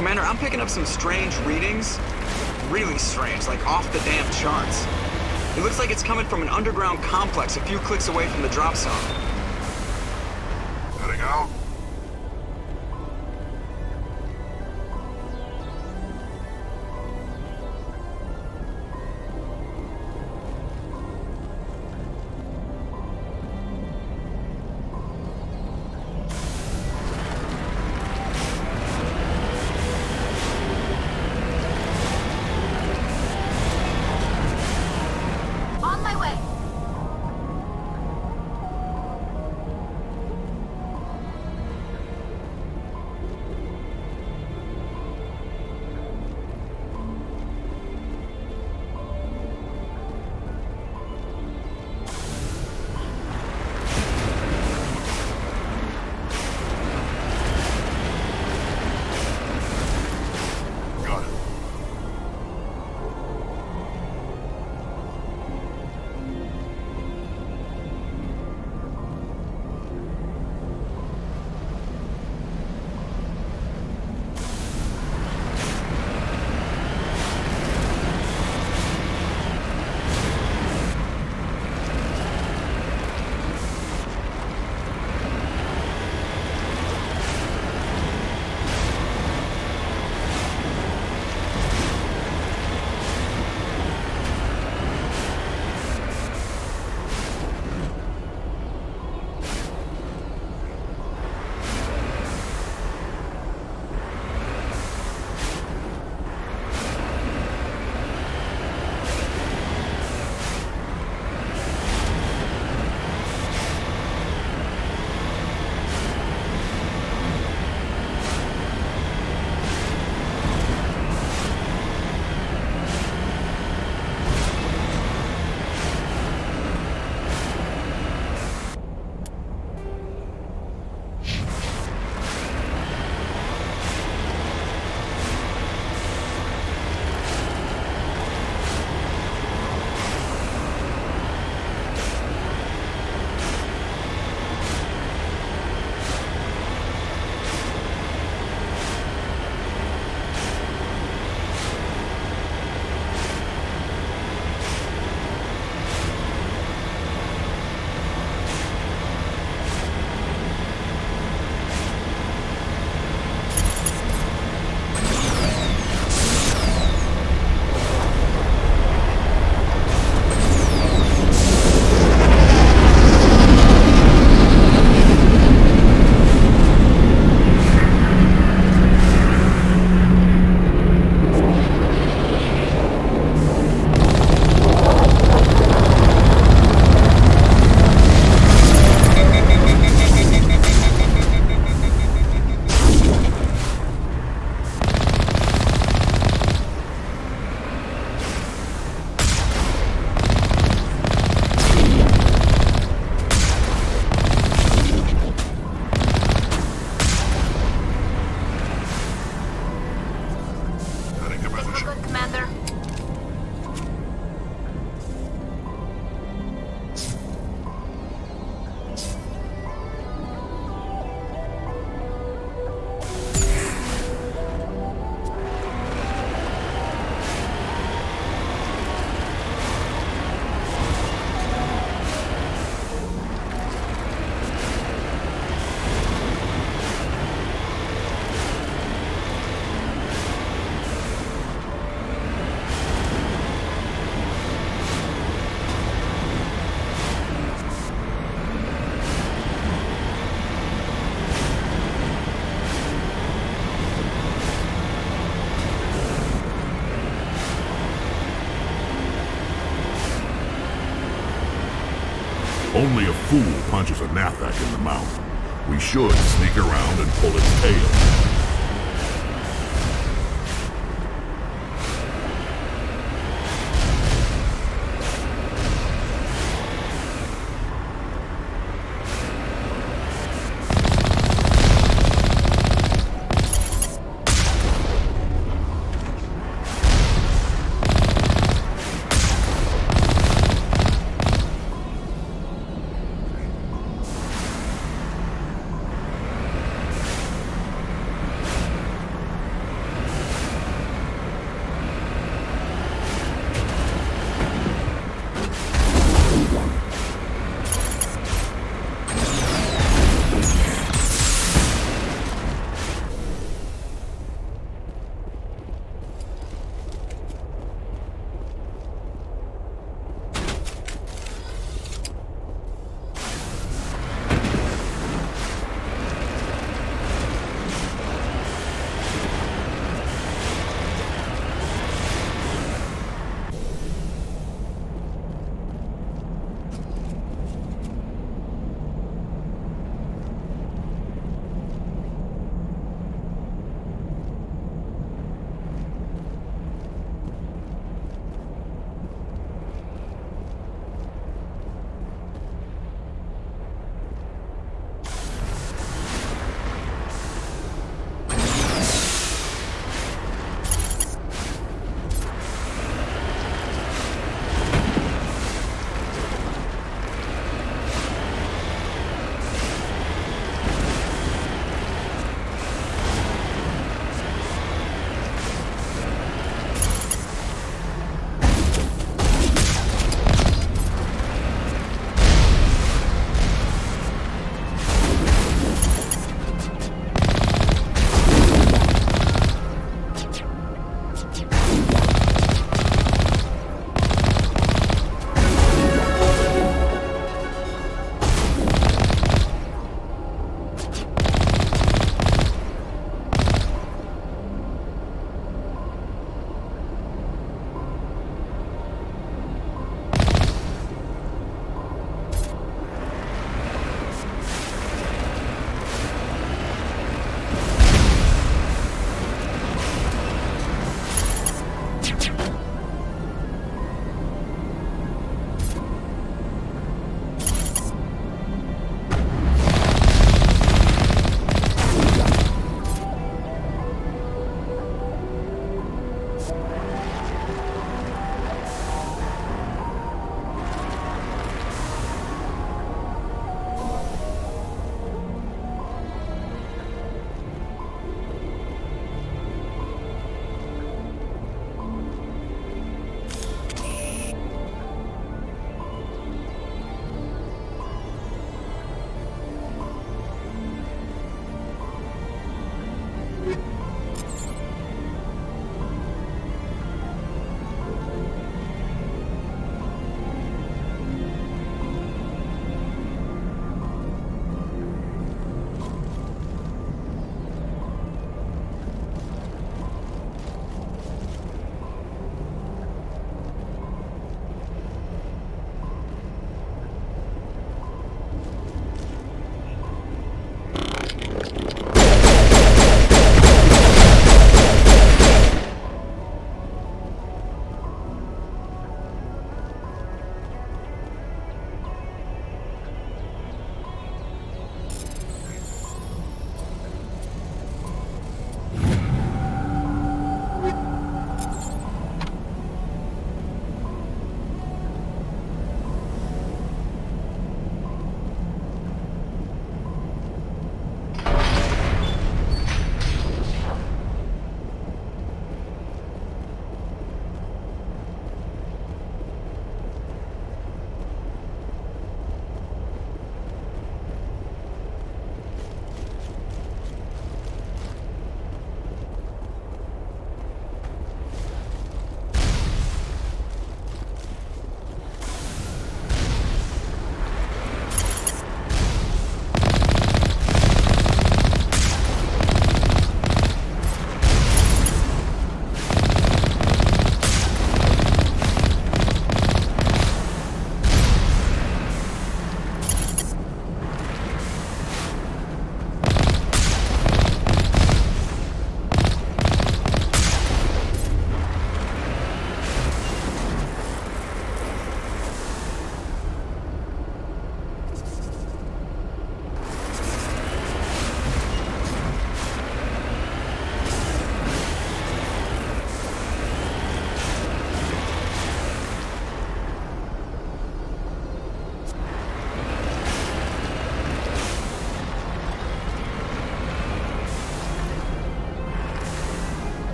Commander, I'm picking up some strange readings. Really strange, like off the damn charts. It looks like it's coming from an underground complex a few clicks away from the drop zone. Heading out? On my way. Got it. Heading to Think we're position. good, Commander. Only a fool punches a Nathak in the mouth. We should sneak around and pull its tail.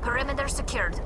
Perimeter secured.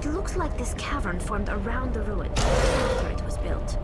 It looks like this cavern formed around the ruin after it was built.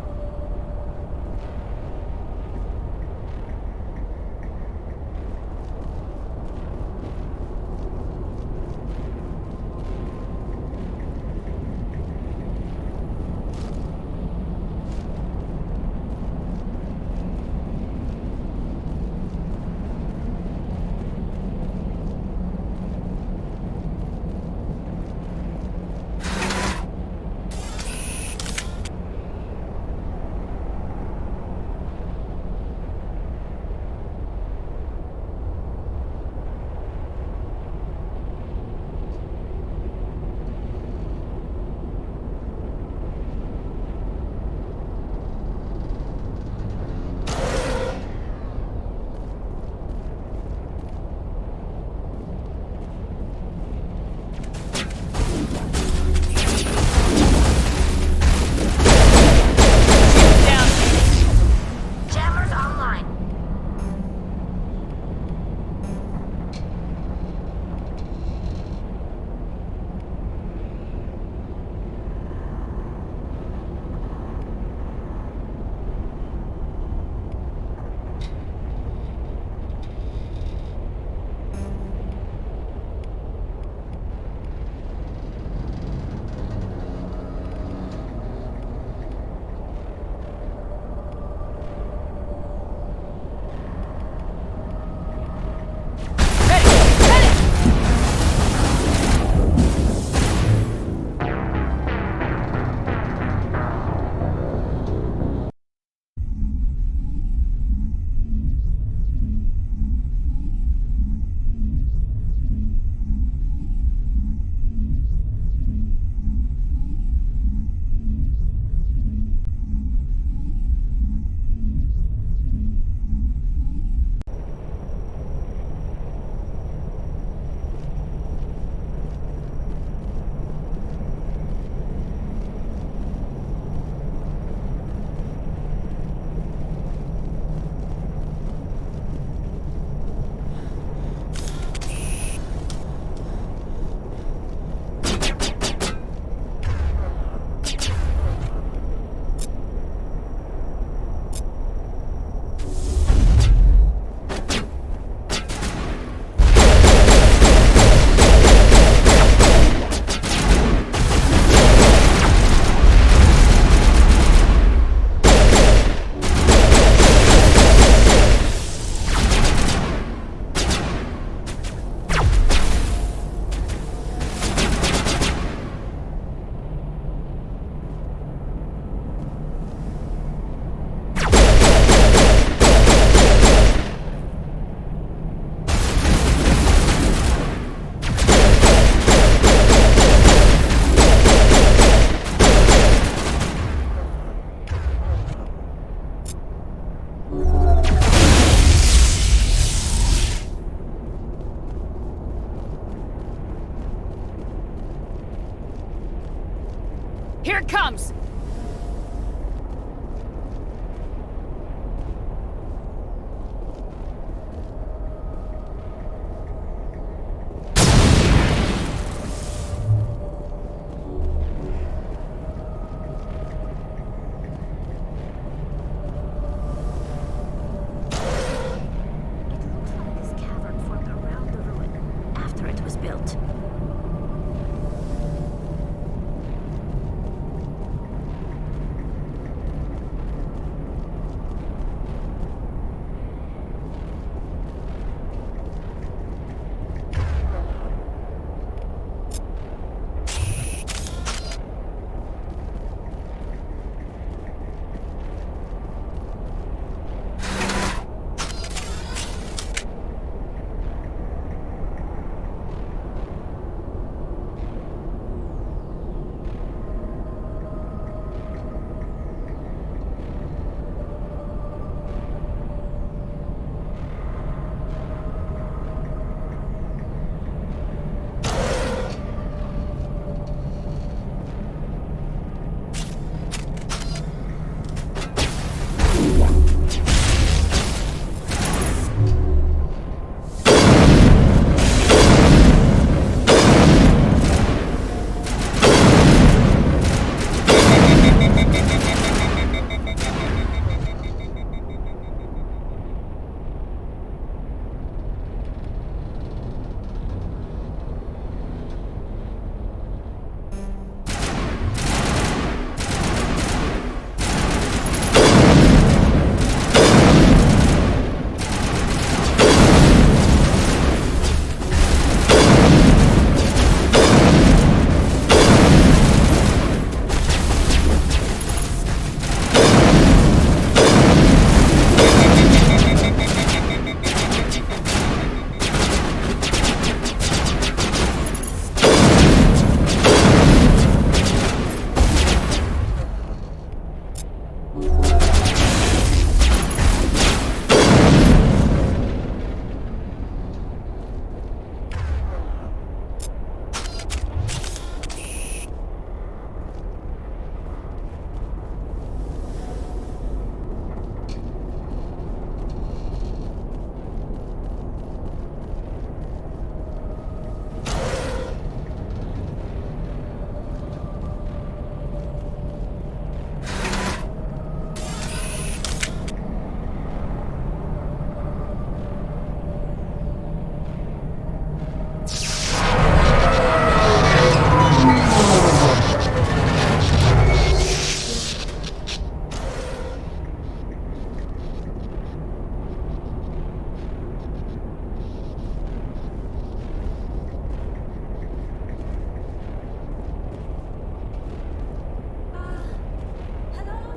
Hello?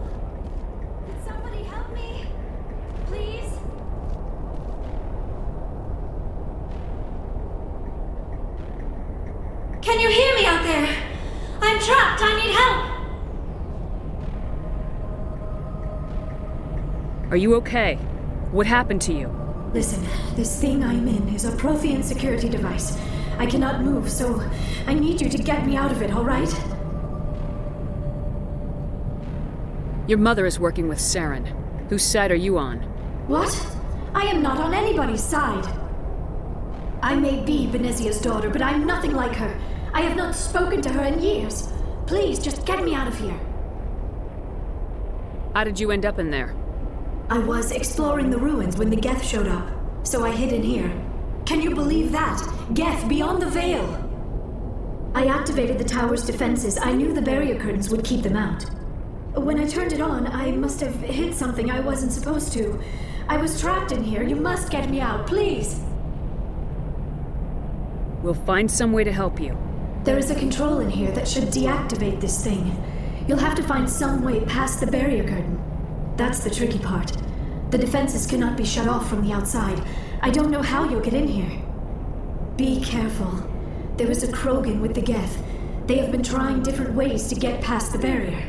Could somebody help me? Please? Can you hear me out there? I'm trapped. I need help. Are you okay? What happened to you? Listen, this thing I'm in is a Prothean security device. I cannot move, so I need you to get me out of it, all right? Your mother is working with Saren. Whose side are you on? What? I am not on anybody's side. I may be Benezia's daughter, but I'm nothing like her. I have not spoken to her in years. Please, just get me out of here. How did you end up in there? I was exploring the ruins when the Geth showed up, so I hid in here. Can you believe that? Geth beyond the veil! I activated the tower's defenses. I knew the barrier curtains would keep them out. When I turned it on, I must have hit something I wasn't supposed to. I was trapped in here. You must get me out, please! We'll find some way to help you. There is a control in here that should deactivate this thing. You'll have to find some way past the barrier curtain. That's the tricky part. The defenses cannot be shut off from the outside. I don't know how you'll get in here. Be careful. There is a Krogan with the Geth. They have been trying different ways to get past the barrier.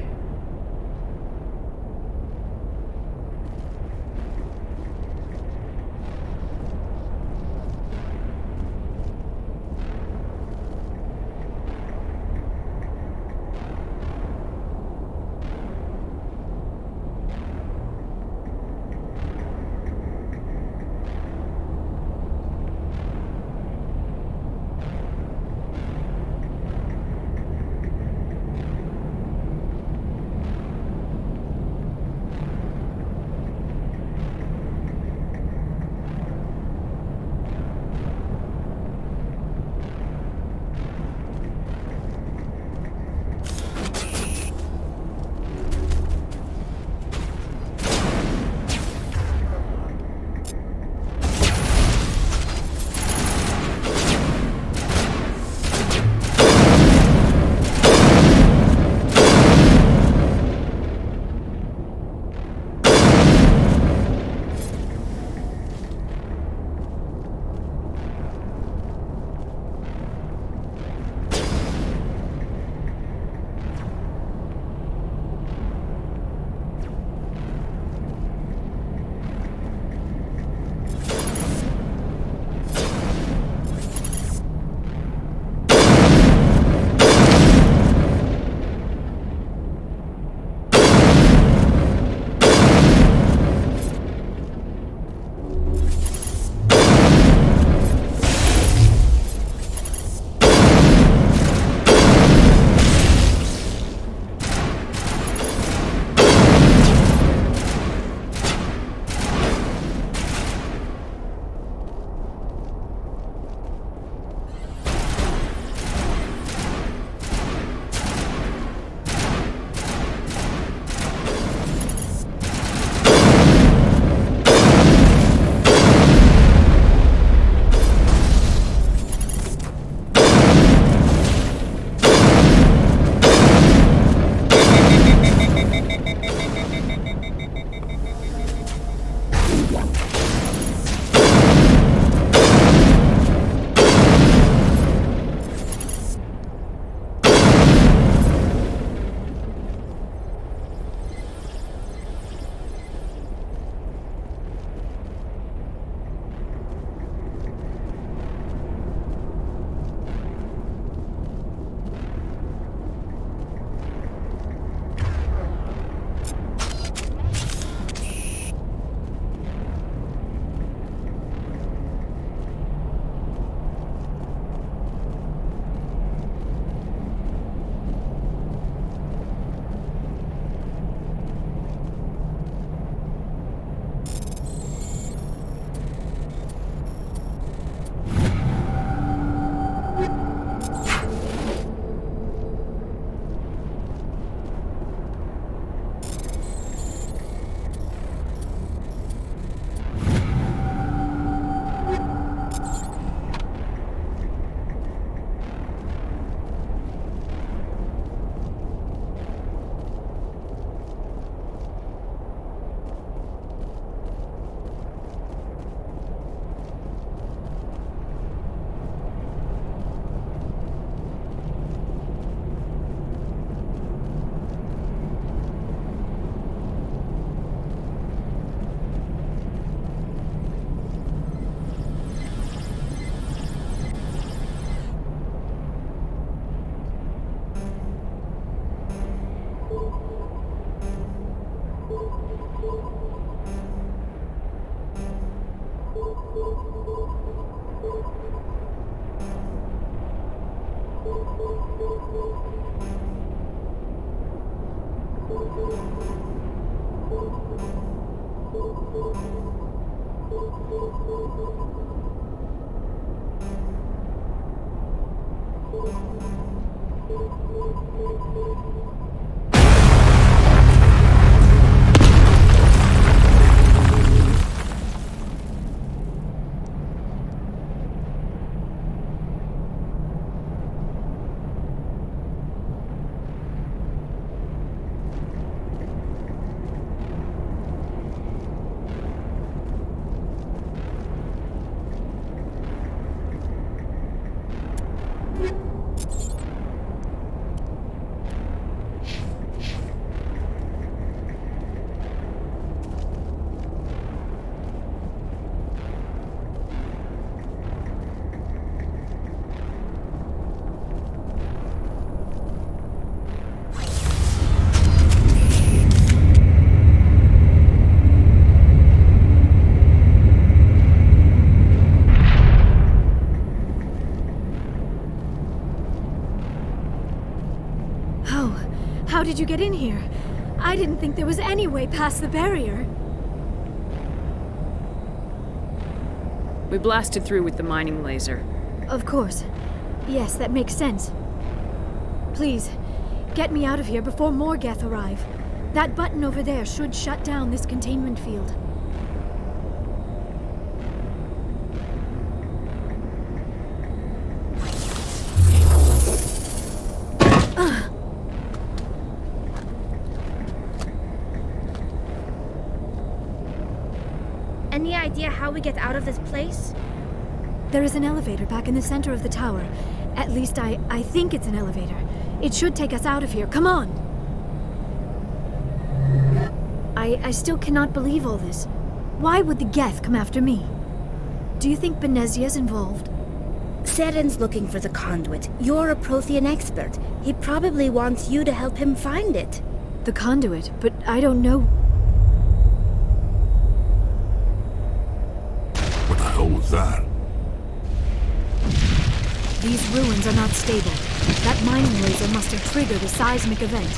How did you get in here? I didn't think there was any way past the barrier. We blasted through with the mining laser. Of course. Yes, that makes sense. Please, get me out of here before more Geth arrive. That button over there should shut down this containment field. Any idea how we get out of this place? There is an elevator back in the center of the tower. At least I think it's an elevator. It should take us out of here. Come on! I still cannot believe all this. Why would the Geth come after me? Do you think Benezia's involved? Seren's looking for the conduit. You're a Prothean expert. He probably wants you to help him find it. The conduit, but I don't know. What the hell was that? These ruins are not stable. That mining laser must have triggered a seismic event.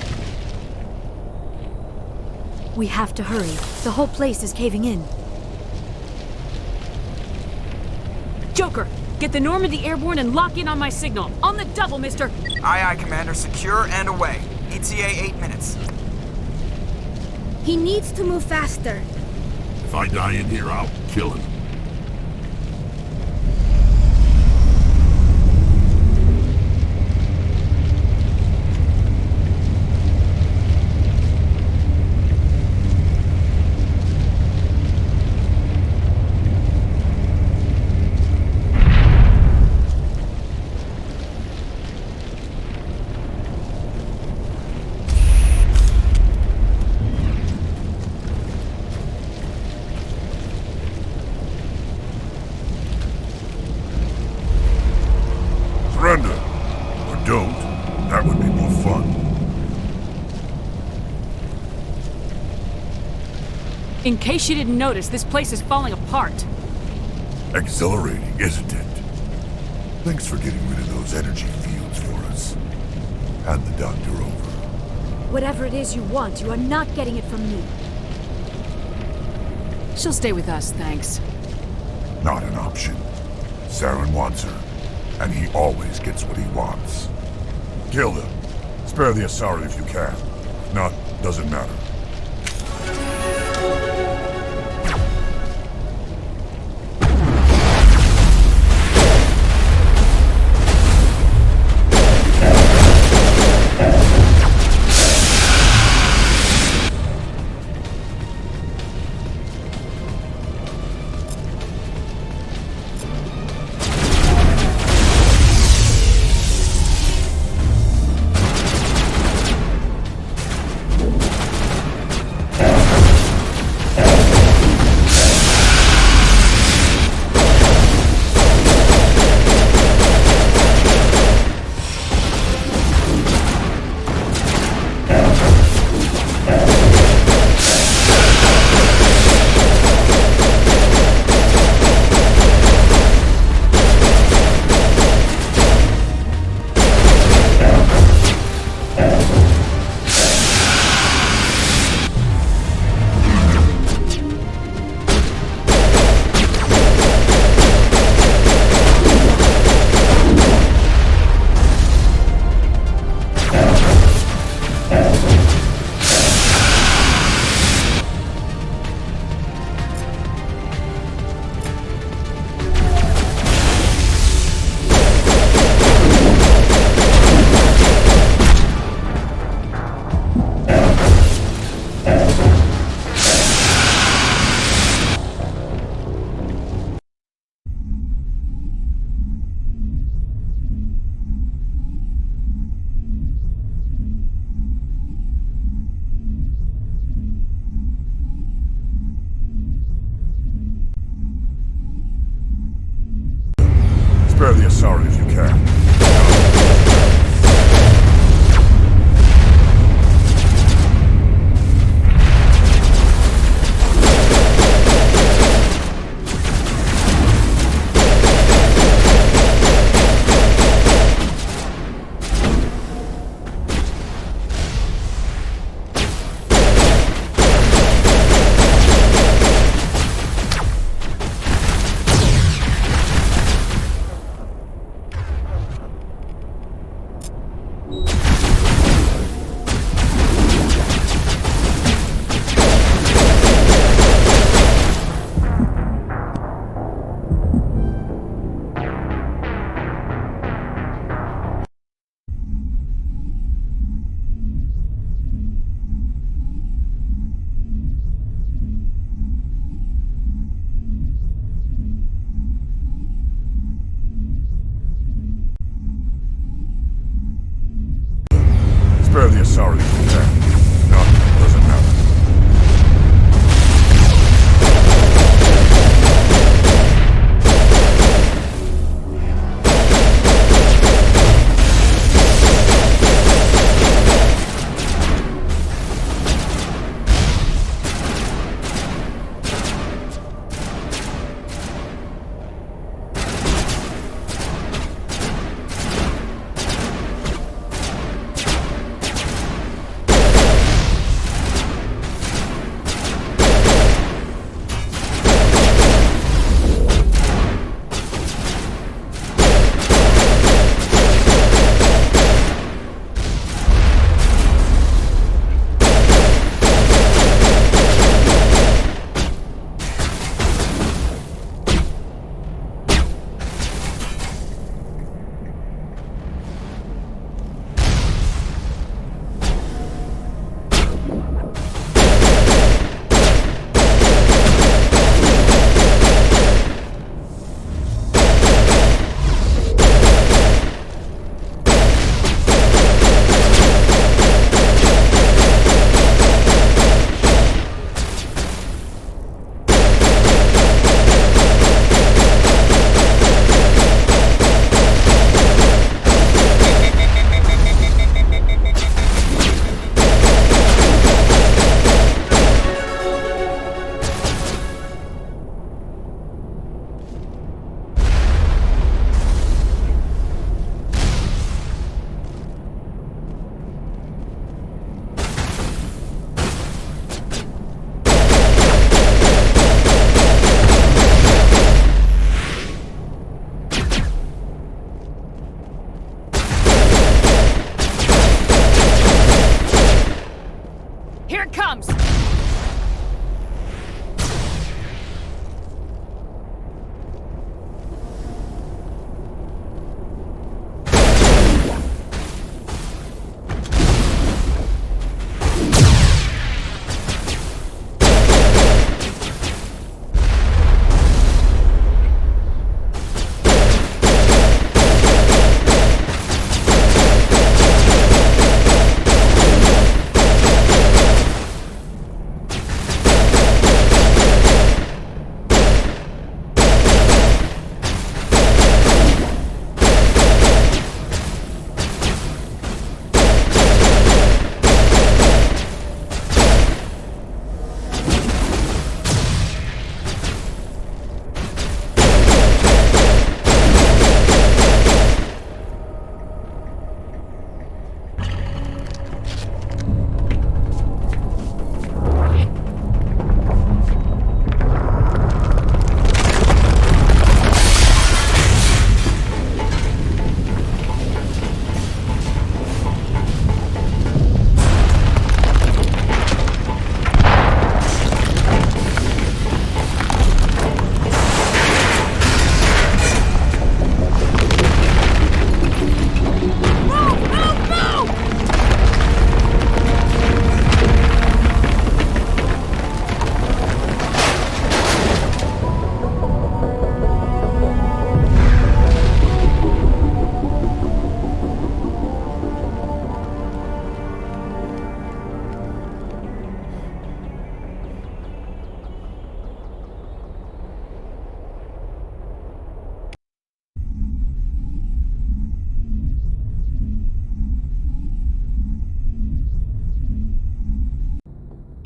We have to hurry. The whole place is caving in. Joker, get the Normandy airborne and lock in on my signal. On the double, mister! Aye, aye, Commander. Secure and away. ETA 8 minutes. He needs to move faster. If I die in here, I'll kill him. Surrender. Or don't. That would be more fun. In case you didn't notice, this place is falling apart. Exhilarating, isn't it? Thanks for getting rid of those energy fields for us. Hand the doctor over. Whatever it is you want, you are not getting it from me. She'll stay with us, thanks. Not an option. Saren wants her, and he always gets what he wants. Kill them. Spare the Asari if you can. If not, doesn't matter. Asari if you can.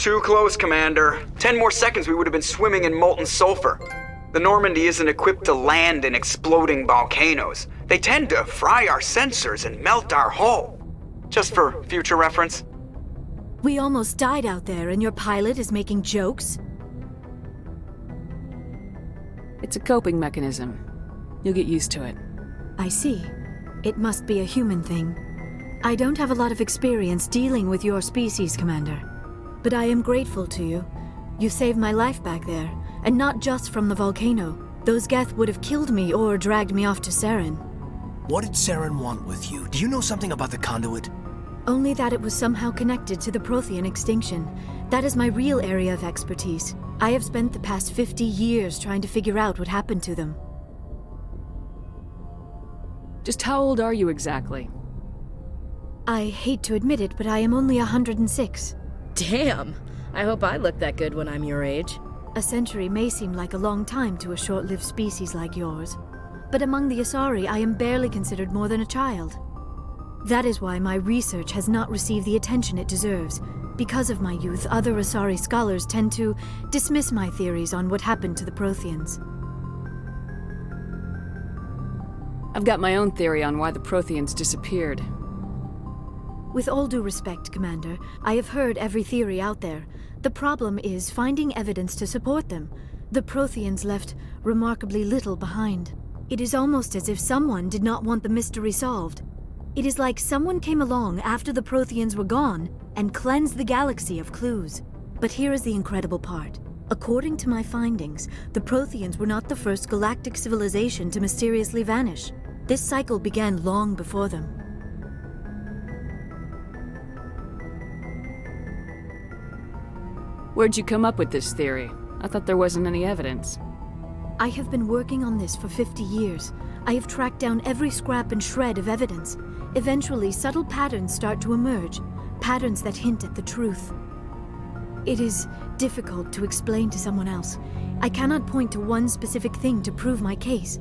Too close, Commander. 10 more seconds we would have been swimming in molten sulfur. The Normandy isn't equipped to land in exploding volcanoes. They tend to fry our sensors and melt our hull. Just for future reference. We almost died out there, and your pilot is making jokes? It's a coping mechanism. You'll get used to it. I see. It must be a human thing. I don't have a lot of experience dealing with your species, Commander. But I am grateful to you. You saved my life back there, and not just from the volcano. Those Geth would have killed me or dragged me off to Saren. What did Saren want with you? Do you know something about the conduit? Only that it was somehow connected to the Prothean extinction. That is my real area of expertise. I have spent the past 50 years trying to figure out what happened to them. Just how old are you exactly? I hate to admit it, but I am only 106. Damn! I hope I look that good when I'm your age. A century may seem like a long time to a short-lived species like yours, but among the Asari, I am barely considered more than a child. That is why my research has not received the attention it deserves. Because of my youth, other Asari scholars tend to dismiss my theories on what happened to the Protheans. I've got my own theory on why the Protheans disappeared. With all due respect, Commander, I have heard every theory out there. The problem is finding evidence to support them. The Protheans left remarkably little behind. It is almost as if someone did not want the mystery solved. It is like someone came along after the Protheans were gone and cleansed the galaxy of clues. But here is the incredible part. According to my findings, the Protheans were not the first galactic civilization to mysteriously vanish. This cycle began long before them. Where'd you come up with this theory? I thought there wasn't any evidence. I have been working on this for 50 years. I have tracked down every scrap and shred of evidence. Eventually, subtle patterns start to emerge, patterns that hint at the truth. It is difficult to explain to someone else. I cannot point to one specific thing to prove my case.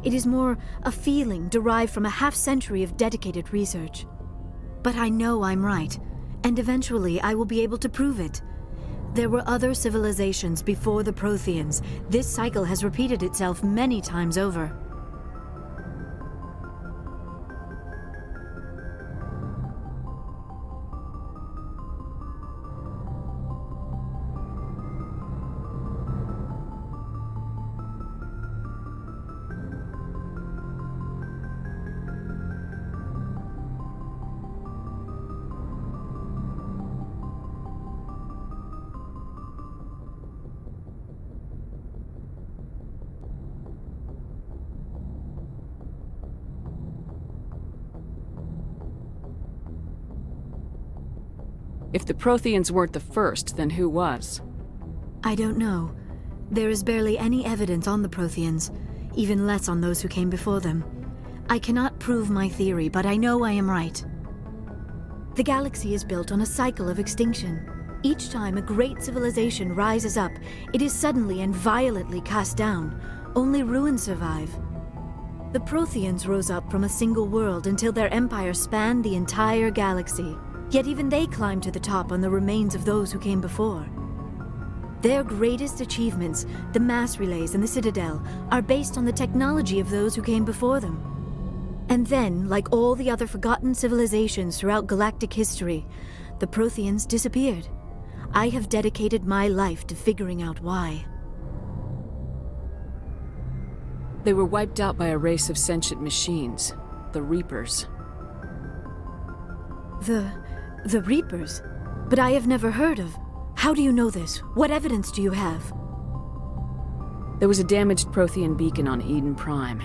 It is more a feeling derived from a half-century of dedicated research. But I know I'm right, and eventually I will be able to prove it. There were other civilizations before the Protheans. This cycle has repeated itself many times over. If the Protheans weren't the first, then who was? I don't know. There is barely any evidence on the Protheans, even less on those who came before them. I cannot prove my theory, but I know I am right. The galaxy is built on a cycle of extinction. Each time a great civilization rises up, it is suddenly and violently cast down. Only ruins survive. The Protheans rose up from a single world until their empire spanned the entire galaxy. Yet even they climbed to the top on the remains of those who came before. Their greatest achievements, the mass relays and the Citadel, are based on the technology of those who came before them. And then, like all the other forgotten civilizations throughout galactic history, the Protheans disappeared. I have dedicated my life to figuring out why. They were wiped out by a race of sentient machines, the Reapers. The Reapers? But I have never heard of. How do you know this? What evidence do you have? There was a damaged Prothean beacon on Eden Prime.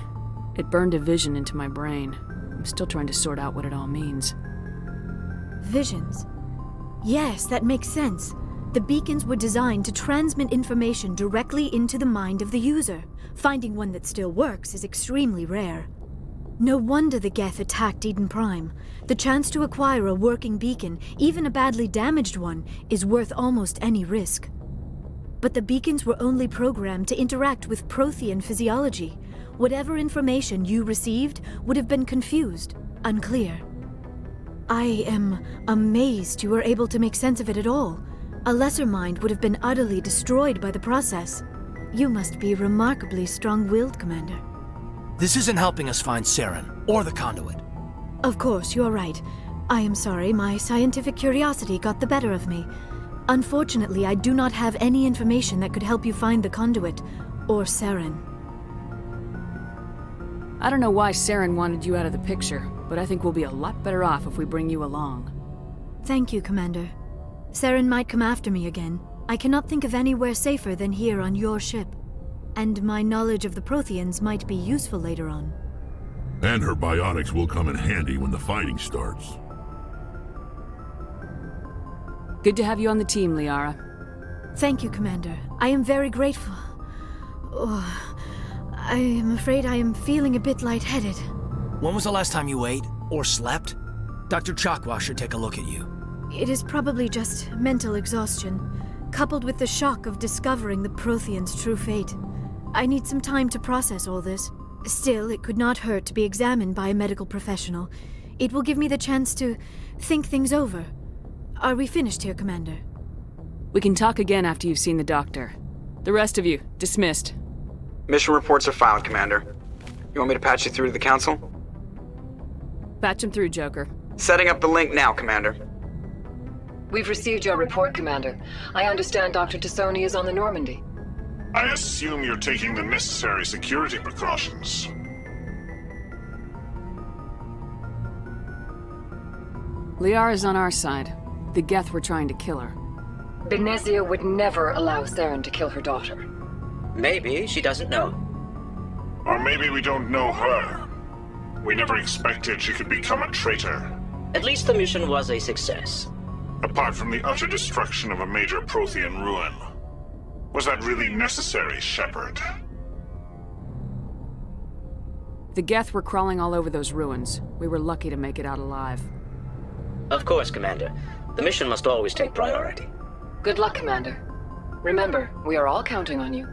It burned a vision into my brain. I'm still trying to sort out what it all means. Visions? Yes, that makes sense. The beacons were designed to transmit information directly into the mind of the user. Finding one that still works is extremely rare. No wonder the Geth attacked Eden Prime. The chance to acquire a working beacon, even a badly damaged one, is worth almost any risk. But the beacons were only programmed to interact with Prothean physiology. Whatever information you received would have been confused, unclear. I am amazed you were able to make sense of it at all. A lesser mind would have been utterly destroyed by the process. You must be remarkably strong-willed, Commander. This isn't helping us find Saren, or the conduit. Of course, you're right. I am sorry, my scientific curiosity got the better of me. Unfortunately, I do not have any information that could help you find the conduit, or Saren. I don't know why Saren wanted you out of the picture, but I think we'll be a lot better off if we bring you along. Thank you, Commander. Saren might come after me again. I cannot think of anywhere safer than here on your ship. And my knowledge of the Protheans might be useful later on. And her bionics will come in handy when the fighting starts. Good to have you on the team, Liara. Thank you, Commander. I am very grateful. Oh, I am afraid I am feeling a bit lightheaded. When was the last time you ate, or slept? Dr. Chakwa should take a look at you. It is probably just mental exhaustion, coupled with the shock of discovering the Protheans' true fate. I need some time to process all this. Still, it could not hurt to be examined by a medical professional. It will give me the chance to think things over. Are we finished here, Commander? We can talk again after you've seen the doctor. The rest of you, dismissed. Mission reports are filed, Commander. You want me to patch you through to the Council? Patch him through, Joker. Setting up the link now, Commander. We've received your report, Commander. I understand Dr. Tassoni is on the Normandy. I assume you're taking the necessary security precautions. Liara's on our side. The Geth were trying to kill her. Benezia would never allow Saren to kill her daughter. Maybe she doesn't know. Or maybe we don't know her. We never expected she could become a traitor. At least the mission was a success. Apart from the utter destruction of a major Prothean ruin. Was that really necessary, Shepard? The Geth were crawling all over those ruins. We were lucky to make it out alive. Of course, Commander. The mission must always take priority. Good luck, Commander. Remember, we are all counting on you.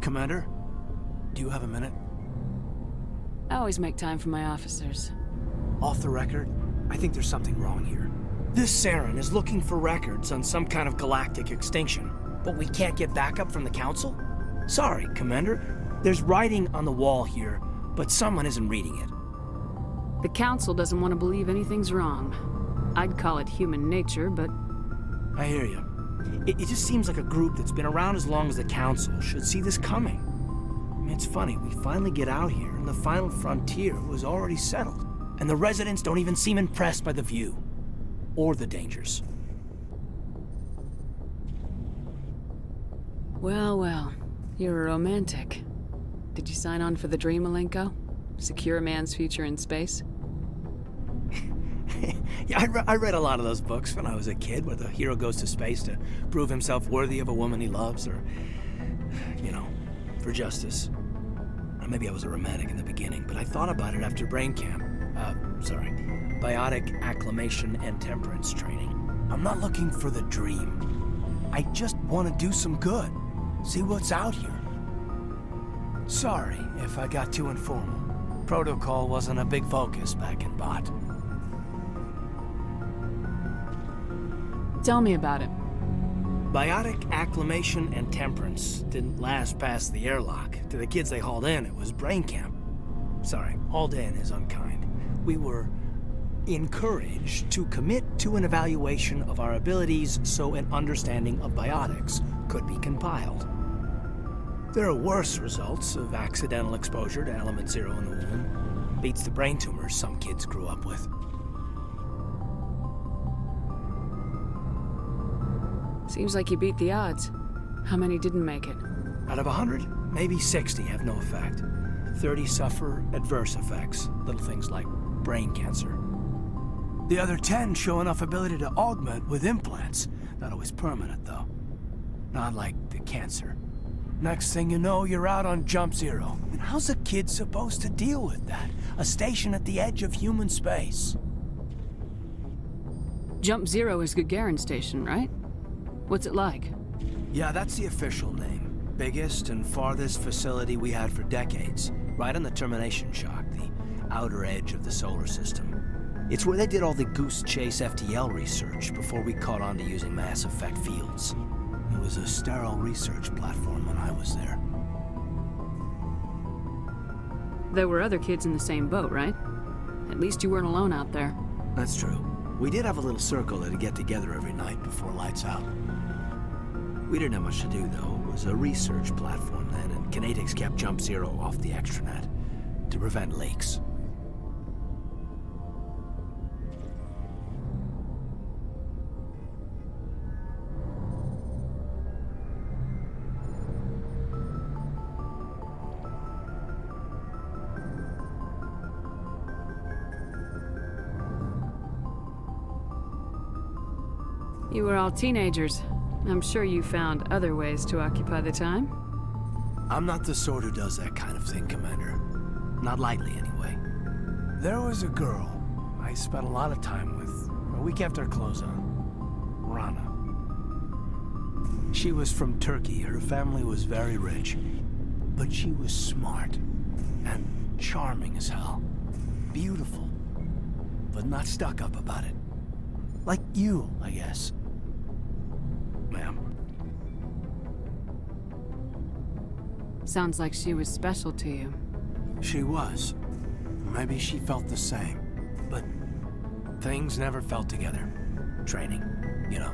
Commander, do you have a minute? I always make time for my officers. Off the record, I think there's something wrong here. This Saren is looking for records on some kind of galactic extinction, but we can't get backup from the Council? Sorry, Commander. There's writing on the wall here, but someone isn't reading it. The Council doesn't want to believe anything's wrong. I'd call it human nature, but... I hear you. It just seems like a group that's been around as long as the Council should see this coming. I mean, it's funny, we finally get out here, and the final frontier was already settled. And the residents don't even seem impressed by the view. Or the dangers. Well, well. You're a romantic. Did you sign on for the dream, Malenko? Secure a man's future in space? Yeah, I read a lot of those books when I was a kid, where the hero goes to space to prove himself worthy of a woman he loves, or, you know, for justice. Or maybe I was a romantic in the beginning, but I thought about it after brain camp. Biotic acclimation and temperance training. I'm not looking for the dream. I just want to do some good. See what's out here. Sorry if I got too informal. Protocol wasn't a big focus back in Bot. Tell me about it. Biotic acclimation and temperance didn't last past the airlock. To the kids they hauled in, it was brain camp. Sorry, hauled in is unkind. We were encouraged to commit to an evaluation of our abilities so an understanding of biotics could be compiled. There are worse results of accidental exposure to element 0 in the womb. Beats the brain tumors some kids grew up with. Seems like you beat the odds. How many didn't make it? Out of 100, maybe 60 have no effect. 30 suffer adverse effects, little things like brain cancer. The other 10 show enough ability to augment with implants. Not always permanent, though. Not like the cancer. Next thing you know, you're out on Jump Zero. And how's a kid supposed to deal with that? A station at the edge of human space. Jump Zero is Gagarin Station, right? What's it like? Yeah, that's the official name. Biggest and farthest facility we had for decades. Right on the termination shock, the outer edge of the solar system. It's where they did all the Goose Chase FTL research before we caught on to using mass effect fields. It was a sterile research platform when I was there. There were other kids in the same boat, right? At least you weren't alone out there. That's true. We did have a little circle that'd get together every night before lights out. We didn't have much to do, though. It was a research platform then, and Kinetics kept Jump Zero off the extranet to prevent leaks. You were all teenagers. I'm sure you found other ways to occupy the time. I'm not the sort who does that kind of thing, Commander. Not lightly, anyway. There was a girl I spent a lot of time with a week after her clothes on. Rana. She was from Turkey. Her family was very rich. But she was smart and charming as hell. Beautiful, but not stuck up about it. Like you, I guess. Ma'am. Sounds like she was special to you. She was. Maybe she felt the same. But things never felt together. Training, you know.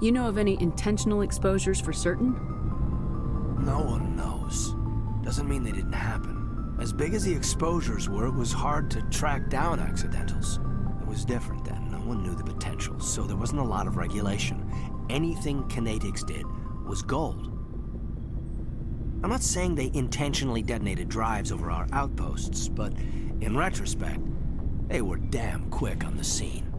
You know of any intentional exposures for certain? No one knows. Doesn't mean they didn't happen. As big as the exposures were, it was hard to track down accidentals. It was different then. No one knew the potential, so there wasn't a lot of regulation. Anything Kinetics did was gold. I'm not saying they intentionally detonated drives over our outposts, but in retrospect, they were damn quick on the scene.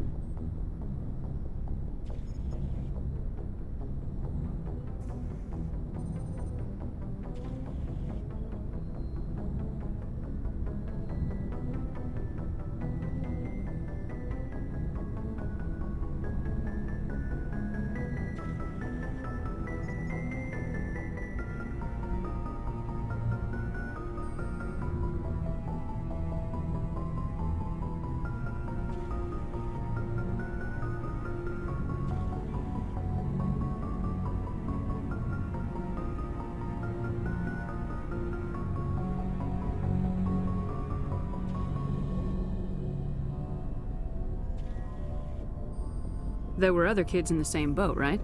There were other kids in the same boat, right?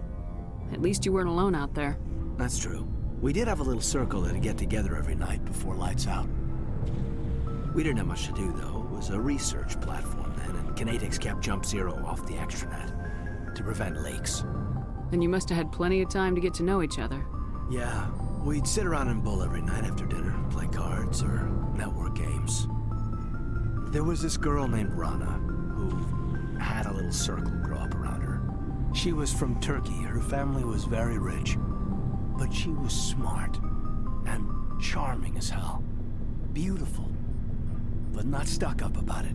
At least you weren't alone out there. That's true. We did have a little circle that'd get together every night before lights out. We didn't have much to do, though. It was a research platform then, and Kinetics kept Jump Zero off the extranet to prevent leaks. And you must have had plenty of time to get to know each other. Yeah, we'd sit around and bull every night after dinner, play cards or network games. There was this girl named Rana, who had a little circle grow up around her. She was from Turkey. Her family was very rich. But she was smart and charming as hell. Beautiful, but not stuck up about it.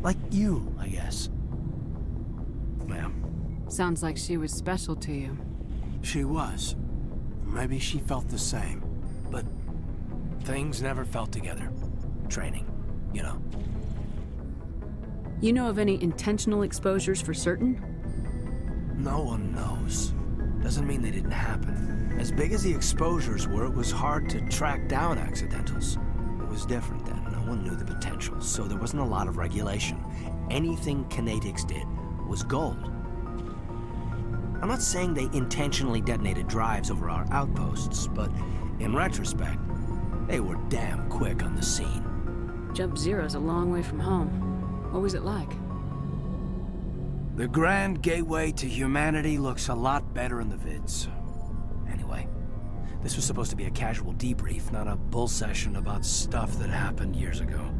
Like you, I guess. Ma'am. Sounds like she was special to you. She was. Maybe she felt the same. But things never felt together. Training, you know. You know of any intentional exposures for certain? No one knows. Doesn't mean they didn't happen. As big as the exposures were, it was hard to track down accidentals. It was different then. No one knew the potential, so there wasn't a lot of regulation. Anything Kinetics did was gold. I'm not saying they intentionally detonated drives over our outposts, but in retrospect, they were damn quick on the scene. Jump Zero's a long way from home. What was it like? The grand gateway to humanity looks a lot better in the vids. Anyway, this was supposed to be a casual debrief, not a bull session about stuff that happened years ago.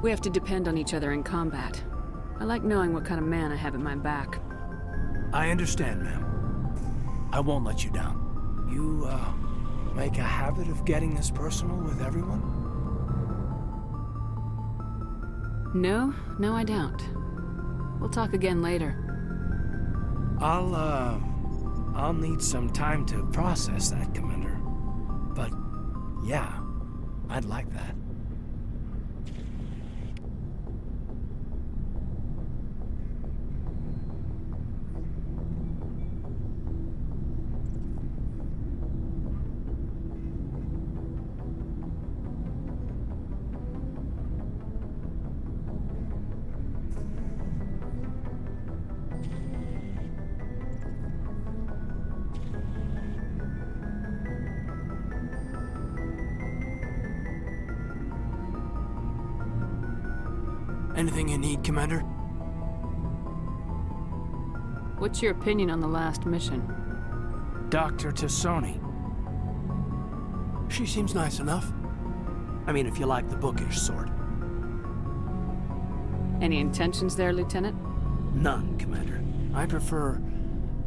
We have to depend on each other in combat. I like knowing what kind of man I have at my back. I understand, ma'am. I won't let you down. You, make a habit of getting this personal with everyone? No, I don't. We'll talk again later. I'll need some time to process that, Commander. But, yeah, I'd like that. Anything you need, Commander? What's your opinion on the last mission? Dr. Tassoni. She seems nice enough. I mean, if you like the bookish sort. Any intentions there, Lieutenant? None, Commander. I prefer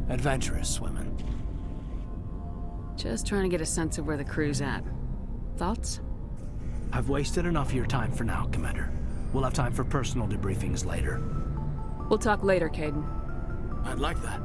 adventurous women. Just trying to get a sense of where the crew's at. Thoughts? I've wasted enough of your time for now, Commander. We'll have time for personal debriefings later. We'll talk later, Kaidan. I'd like that.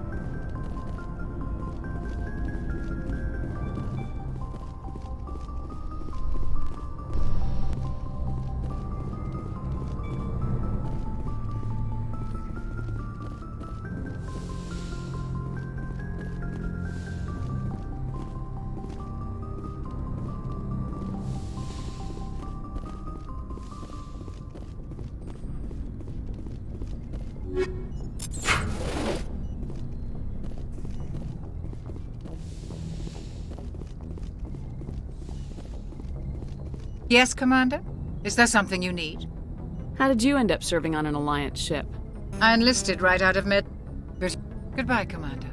Yes, Commander? Is there something you need? How did you end up serving on an Alliance ship? I enlisted right out of med... Goodbye, Commander.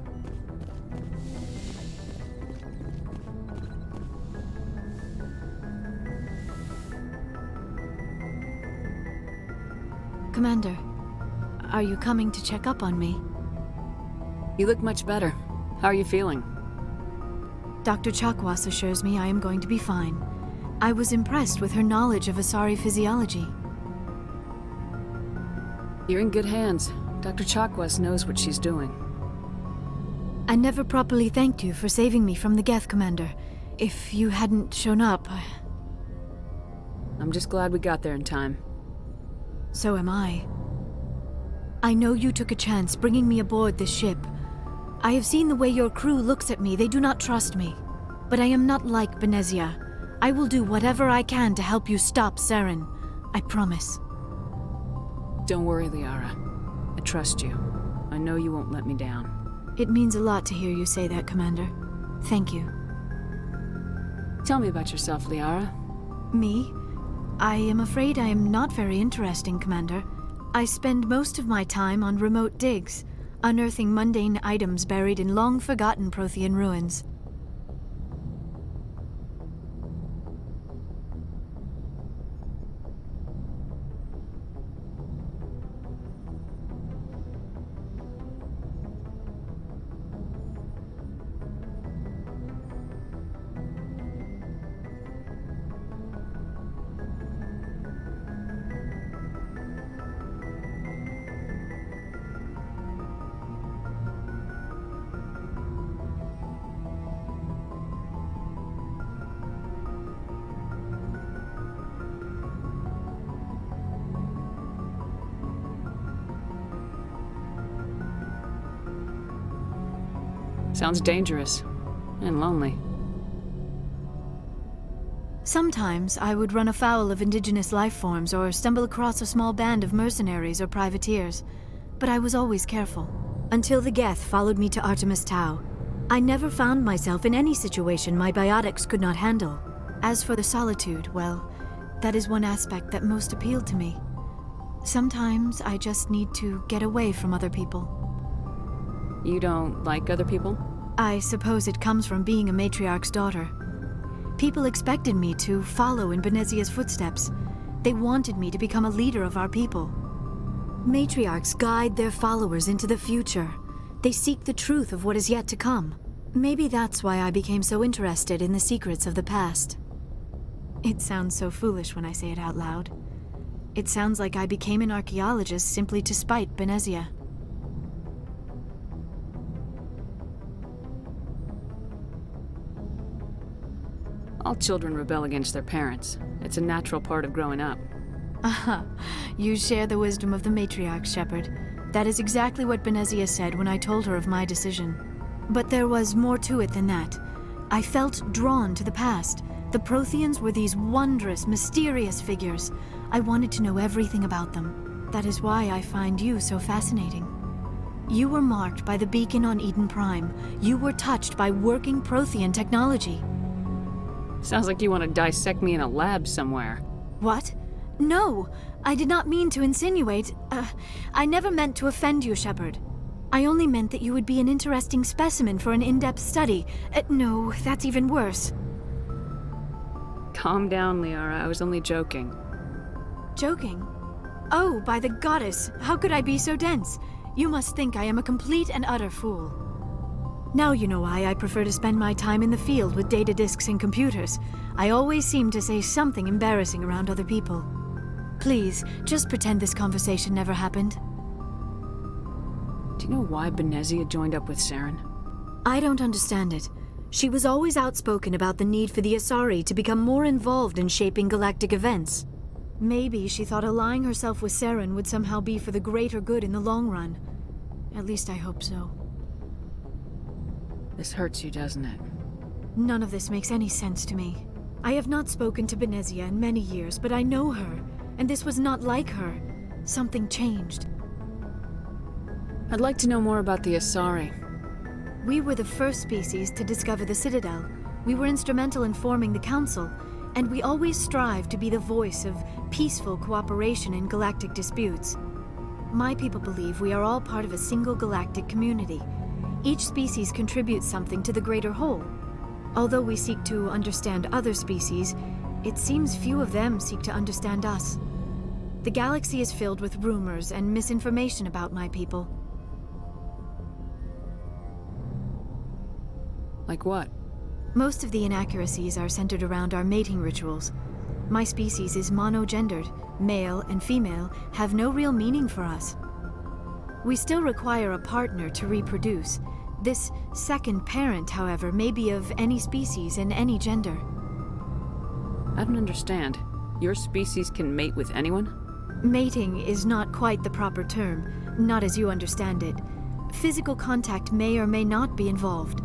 Commander, are you coming to check up on me? You look much better. How are you feeling? Dr. Chakwas assures me I am going to be fine. I was impressed with her knowledge of Asari physiology. You're in good hands. Dr. Chakwas knows what she's doing. I never properly thanked you for saving me from the Geth, Commander. If you hadn't shown up... I'm just glad we got there in time. So am I. I know you took a chance bringing me aboard this ship. I have seen the way your crew looks at me. They do not trust me. But I am not like Benezia. I will do whatever I can to help you stop Saren. I promise. Don't worry, Liara. I trust you. I know you won't let me down. It means a lot to hear you say that, Commander. Thank you. Tell me about yourself, Liara. Me? I am afraid I am not very interesting, Commander. I spend most of my time on remote digs, unearthing mundane items buried in long-forgotten Prothean ruins. Sounds dangerous. And lonely. Sometimes I would run afoul of indigenous life forms or stumble across a small band of mercenaries or privateers. But I was always careful. Until the Geth followed me to Artemis Tau. I never found myself in any situation my biotics could not handle. As for the solitude, well, that is one aspect that most appealed to me. Sometimes I just need to get away from other people. You don't like other people? I suppose it comes from being a matriarch's daughter. People expected me to follow in Benezia's footsteps. They wanted me to become a leader of our people. Matriarchs guide their followers into the future. They seek the truth of what is yet to come. Maybe that's why I became so interested in the secrets of the past. It sounds so foolish when I say it out loud. It sounds like I became an archaeologist simply to spite Benezia. All children rebel against their parents. It's a natural part of growing up. Aha, you share the wisdom of the matriarch, Shepard. That is exactly what Benezia said when I told her of my decision. But there was more to it than that. I felt drawn to the past. The Protheans were these wondrous, mysterious figures. I wanted to know everything about them. That is why I find you so fascinating. You were marked by the beacon on Eden Prime. You were touched by working Prothean technology. Sounds like you want to dissect me in a lab somewhere. What? No, I did not mean to insinuate. I never meant to offend you, Shepard. I only meant that you would be an interesting specimen for an in-depth study. No, that's even worse. Calm down, Liara. I was only joking. Joking? Oh, by the goddess, how could I be so dense? You must think I am a complete and utter fool. Now you know why I prefer to spend my time in the field with data disks and computers. I always seem to say something embarrassing around other people. Please, just pretend this conversation never happened. Do you know why Benezia joined up with Saren? I don't understand it. She was always outspoken about the need for the Asari to become more involved in shaping galactic events. Maybe she thought allying herself with Saren would somehow be for the greater good in the long run. At least I hope so. This hurts you, doesn't it? None of this makes any sense to me. I have not spoken to Benezia in many years, but I know her, and this was not like her. Something changed. I'd like to know more about the Asari. We were the first species to discover the Citadel. We were instrumental in forming the Council. and we always strive to be the voice of peaceful cooperation in galactic disputes. My people believe we are all part of a single galactic community. Each species contributes something to the greater whole. Although we seek to understand other species, it seems few of them seek to understand us. The galaxy is filled with rumors and misinformation about my people. Like what? Most of the inaccuracies are centered around our mating rituals. My species is monogendered. Male and female have no real meaning for us. We still require a partner to reproduce. This second parent, however, may be of any species and any gender. I don't understand. Your species can mate with anyone? Mating is not quite the proper term, not as you understand it. Physical contact may or may not be involved,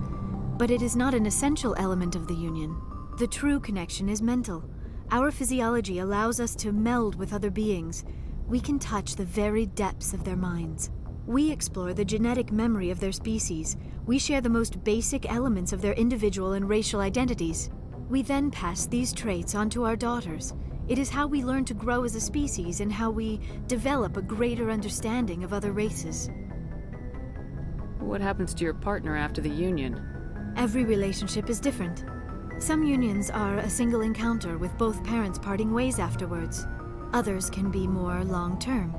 but it is not an essential element of the union. The true connection is mental. Our physiology allows us to meld with other beings. We can touch the very depths of their minds. We explore the genetic memory of their species. We share the most basic elements of their individual and racial identities. We then pass these traits on to our daughters. It is how we learn to grow as a species and how we develop a greater understanding of other races. What happens to your partner after the union? Every relationship is different. Some unions are a single encounter with both parents parting ways afterwards. Others can be more long-term.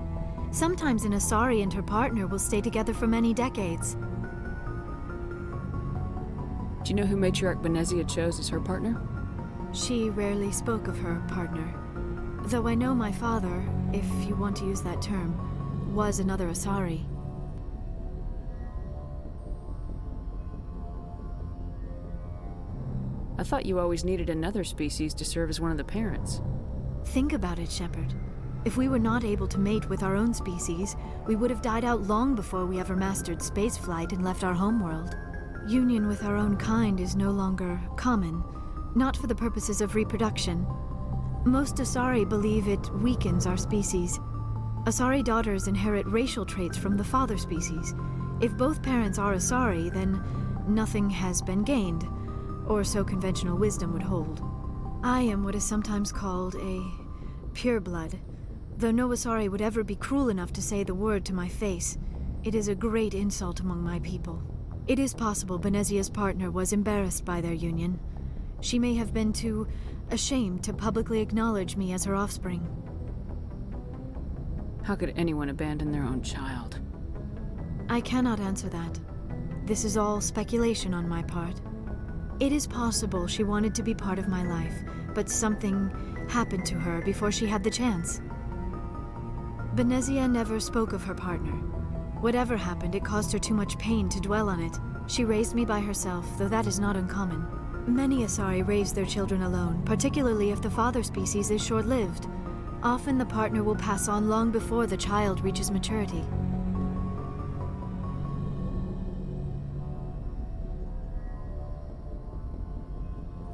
Sometimes an Asari and her partner will stay together for many decades. Do you know who Matriarch Benezia chose as her partner? She rarely spoke of her partner. Though I know my father, if you want to use that term, was another Asari. I thought you always needed another species to serve as one of the parents. Think about it, Shepard. If we were not able to mate with our own species, we would have died out long before we ever mastered spaceflight and left our homeworld. Union with our own kind is no longer common, not for the purposes of reproduction. Most Asari believe it weakens our species. Asari daughters inherit racial traits from the father species. If both parents are Asari, then nothing has been gained, or so conventional wisdom would hold. I am what is sometimes called a pureblood, though no Asari would ever be cruel enough to say the word to my face. It is a great insult among my people. It is possible Benezia's partner was embarrassed by their union. She may have been too ashamed to publicly acknowledge me as her offspring. How could anyone abandon their own child? I cannot answer that. This is all speculation on my part. It is possible she wanted to be part of my life, but something happened to her before she had the chance. Benezia never spoke of her partner. Whatever happened, it caused her too much pain to dwell on it. She raised me by herself, though that is not uncommon. Many Asari raise their children alone, particularly if the father species is short-lived. Often the partner will pass on long before the child reaches maturity.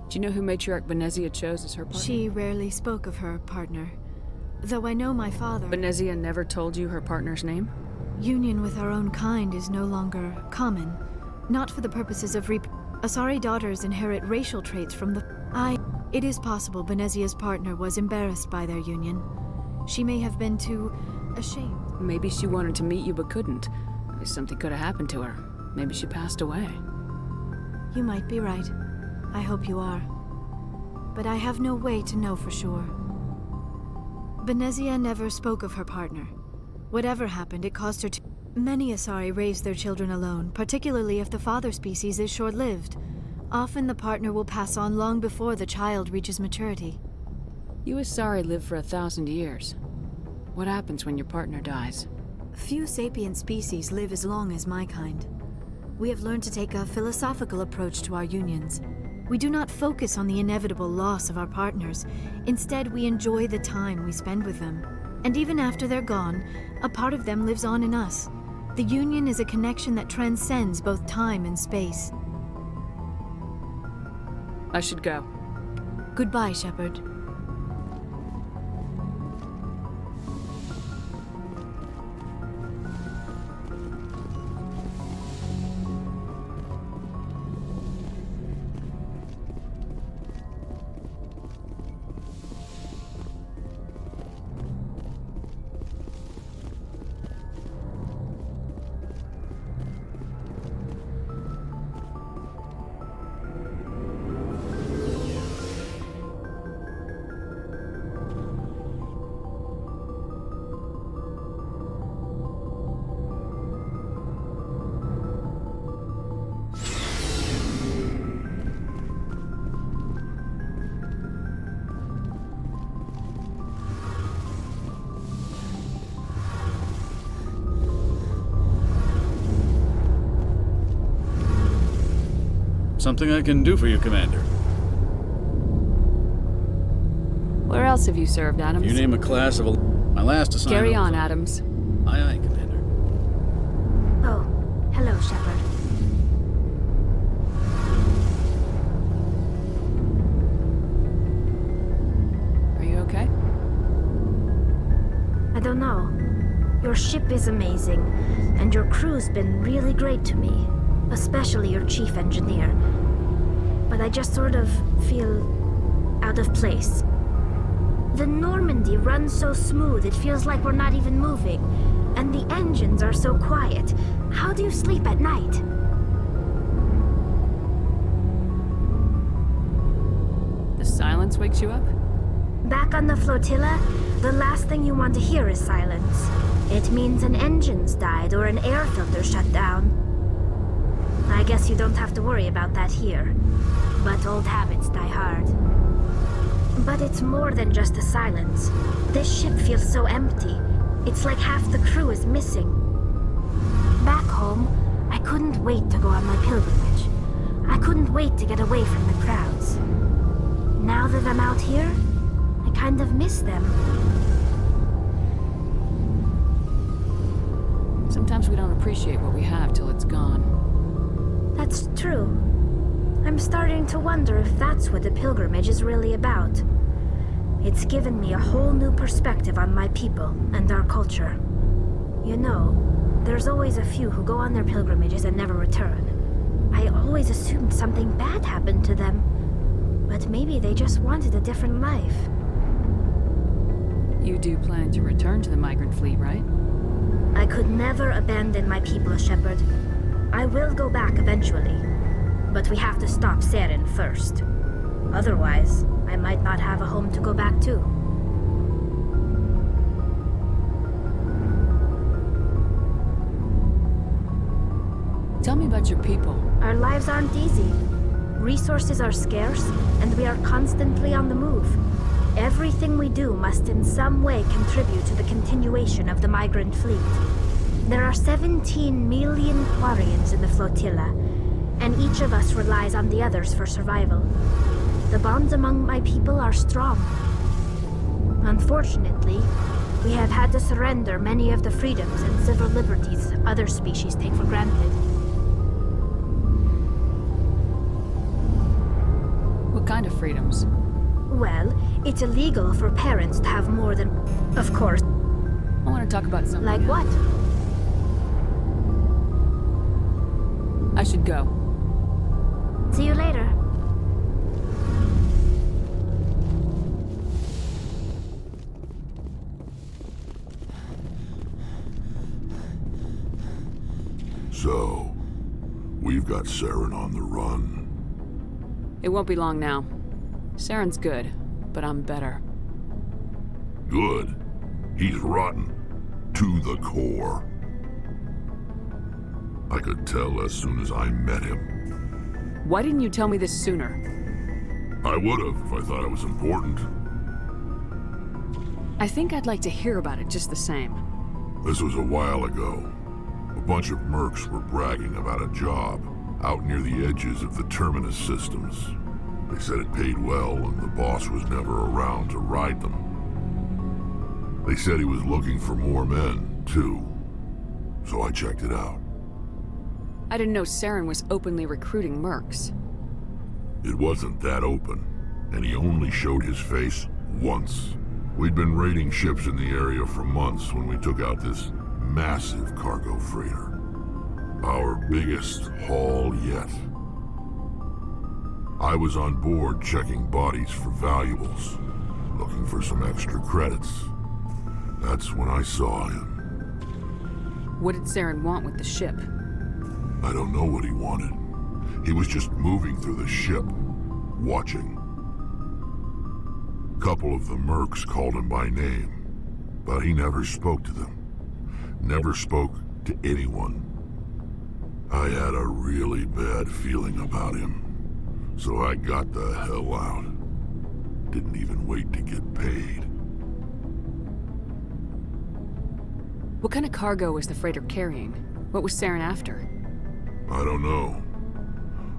Do you know who Matriarch Benezia chose as her partner? She rarely spoke of her partner, though I know my father... Benezia never told you her partner's name? Union with our own kind is no longer common, not for the purposes of Asari daughters inherit racial traits from the... It is possible Benezia's partner was embarrassed by their union. She may have been too ashamed. Maybe she wanted to meet you but couldn't. Maybe something could have happened to her. Maybe she passed away. You might be right. I hope you are. But I have no way to know for sure. Benezia never spoke of her partner. Whatever happened, it caused her to... Many Asari raise their children alone, particularly if the father species is short-lived. Often the partner will pass on long before the child reaches maturity. You Asari live for 1,000 years. What happens when your partner dies? Few sapient species live as long as my kind. We have learned to take a philosophical approach to our unions. We do not focus on the inevitable loss of our partners. Instead, we enjoy the time we spend with them. And even after they're gone, a part of them lives on in us. The union is a connection that transcends both time and space. I should go. Goodbye, Shepard. Something I can do for you, Commander. Where else have you served, Adams? You name a class of my last assignment. Carry on, Adams. Aye, aye, Commander. Oh, hello, Shepard. Are you okay? I don't know. Your ship is amazing, and your crew's been really great to me, especially your chief engineer. But I just sort of feel out of place. The Normandy runs so smooth it feels like we're not even moving, and the engines are so quiet. How do you sleep at night? The silence wakes you up? Back on the flotilla, the last thing you want to hear is silence. It means an engine's died or an air filter shut down. I guess you don't have to worry about that here. But old habits die hard. But it's more than just the silence. This ship feels so empty. It's like half the crew is missing. Back home, I couldn't wait to go on my pilgrimage. I couldn't wait to get away from the crowds. Now that I'm out here, I kind of miss them. Sometimes we don't appreciate what we have till it's gone. That's true. I'm starting to wonder if that's what the pilgrimage is really about. It's given me a whole new perspective on my people and our culture. You know, there's always a few who go on their pilgrimages and never return. I always assumed something bad happened to them. But maybe they just wanted a different life. You do plan to return to the migrant fleet, right? I could never abandon my people, Shepard. I will go back eventually. But we have to stop Saren first. Otherwise, I might not have a home to go back to. Tell me about your people. Our lives aren't easy. Resources are scarce, and we are constantly on the move. Everything we do must in some way contribute to the continuation of the migrant fleet. There are 17 million Quarians in the flotilla, and each of us relies on the others for survival. The bonds among my people are strong. Unfortunately, we have had to surrender many of the freedoms and civil liberties other species take for granted. What kind of freedoms? Well, it's illegal for parents to have more than... Of course. I want to talk about something. Like what? I should go. See you later. So, we've got Saren on the run. It won't be long now. Saren's good, but I'm better. Good? He's rotten. To the core. I could tell as soon as I met him. Why didn't you tell me this sooner? I would've if I thought it was important. I think I'd like to hear about it just the same. This was a while ago. A bunch of mercs were bragging about a job out near the edges of the Terminus systems. They said it paid well and the boss was never around to ride them. They said he was looking for more men, too. So I checked it out. I didn't know Saren was openly recruiting mercs. It wasn't that open, and he only showed his face once. We'd been raiding ships in the area for months when we took out this massive cargo freighter. Our biggest haul yet. I was on board checking bodies for valuables, looking for some extra credits. That's when I saw him. What did Saren want with the ship? I don't know what he wanted. He was just moving through the ship, watching. A couple of the mercs called him by name, but he never spoke to them. Never spoke to anyone. I had a really bad feeling about him, so I got the hell out. Didn't even wait to get paid. What kind of cargo was the freighter carrying? What was Saren after? I don't know.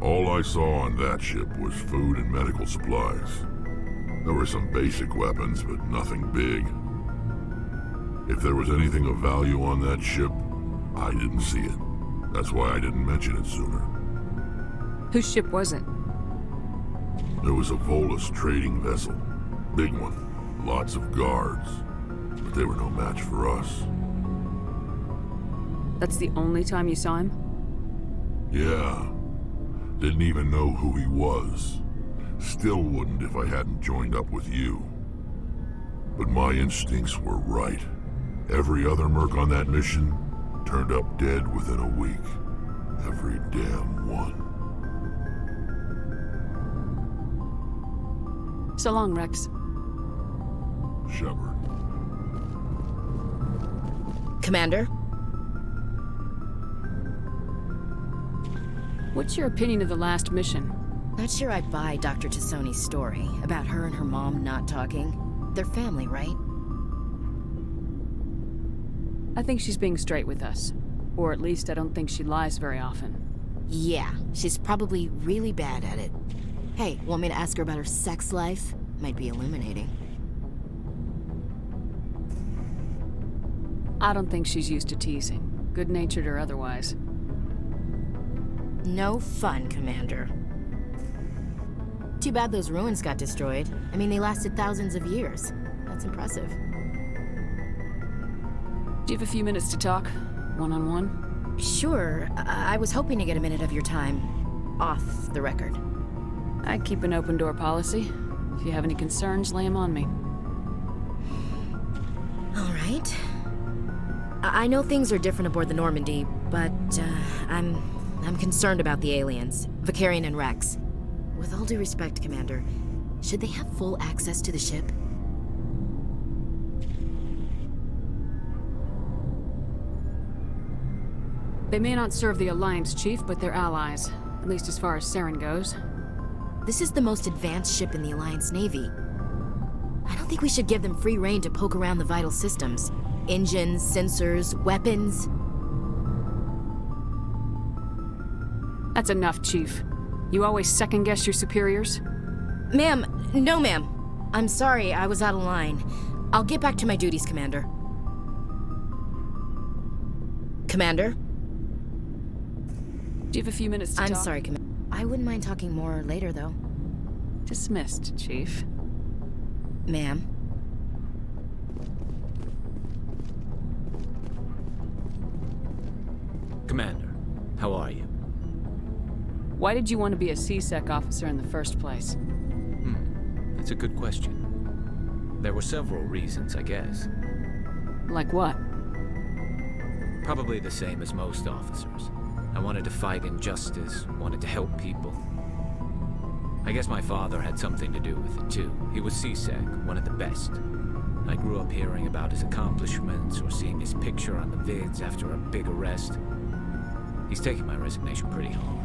All I saw on that ship was food and medical supplies. There were some basic weapons, but nothing big. If there was anything of value on that ship, I didn't see it. That's why I didn't mention it sooner. Whose ship was it? There was a Volus trading vessel. Big one. Lots of guards. But they were no match for us. That's the only time you saw him? Yeah. Didn't even know who he was. Still wouldn't if I hadn't joined up with you. But my instincts were right. Every other merc on that mission turned up dead within a week. Every damn one. So long, Rex. Shepard. Commander? What's your opinion of the last mission? Not sure I buy Dr. Tassoni's story about her and her mom not talking. They're family, right? I think she's being straight with us. Or at least I don't think she lies very often. Yeah, she's probably really bad at it. Hey, want me to ask her about her sex life? Might be illuminating. I don't think she's used to teasing, good-natured or otherwise. No fun, Commander. Too bad those ruins got destroyed. I mean, they lasted thousands of years. That's impressive. Do you have a few minutes to talk? One-on-one? Sure. I was hoping to get a minute of your time off the record. I keep an open-door policy. If you have any concerns, lay them on me. All right. I know things are different aboard the Normandy, but I'm concerned about the aliens, Vakarian and Rex. With all due respect, Commander, should they have full access to the ship? They may not serve the Alliance, Chief, but they're allies. At least as far as Saren goes. This is the most advanced ship in the Alliance Navy. I don't think we should give them free rein to poke around the vital systems. Engines, sensors, weapons. That's enough, Chief. You always second-guess your superiors? Ma'am, no ma'am. I'm sorry, I was out of line. I'll get back to my duties, Commander. Commander? Do you have a few minutes to talk? I'm sorry, Commander. I wouldn't mind talking more later, though. Dismissed, Chief. Ma'am. Commander, how are you? Why did you want to be a C-Sec officer in the first place? That's a good question. There were several reasons, I guess. Like what? Probably the same as most officers. I wanted to fight injustice, wanted to help people. I guess my father had something to do with it too. He was C-Sec, one of the best. I grew up hearing about his accomplishments or seeing his picture on the vids after a big arrest. He's taking my resignation pretty hard.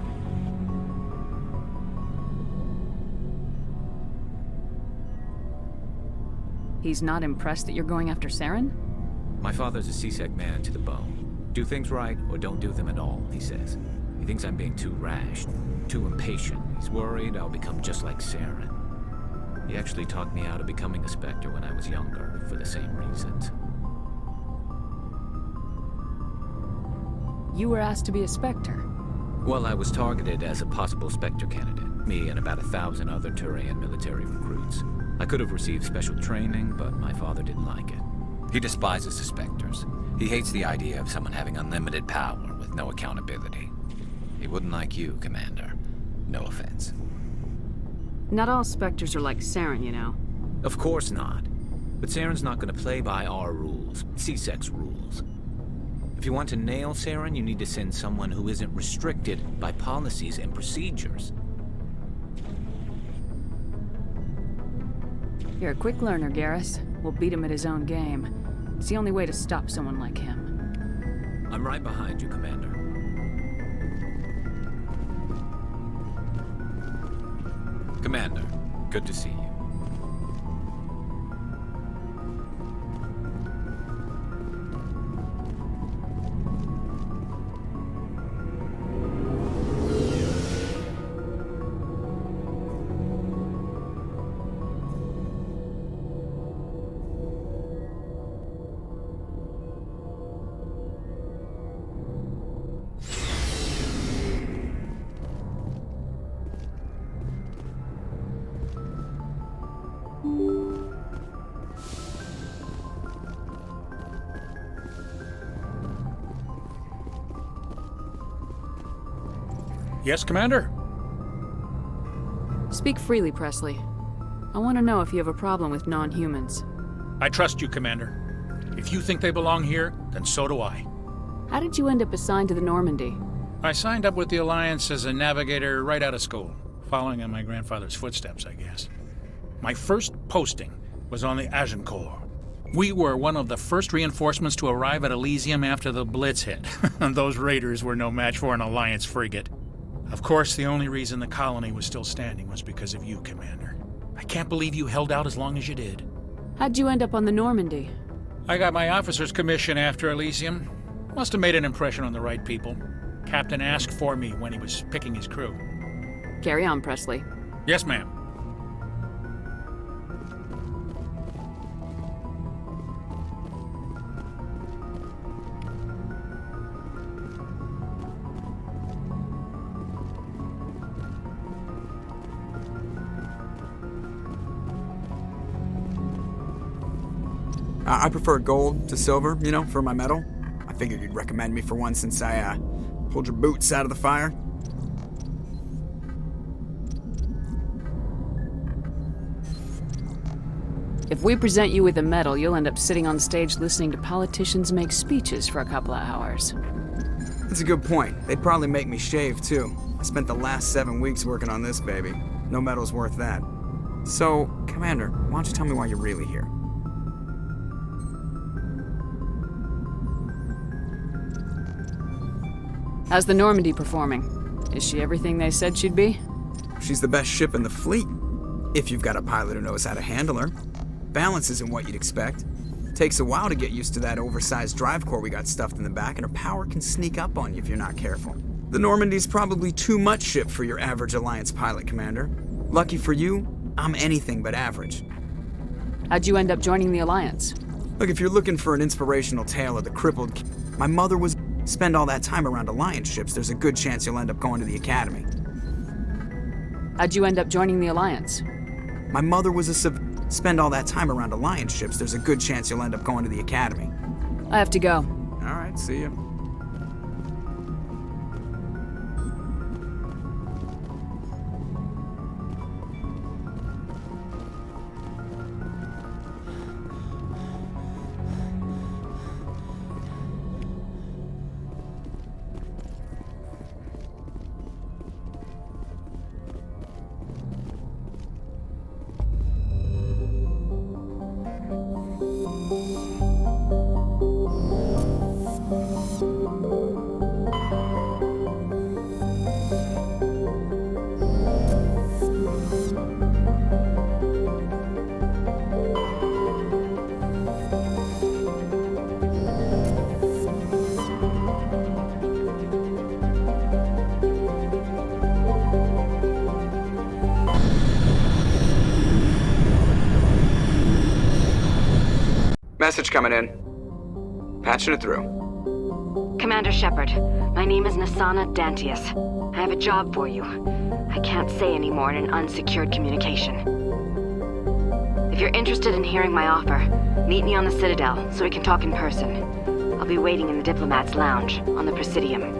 He's not impressed that you're going after Saren? My father's a C-Sec man to the bone. Do things right or don't do them at all, he says. He thinks I'm being too rash, too impatient. He's worried I'll become just like Saren. He actually talked me out of becoming a Spectre when I was younger, for the same reasons. You were asked to be a Spectre? Well, I was targeted as a possible Spectre candidate. Me and about 1,000 other Turian military recruits. I could have received special training, but my father didn't like it. He despises the Spectres. He hates the idea of someone having unlimited power with no accountability. He wouldn't like you, Commander. No offense. Not all Spectres are like Saren, you know. Of course not. But Saren's not going to play by our rules, C-Sec's rules. If you want to nail Saren, you need to send someone who isn't restricted by policies and procedures. You're a quick learner, Garrus. We'll beat him at his own game. It's the only way to stop someone like him. I'm right behind you, Commander. Commander, good to see you. Yes, Commander? Speak freely, Presley. I want to know if you have a problem with non-humans. I trust you, Commander. If you think they belong here, then so do I. How did you end up assigned to the Normandy? I signed up with the Alliance as a navigator right out of school, following in my grandfather's footsteps, I guess. My first posting was on the Agincourt. We were one of the first reinforcements to arrive at Elysium after the Blitz hit, and those raiders were no match for an Alliance frigate. Of course, the only reason the colony was still standing was because of you, Commander. I can't believe you held out as long as you did. How'd you end up on the Normandy? I got my officer's commission after Elysium. Must have made an impression on the right people. Captain asked for me when he was picking his crew. Carry on, Presley. Yes, ma'am. I prefer gold to silver, for my medal. I figured you'd recommend me for one since I, pulled your boots out of the fire. If we present you with a medal, you'll end up sitting on stage listening to politicians make speeches for a couple of hours. That's a good point. They'd probably make me shave, too. I spent the last 7 weeks working on this baby. No medal's worth that. So, Commander, why don't you tell me why you're really here? How's the Normandy performing? Is she everything they said she'd be? She's the best ship in the fleet, if you've got a pilot who knows how to handle her. Balance isn't what you'd expect. Takes a while to get used to that oversized drive core we got stuffed in the back, and her power can sneak up on you if you're not careful. The Normandy's probably too much ship for your average Alliance pilot, Commander. Lucky for you, I'm anything but average. How'd you end up joining the Alliance? Look, if you're looking for an inspirational tale of the crippled... My mother was... Spend all that time around Alliance ships, there's a good chance you'll end up going to the Academy. How'd you end up joining the Alliance? My mother was a Spend all that time around Alliance ships, there's a good chance you'll end up going to the Academy. I have to go. All right, see ya. Message coming in. Patching it through. Commander Shepard, my name is Nassana Dantius. I have a job for you. I can't say any more in an unsecured communication. If you're interested in hearing my offer, meet me on the Citadel so we can talk in person. I'll be waiting in the Diplomat's Lounge on the Presidium.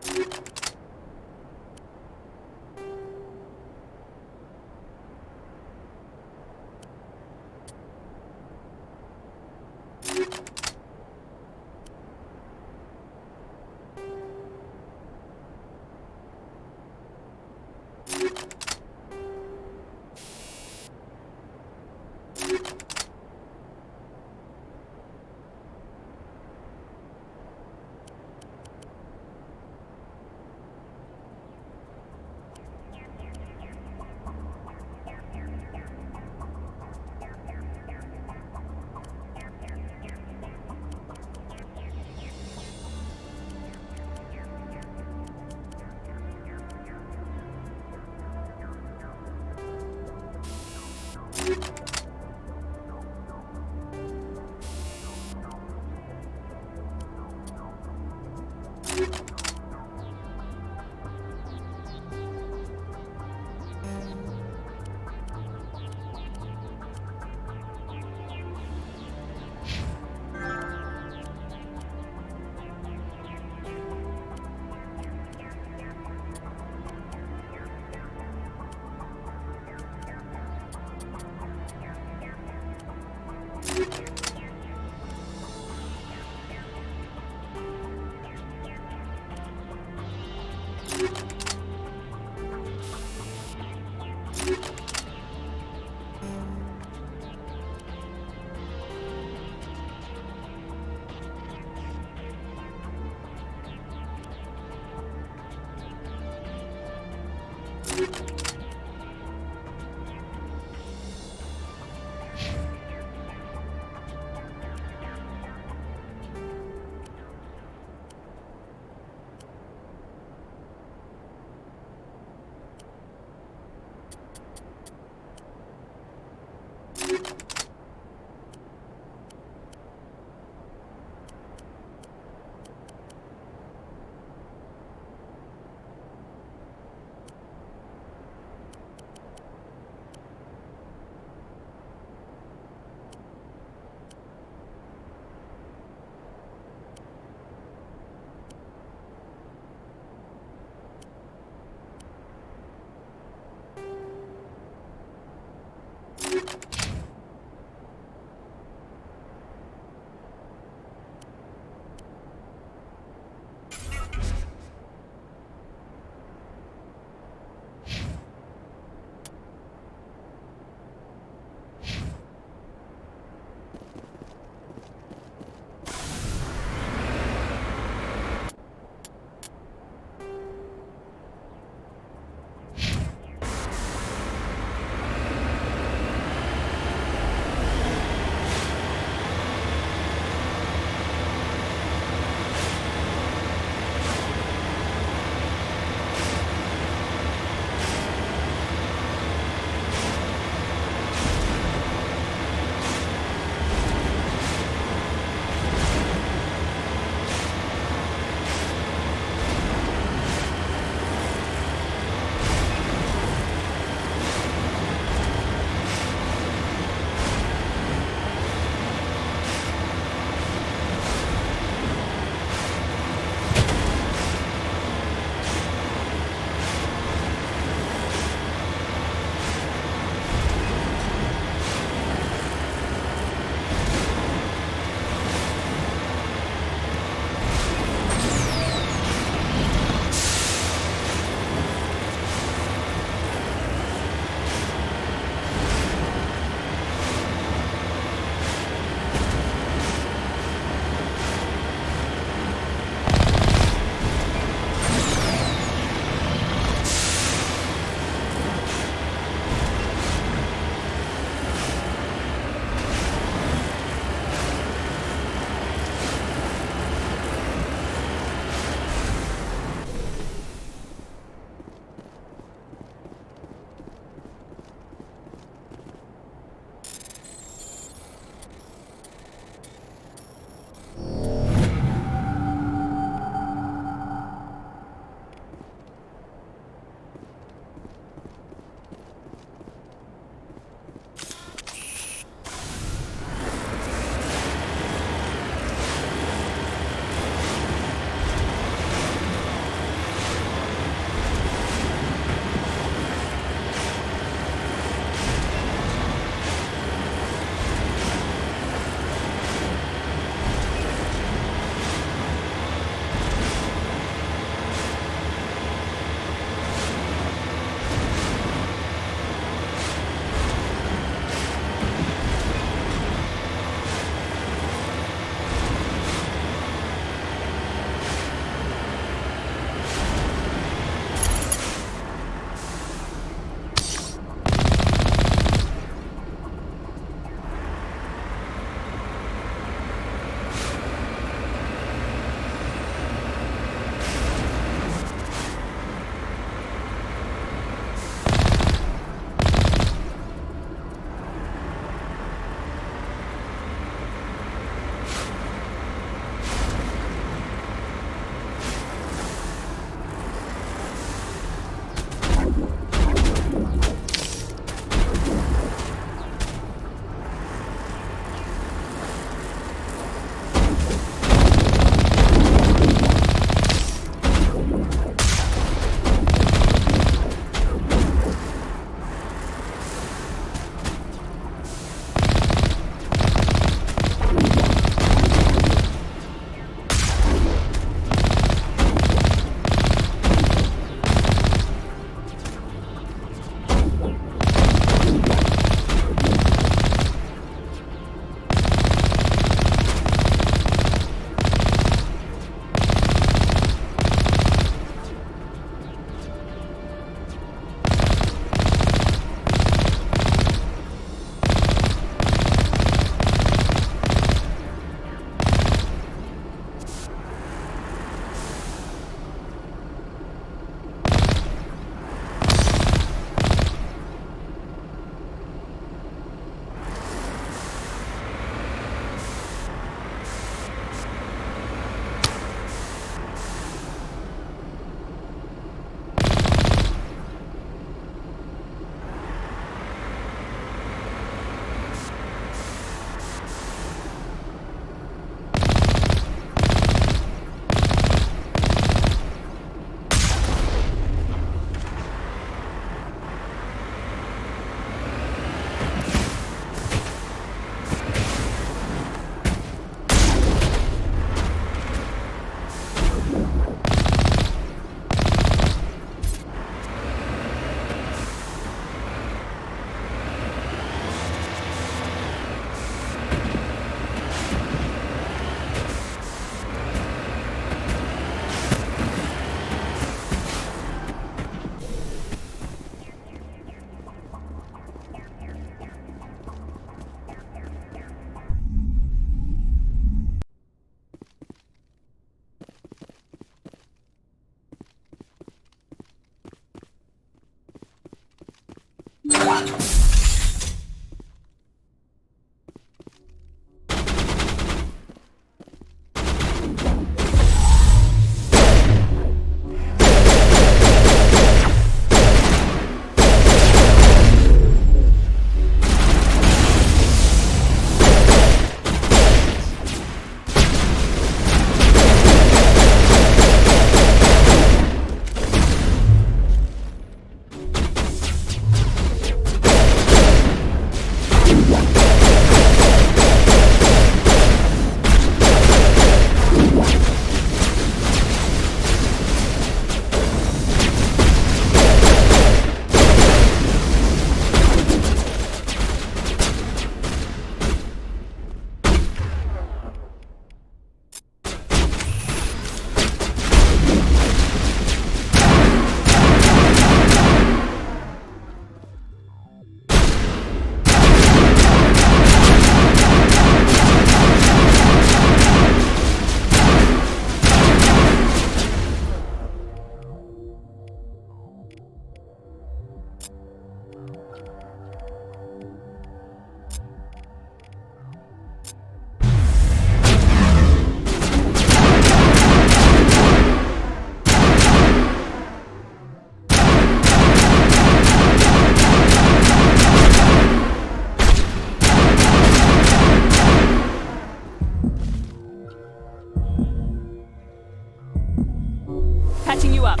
Patching you up.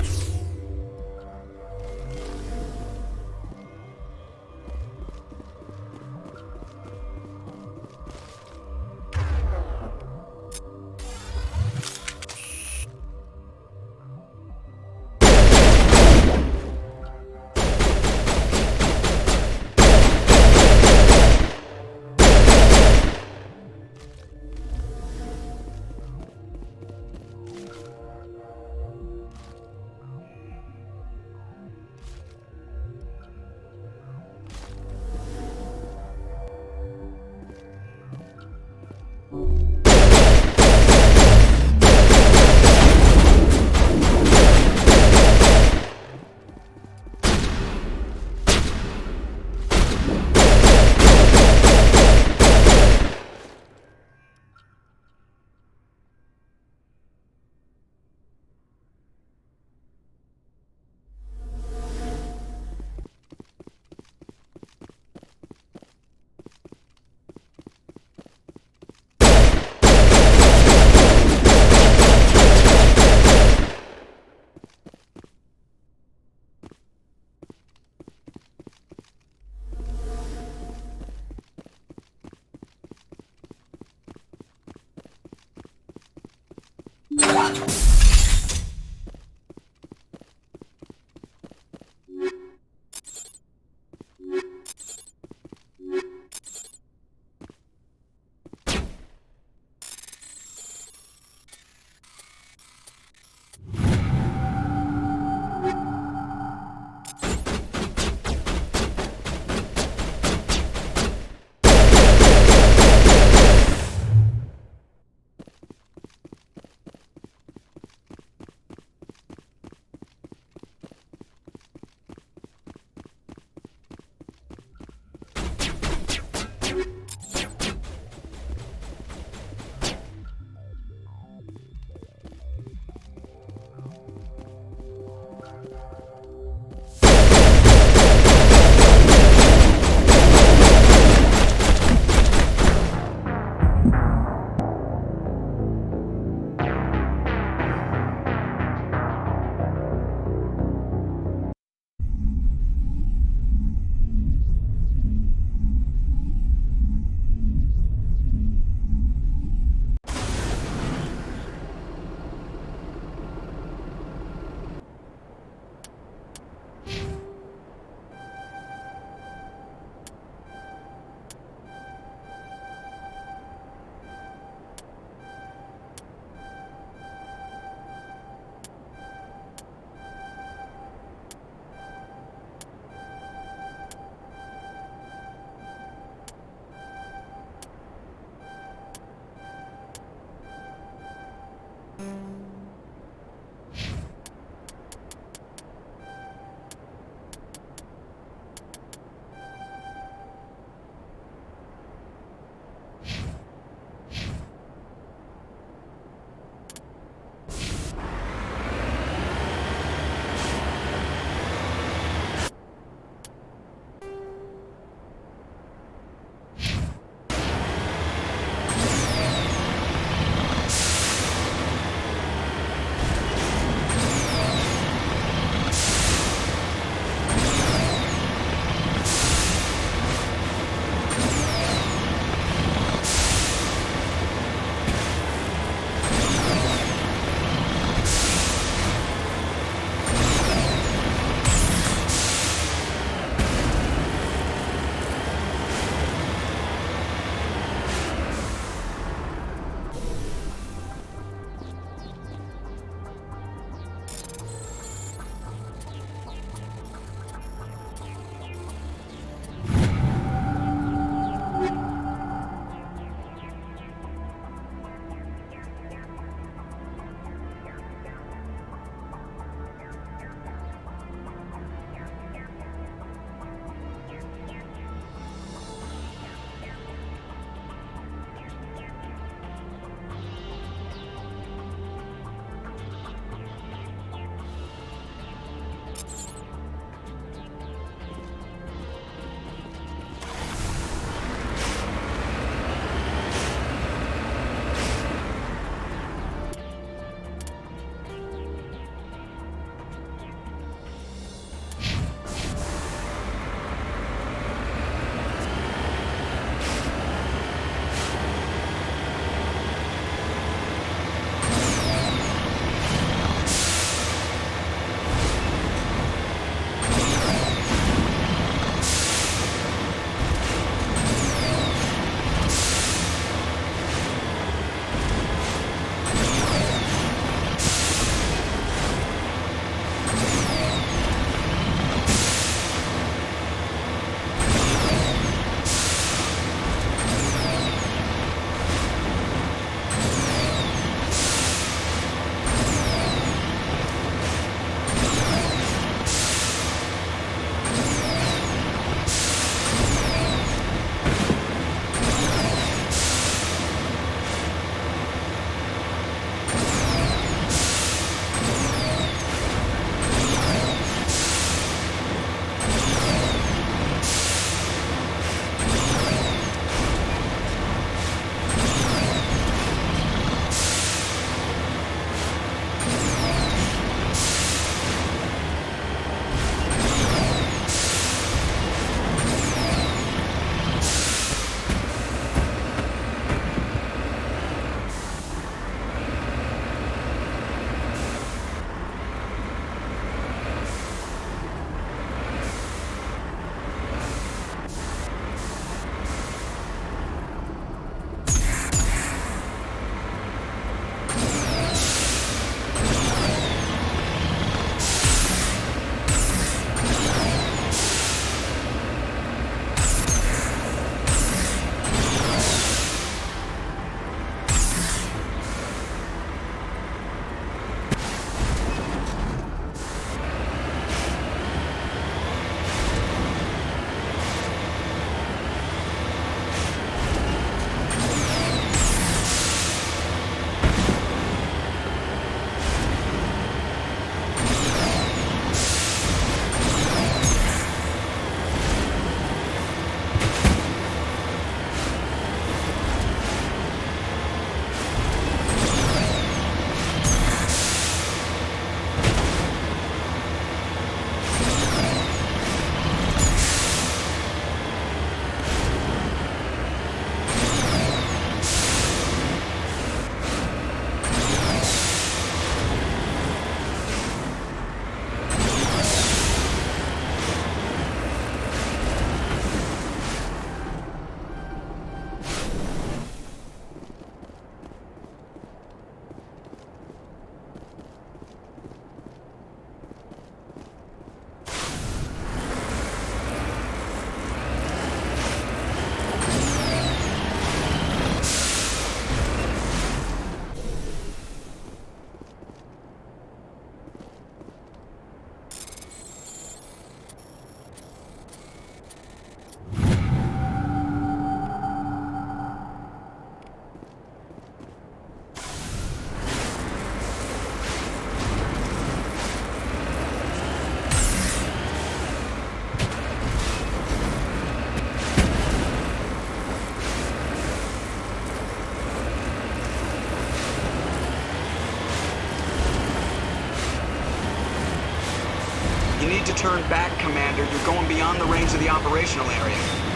turn back, Commander. You're going beyond the range of the operational area.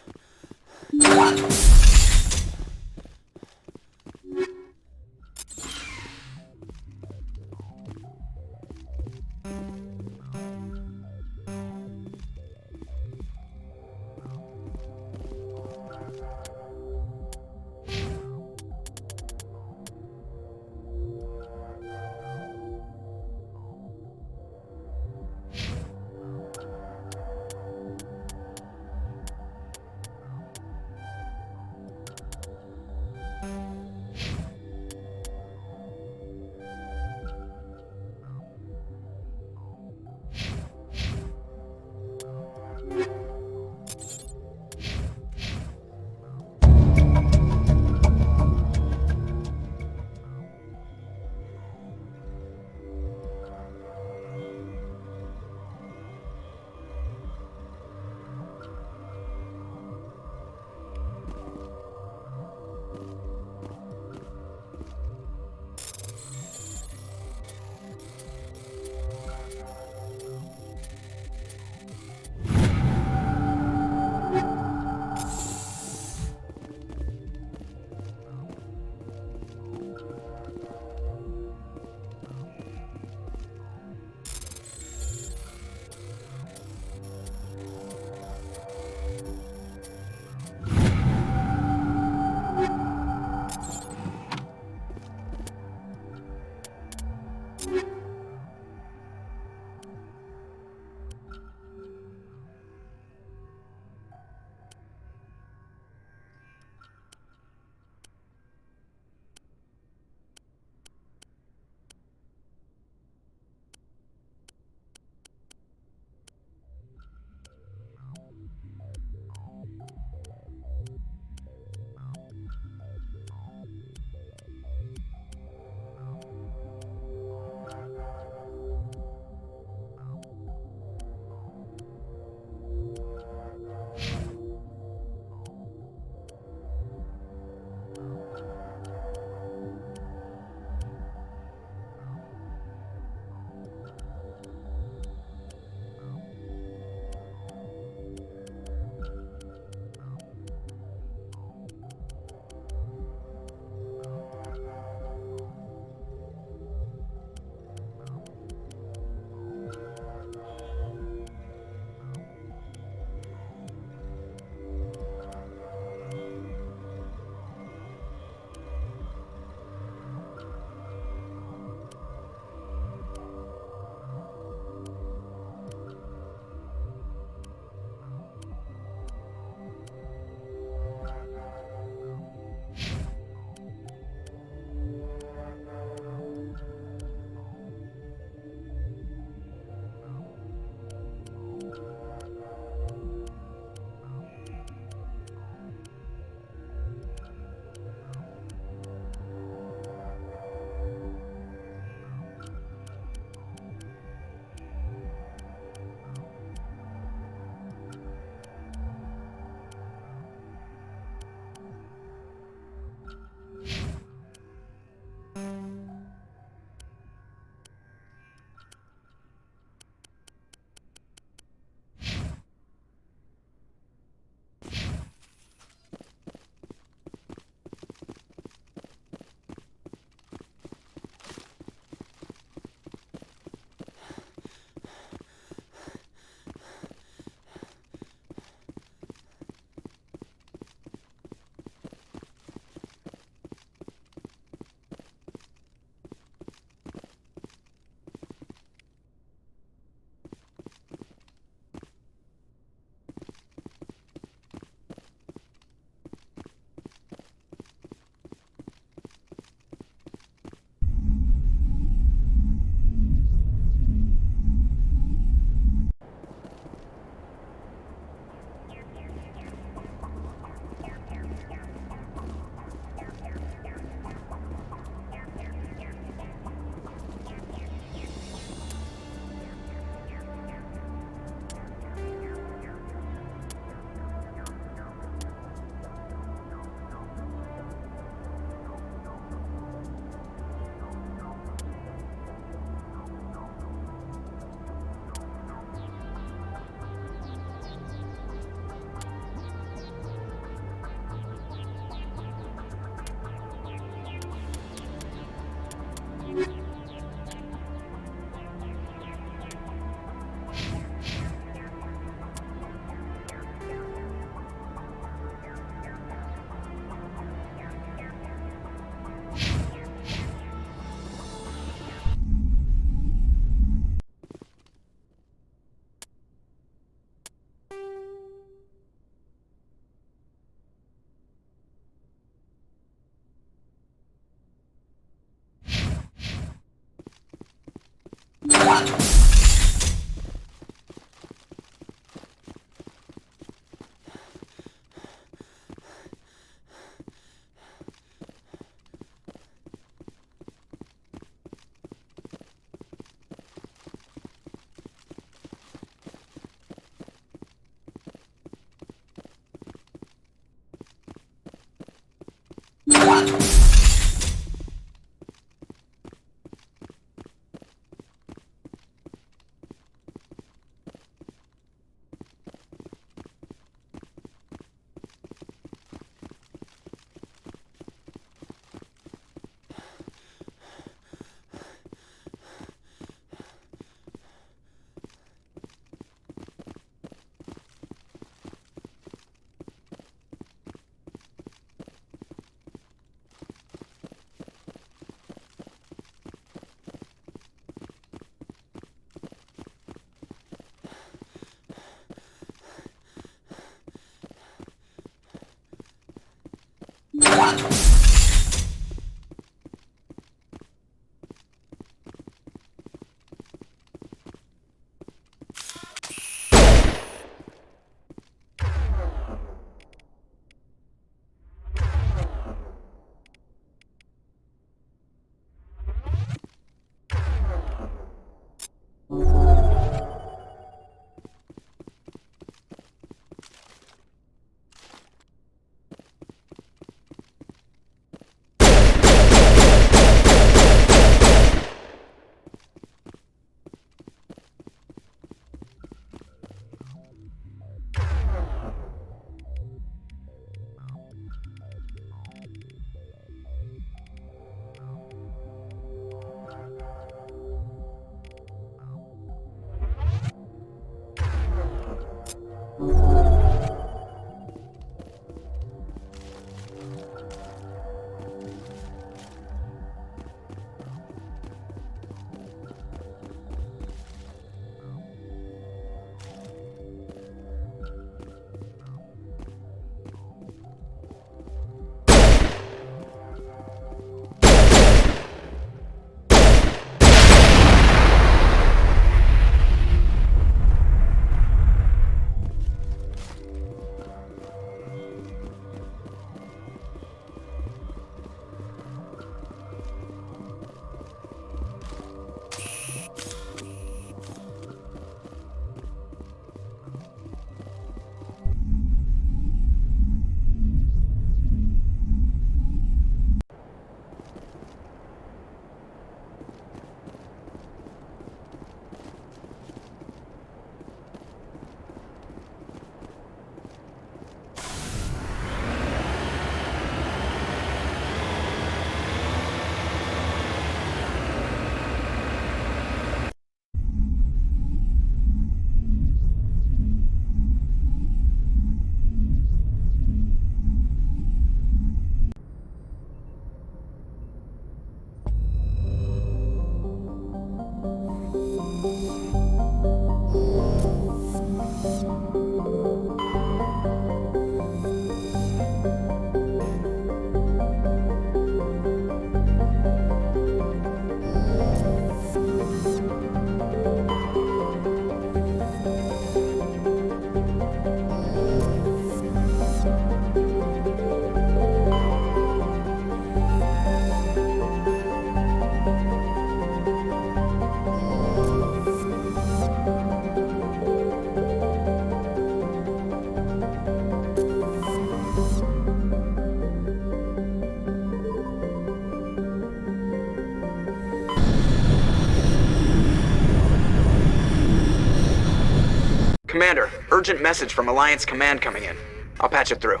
Commander, urgent message from Alliance Command coming in. I'll patch it through.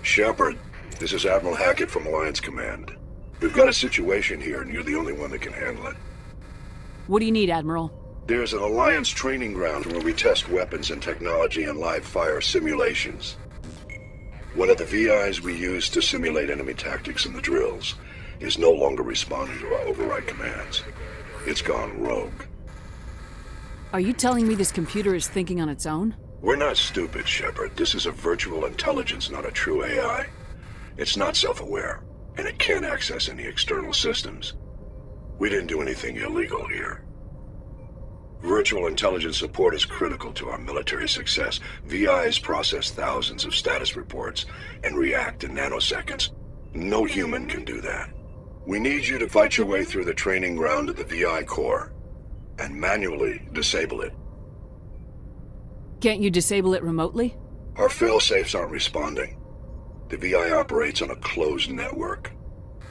Shepard, this is Admiral Hackett from Alliance Command. We've got a situation here, and you're the only one that can handle it. What do you need, Admiral? There's an Alliance training ground where we test weapons and technology in live-fire simulations. One of the VIs we use to simulate enemy tactics in the drills is no longer responding to our override commands. It's gone rogue. Are you telling me this computer is thinking on its own? We're not stupid, Shepard. This is a virtual intelligence, not a true AI. It's not self-aware, and it can't access any external systems. We didn't do anything illegal here. Virtual intelligence support is critical to our military success. VIs process thousands of status reports and react in nanoseconds. No human can do that. We need you to fight your way through the training ground of the VI core and manually disable it. Can't you disable it remotely? Our failsafes aren't responding. The VI operates on a closed network.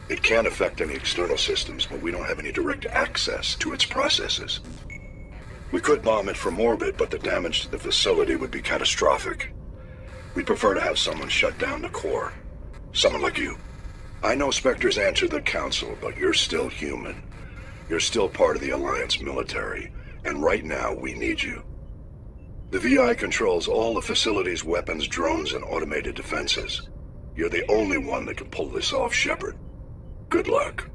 It can affect any external systems, but we don't have any direct access to its processes. We could bomb it from orbit, but the damage to the facility would be catastrophic. We'd prefer to have someone shut down the core. Someone like you. I know Spectres answer the Council, but you're still human. You're still part of the Alliance military, and right now we need you. The VI controls all the facility's weapons, drones, and automated defenses. You're the only one that can pull this off, Shepard. Good luck.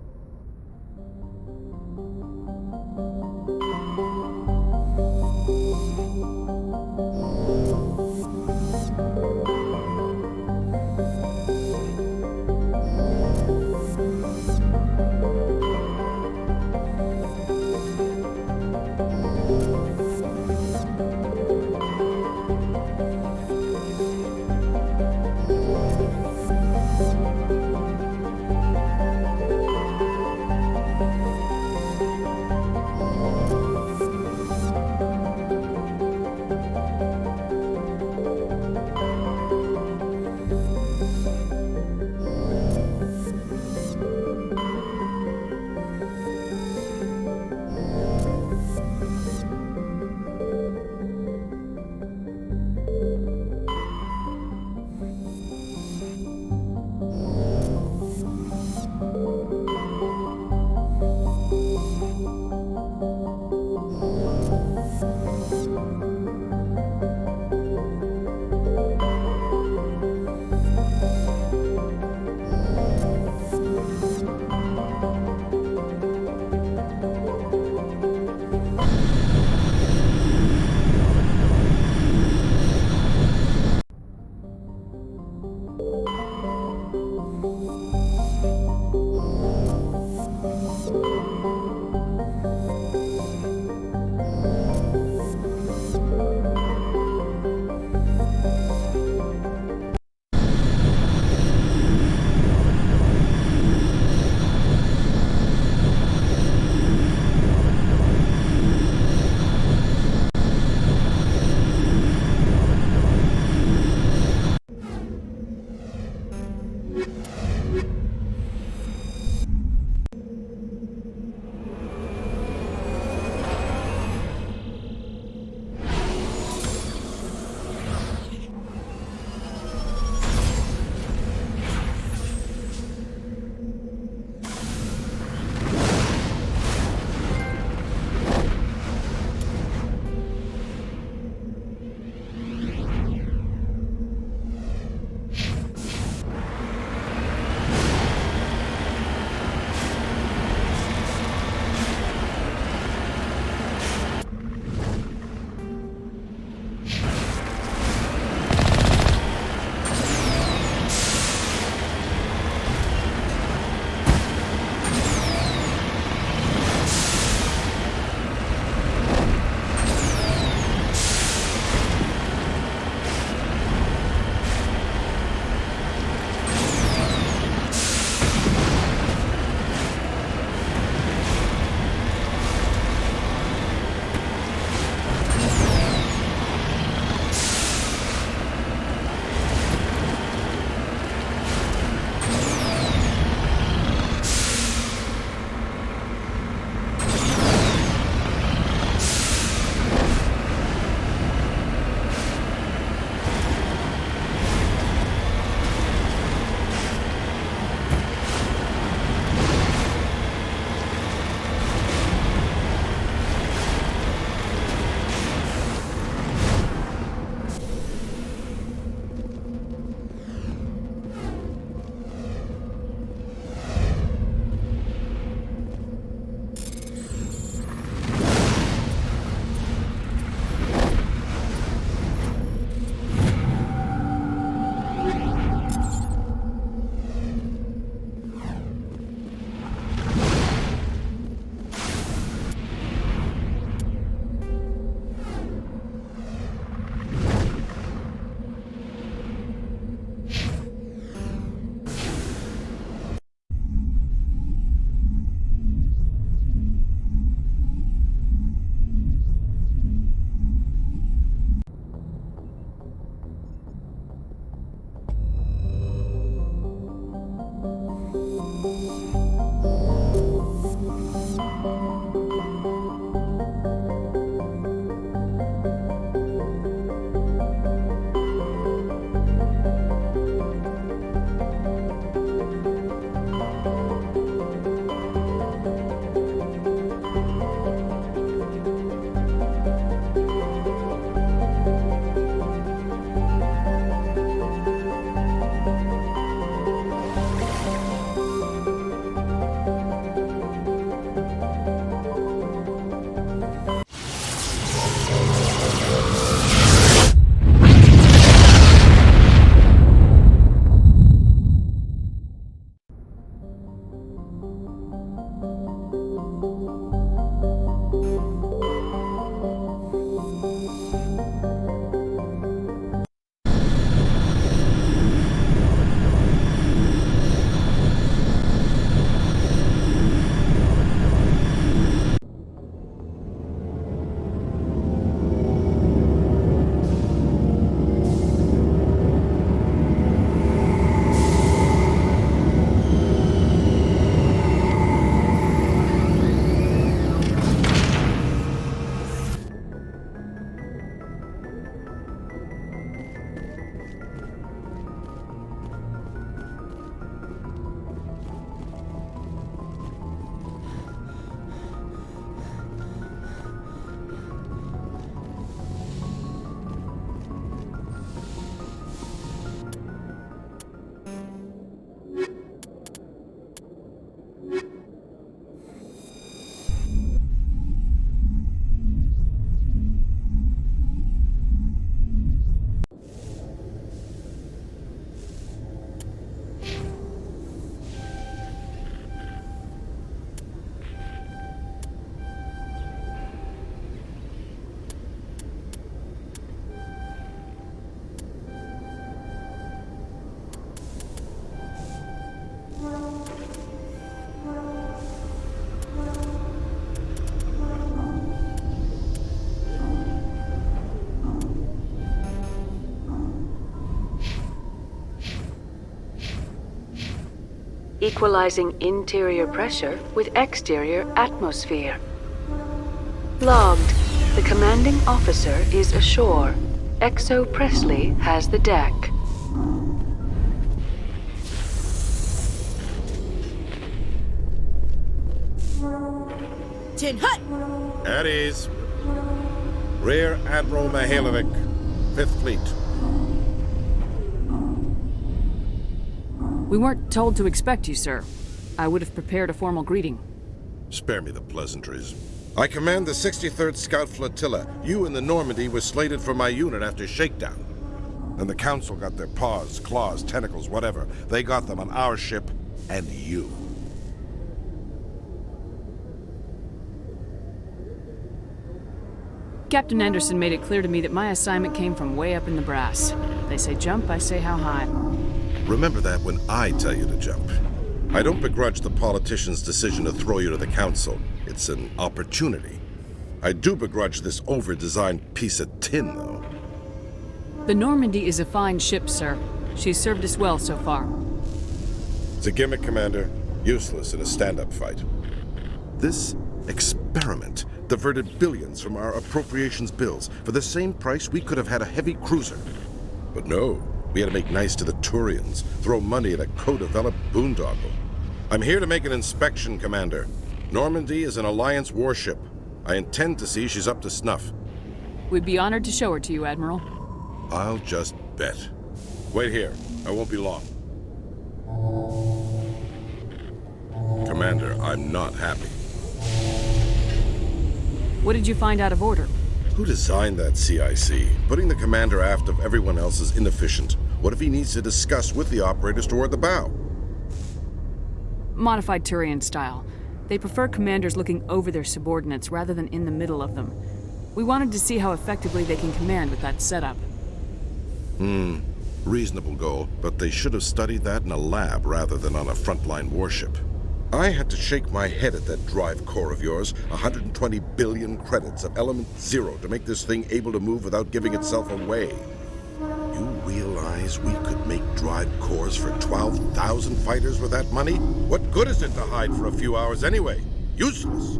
equalizing interior pressure with exterior atmosphere. Logged. The commanding officer is ashore. Exo Presley has the deck. Tin Hut! At ease. Rear Admiral Mihailovic, 5th Fleet. We weren't told to expect you, sir. I would have prepared a formal greeting. Spare me the pleasantries. I command the 63rd Scout Flotilla. You and the Normandy were slated for my unit after shakedown. And the Council got their paws, claws, tentacles, whatever. They got them on our ship and you. Captain Anderson made it clear to me that my assignment came from way up in the brass. They say jump, I say how high. Remember that when I tell you to jump. I don't begrudge the politician's decision to throw you to the Council. It's an opportunity. I do begrudge this over-designed piece of tin, though. The Normandy is a fine ship, sir. She's served us well so far. It's a gimmick, Commander. Useless in a stand-up fight. This experiment diverted billions from our appropriations bills. For the same price, we could have had a heavy cruiser. But no, we had to make nice to the Turians, throw money at a co-developed boondoggle. I'm here to make an inspection, Commander. Normandy is an Alliance warship. I intend to see she's up to snuff. We'd be honored to show her to you, Admiral. I'll just bet. Wait here. I won't be long. Commander, I'm not happy. What did you find out of order? Who designed that CIC? Putting the commander aft of everyone else is inefficient. What if he needs to discuss with the operators toward the bow? Modified Turian style. They prefer commanders looking over their subordinates rather than in the middle of them. We wanted to see how effectively they can command with that setup. Reasonable goal, but they should have studied that in a lab rather than on a frontline warship. I had to shake my head at that drive core of yours. 120 billion credits of element 0 to make this thing able to move without giving itself away. You realize we could make drive cores for 12,000 fighters with that money? What good is it to hide for a few hours anyway? Useless.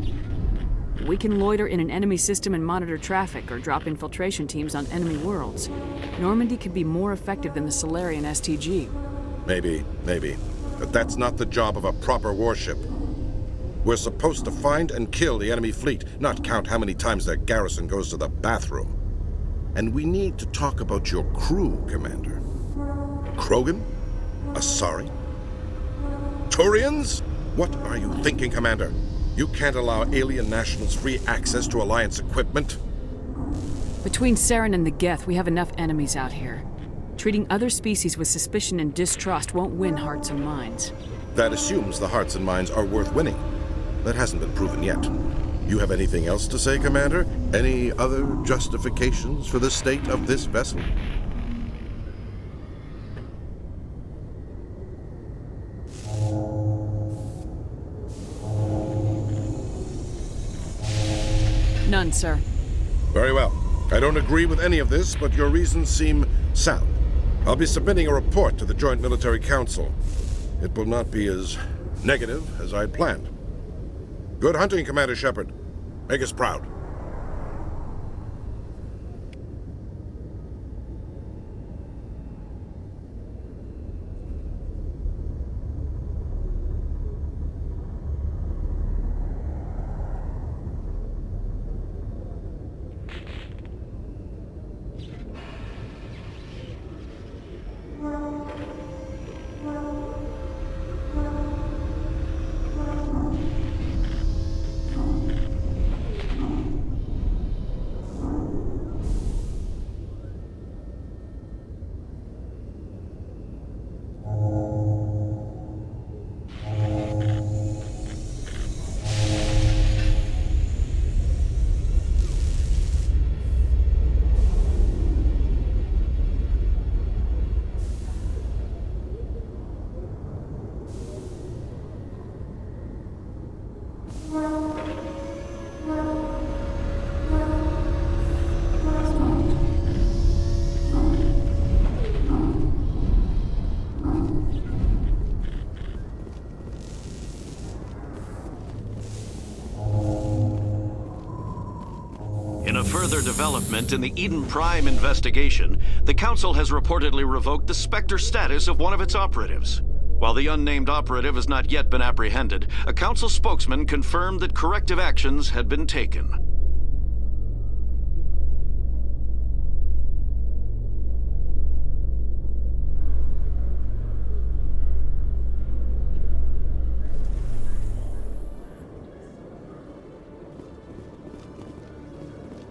We can loiter in an enemy system and monitor traffic or drop infiltration teams on enemy worlds. Normandy could be more effective than the Solarian STG. Maybe. But that's not the job of a proper warship. We're supposed to find and kill the enemy fleet, not count how many times their garrison goes to the bathroom. And we need to talk about your crew, Commander. Krogan? Asari? Turians? What are you thinking, Commander? You can't allow alien nationals free access to Alliance equipment? Between Saren and the Geth, we have enough enemies out here. Treating other species with suspicion and distrust won't win hearts and minds. That assumes the hearts and minds are worth winning. That hasn't been proven yet. You have anything else to say, Commander? Any other justifications for the state of this vessel? None, sir. Very well. I don't agree with any of this, but your reasons seem sound. I'll be submitting a report to the Joint Military Council. It will not be as negative as I'd planned. Good hunting, Commander Shepard. Make us proud. In a further development in the Eden Prime investigation, the Council has reportedly revoked the Spectre status of one of its operatives. While the unnamed operative has not yet been apprehended, a Council spokesman confirmed that corrective actions had been taken.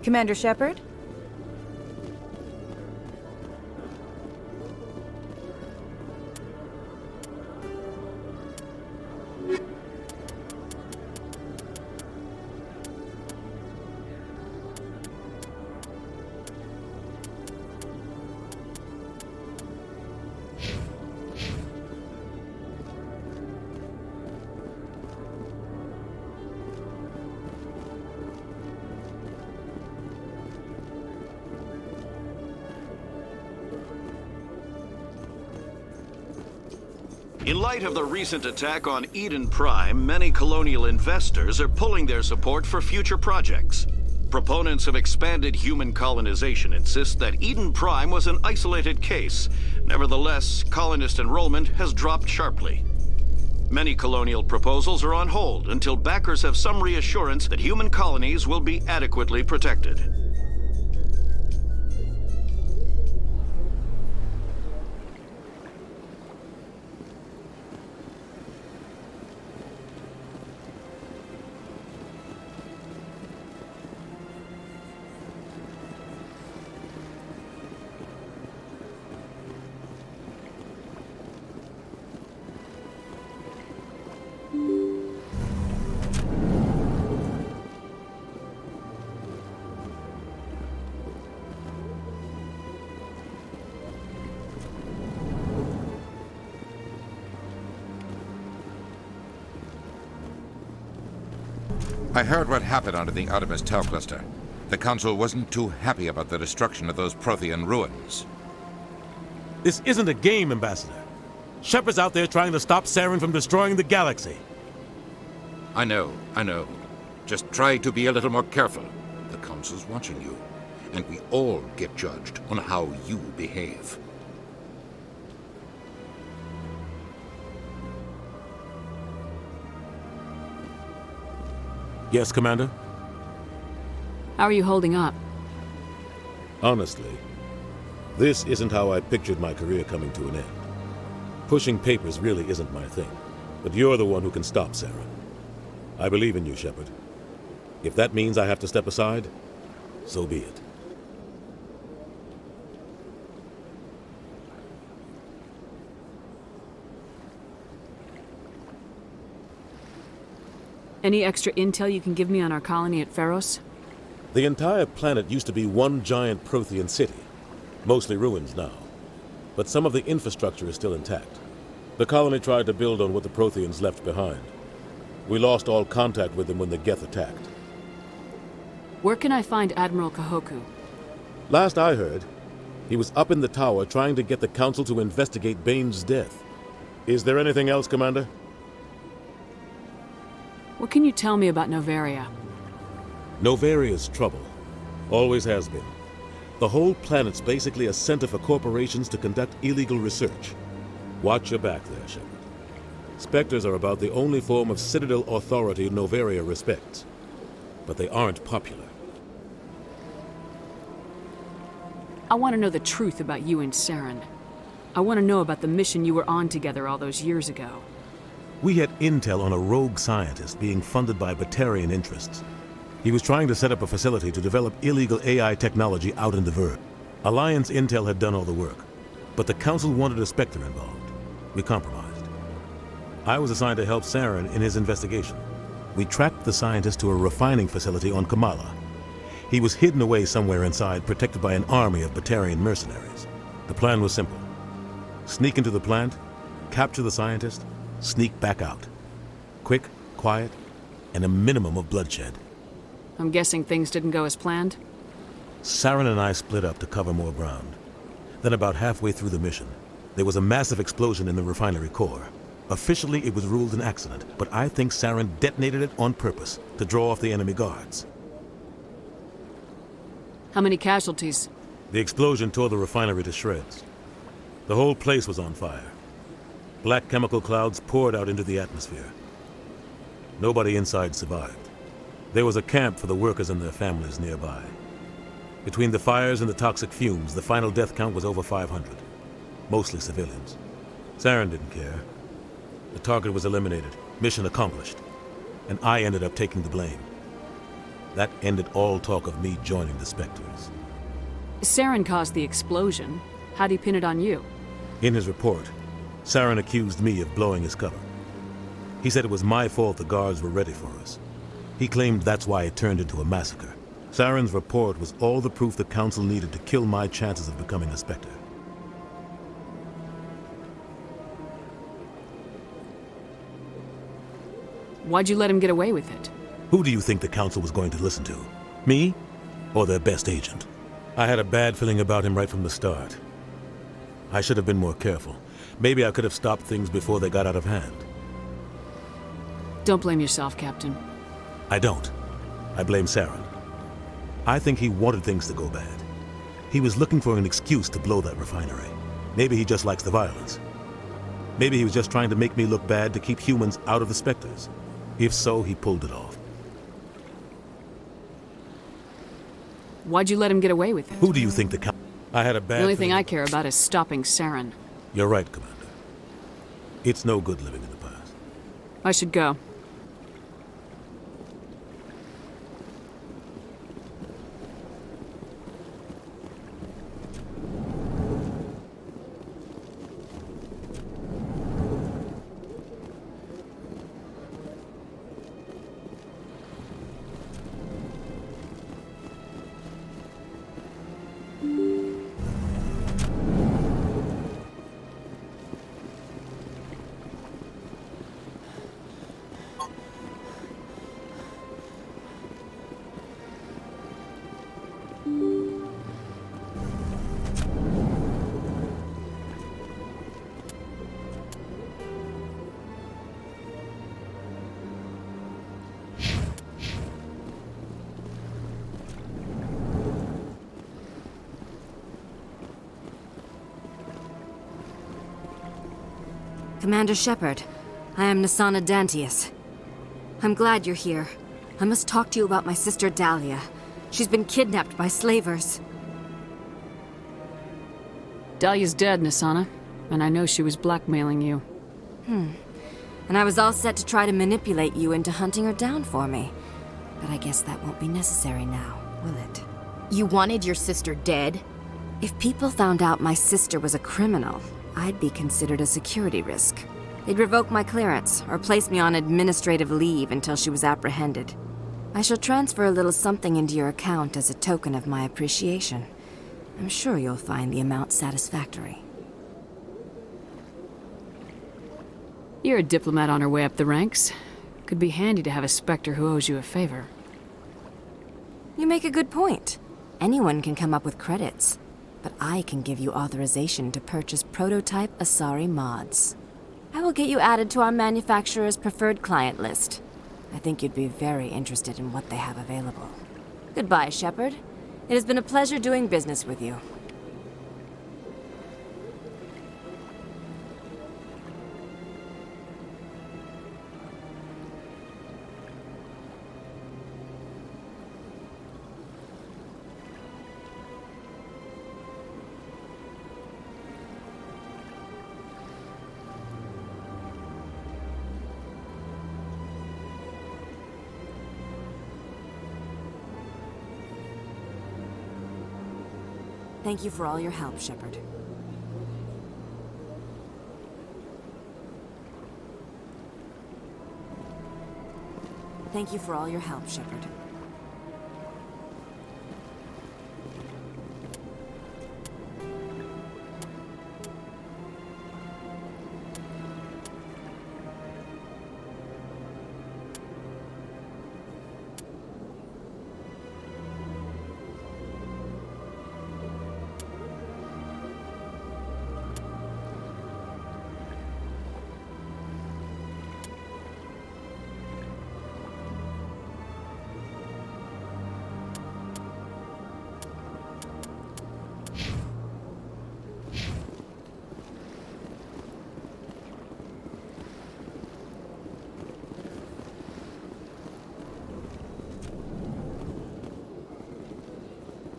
Commander Shepard? In light of the recent attack on Eden Prime, many colonial investors are pulling their support for future projects. Proponents of expanded human colonization insist that Eden Prime was an isolated case. Nevertheless, colonist enrollment has dropped sharply. Many colonial proposals are on hold until backers have some reassurance that human colonies will be adequately protected. I heard what happened under the Artemis Tau cluster. The Council wasn't too happy about the destruction of those Prothean ruins. This isn't a game, Ambassador. Shepard's out there trying to stop Saren from destroying the galaxy. I know. Just try to be a little more careful. The Council's watching you, and we all get judged on how you behave. Yes, Commander? How are you holding up? Honestly, this isn't how I pictured my career coming to an end. Pushing papers really isn't my thing, but you're the one who can stop Saren. I believe in you, Shepard. If that means I have to step aside, so be it. Any extra intel you can give me on our colony at Pharos? The entire planet used to be one giant Prothean city, mostly ruins now. But some of the infrastructure is still intact. The colony tried to build on what the Protheans left behind. We lost all contact with them when the Geth attacked. Where can I find Admiral Kahoku? Last I heard, he was up in the tower trying to get the Council to investigate Bane's death. Is there anything else, Commander? What can you tell me about Noveria? Novaria's trouble. Always has been. The whole planet's basically a center for corporations to conduct illegal research. Watch your back there, Shepard. Spectres are about the only form of Citadel authority Noveria respects. But they aren't popular. I want to know the truth about you and Saren. I want to know about the mission you were on together all those years ago. We had intel on a rogue scientist being funded by Batarian interests. He was trying to set up a facility to develop illegal AI technology out in the Verge. Alliance intel had done all the work, but the Council wanted a Spectre involved. We compromised. I was assigned to help Saren in his investigation. We tracked the scientist to a refining facility on Kamala. He was hidden away somewhere inside, protected by an army of Batarian mercenaries. The plan was simple. Sneak into the plant, capture the scientist, sneak back out. Quick, quiet, and a minimum of bloodshed. I'm guessing things didn't go as planned? Saren and I split up to cover more ground. Then about halfway through the mission, there was a massive explosion in the refinery core. Officially, it was ruled an accident, but I think Saren detonated it on purpose to draw off the enemy guards. How many casualties? The explosion tore the refinery to shreds. The whole place was on fire. Black chemical clouds poured out into the atmosphere. Nobody inside survived. There was a camp for the workers and their families nearby. Between the fires and the toxic fumes, the final death count was over 500. Mostly civilians. Saren didn't care. The target was eliminated, mission accomplished. And I ended up taking the blame. That ended all talk of me joining the Spectres. Saren caused the explosion. How'd he pin it on you? In his report, Saren accused me of blowing his cover. He said it was my fault the guards were ready for us. He claimed that's why it turned into a massacre. Saren's report was all the proof the Council needed to kill my chances of becoming a Spectre. Why'd you let him get away with it? Who do you think the Council was going to listen to? Me? Or their best agent? I had a bad feeling about him right from the start. I should have been more careful. Maybe I could have stopped things before they got out of hand. Don't blame yourself, Captain. I don't. I blame Saren. I think he wanted things to go bad. He was looking for an excuse to blow that refinery. Maybe he just likes the violence. Maybe he was just trying to make me look bad to keep humans out of the Spectres. If so, he pulled it off. Why'd you let him get away with it? Who do you think the I had a bad The only thing I care about is stopping Saren. You're right, Commander. It's no good living in the past. I should go. Commander Shepard, I am Nassana Dantius. I'm glad you're here. I must talk to you about my sister Dahlia. She's been kidnapped by slavers. Dahlia's dead, Nassana, and I know she was blackmailing you. And I was all set to try to manipulate you into hunting her down for me. But I guess that won't be necessary now, will it? You wanted your sister dead? If people found out my sister was a criminal, I'd be considered a security risk. They'd revoke my clearance or place me on administrative leave until she was apprehended. I shall transfer a little something into your account as a token of my appreciation. I'm sure you'll find the amount satisfactory. You're a diplomat on her way up the ranks. Could be handy to have a Spectre who owes you a favor. You make a good point. Anyone can come up with credits. But I can give you authorization to purchase prototype Asari mods. I will get you added to our manufacturer's preferred client list. I think you'd be very interested in what they have available. Goodbye, Shepard. It has been a pleasure doing business with you. Thank you for all your help, Shepard. Thank you for all your help, Shepard.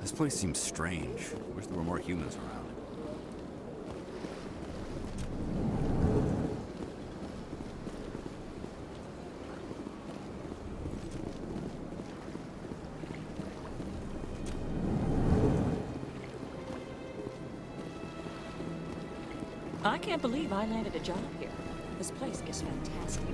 This place seems strange. I wish there were more humans around. I can't believe I landed a job here. This place is fantastic.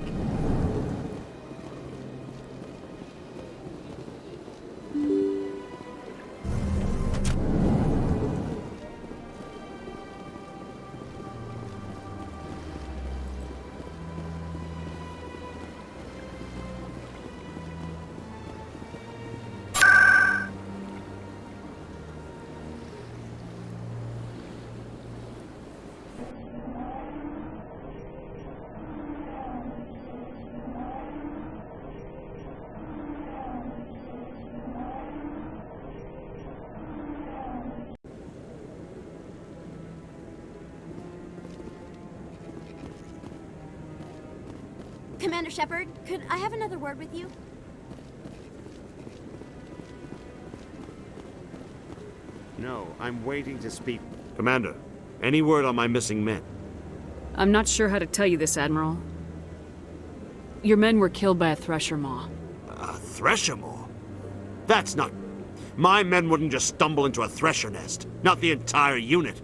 Commander Shepard, could I have another word with you? No, I'm waiting to speak. Commander, any word on my missing men? I'm not sure how to tell you this, Admiral. Your men were killed by a Thresher Maw. A Thresher Maw? That's not... My men wouldn't just stumble into a Thresher nest. Not the entire unit.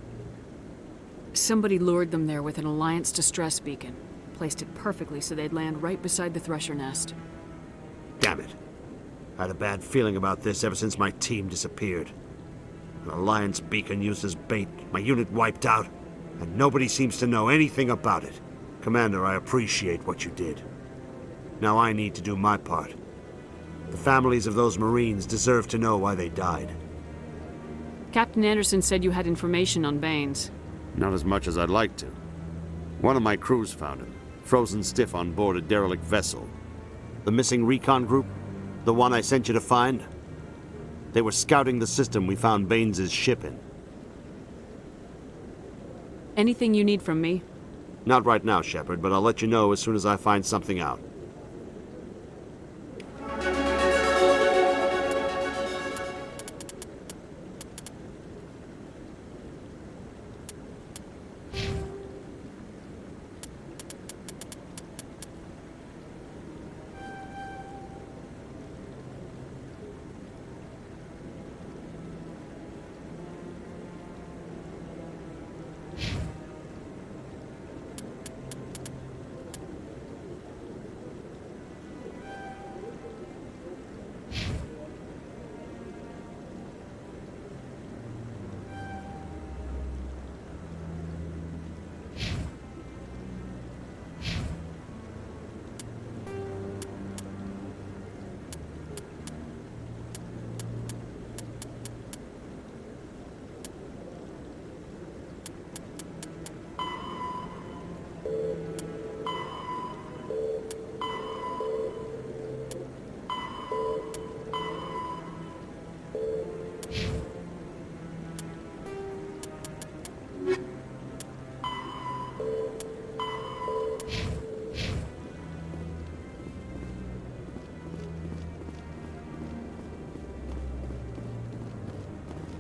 Somebody lured them there with an Alliance distress beacon. Placed it perfectly so they'd land right beside the Thresher nest. Damn it. I had a bad feeling about this ever since my team disappeared. An Alliance beacon used as bait, my unit wiped out, and nobody seems to know anything about it. Commander, I appreciate what you did. Now I need to do my part. The families of those Marines deserve to know why they died. Captain Anderson said you had information on Baines. Not as much as I'd like to. One of my crews found him, frozen stiff on board a derelict vessel. The missing recon group? The one I sent you to find? They were scouting the system we found Baines' ship in. Anything you need from me? Not right now, Shepard, but I'll let you know as soon as I find something out.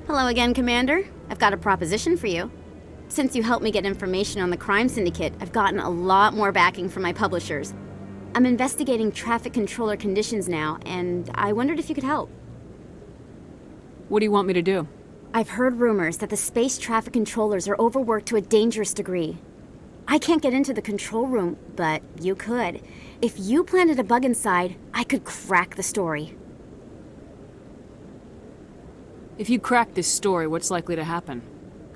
Hello again, Commander. I've got a proposition for you. Since you helped me get information on the crime syndicate, I've gotten a lot more backing from my publishers. I'm investigating traffic controller conditions now, and I wondered if you could help. What do you want me to do? I've heard rumors that the space traffic controllers are overworked to a dangerous degree. I can't get into the control room, but you could. If you planted a bug inside, I could crack the story. If you crack this story, what's likely to happen?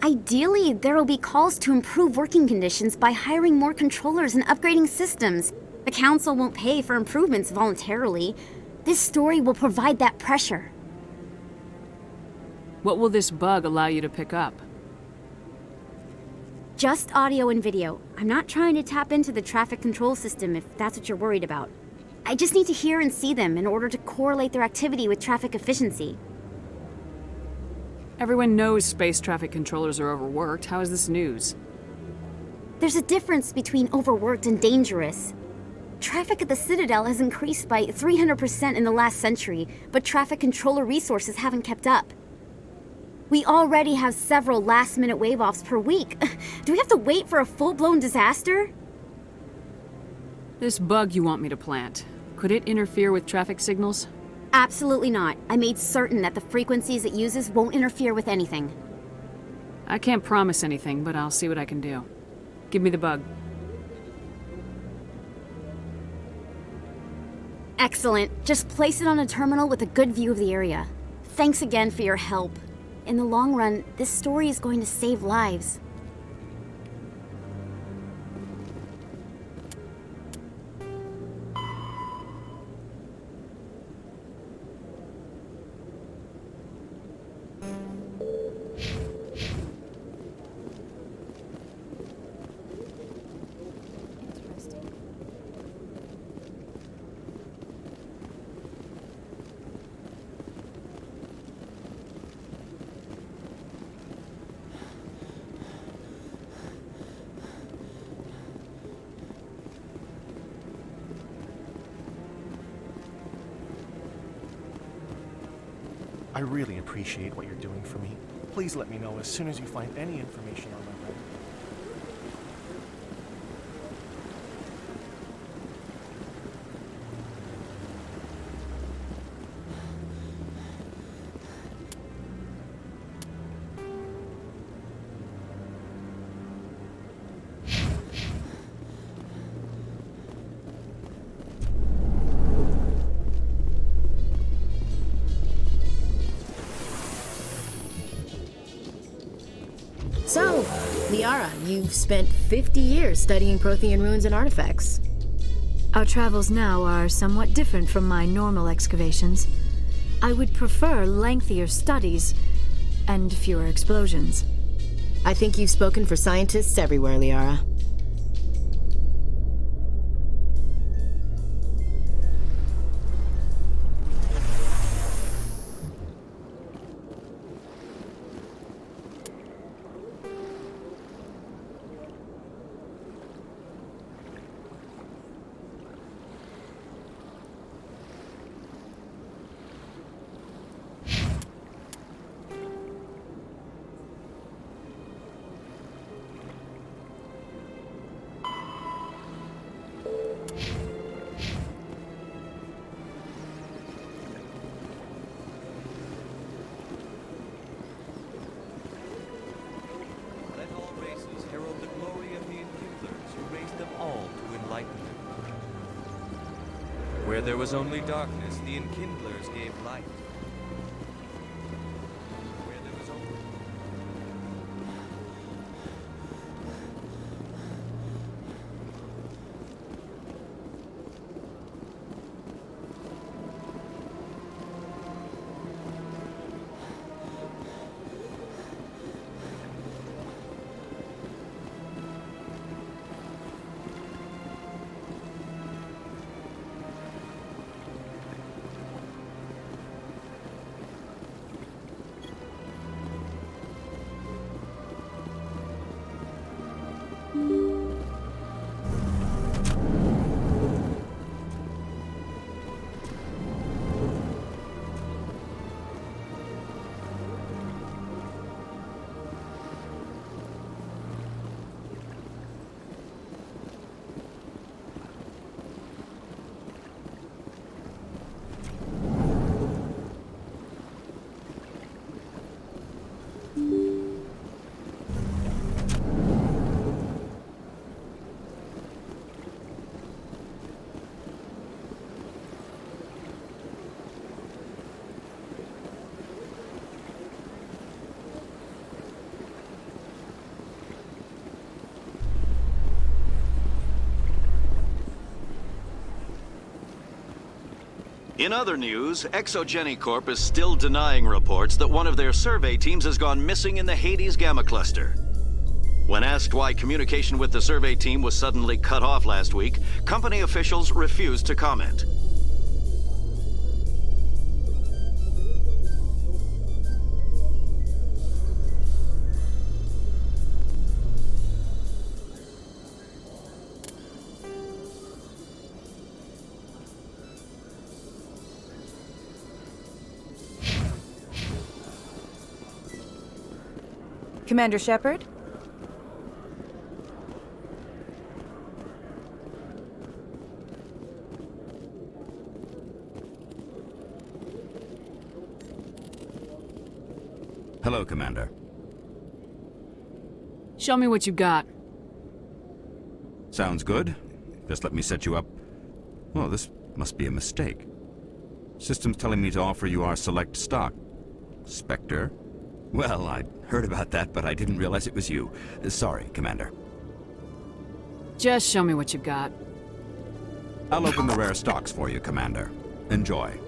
Ideally, there will be calls to improve working conditions by hiring more controllers and upgrading systems. The Council won't pay for improvements voluntarily. This story will provide that pressure. What will this bug allow you to pick up? Just audio and video. I'm not trying to tap into the traffic control system if that's what you're worried about. I just need to hear and see them in order to correlate their activity with traffic efficiency. Everyone knows space traffic controllers are overworked. How is this news? There's a difference between overworked and dangerous. Traffic at the Citadel has increased by 300% in the last century, but traffic controller resources haven't kept up. We already have several last-minute wave-offs per week. Do we have to wait for a full-blown disaster? This bug you want me to plant, could it interfere with traffic signals? Absolutely not. I made certain that the frequencies it uses won't interfere with anything. I can't promise anything, but I'll see what I can do. Give me the bug. Excellent. Just place it on a terminal with a good view of the area. Thanks again for your help. In the long run, this story is going to save lives. I really appreciate what you're doing for me. Please let me know as soon as you find any information on my brother. So, Liara, you've spent 50 years studying Prothean ruins and artifacts. Our travels now are somewhat different from my normal excavations. I would prefer lengthier studies and fewer explosions. I think you've spoken for scientists everywhere, Liara. Where there was only darkness, the Enkindlers gave light. Where there was only... In other news, ExoGeniCorp is still denying reports that one of their survey teams has gone missing in the Hades Gamma Cluster. When asked why communication with the survey team was suddenly cut off last week, company officials refused to comment. Commander Shepard? Hello, Commander. Show me what you got. Sounds good. Just let me set you up. Well, this must be a mistake. System's telling me to offer you our select stock. Spectre? Well, I'd heard about that, but I didn't realize it was you. Sorry, Commander. Just show me what you got. I'll open the rare stocks for you, Commander. Enjoy.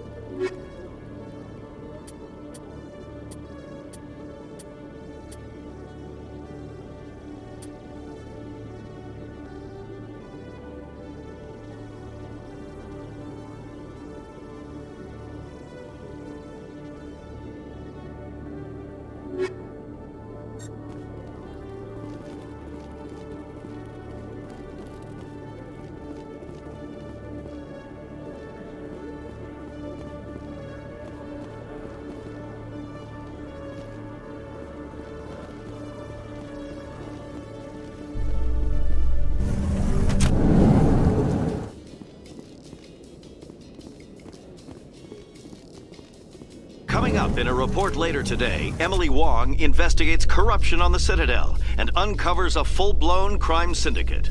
Coming up in a report later today, Emily Wong investigates corruption on the Citadel and uncovers a full-blown crime syndicate.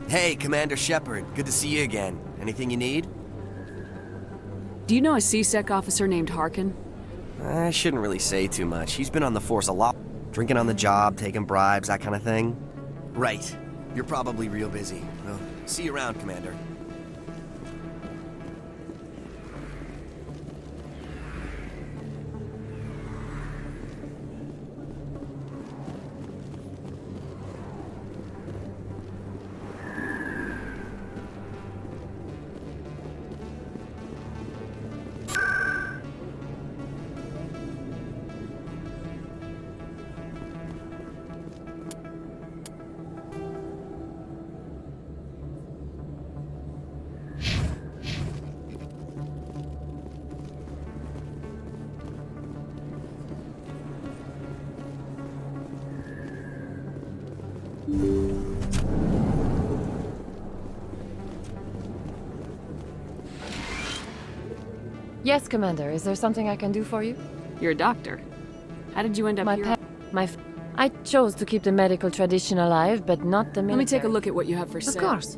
Hey, Commander Shepard. Good to see you again. Anything you need? Do you know a C-Sec officer named Harkin? I shouldn't really say too much. He's been on the force a lot. Drinking on the job, taking bribes, that kind of thing. Right. You're probably real busy. Well, see you around, Commander. Yes, Commander. Is there something I can do for you? You're a doctor. How did you end up here? I chose to keep the medical tradition alive, but not the military. Let me take a look at what you have for sale. Of course.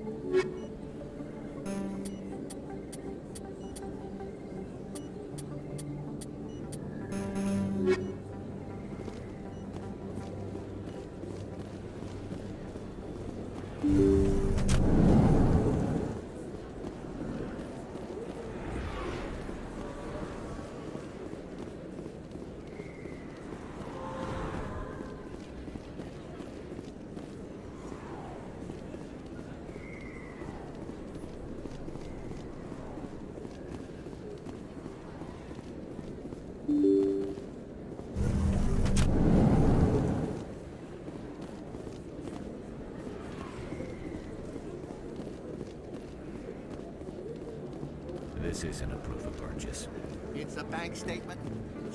This isn't a proof of purchase. It's a bank statement?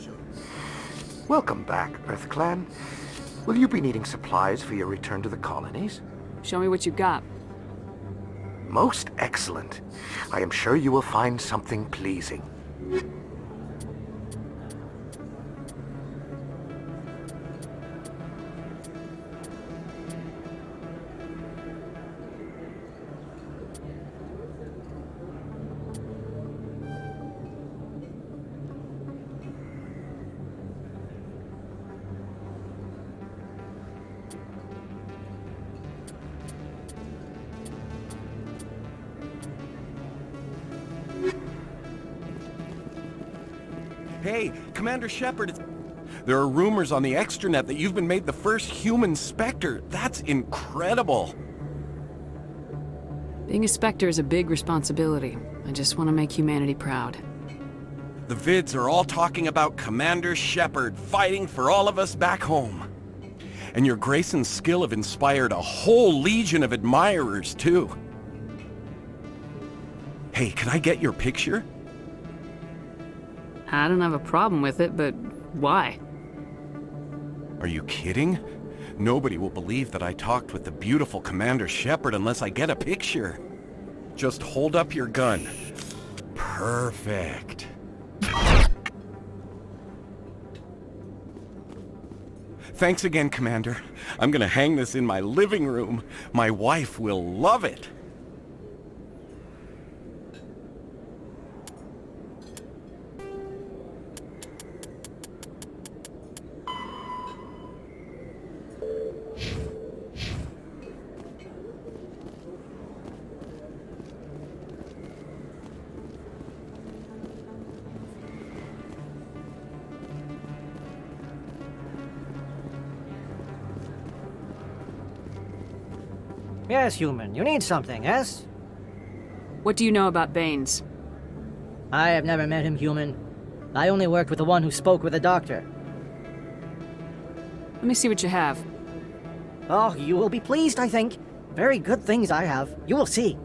Sure. Welcome back, EarthClan. Will you be needing supplies for your return to the colonies? Show me what you got. Most excellent. I am sure you will find something pleasing. Hey, Commander Shepard, there are rumors on the extranet that you've been made the first human Spectre. That's incredible. Being a Spectre is a big responsibility. I just want to make humanity proud. The vids are all talking about Commander Shepard fighting for all of us back home. And your grace and skill have inspired a whole legion of admirers, too. Hey, can I get your picture? I don't have a problem with it, but why? Are you kidding? Nobody will believe that I talked with the beautiful Commander Shepard unless I get a picture. Just hold up your gun. Perfect. Thanks again, Commander. I'm gonna hang this in my living room. My wife will love it. Yes, human. You need something, yes? What do you know about Baines? I have never met him, human. I only worked with the one who spoke with the doctor. Let me see what you have. Oh, you will be pleased, I think. Very good things I have. You will see.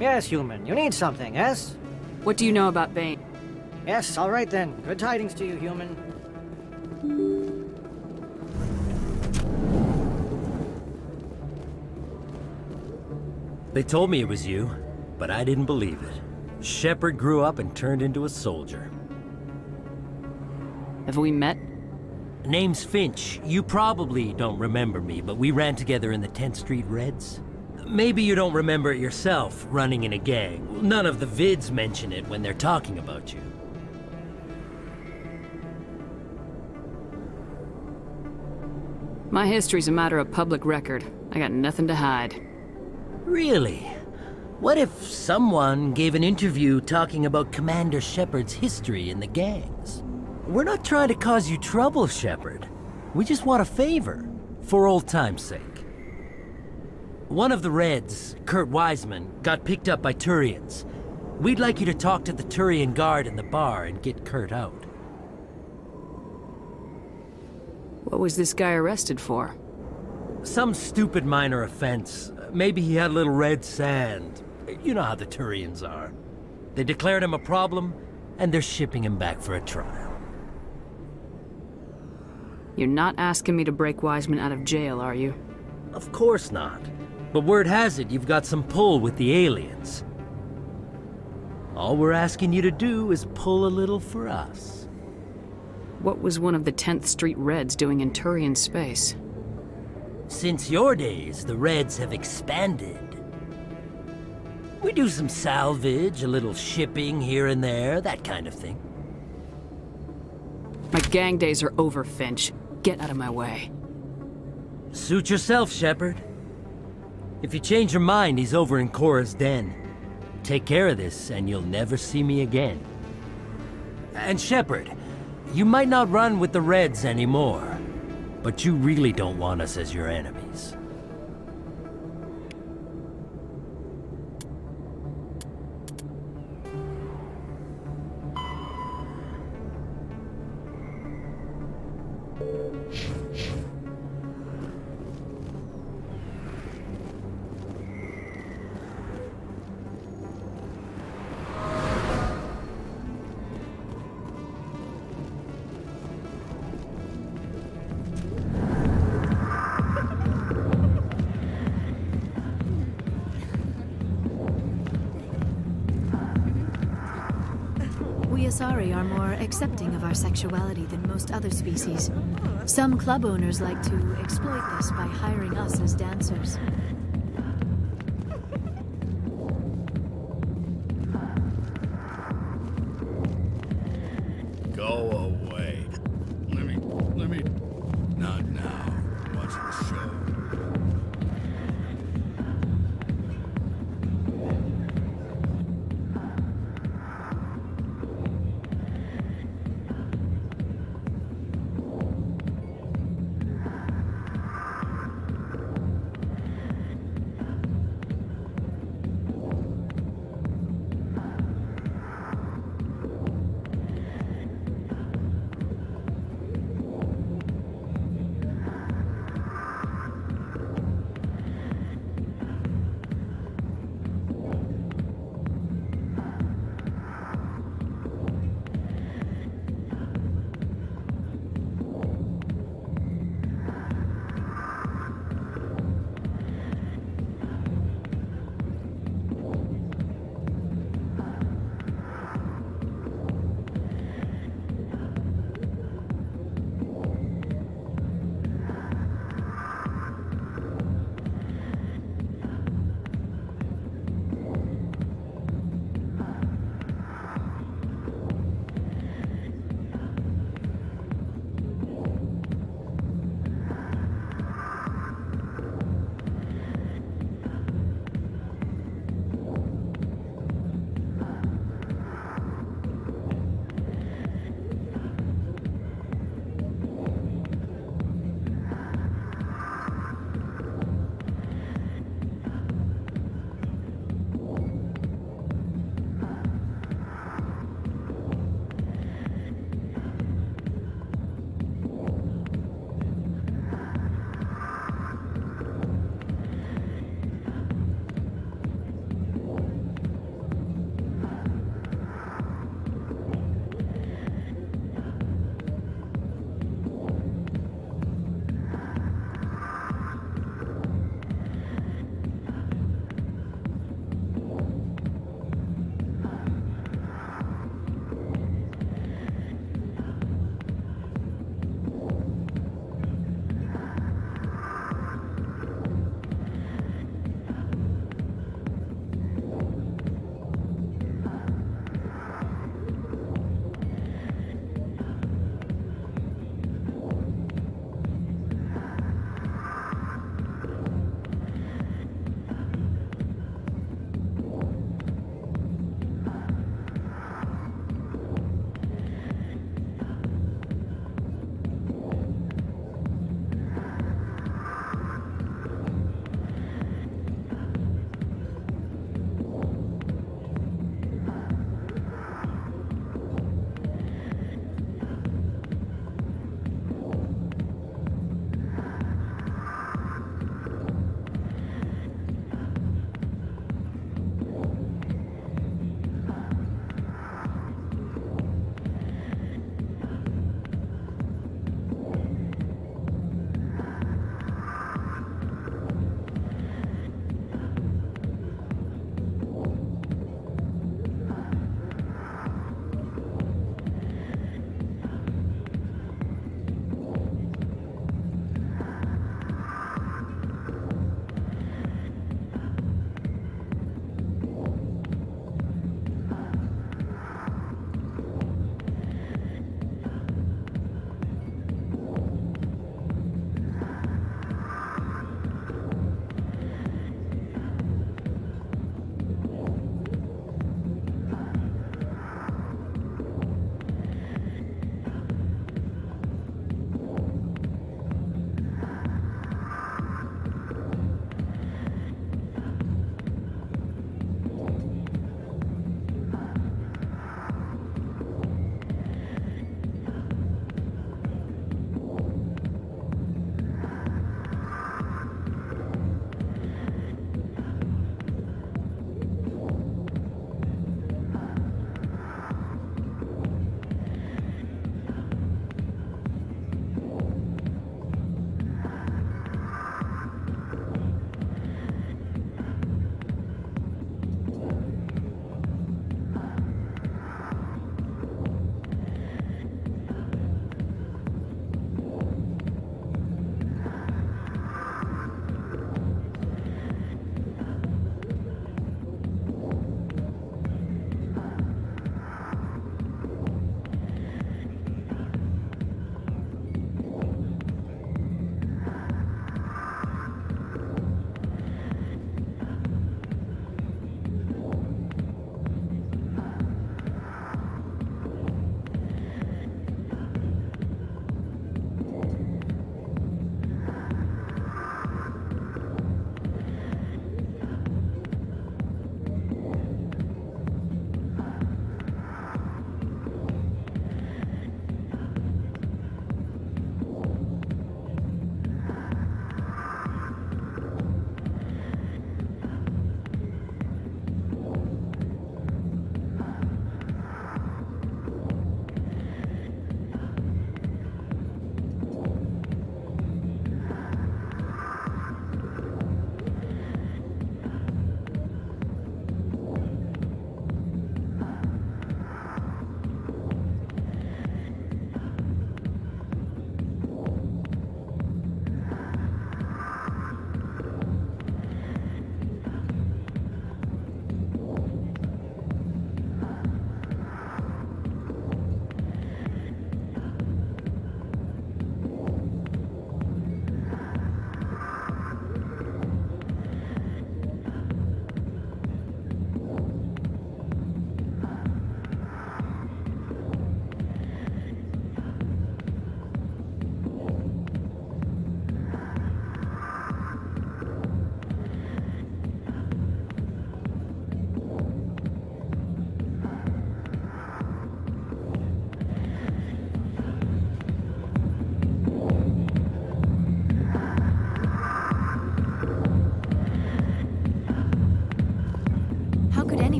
Yes, human. You need something, yes? What do you know about Baines? Yes, all right then. Good tidings to you, human. They told me it was you, but I didn't believe it. Shepard grew up and turned into a soldier. Have we met? Name's Finch. You probably don't remember me, but we ran together in the 10th Street Reds. Maybe you don't remember it yourself, running in a gang. None of the vids mention it when they're talking about you. My history's a matter of public record. I got nothing to hide. Really? What if someone gave an interview talking about Commander Shepard's history in the gangs? We're not trying to cause you trouble, Shepard. We just want a favor, for old time's sake. One of the Reds, Kurt Wiseman, got picked up by Turians. We'd like you to talk to the Turian guard in the bar and get Kurt out. What was this guy arrested for? Some stupid minor offense. Maybe he had a little red sand. You know how the Turians are. They declared him a problem, and they're shipping him back for a trial. You're not asking me to break Wiseman out of jail, are you? Of course not. But word has it you've got some pull with the aliens. All we're asking you to do is pull a little for us. What was one of the 10th Street Reds doing in Turian space? Since your days, the Reds have expanded. We do some salvage, a little shipping here and there, that kind of thing. My gang days are over, Finch. Get out of my way. Suit yourself, Shepard. If you change your mind, he's over in Cora's den. Take care of this, and you'll never see me again. And Shepard, you might not run with the Reds anymore, but you really don't want us as your enemies. We Asari are more accepting of our sexuality than most other species. Some club owners like to exploit this by hiring us as dancers. Go away. Let me... Not now. Watch the show.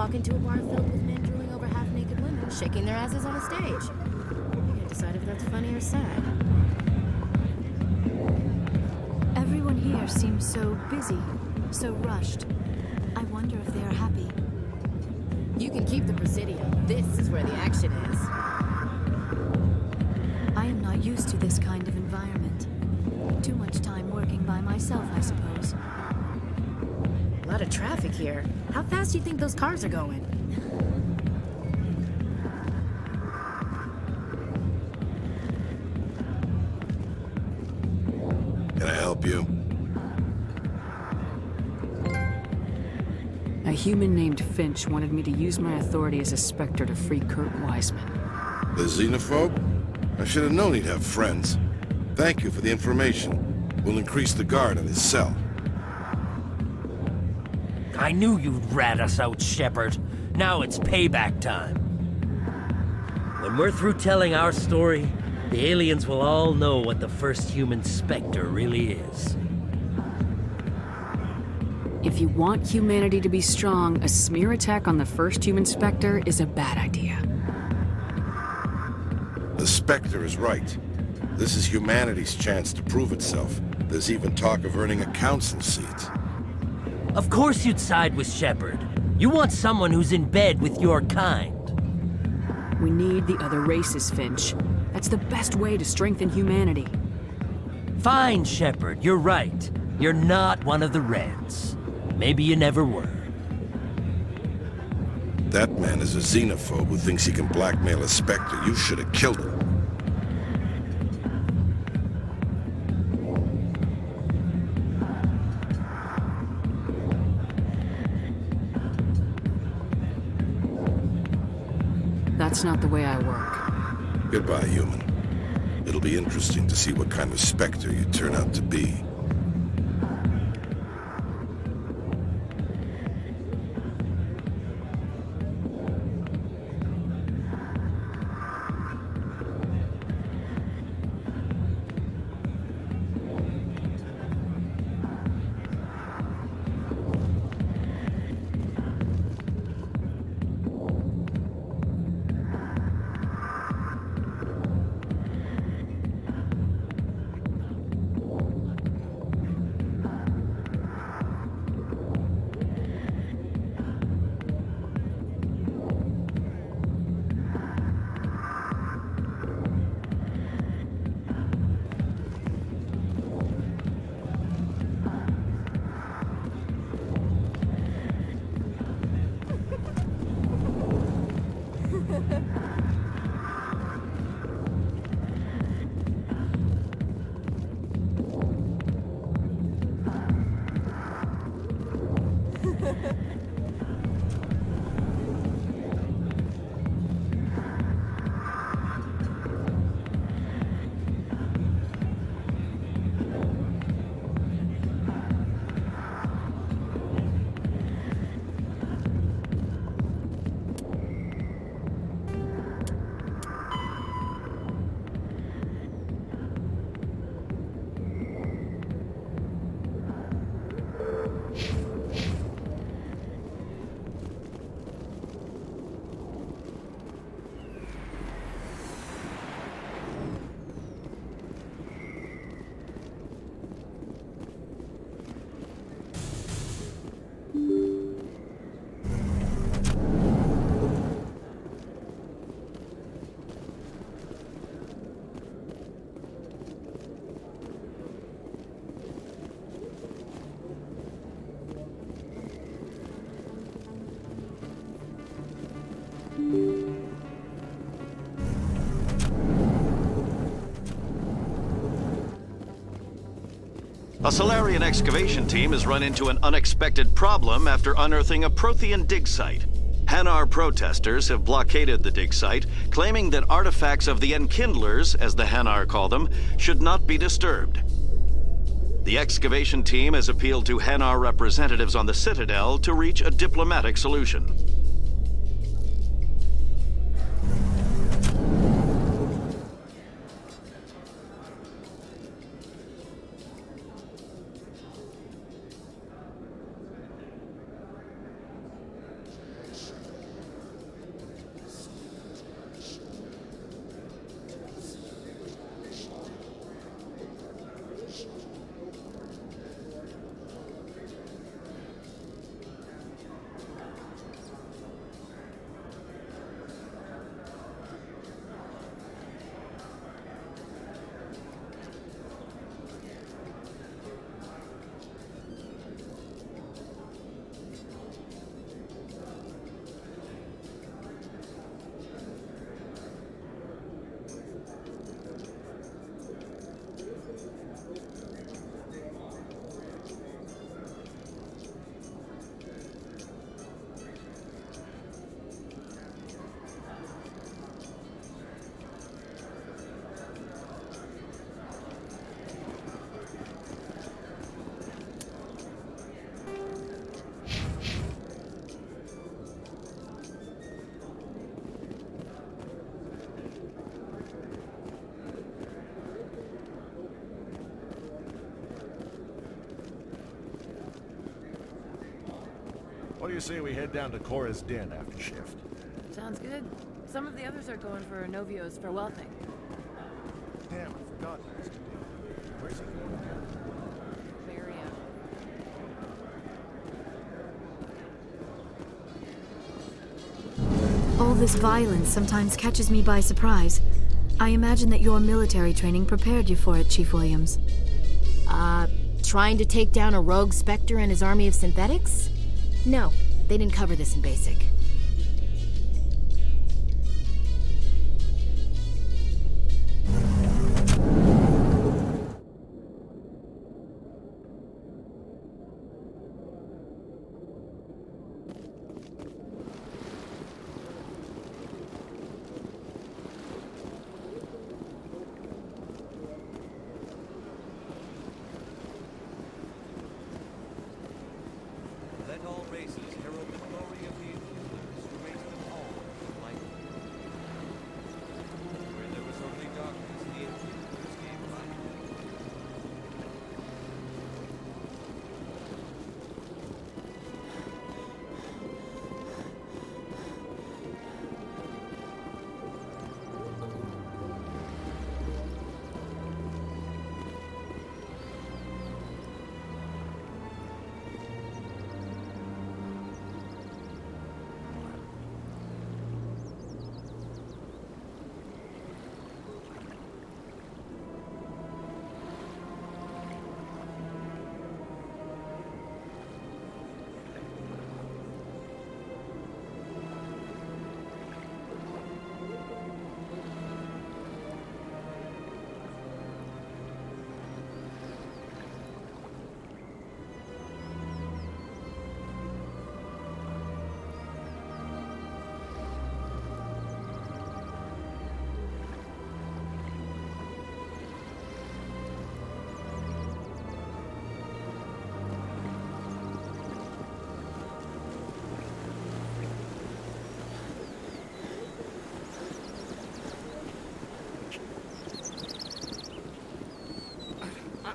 walk into a bar filled with men drooling over half-naked women, shaking their asses on a stage. You can't decide if that's funny or sad. Everyone here seems so busy, so rushed. I wonder if they are happy. You can keep the Presidio. This is where the action is. I am not used to this kind of environment. Too much time working by myself, I suppose. A lot of traffic here. How fast do you think those cars are going? Can I help you? A human named Finch wanted me to use my authority as a Spectre to free Kurt Wiseman. The xenophobe? I should have known he'd have friends. Thank you for the information. We'll increase the guard on his cell. I knew you'd rat us out, Shepard. Now it's payback time. When we're through telling our story, the aliens will all know what the first human Spectre really is. If you want humanity to be strong, a smear attack on the first human Spectre is a bad idea. The Spectre is right. This is humanity's chance to prove itself. There's even talk of earning a council seat. Of course you'd side with Shepard. You want someone who's in bed with your kind. We need the other races, Finch. That's the best way to strengthen humanity. Fine, Shepard, you're right. You're not one of the Reds. Maybe you never were. That man is a xenophobe who thinks he can blackmail a Spectre. You should have killed him. That's not the way I work. Goodbye, human. It'll be interesting to see what kind of Spectre you turn out to be. A Solarian excavation team has run into an unexpected problem after unearthing a Prothean dig site. Hanar protesters have blockaded the dig site, claiming that artifacts of the Enkindlers, as the Hanar call them, should not be disturbed. The excavation team has appealed to Hanar representatives on the Citadel to reach a diplomatic solution. What do you say we head down to Cora's den after shift? Sounds good. Some of the others are going for Novio's farewell thing. Damn, I forgot. Where's he going again? All this violence sometimes catches me by surprise. I imagine that your military training prepared you for it, Chief Williams. Trying to take down a rogue Spectre and his army of synthetics? No, they didn't cover this in basic. Let all races herald the glory of the Enkindlers who raised them all to light. Where there was only darkness, the Enkindlers gave light.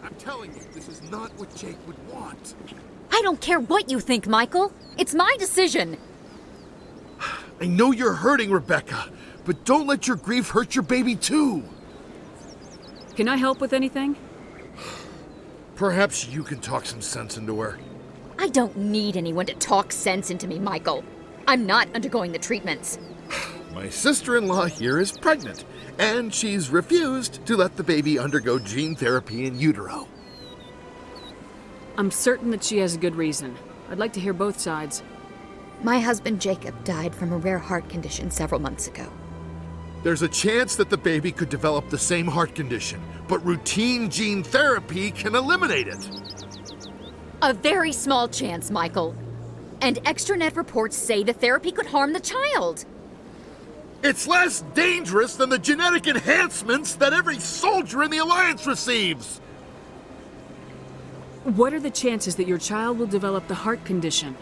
I'm telling you, this is not what Jake would want. I don't care what you think, Michael. It's my decision. I know you're hurting, Rebecca, but don't let your grief hurt your baby too. Can I help with anything? Perhaps you can talk some sense into her. I don't need anyone to talk sense into me, Michael. I'm not undergoing the treatments. My sister-in-law here is pregnant, and she's refused to let the baby undergo gene therapy in utero. I'm certain that she has a good reason. I'd like to hear both sides. My husband Jacob died from a rare heart condition several months ago. There's a chance that the baby could develop the same heart condition, but routine gene therapy can eliminate it. A very small chance, Michael. And extranet reports say the therapy could harm the child. It's less dangerous than the genetic enhancements that every soldier in the Alliance receives! What are the chances that your child will develop the heart condition?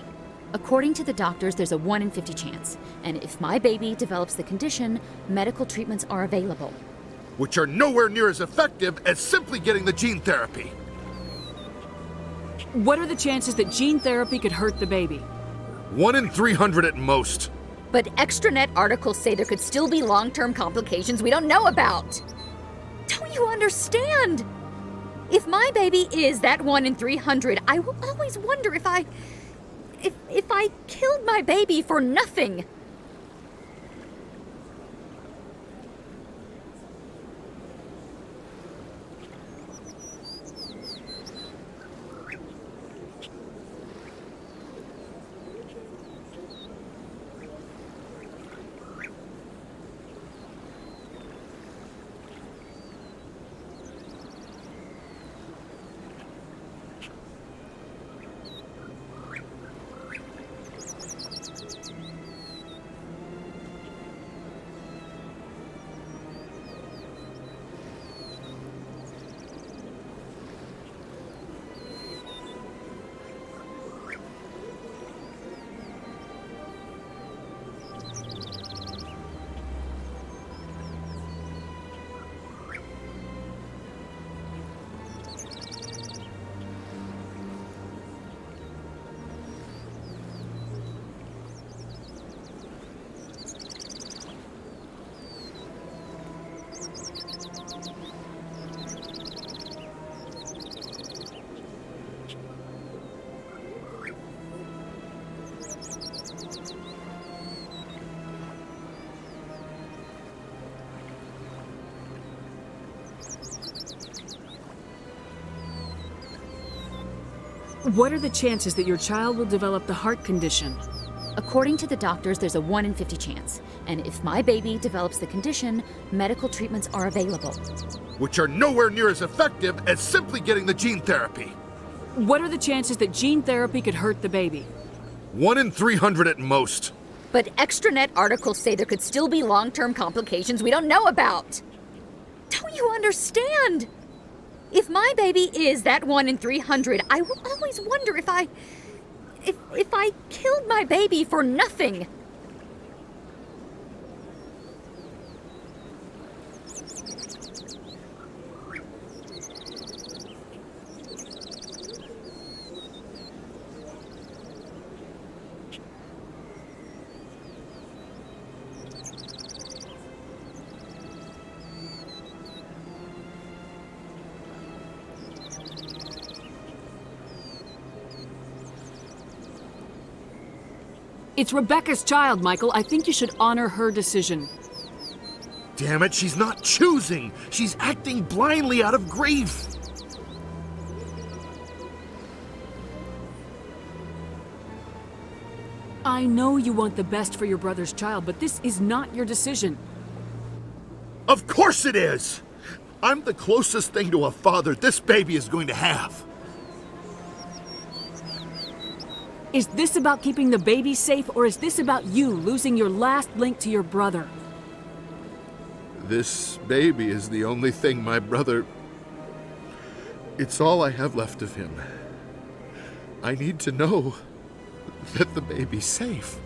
According to the doctors, there's a 1 in 50 chance. And if my baby develops the condition, medical treatments are available. Which are nowhere near as effective as simply getting the gene therapy. What are the chances that gene therapy could hurt the baby? 1 in 300 at most. But extranet articles say there could still be long-term complications we don't know about. Don't you understand? If my baby is that 1 in 300, I will always wonder if I killed my baby for nothing. What are the chances that your child will develop the heart condition? According to the doctors, there's a 1 in 50 chance. And if my baby develops the condition, medical treatments are available. Which are nowhere near as effective as simply getting the gene therapy. What are the chances that gene therapy could hurt the baby? 1 in 300 at most. But extranet articles say there could still be long-term complications we don't know about. Don't you understand? If my baby is that 1 in 300, I will always wonder if I killed my baby for nothing. It's Rebecca's child, Michael. I think you should honor her decision. Damn it, she's not choosing. She's acting blindly out of grief. I know you want the best for your brother's child, but this is not your decision. Of course it is! I'm the closest thing to a father this baby is going to have. Is this about keeping the baby safe, or is this about you losing your last link to your brother? This baby is the only thing my brother... It's all I have left of him. I need to know that the baby's safe.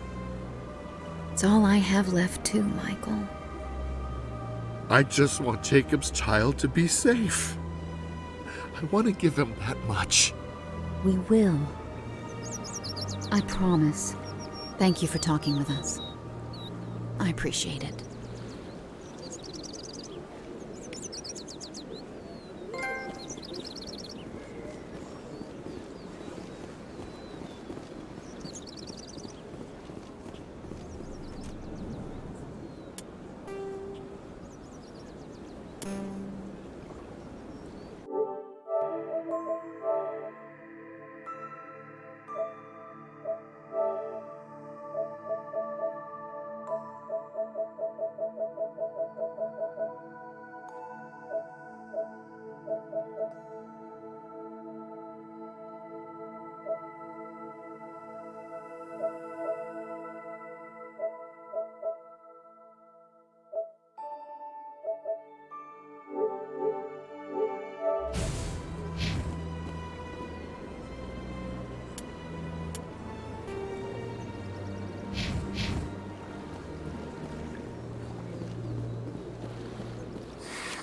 It's all I have left too, Michael. I just want Jacob's child to be safe. I want to give him that much. We will. I promise. Thank you for talking with us. I appreciate it.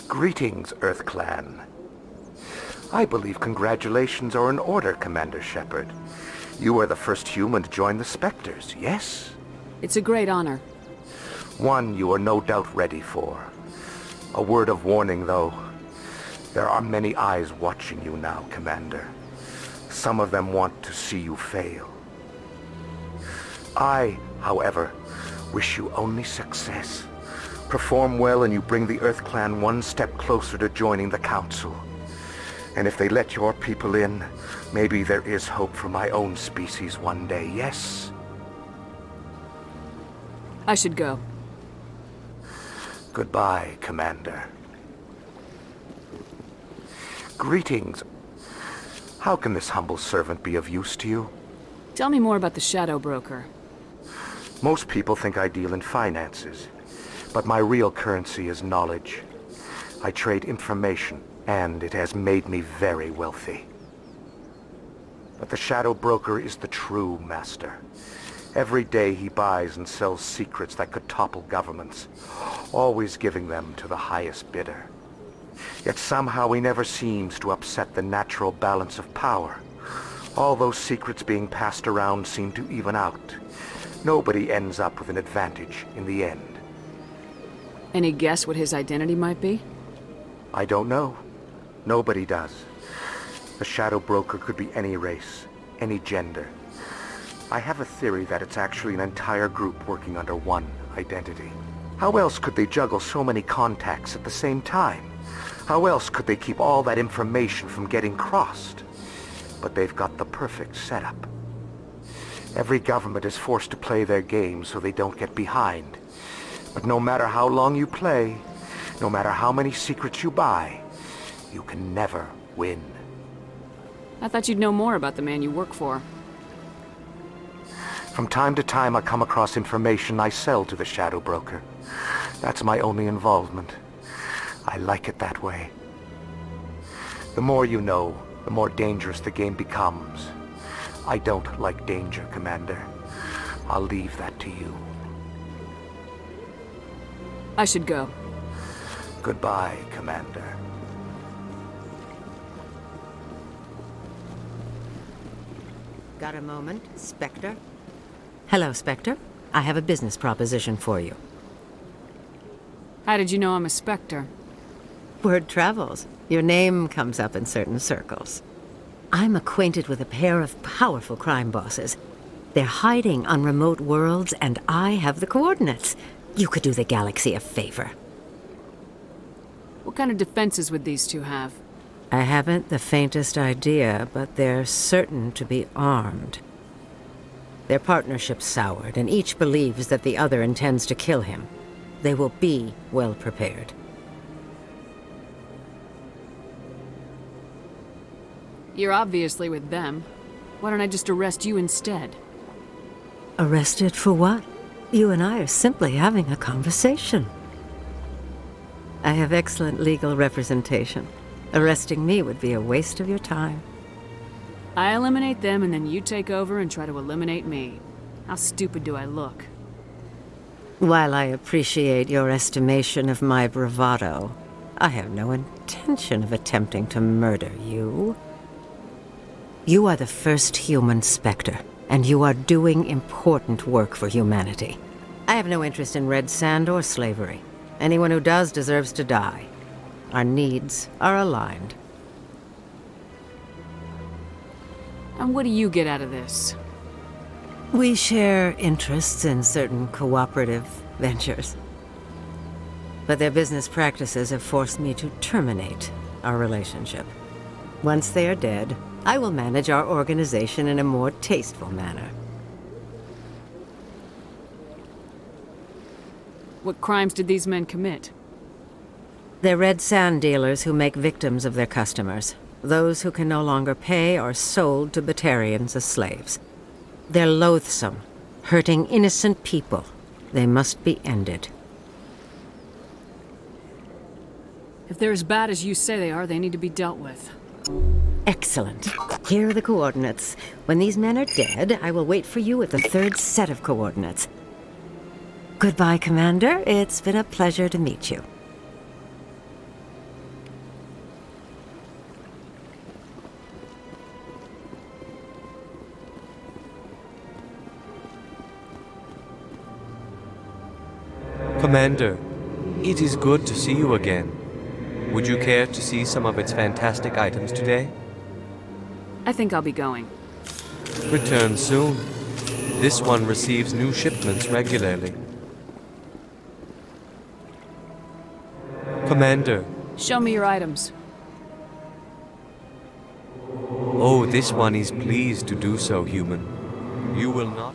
Greetings, Earth Clan. I believe congratulations are in order, Commander Shepard. You are the first human to join the Spectres, yes? It's a great honor. One you are no doubt ready for. A word of warning, though. There are many eyes watching you now, Commander. Some of them want to see you fail. I, however, wish you only success. Perform well and you bring the Earth Clan one step closer to joining the Council. And if they let your people in, maybe there is hope for my own species one day, yes? I should go. Goodbye, Commander. Greetings. How can this humble servant be of use to you? Tell me more about the Shadow Broker. Most people think I deal in finances, but my real currency is knowledge. I trade information, and it has made me very wealthy. But the Shadow Broker is the true master. Every day he buys and sells secrets that could topple governments, always giving them to the highest bidder. Yet somehow he never seems to upset the natural balance of power. All those secrets being passed around seem to even out. Nobody ends up with an advantage in the end. Any guess what his identity might be? I don't know. Nobody does. The Shadow Broker could be any race, any gender. I have a theory that it's actually an entire group working under one identity. How else could they juggle so many contacts at the same time? How else could they keep all that information from getting crossed? but they've got the perfect setup. Every government is forced to play their game so they don't get behind. But no matter how long you play, no matter how many secrets you buy, you can never win. I thought you'd know more about the man you work for. From time to time, I come across information I sell to the Shadow Broker. That's my only involvement. I like it that way. The more you know, the more dangerous the game becomes. I don't like danger, Commander. I'll leave that to you. I should go. Goodbye, Commander. Got a moment, Spectre? Hello, Spectre. I have a business proposition for you. How did you know I'm a Spectre? Word travels. Your name comes up in certain circles. I'm acquainted with a pair of powerful crime bosses. They're hiding on remote worlds, and I have the coordinates. You could do the galaxy a favor. What kind of defenses would these two have? I haven't the faintest idea, but they're certain to be armed. Their partnership's soured, and each believes that the other intends to kill him. They will be well prepared. You're obviously with them. Why don't I just arrest you instead? Arrested for what? You and I are simply having a conversation. I have excellent legal representation. Arresting me would be a waste of your time. I eliminate them and then you take over and try to eliminate me. How stupid do I look? While I appreciate your estimation of my bravado, I have no intention of attempting to murder you. You are the first human Spectre, and you are doing important work for humanity. I have no interest in red sand or slavery. Anyone who does deserves to die. Our needs are aligned. And what do you get out of this? We share interests in certain cooperative ventures. But their business practices have forced me to terminate our relationship. Once they are dead, I will manage our organization in a more tasteful manner. What crimes did these men commit? They're red sand dealers who make victims of their customers. Those who can no longer pay are sold to Batarians as slaves. They're loathsome, hurting innocent people. They must be ended. If they're as bad as you say they are, they need to be dealt with. Excellent. Here are the coordinates. When these men are dead, I will wait for you at the third set of coordinates. Goodbye, Commander. It's been a pleasure to meet you. Commander, it is good to see you again. Would you care to see some of its fantastic items today? I think I'll be going. Return soon. This one receives new shipments regularly. Commander. Show me your items. Oh, this one is pleased to do so, human. You will not...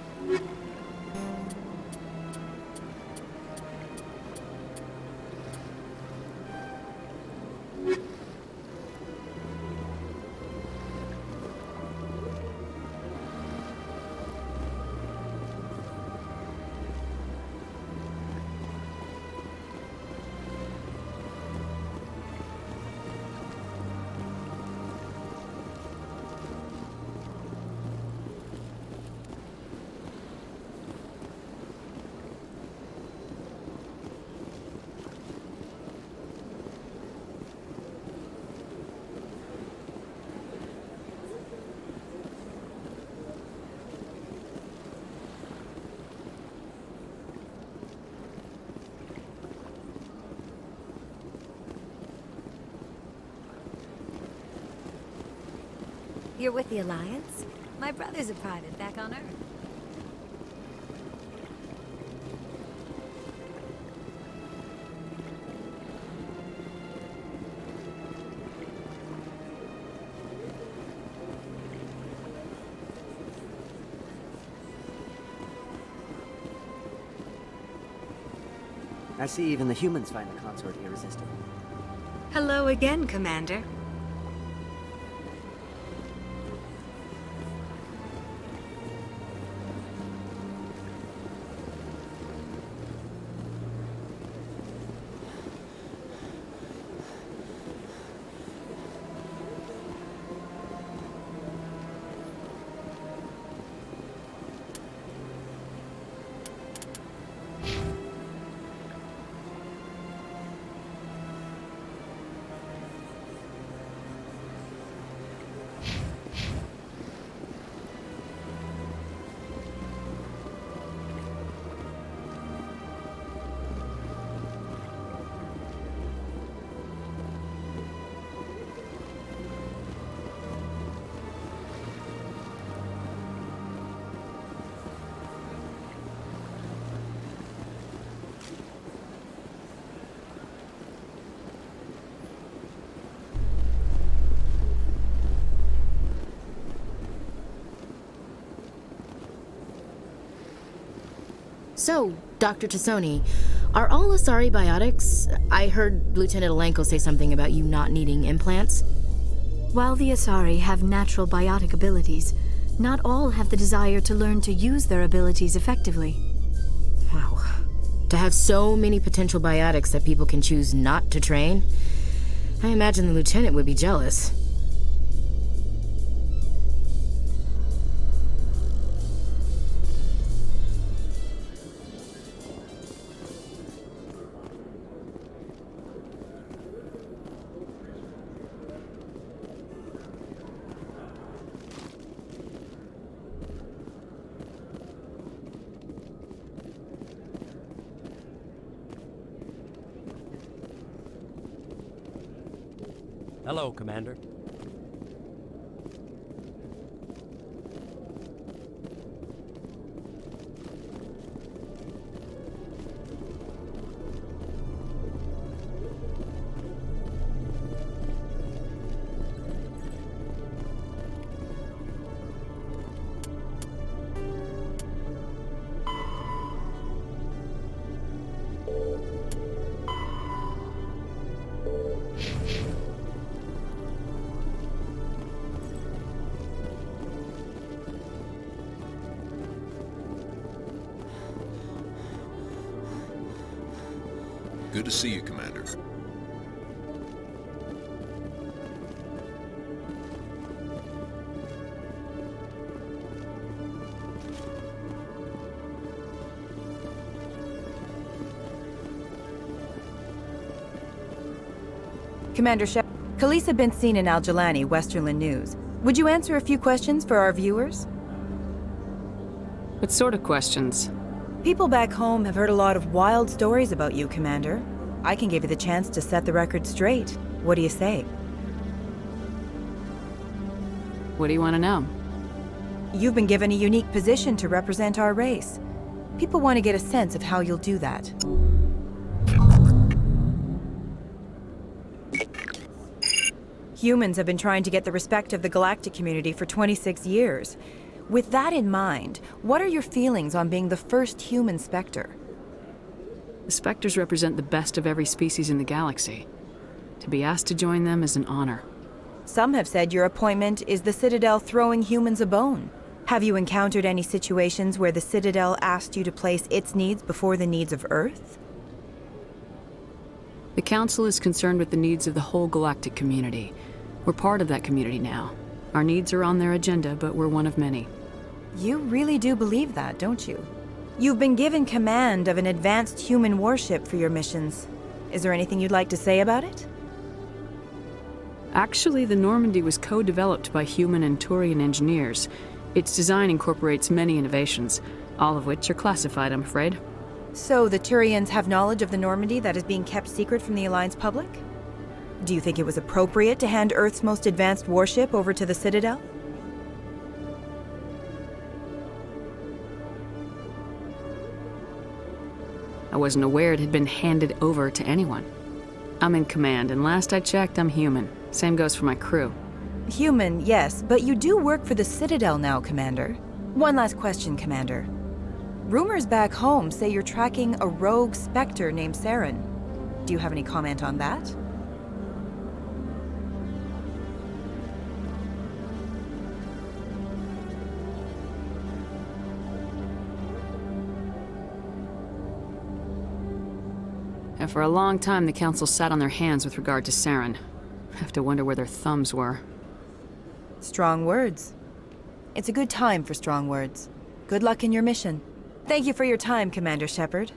You're with the Alliance? My brother's a private back on Earth. I see even the humans find the consort irresistible. Hello again, Commander. So, Dr. Tassoni, are all Asari biotics? I heard Lieutenant Alenko say something about you not needing implants. While the Asari have natural biotic abilities, not all have the desire to learn to use their abilities effectively. Wow. To have so many potential biotics that people can choose not to train, I imagine the Lieutenant would be jealous. Hello, Commander. Good to see you, Commander. Commander Shep, Khalees had been seen in Al Jalani, Westerland News. Would you answer a few questions for our viewers? What sort of questions? People back home have heard a lot of wild stories about you, Commander. I can give you the chance to set the record straight. What do you say? What do you want to know? You've been given a unique position to represent our race. People want to get a sense of how you'll do that. Humans have been trying to get the respect of the galactic community for 26 years. With that in mind, what are your feelings on being the first human Spectre? The Spectres represent the best of every species in the galaxy. To be asked to join them is an honor. Some have said your appointment is the Citadel throwing humans a bone. Have you encountered any situations where the Citadel asked you to place its needs before the needs of Earth? The Council is concerned with the needs of the whole galactic community. We're part of that community now. Our needs are on their agenda, but we're one of many. You really do believe that, don't you? You've been given command of an advanced human warship for your missions. Is there anything you'd like to say about it? Actually, the Normandy was co-developed by human and Turian engineers. Its design incorporates many innovations, all of which are classified, I'm afraid. So the Turians have knowledge of the Normandy that is being kept secret from the Alliance public? Do you think it was appropriate to hand Earth's most advanced warship over to the Citadel? I wasn't aware it had been handed over to anyone. I'm in command, and last I checked, I'm human. Same goes for my crew. Human, yes, but you do work for the Citadel now, Commander. One last question, Commander. Rumors back home say you're tracking a rogue Spectre named Saren. Do you have any comment on that? And for a long time, the Council sat on their hands with regard to Saren. Have to wonder where their thumbs were. Strong words. It's a good time for strong words. Good luck in your mission. Thank you for your time, Commander Shepard.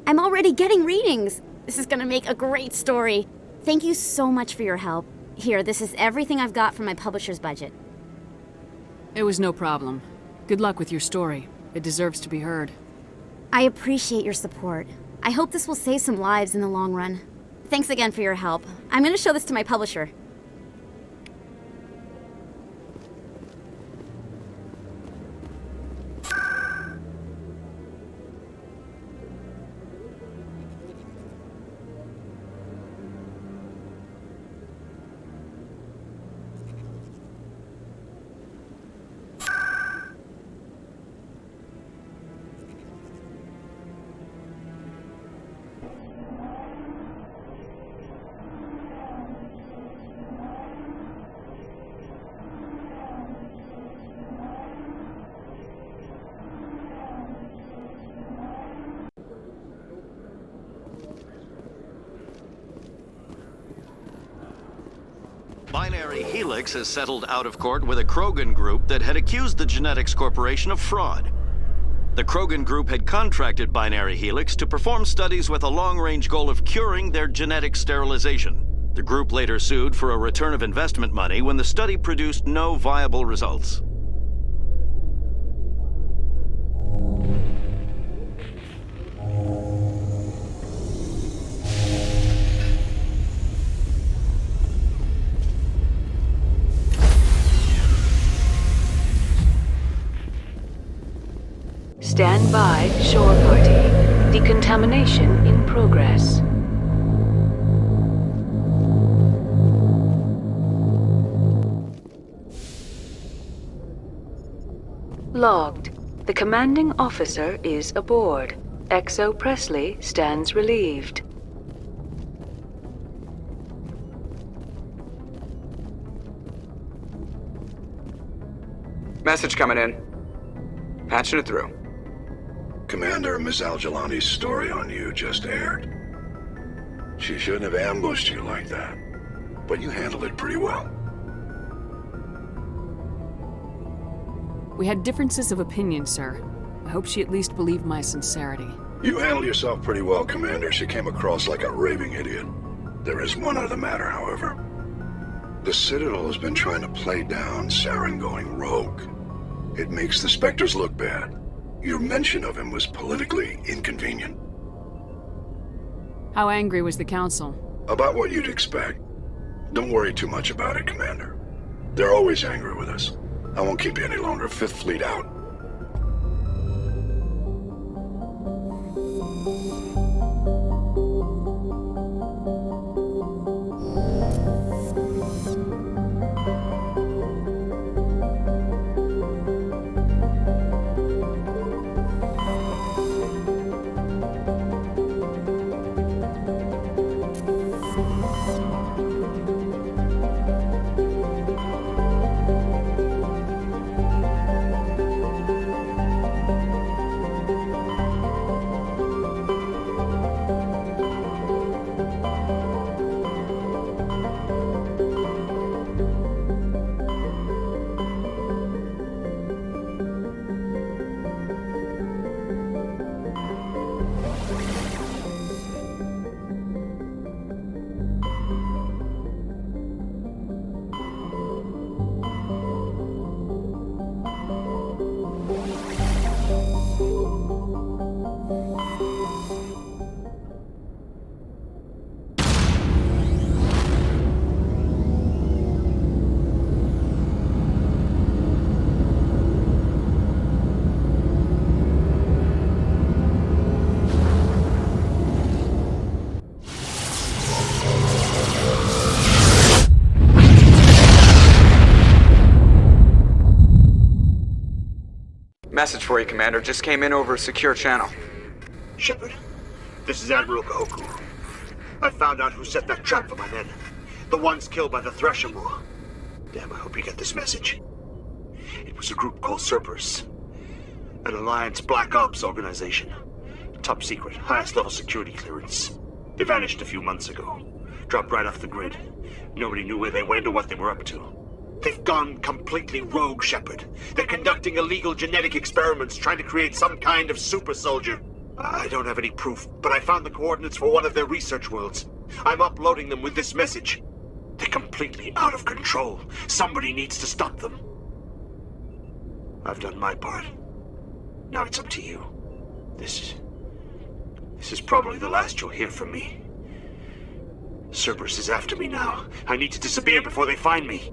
I'm already getting readings. This is gonna make a great story. Thank you so much for your help. Here, this is everything I've got from my publisher's budget. It was no problem. Good luck with your story. It deserves to be heard. I appreciate your support. I hope this will save some lives in the long run. Thanks again for your help. I'm gonna show this to my publisher. Binary Helix has settled out of court with a Krogan group that had accused the Genetics Corporation of fraud. The Krogan group had contracted Binary Helix to perform studies with a long-range goal of curing their genetic sterilization. The group later sued for a return of investment money when the study produced no viable results. Stand by, shore party. Decontamination in progress. Logged. The commanding officer is aboard. XO Presley stands relieved. Message coming in. Patching it through. Commander, Miss Al-Jalani's story on you just aired. She shouldn't have ambushed you like that, but you handled it pretty well. We had differences of opinion, sir. I hope she at least believed my sincerity. You handled yourself pretty well, Commander. She came across like a raving idiot. There is one other matter, however. The Citadel has been trying to play down Saren going rogue. It makes the Spectres look bad. Your mention of him was politically inconvenient. How angry was the Council? About what you'd expect. Don't worry too much about it, Commander. They're always angry with us. I won't keep you any longer. Fifth Fleet out. Message for you, Commander. Just came in over a secure channel. Shepard, this is Admiral Kahoku. I found out who set that trap for my men. The ones killed by the Thresher Maw. Damn, I hope you get this message. It was a group called Cerberus. An Alliance Black Ops organization. Top secret, highest level security clearance. They vanished a few months ago. Dropped right off the grid. Nobody knew where they went or what they were up to. They've gone completely rogue, Shepard. They're conducting illegal genetic experiments, trying to create some kind of super soldier. I don't have any proof, but I found the coordinates for one of their research worlds. I'm uploading them with this message. They're completely out of control. Somebody needs to stop them. I've done my part. Now it's up to you. This is probably the last you'll hear from me. Cerberus is after me now. I need to disappear before they find me.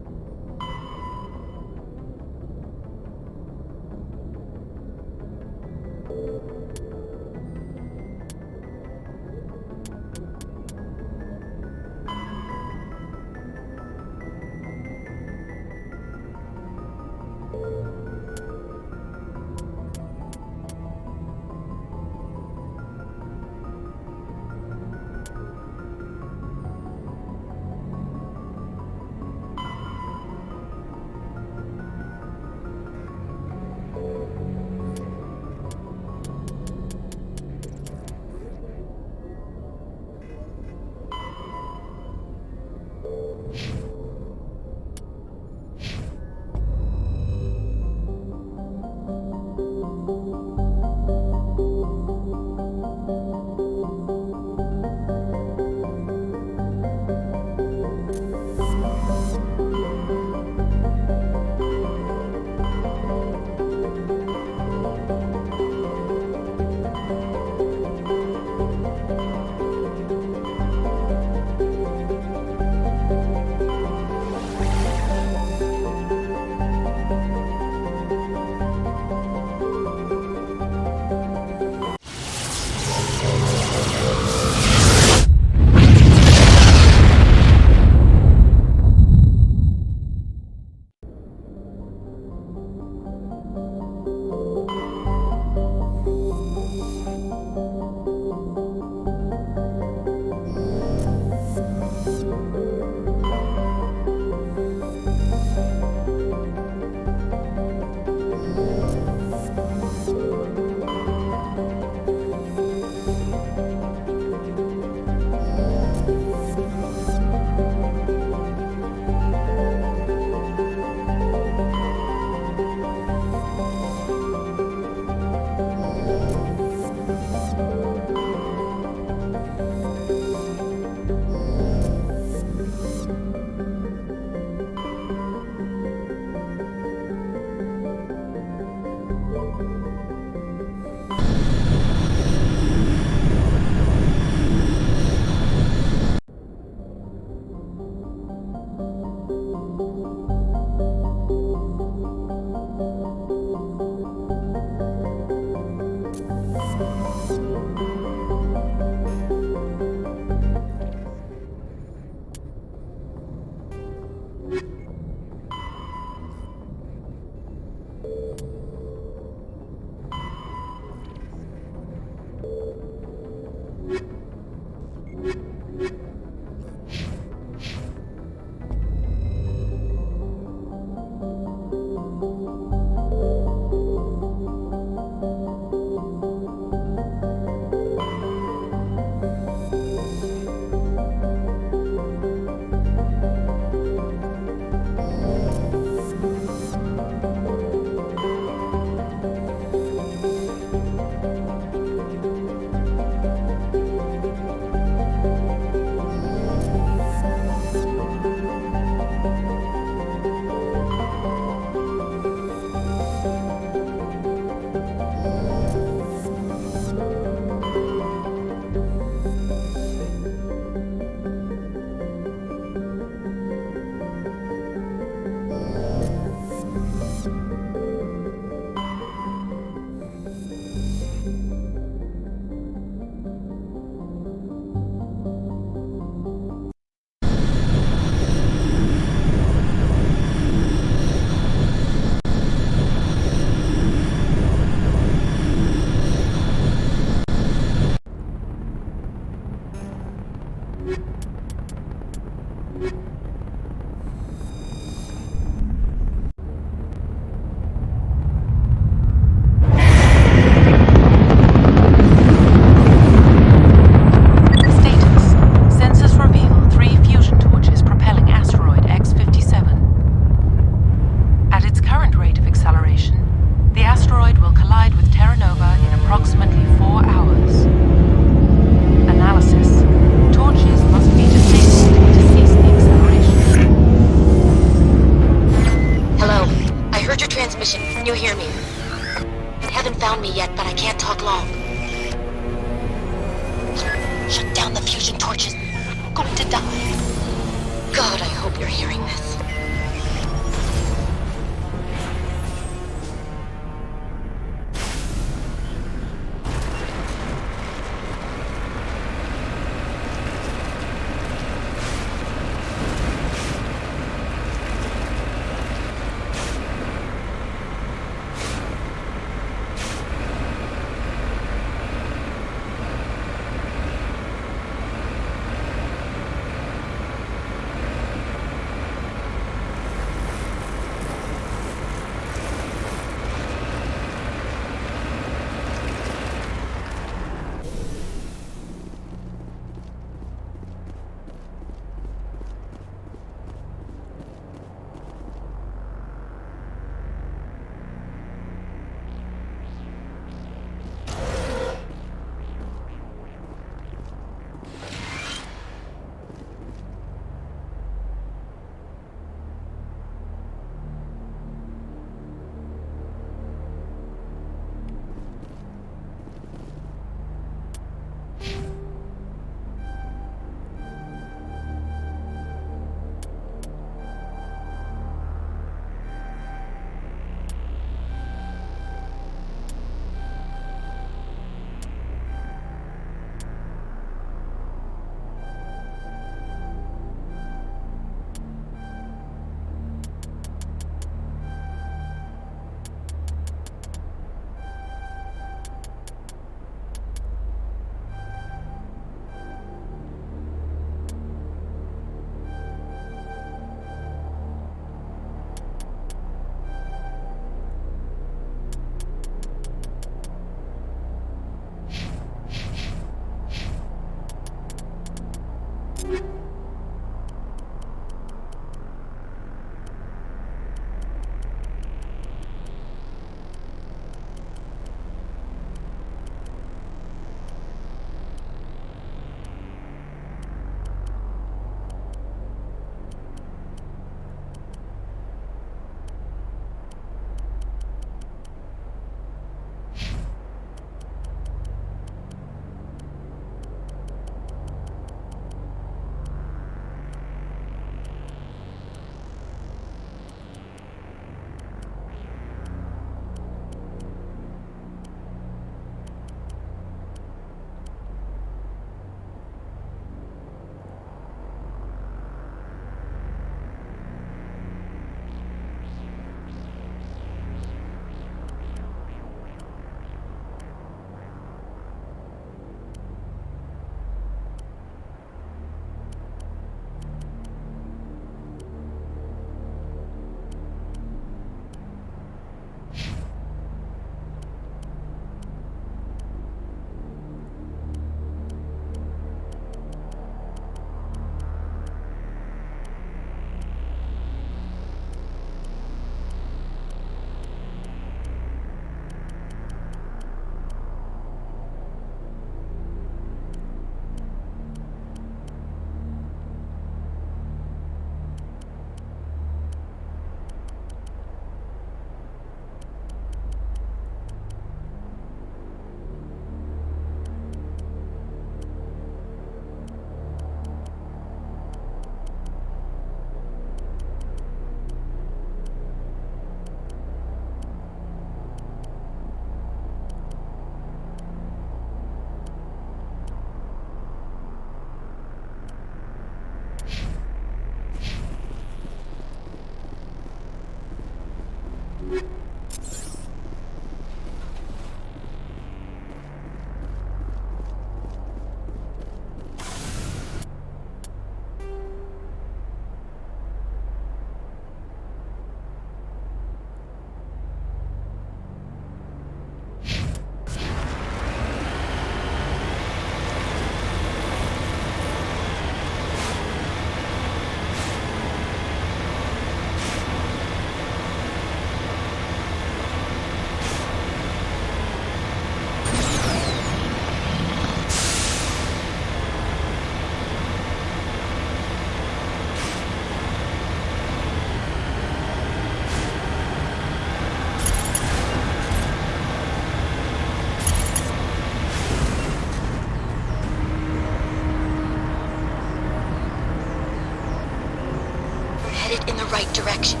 right direction.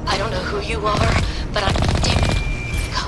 I don't know who you are, but I'm damn. Go.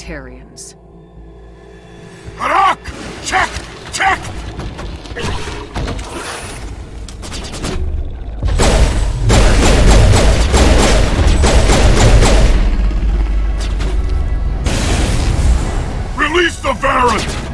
Batarians. Harak! Check! Check! Release the Varren!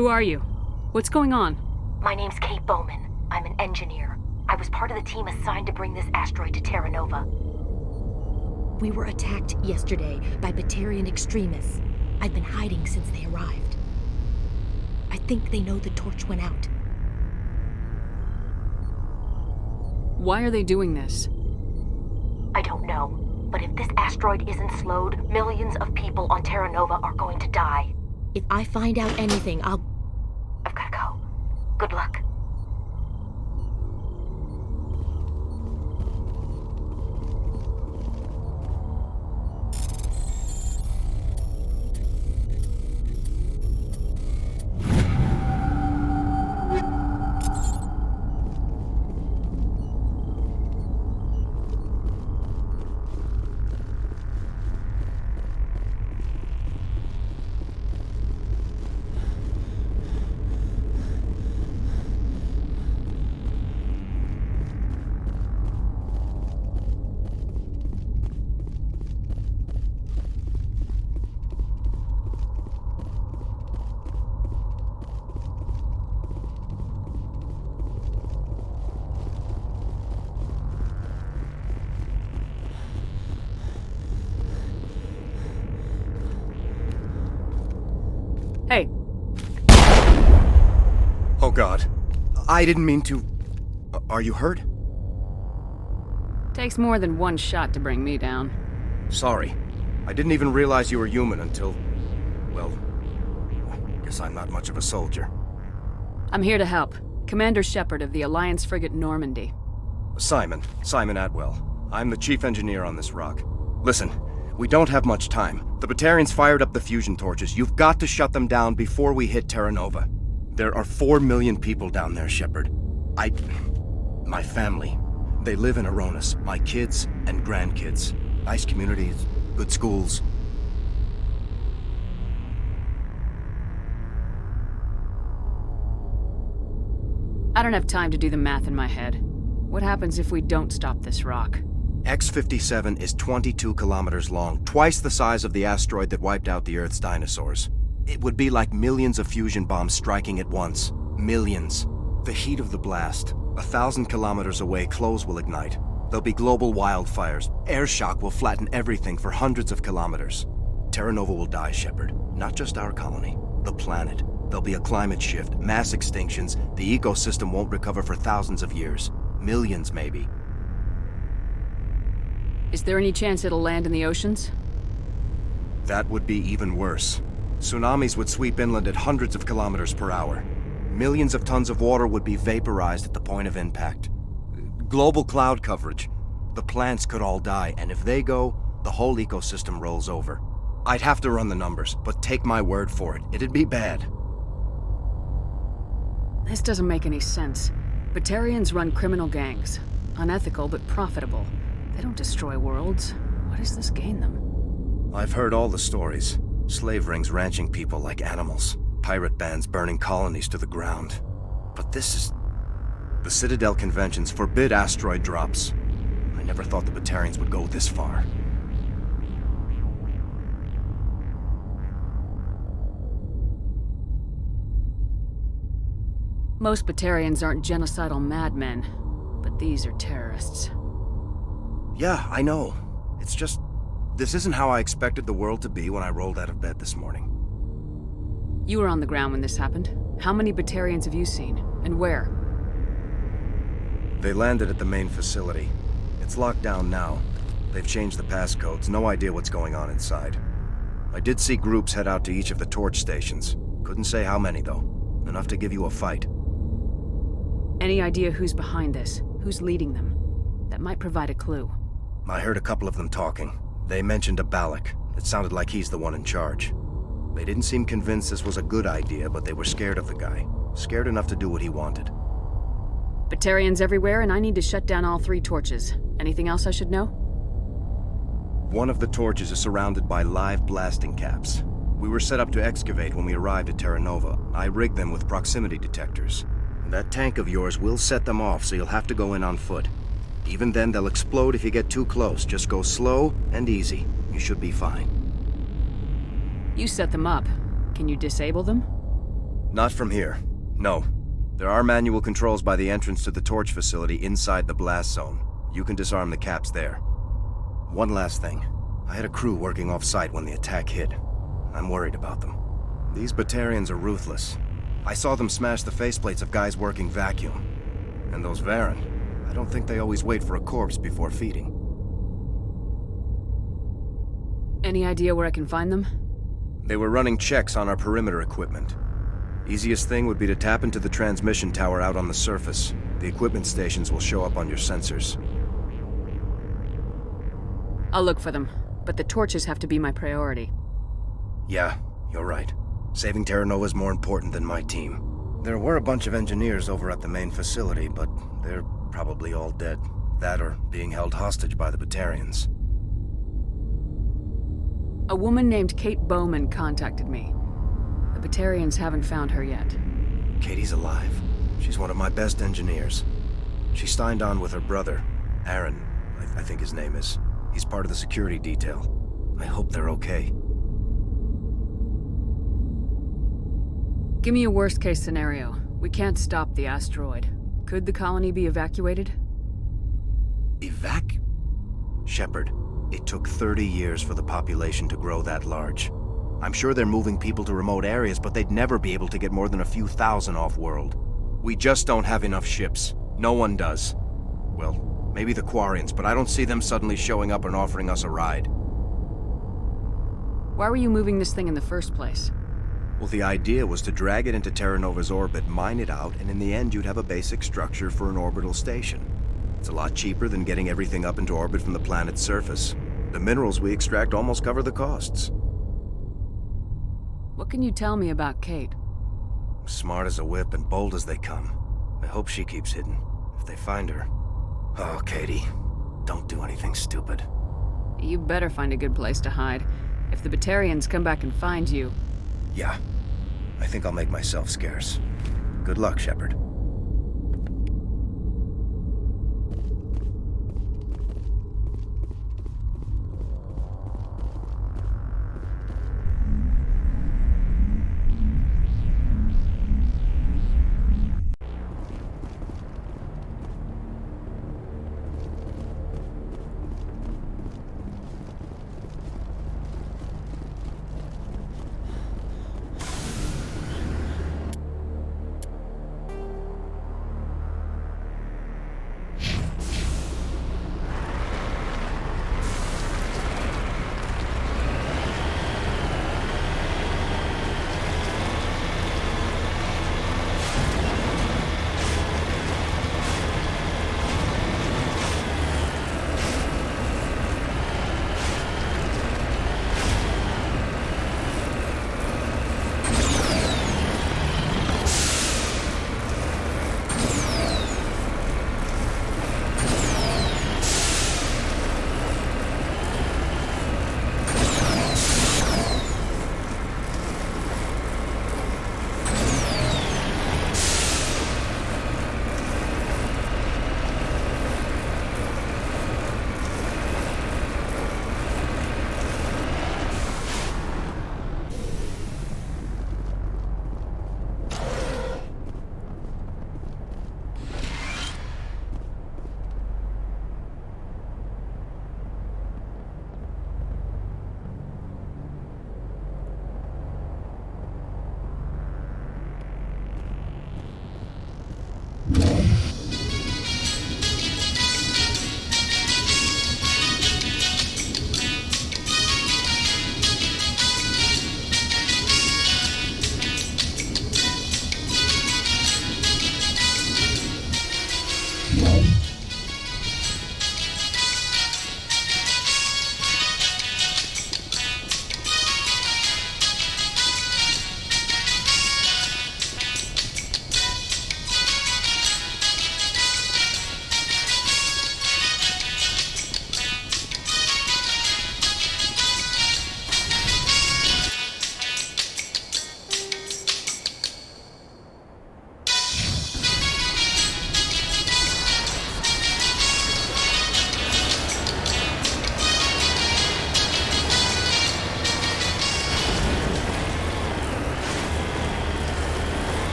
Who are you? What's going on? My name's Kate Bowman. I'm an engineer. I was part of the team assigned to bring this asteroid to Terra Nova. We were attacked yesterday by Batarian extremists. I've been hiding since they arrived. I think they know the torch went out. Why are they doing this? I don't know. But if this asteroid isn't slowed, millions of people on Terra Nova are going to die. If I find out anything, I've gotta go. Good luck. Hey. Oh God. I didn't mean to... Are you hurt? Takes more than one shot to bring me down. Sorry. I didn't even realize you were human until... Well... I guess I'm not much of a soldier. I'm here to help. Commander Shepard of the Alliance frigate Normandy. Simon Atwell. I'm the chief engineer on this rock. Listen, we don't have much time. The Batarians fired up the fusion torches. You've got to shut them down before we hit Terra Nova. There are 4 million people down there, Shepard. My family. They live in Aronis. My kids and grandkids. Nice communities, good schools. I don't have time to do the math in my head. What happens if we don't stop this rock? X-57 is 22 kilometers long, twice the size of the asteroid that wiped out the Earth's dinosaurs. It would be like millions of fusion bombs striking at once. Millions. The heat of the blast. 1,000 kilometers away, clothes will ignite. There'll be global wildfires. Air shock will flatten everything for hundreds of kilometers. Terra Nova will die, Shepard. Not just our colony. The planet. There'll be a climate shift, mass extinctions. The ecosystem won't recover for thousands of years. Millions, maybe. Is there any chance it'll land in the oceans? That would be even worse. Tsunamis would sweep inland at hundreds of kilometers per hour. Millions of tons of water would be vaporized at the point of impact. Global cloud coverage. The plants could all die, and if they go, the whole ecosystem rolls over. I'd have to run the numbers, but take my word for it, it'd be bad. This doesn't make any sense. Batarians run criminal gangs. Unethical, but profitable. They don't destroy worlds. What does this gain them? I've heard all the stories. Slave rings ranching people like animals. Pirate bands burning colonies to the ground. But this is... The Citadel conventions forbid asteroid drops. I never thought the Batarians would go this far. Most Batarians aren't genocidal madmen, but these are terrorists. Yeah, I know. It's just... This isn't how I expected the world to be when I rolled out of bed this morning. You were on the ground when this happened. How many Batarians have you seen? And where? They landed at the main facility. It's locked down now. They've changed the passcodes. No idea what's going on inside. I did see groups head out to each of the torch stations. Couldn't say how many, though. Enough to give you a fight. Any idea who's behind this? Who's leading them? That might provide a clue. I heard a couple of them talking. They mentioned a Balak. It sounded like he's the one in charge. They didn't seem convinced this was a good idea, but they were scared of the guy. Scared enough to do what he wanted. Batarians everywhere, and I need to shut down all 3 torches. Anything else I should know? One of the torches is surrounded by live blasting caps. We were set up to excavate when we arrived at Terra Nova. I rigged them with proximity detectors. That tank of yours will set them off, so you'll have to go in on foot. Even then, they'll explode if you get too close. Just go slow and easy. You should be fine. You set them up. Can you disable them? Not from here. No. There are manual controls by the entrance to the torch facility inside the blast zone. You can disarm the caps there. One last thing. I had a crew working off-site when the attack hit. I'm worried about them. These Batarians are ruthless. I saw them smash the faceplates of guys working vacuum. And those Varen, I don't think they always wait for a corpse before feeding. Any idea where I can find them? They were running checks on our perimeter equipment. Easiest thing would be to tap into the transmission tower out on the surface. The equipment stations will show up on your sensors. I'll look for them, but the torches have to be my priority. Yeah, you're right. Saving Terra Nova is more important than my team. There were a bunch of engineers over at the main facility, but they're probably all dead. That or being held hostage by the Batarians. A woman named Kate Bowman contacted me. The Batarians haven't found her yet. Katie's alive. She's one of my best engineers. She signed on with her brother, Aaron, I think his name is. He's part of the security detail. I hope they're okay. Give me a worst-case scenario. We can't stop the asteroid. Could the colony be evacuated? Shepard, it took 30 years for the population to grow that large. I'm sure they're moving people to remote areas, but they'd never be able to get more than a few thousand off-world. We just don't have enough ships. No one does. Well, maybe the Quarians, but I don't see them suddenly showing up and offering us a ride. Why were you moving this thing in the first place? Well, the idea was to drag it into Terra Nova's orbit, mine it out, and in the end you'd have a basic structure for an orbital station. It's a lot cheaper than getting everything up into orbit from the planet's surface. The minerals we extract almost cover the costs. What can you tell me about Kate? Smart as a whip and bold as they come. I hope she keeps hidden, if they find her. Oh, Katie, don't do anything stupid. You better find a good place to hide. If the Batarians come back and find you... Yeah, I think I'll make myself scarce. Good luck, Shepard.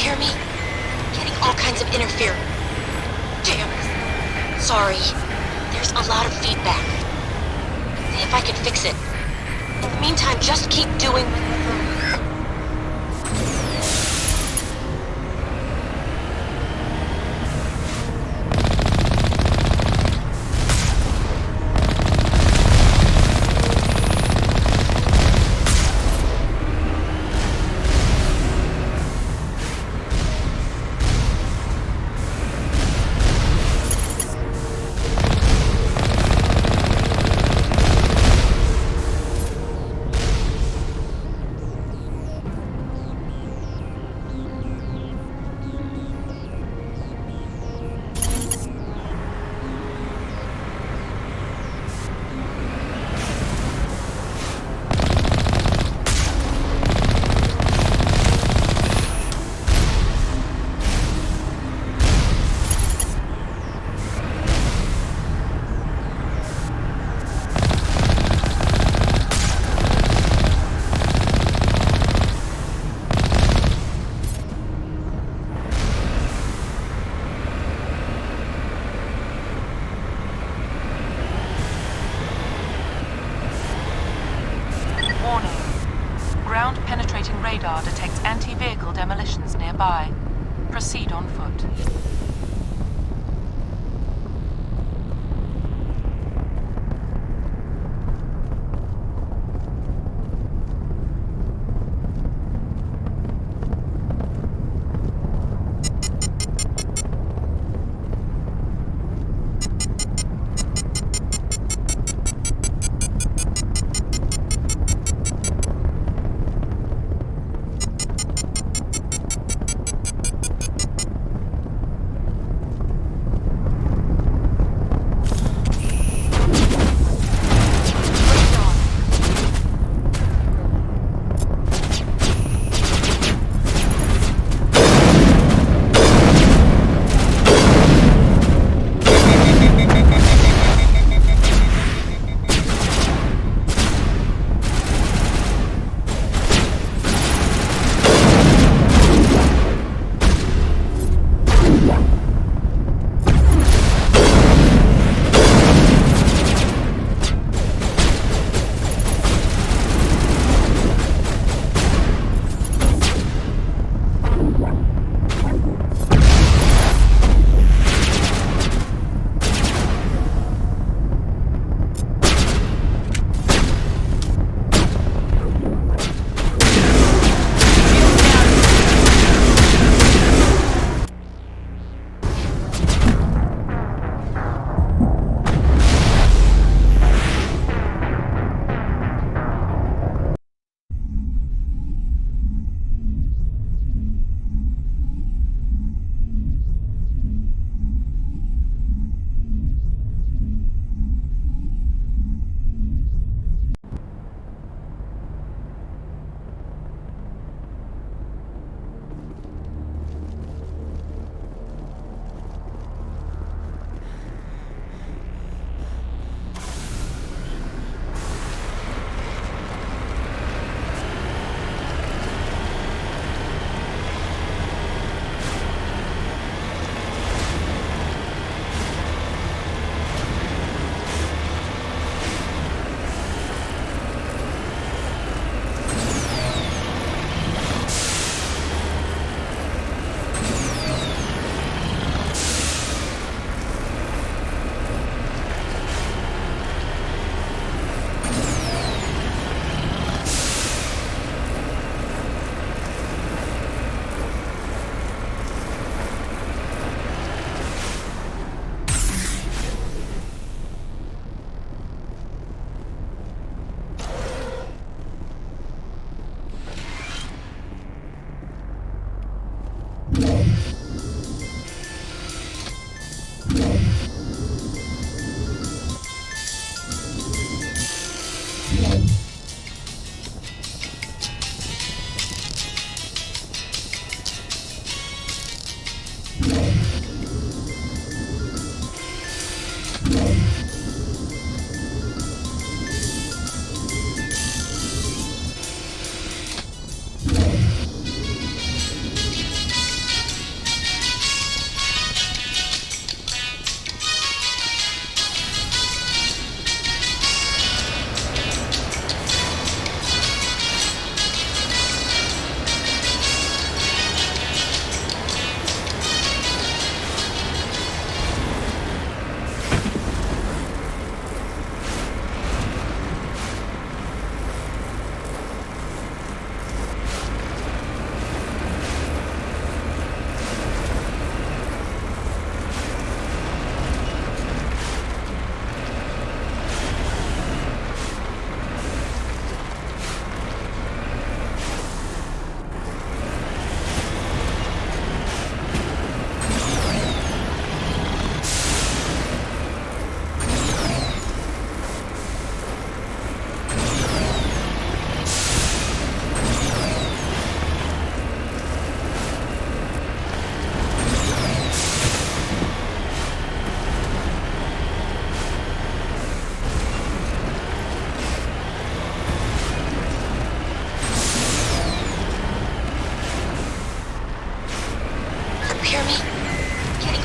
hear me? Getting all kinds of interference. Damn it. Sorry. There's a lot of feedback. See if I can fix it. In the meantime, just keep doing... Ground-penetrating radar detects anti-vehicle demolitions nearby. Proceed on foot.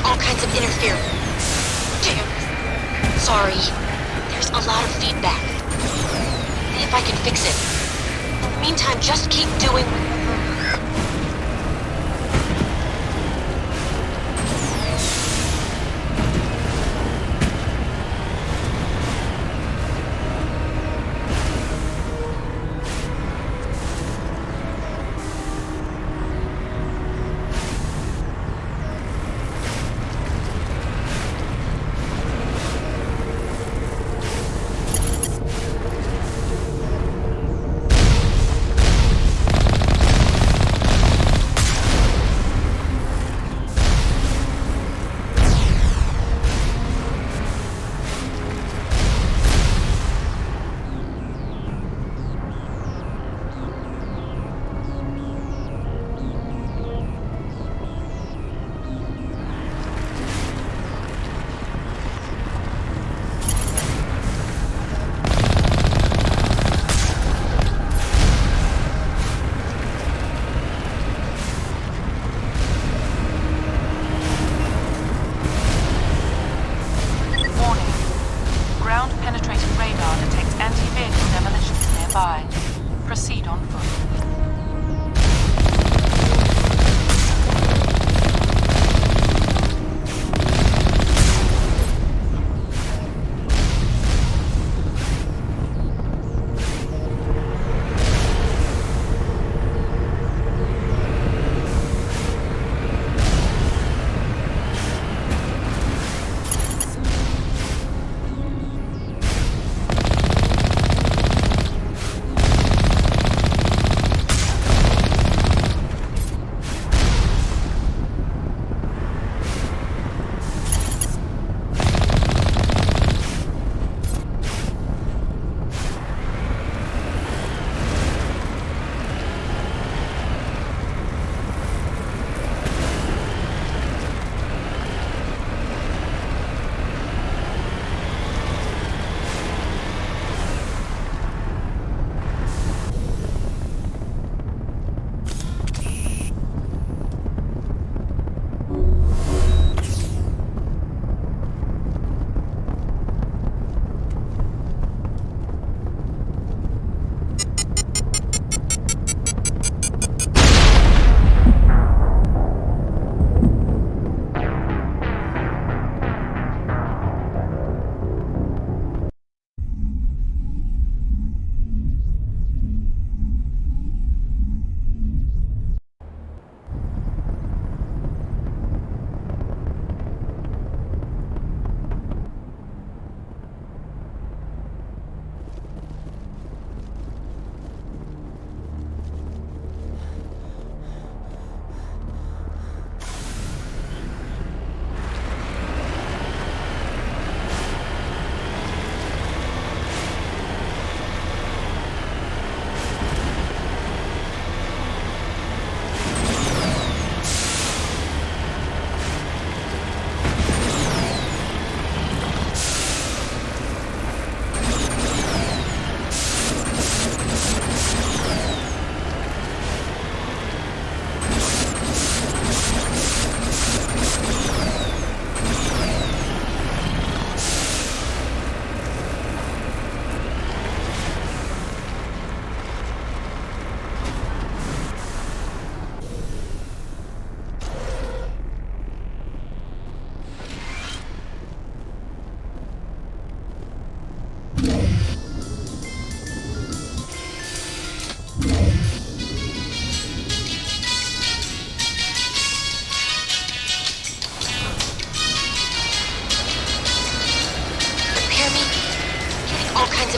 all kinds of interference. Damn. Sorry. There's a lot of feedback. See if I can fix it. In the meantime, just keep doing... Proceed on foot.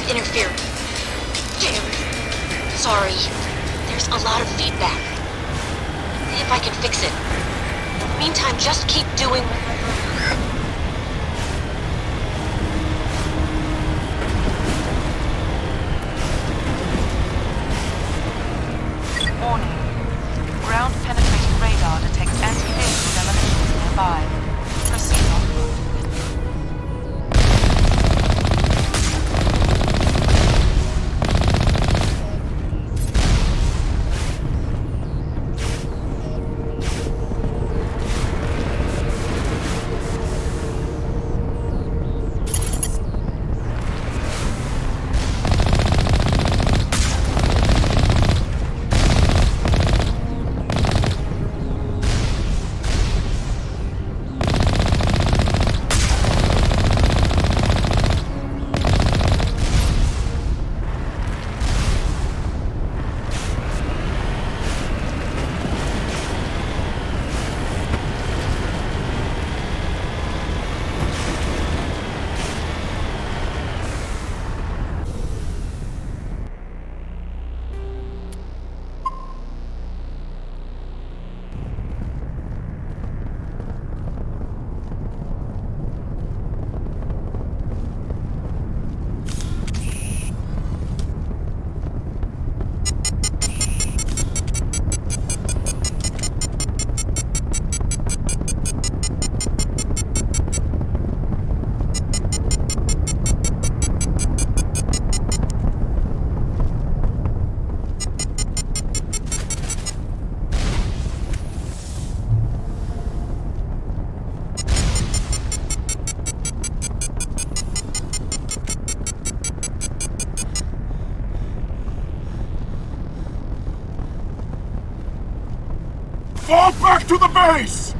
Interference. Damn. Sorry. There's a lot of feedback. See if I can fix it. In the meantime, just keep doing... Warning. Ground-penetrating radar detects anti-vehicle demolitions nearby. Proceed on foot. Fall back to the base!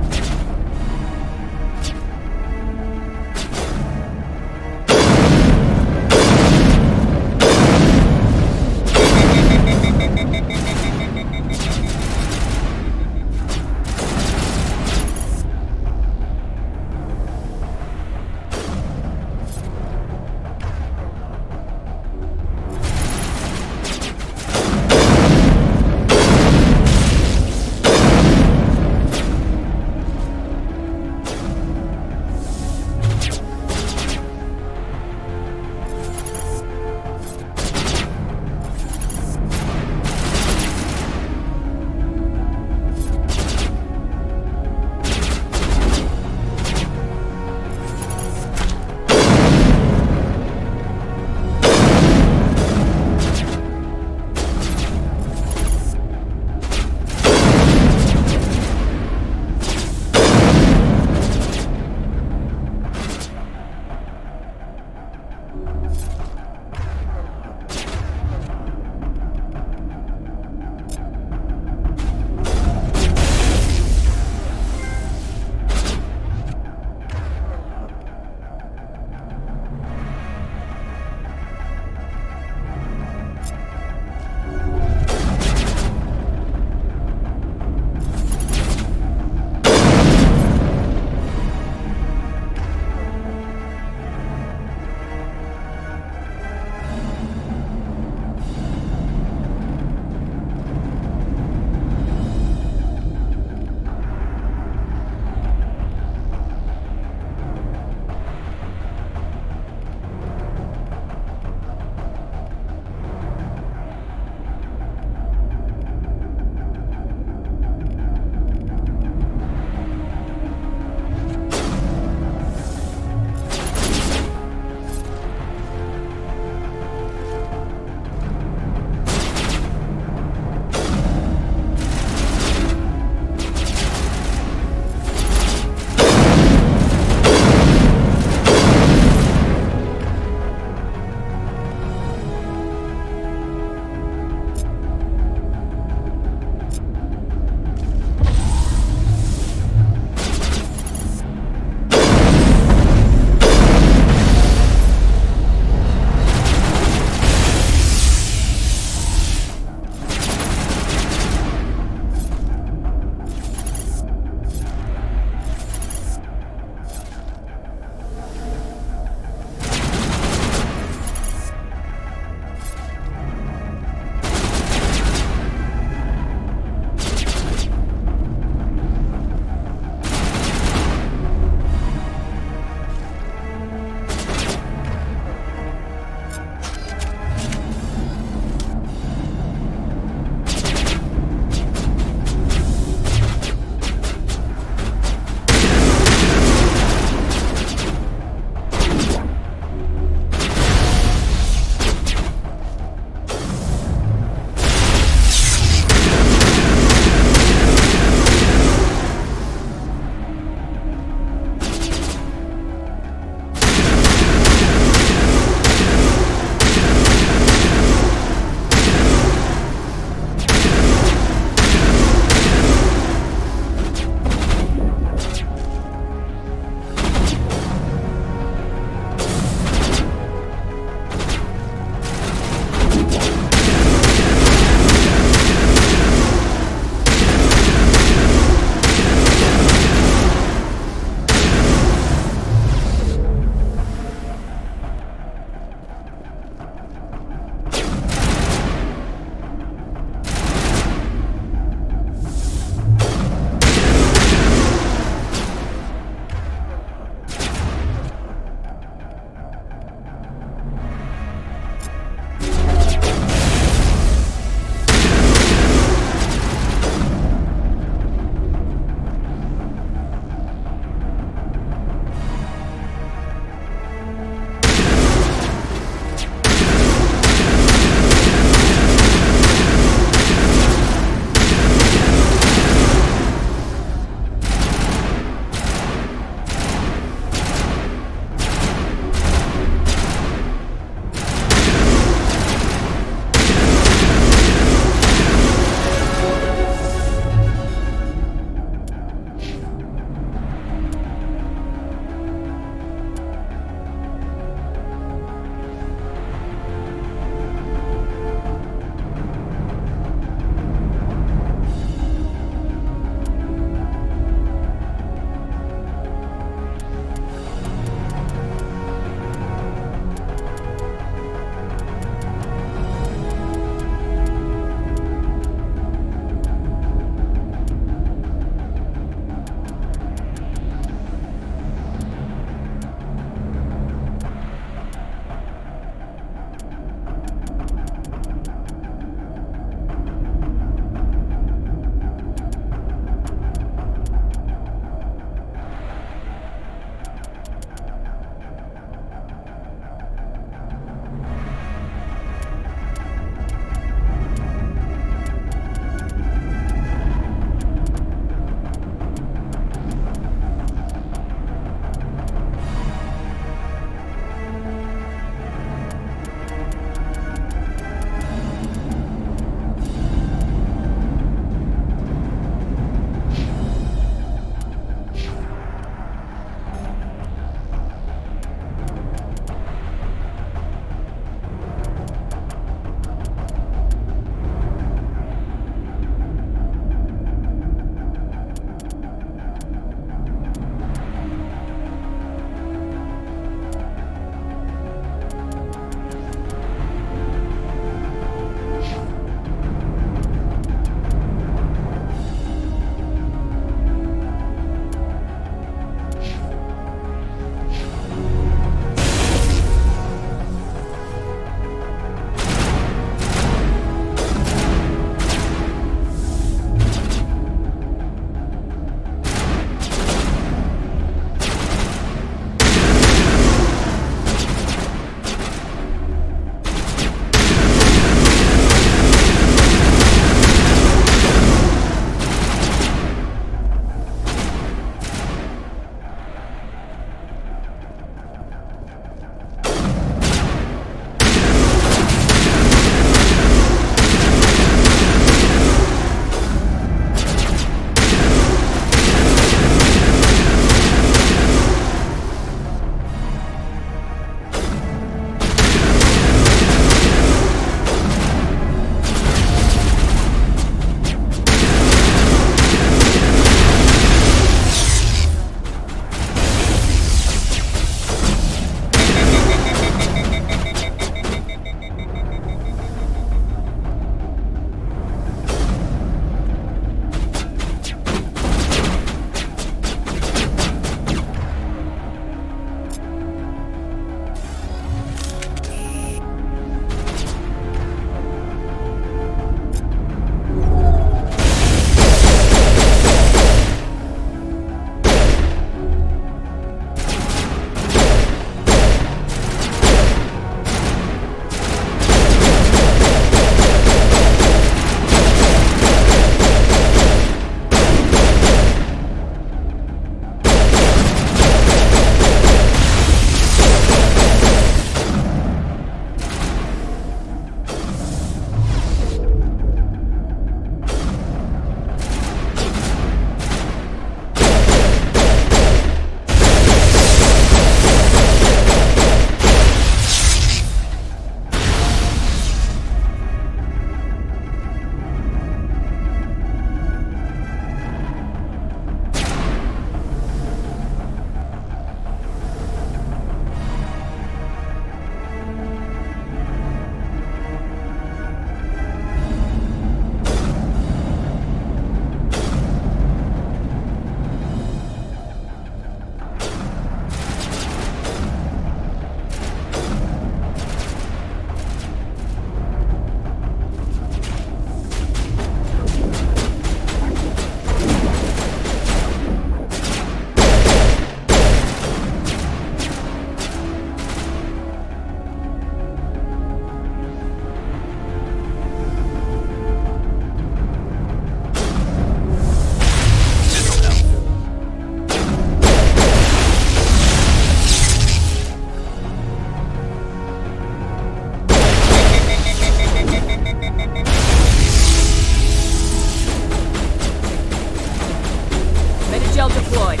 deployed.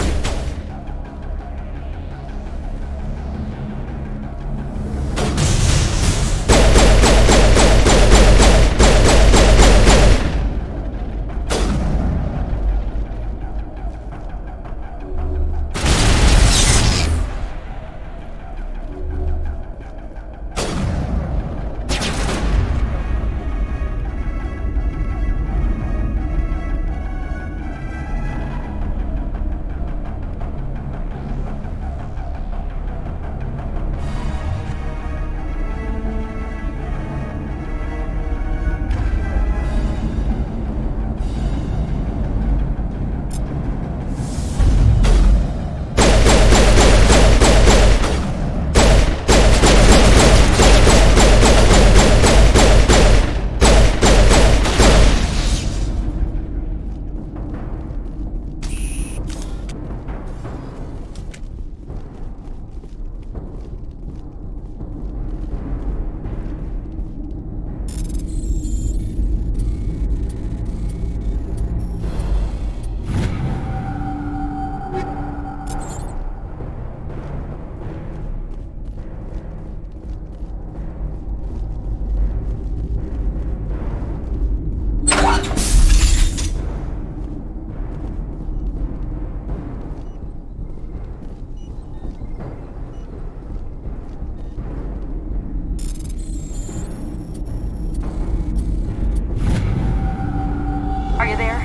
Are you there?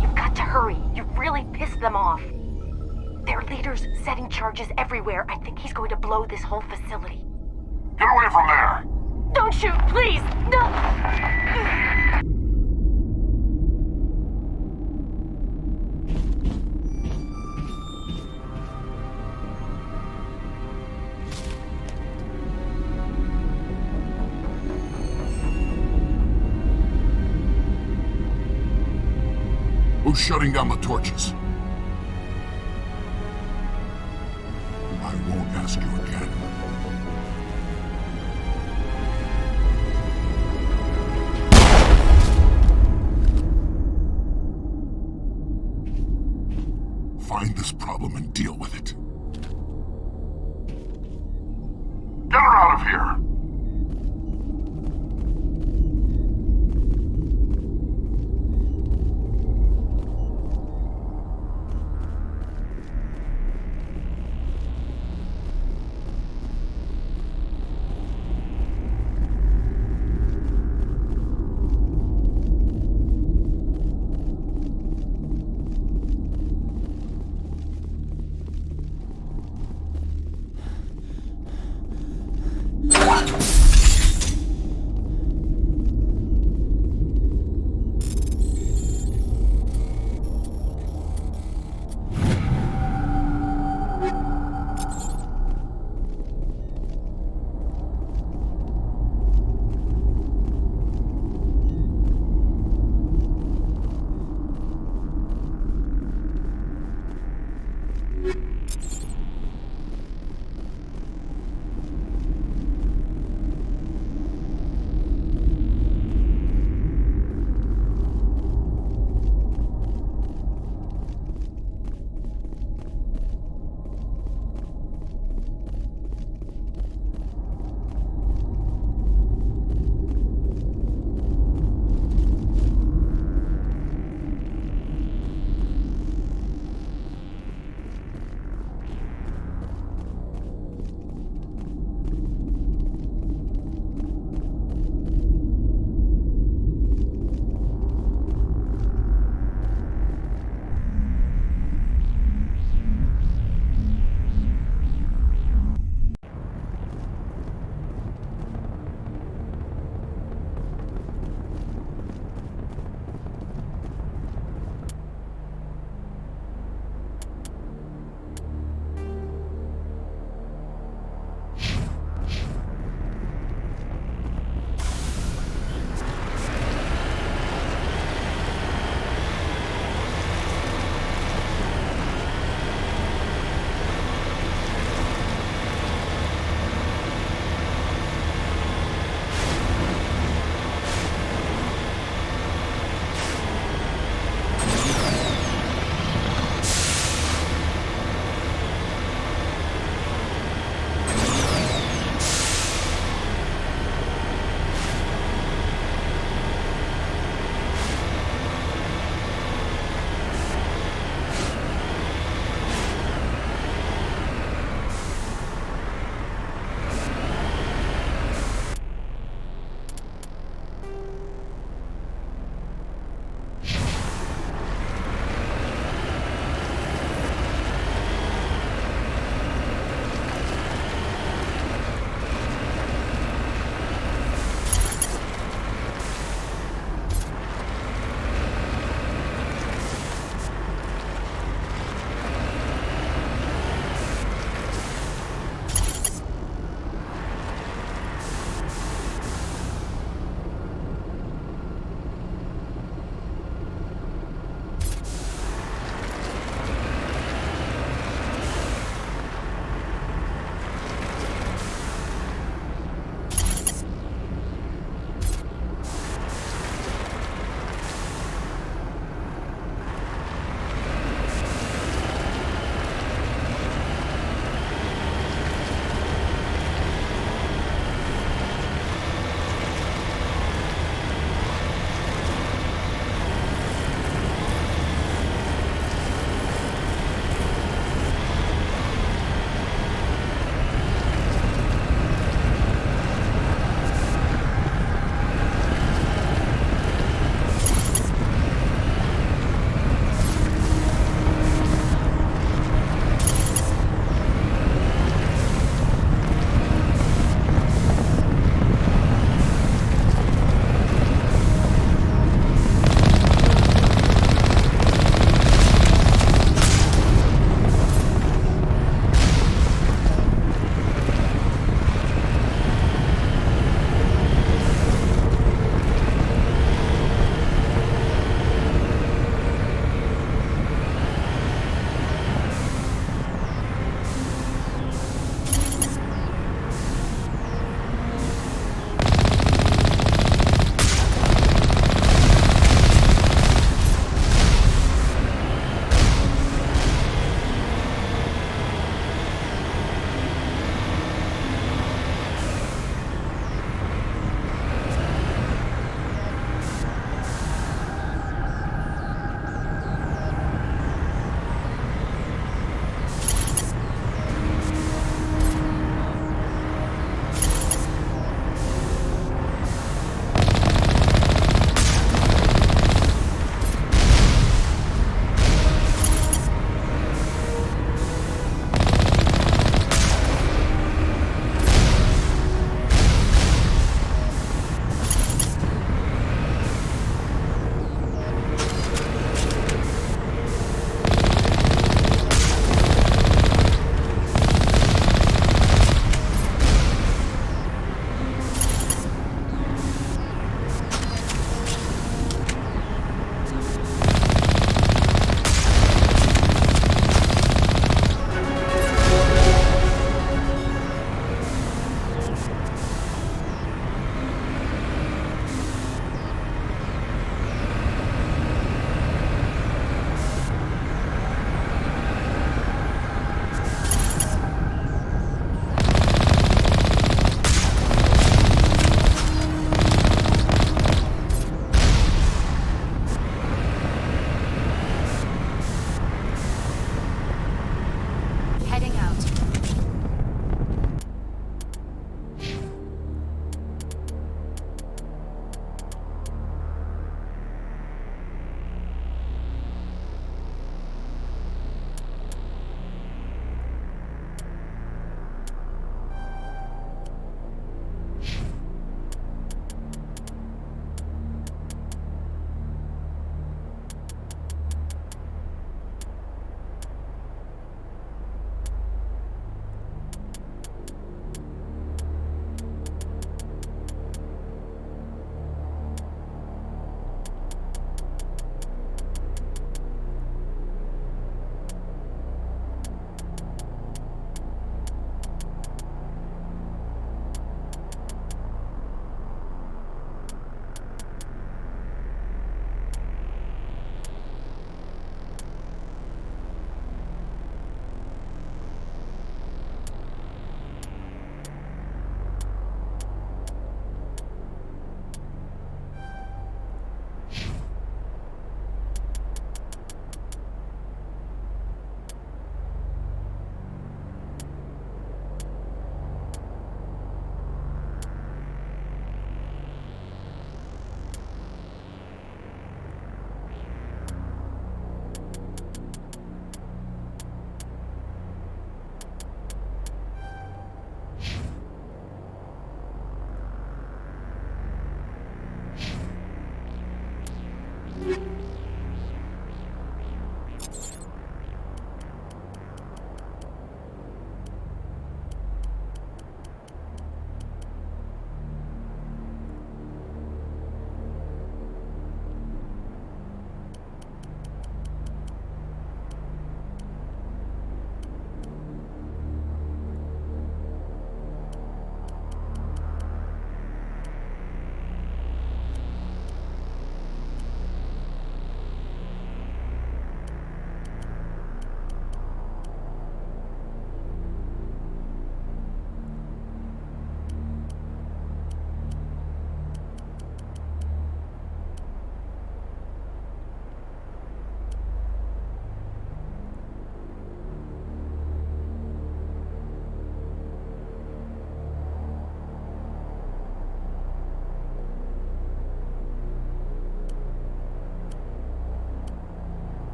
You've got to hurry. You've really pissed them off. Their leader's setting charges everywhere. I think he's going to blow this whole facility. Get away from there! Don't shoot, please! No! Who's shutting down the torches? I won't ask you again. Find this problem and deal with it. Get her out of here!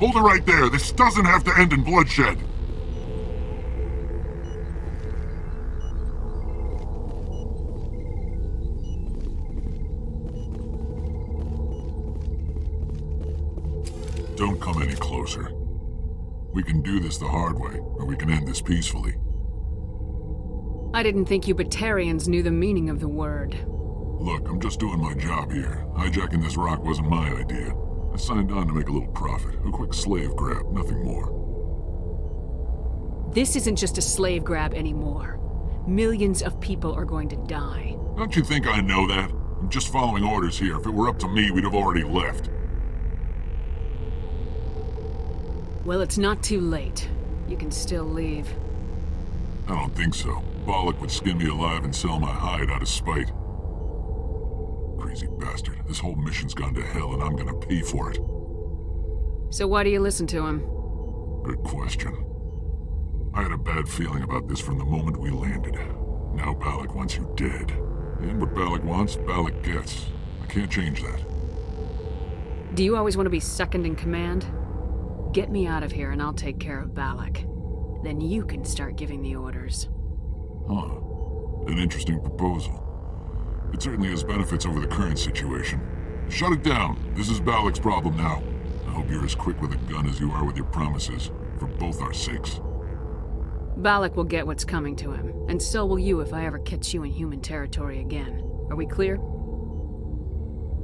Hold it right there. This doesn't have to end in bloodshed. Don't come any closer. We can do this the hard way, or we can end this peacefully. I didn't think you Batarians knew the meaning of the word. Look, I'm just doing my job here. Hijacking this rock wasn't my idea. I signed on to make a little profit. A quick slave grab, nothing more. This isn't just a slave grab anymore. Millions of people are going to die. Don't you think I know that? I'm just following orders here. If it were up to me, we'd have already left. Well, it's not too late. You can still leave. I don't think so. Balak would skin me alive and sell my hide out of spite. Crazy bastard. This whole mission's gone to hell and I'm gonna pay for it. So why do you listen to him? Good question. I had a bad feeling about this from the moment we landed. Now Balak wants you dead. And what Balak wants, Balak gets. I can't change that. Do you always want to be second in command? Get me out of here and I'll take care of Balak. Then you can start giving the orders. Huh. An interesting proposal. It certainly has benefits over the current situation. Shut it down. This is Balak's problem now. I hope you're as quick with a gun as you are with your promises, for both our sakes. Balak will get what's coming to him, and so will you if I ever catch you in human territory again. Are we clear?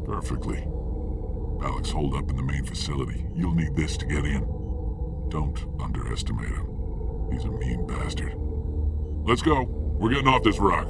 Perfectly. Balak's holed up in the main facility. You'll need this to get in. Don't underestimate him. He's a mean bastard. Let's go. We're getting off this rock.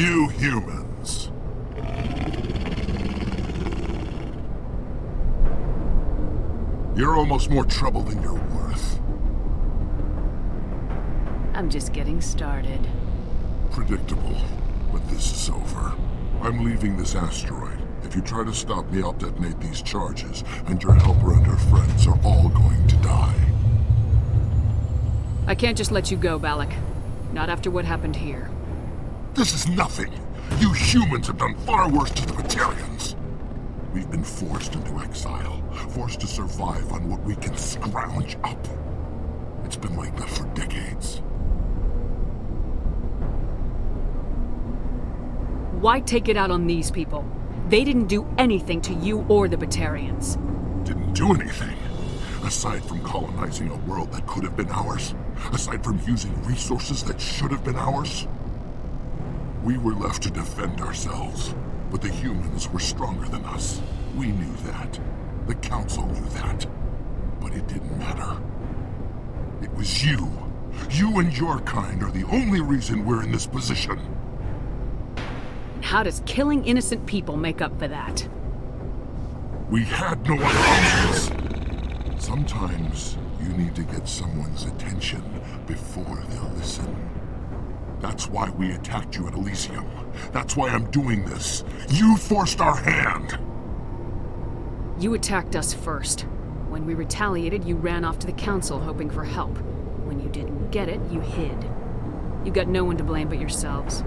You humans. You're almost more trouble than you're worth. I'm just getting started. Predictable, but this is over. I'm leaving this asteroid. If you try to stop me, I'll detonate these charges, and your helper and her friends are all going to die. I can't just let you go, Balak. Not after what happened here. This is nothing. You humans have done far worse to the Batarians. We've been forced into exile, forced to survive on what we can scrounge up. It's been like that for decades. Why take it out on these people? They didn't do anything to you or the Batarians. Didn't do anything. Aside from colonizing a world that could have been ours. Aside from using resources that should have been ours. We were left to defend ourselves. But the humans were stronger than us. We knew that. The Council knew that. But it didn't matter. It was you. You and your kind are the only reason we're in this position. How does killing innocent people make up for that? We had no other options. Sometimes you need to get someone's attention before they'll listen. That's why we attacked you at Elysium. That's why I'm doing this. You forced our hand. You attacked us first. When we retaliated, you ran off to the Council hoping for help. When you didn't get it, you hid. You got no one to blame but yourselves.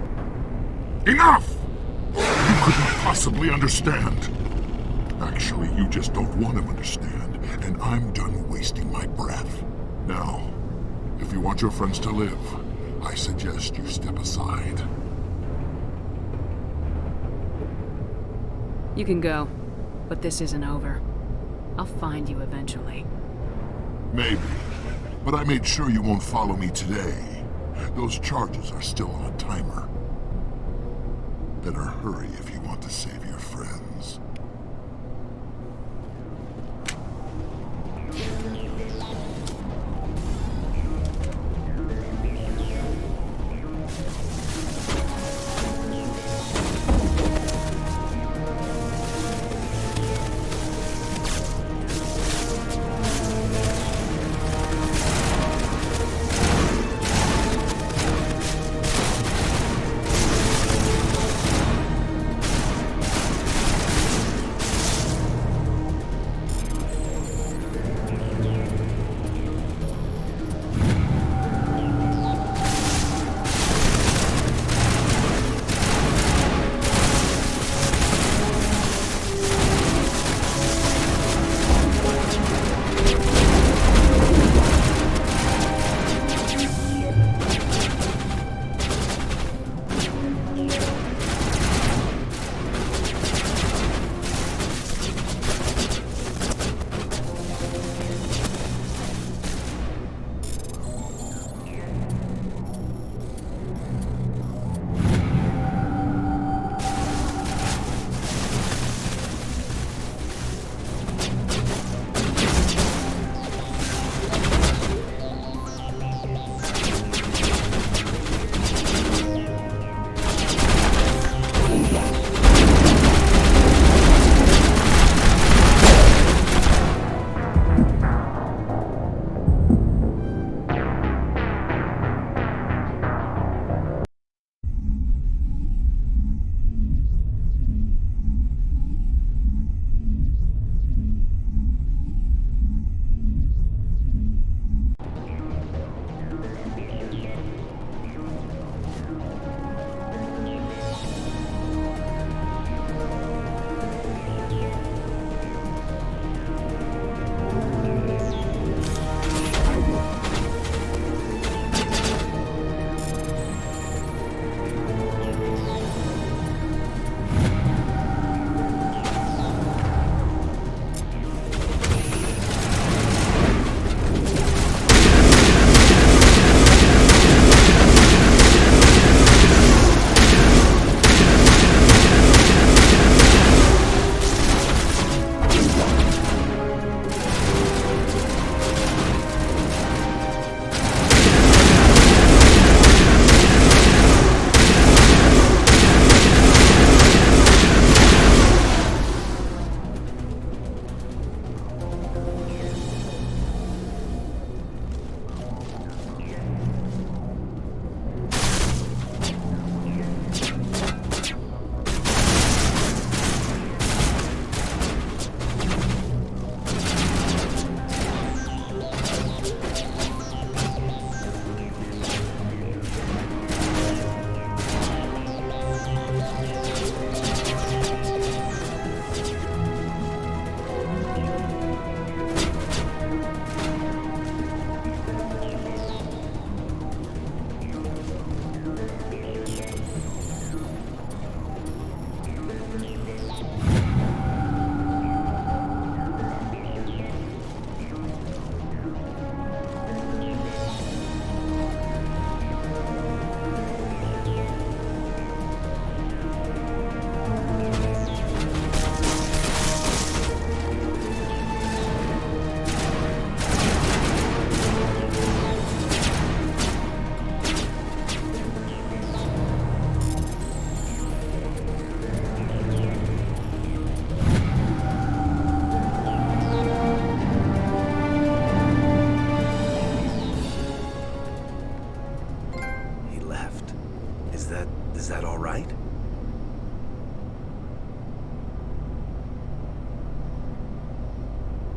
Enough! You couldn't possibly understand. Actually, you just don't want to understand, and I'm done wasting my breath. Now, if you want your friends to live, I suggest you step aside. You can go, but this isn't over. I'll find you eventually. Maybe, but I made sure you won't follow me today. Those charges are still on a timer. Better hurry if you want to save your friends.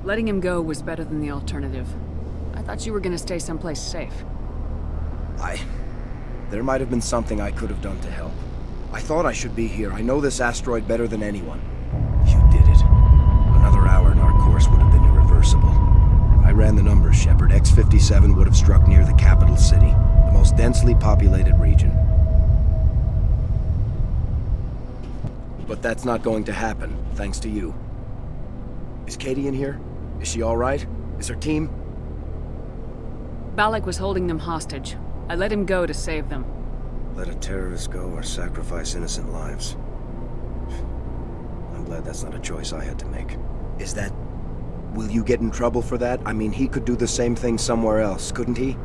Letting him go was better than the alternative. I thought you were gonna stay someplace safe. There might have been something I could have done to help. I thought I should be here. I know this asteroid better than anyone. You did it. Another hour and our course would have been irreversible. I ran the numbers, Shepard. X-57 would have struck near the capital city, the most densely populated region. But that's not going to happen, thanks to you. Is Katie in here? Is she all right? Is her team? Balak was holding them hostage. I let him go to save them. Let a terrorist go or sacrifice innocent lives. I'm glad that's not a choice I had to make. Is that... Will you get in trouble for that? I mean, he could do the same thing somewhere else, couldn't he?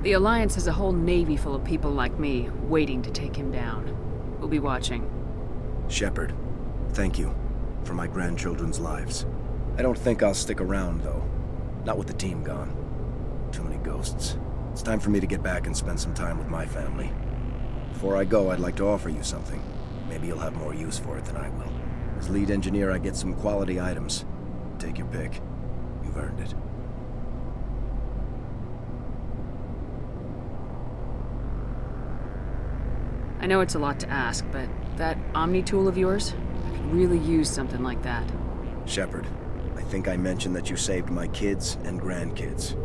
The Alliance has a whole navy full of people like me, waiting to take him down. We'll be watching. Shepard, thank you for my grandchildren's lives. I don't think I'll stick around, though. Not with the team gone. Too many ghosts. It's time for me to get back and spend some time with my family. Before I go, I'd like to offer you something. Maybe you'll have more use for it than I will. As lead engineer, I get some quality items. Take your pick. You've earned it. I know it's a lot to ask, but that Omni tool of yours, I could really use something like that. Shepard, I think I mentioned that you saved my kids and grandkids.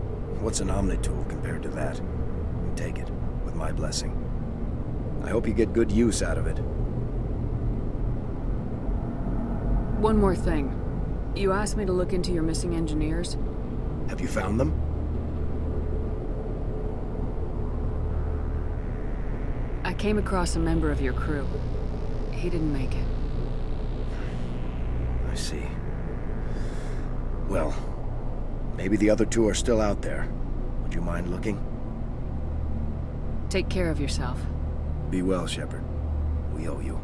What's an Omni tool compared to that? Take it, with my blessing. I hope you get good use out of it. One more thing. You asked me to look into your missing engineers. Have you found them? I came across a member of your crew. He didn't make it. I see. Well, maybe the other two are still out there. Would you mind looking? Take care of yourself. Be well, Shepard. We owe you.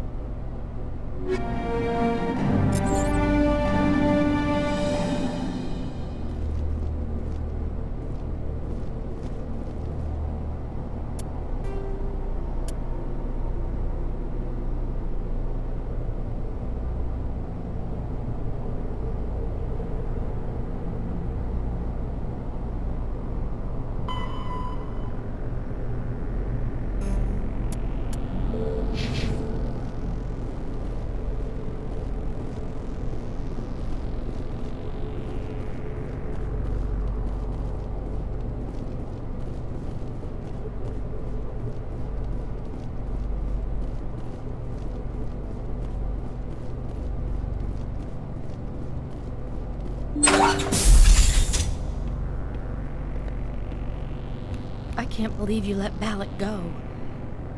I can't believe you let Balak go.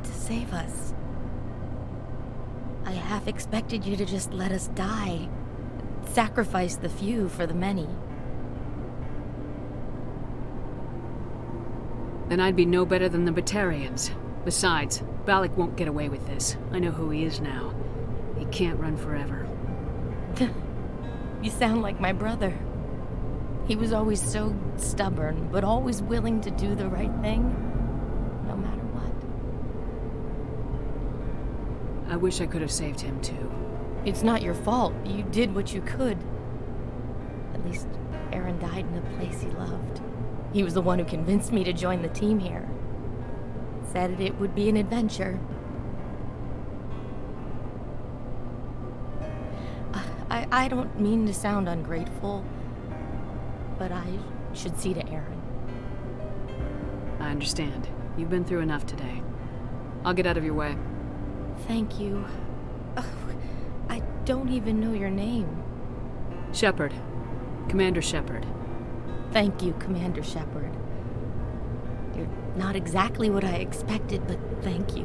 To save us. I half expected you to just let us die. Sacrifice the few for the many. Then I'd be no better than the Batarians. Besides, Balak won't get away with this. I know who he is now. He can't run forever. You sound like my brother. He was always so stubborn, but always willing to do the right thing, no matter what. I wish I could have saved him too. It's not your fault. You did what you could. At least Aaron died in a place he loved. He was the one who convinced me to join the team here. Said it would be an adventure. I don't mean to sound ungrateful, but I should see to Aaron. I understand. You've been through enough today. I'll get out of your way. Thank you. Oh, I don't even know your name. Shepard. Commander Shepard. Thank you, Commander Shepard. You're not exactly what I expected, but thank you.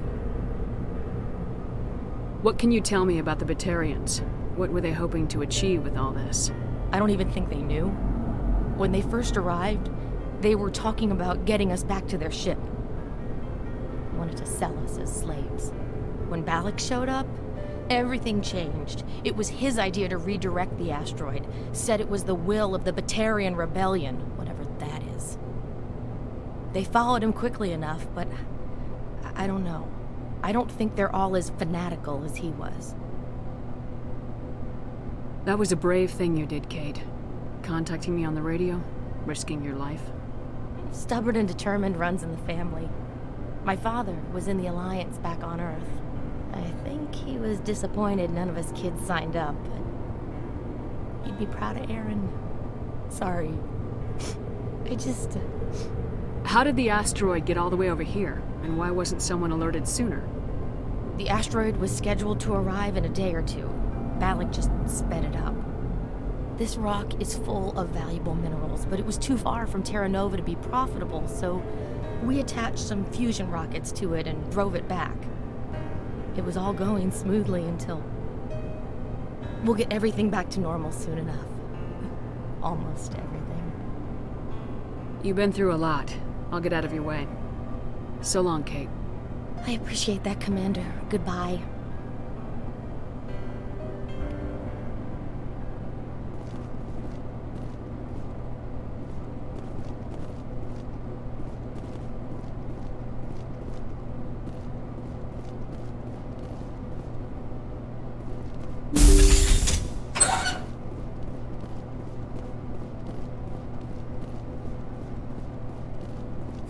What can you tell me about the Batarians? What were they hoping to achieve with all this? I don't even think they knew. When they first arrived, they were talking about getting us back to their ship. Wanted to sell us as slaves. When Balak showed up, everything changed. It was his idea to redirect the asteroid. Said it was the will of the Batarian Rebellion, whatever that is. They followed him quickly enough, but I don't know. I don't think they're all as fanatical as he was. That was a brave thing you did, Kate. Contacting me on the radio, risking your life. Stubborn and determined runs in the family. My father was in the Alliance back on Earth. I think he was disappointed none of his kids signed up, but he'd be proud of Aaron. Sorry. How did the asteroid get all the way over here, and why wasn't someone alerted sooner? The asteroid was scheduled to arrive in a day or two. Balak just sped it up. This rock is full of valuable minerals, but it was too far from Terra Nova to be profitable, so we attached some fusion rockets to it and drove it back. It was all going smoothly until... We'll get everything back to normal soon enough. Almost everything. You've been through a lot. I'll get out of your way. So long, Kate. I appreciate that, Commander. Goodbye.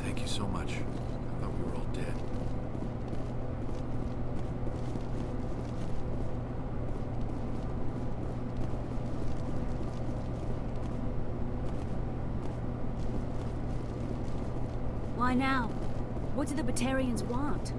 Thank you so much. I thought we were all dead. Why now? What do the Batarians want?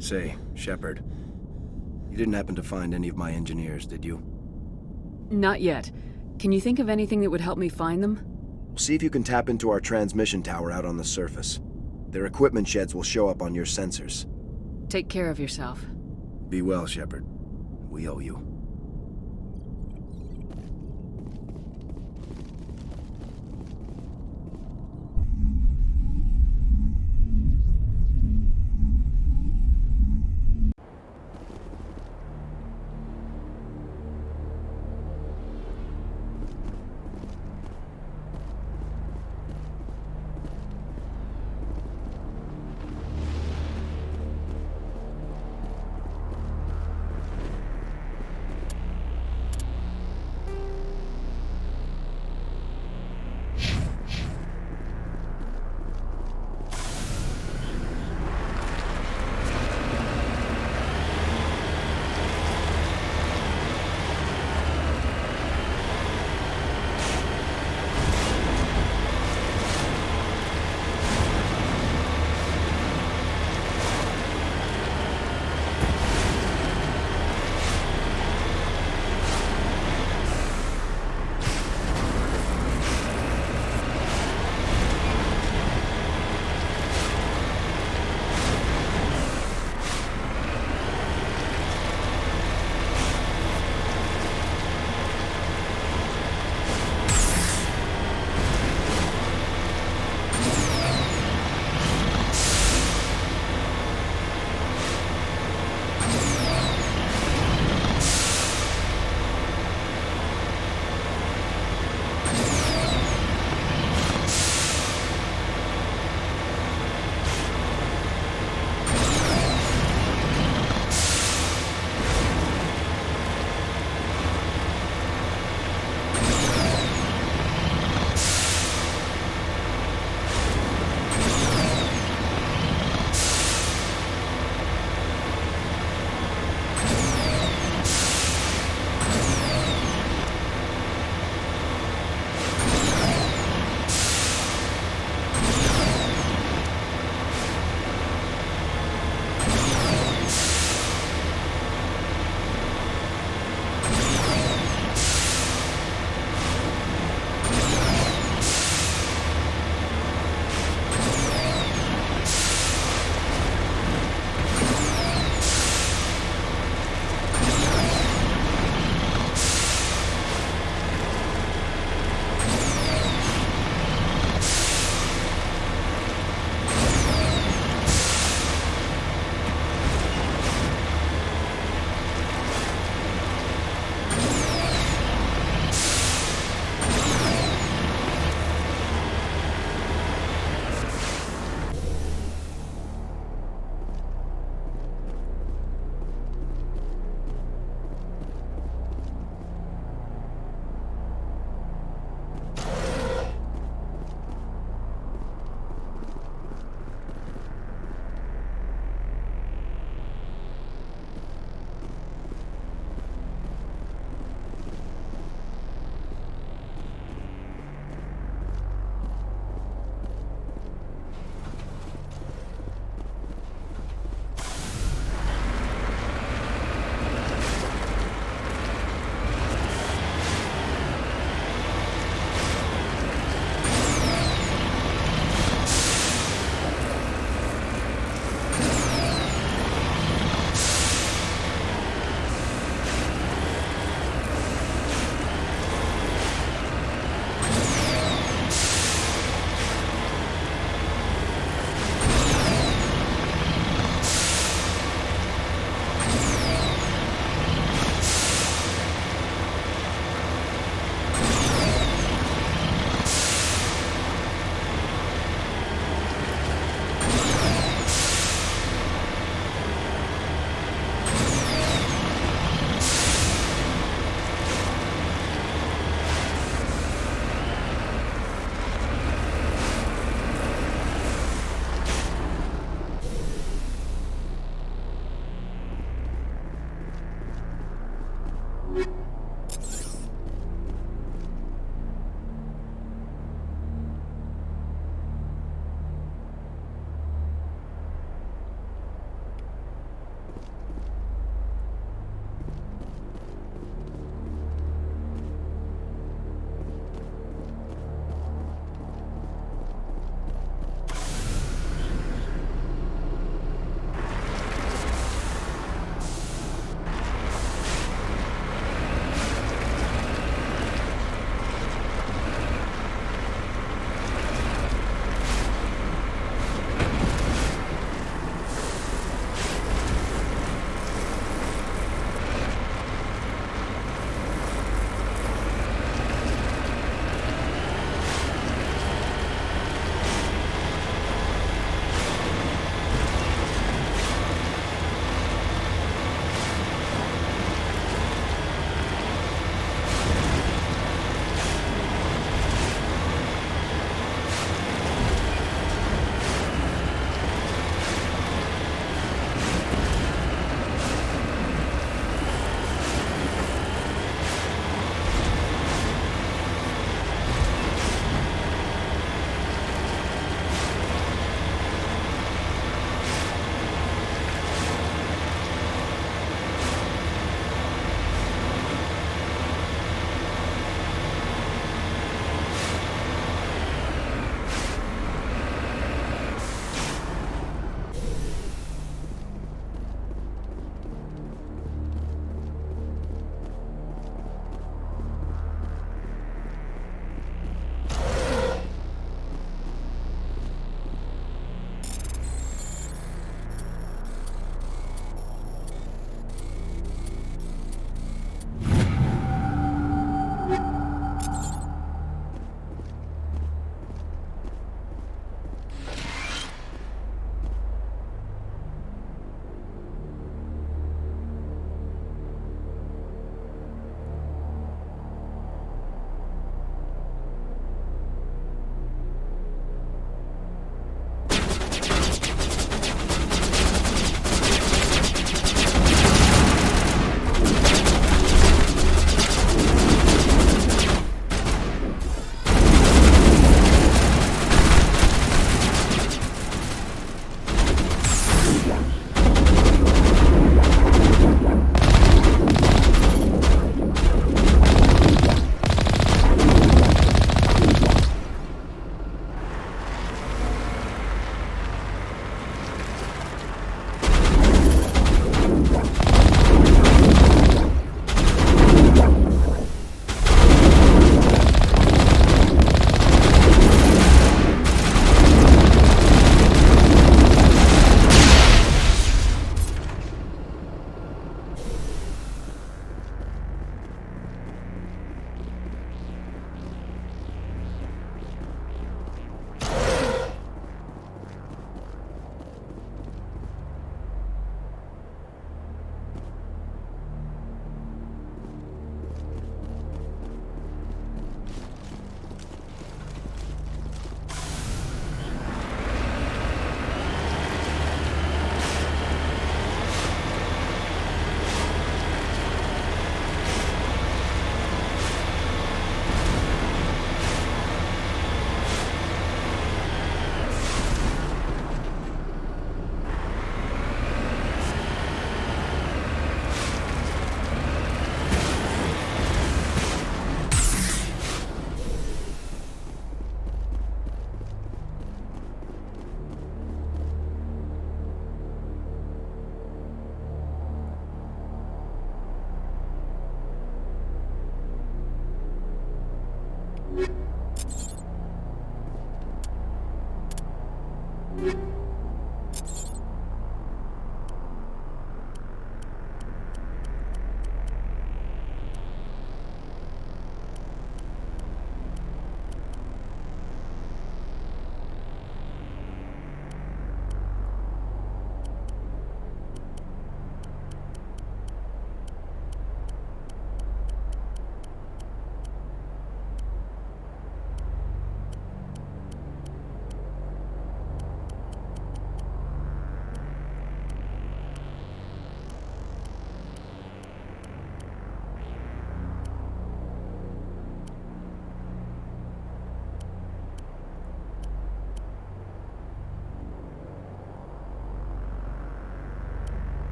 Say, Shepard, you didn't happen to find any of my engineers, did you? Not yet. Can you think of anything that would help me find them? See if you can tap into our transmission tower out on the surface. Their equipment sheds will show up on your sensors. Take care of yourself. Be well, Shepard. We owe you.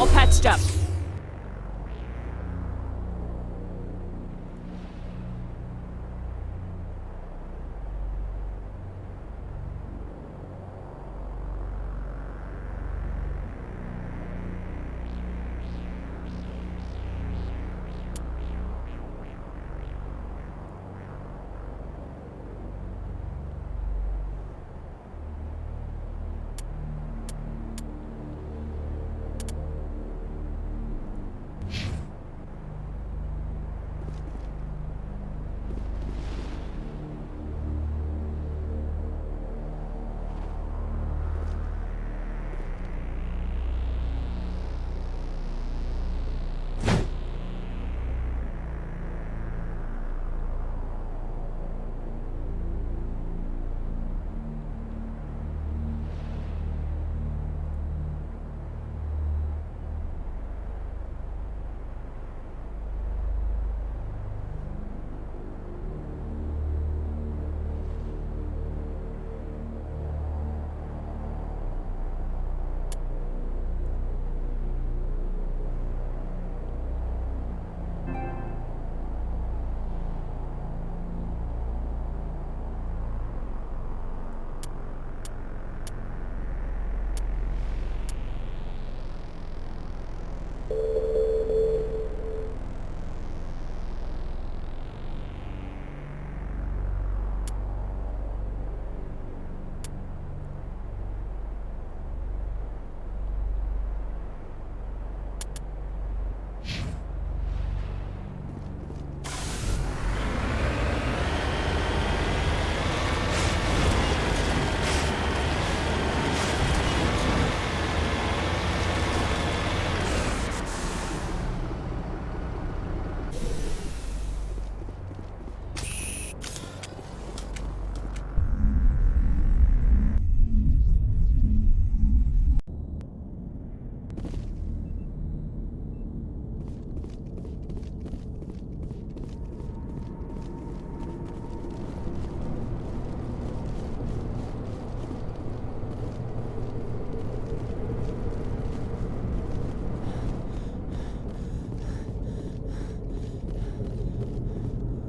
All patched up.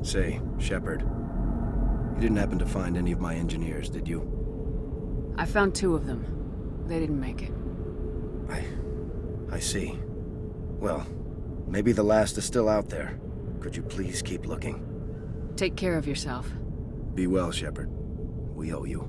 Say, Shepard, you didn't happen to find any of my engineers, did you? I found 2 of them. They didn't make it. I see. Well, maybe the last is still out there. Could you please keep looking? Take care of yourself. Be well, Shepard. We owe you.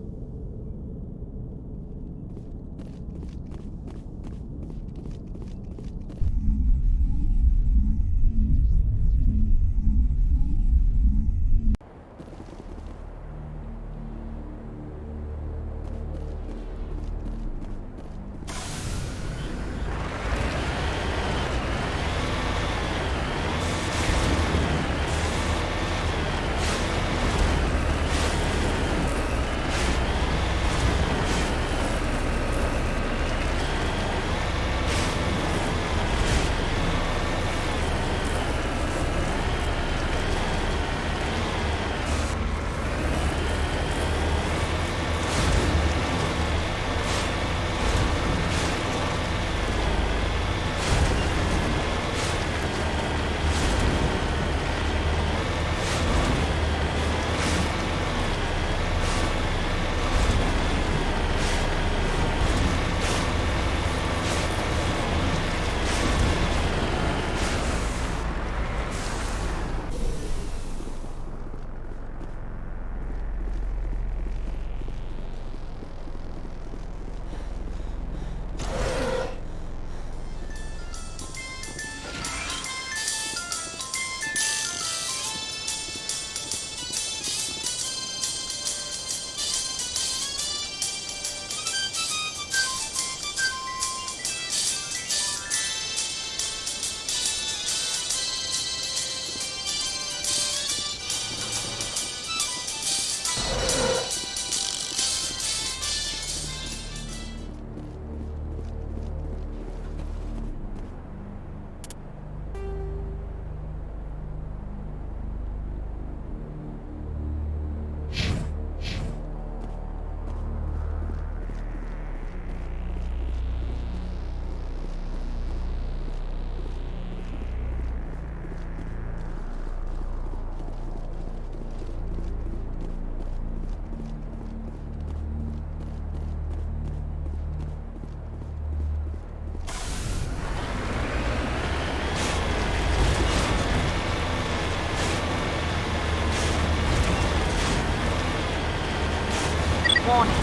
Warning.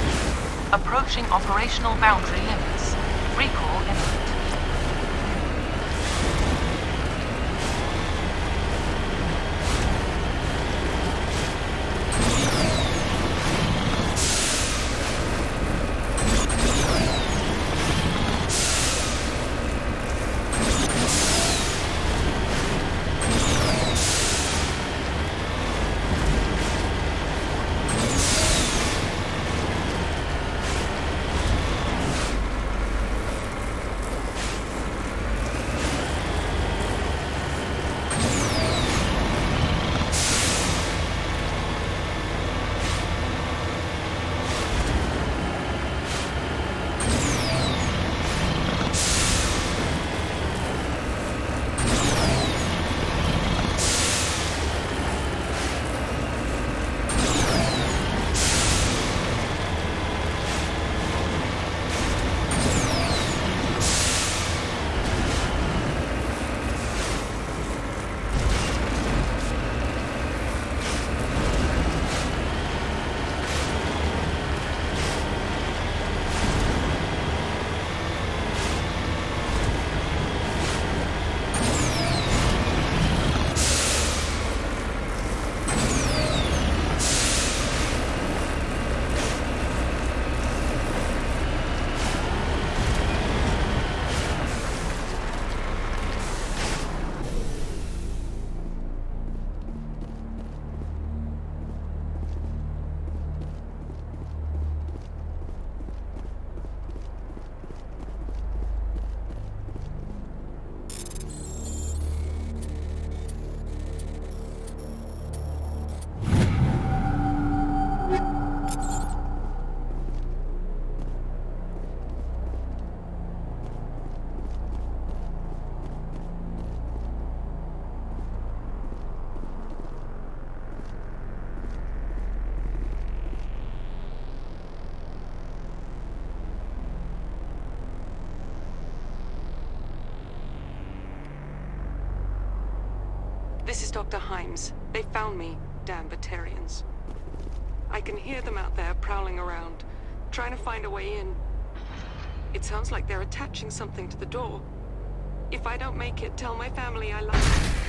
Approaching operational boundary limits. Recall imminent. This is Dr. Himes. They found me, damn Batarians. I can hear them out there prowling around, trying to find a way in. It sounds like they're attaching something to the door. If I don't make it, tell my family I love them.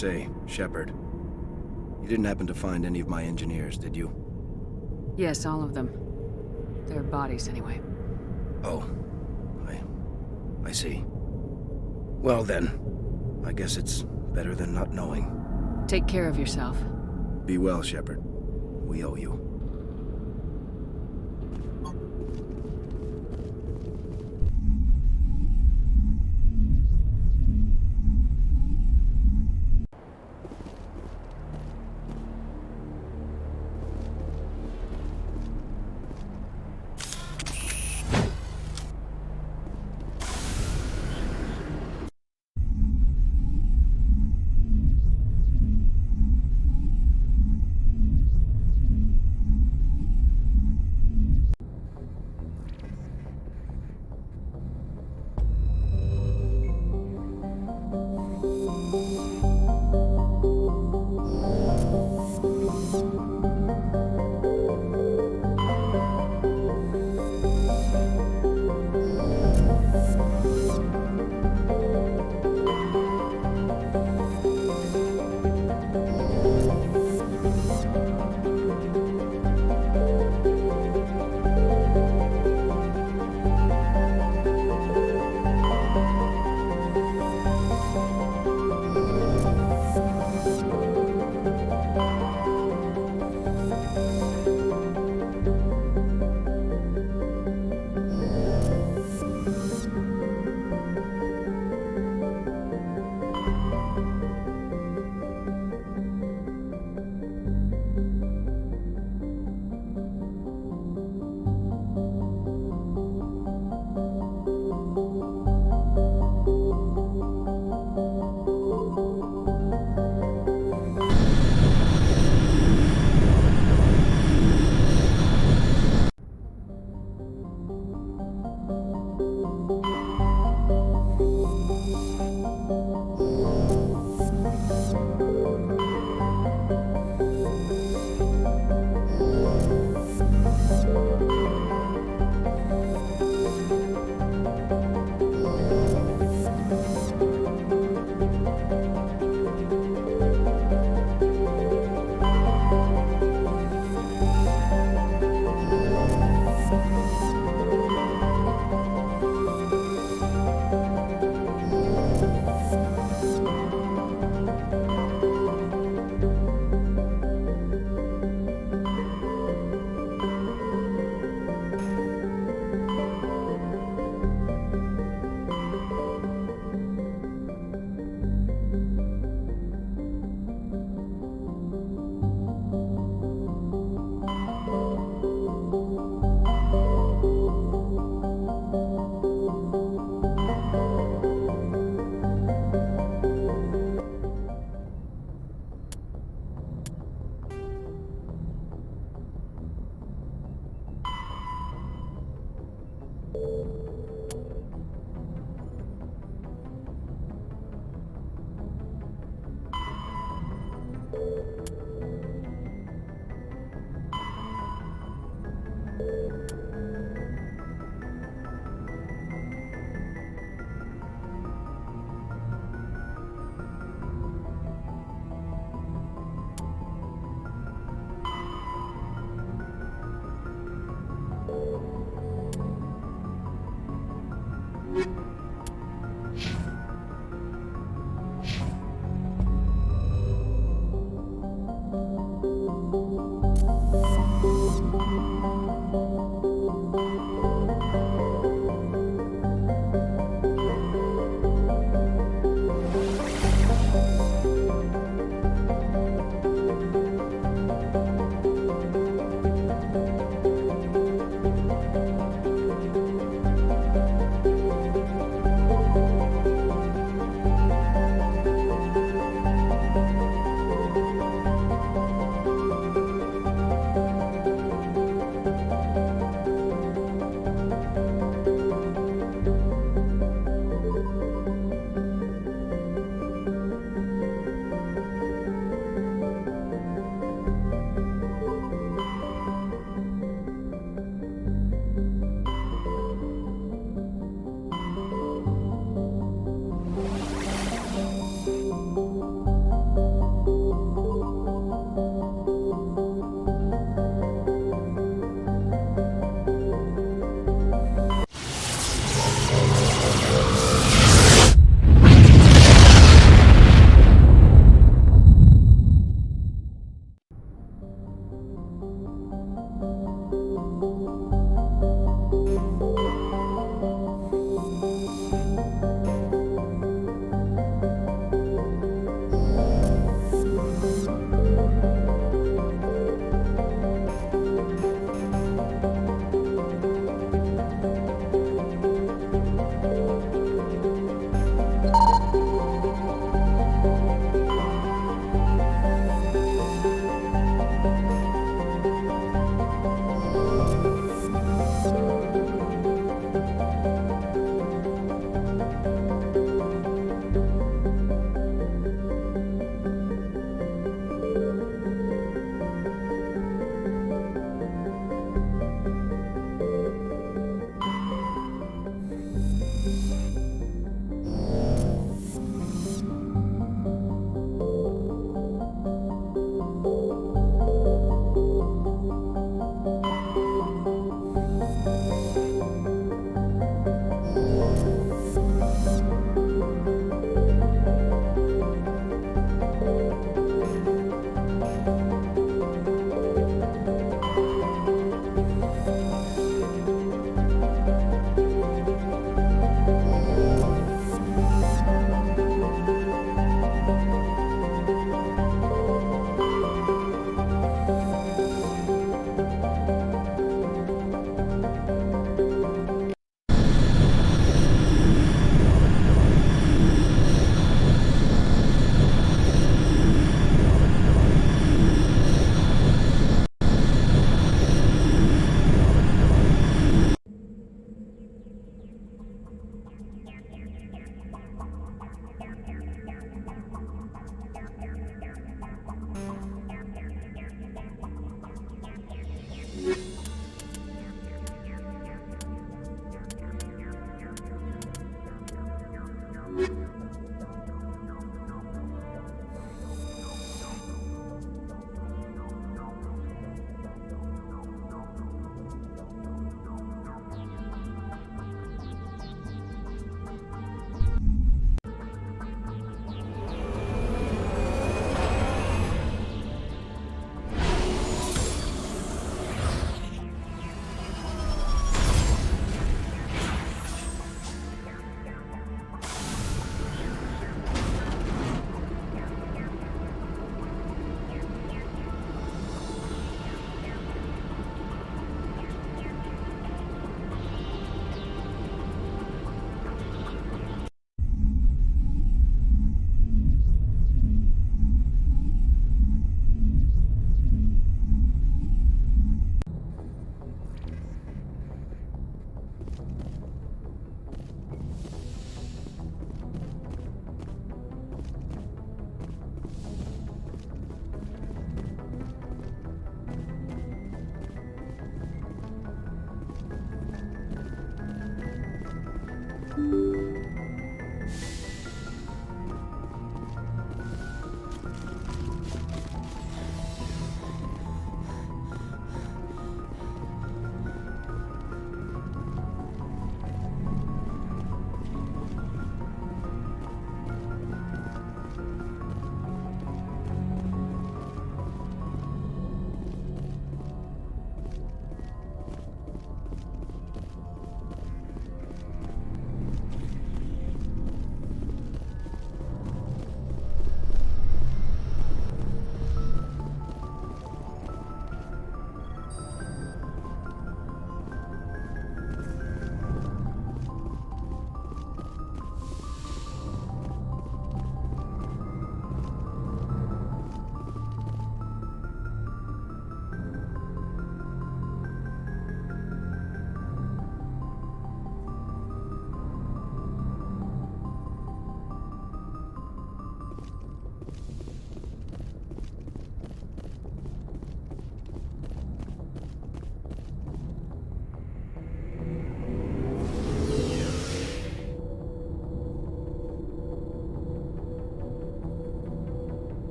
Say, Shepard, you didn't happen to find any of my engineers, did you? Yes, all of them. Their bodies, anyway. Oh. I see. Well then, I guess it's better than not knowing. Take care of yourself. Be well, Shepard. We owe you.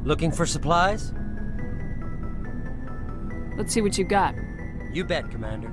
Looking for supplies? Let's see what you got. You bet, Commander.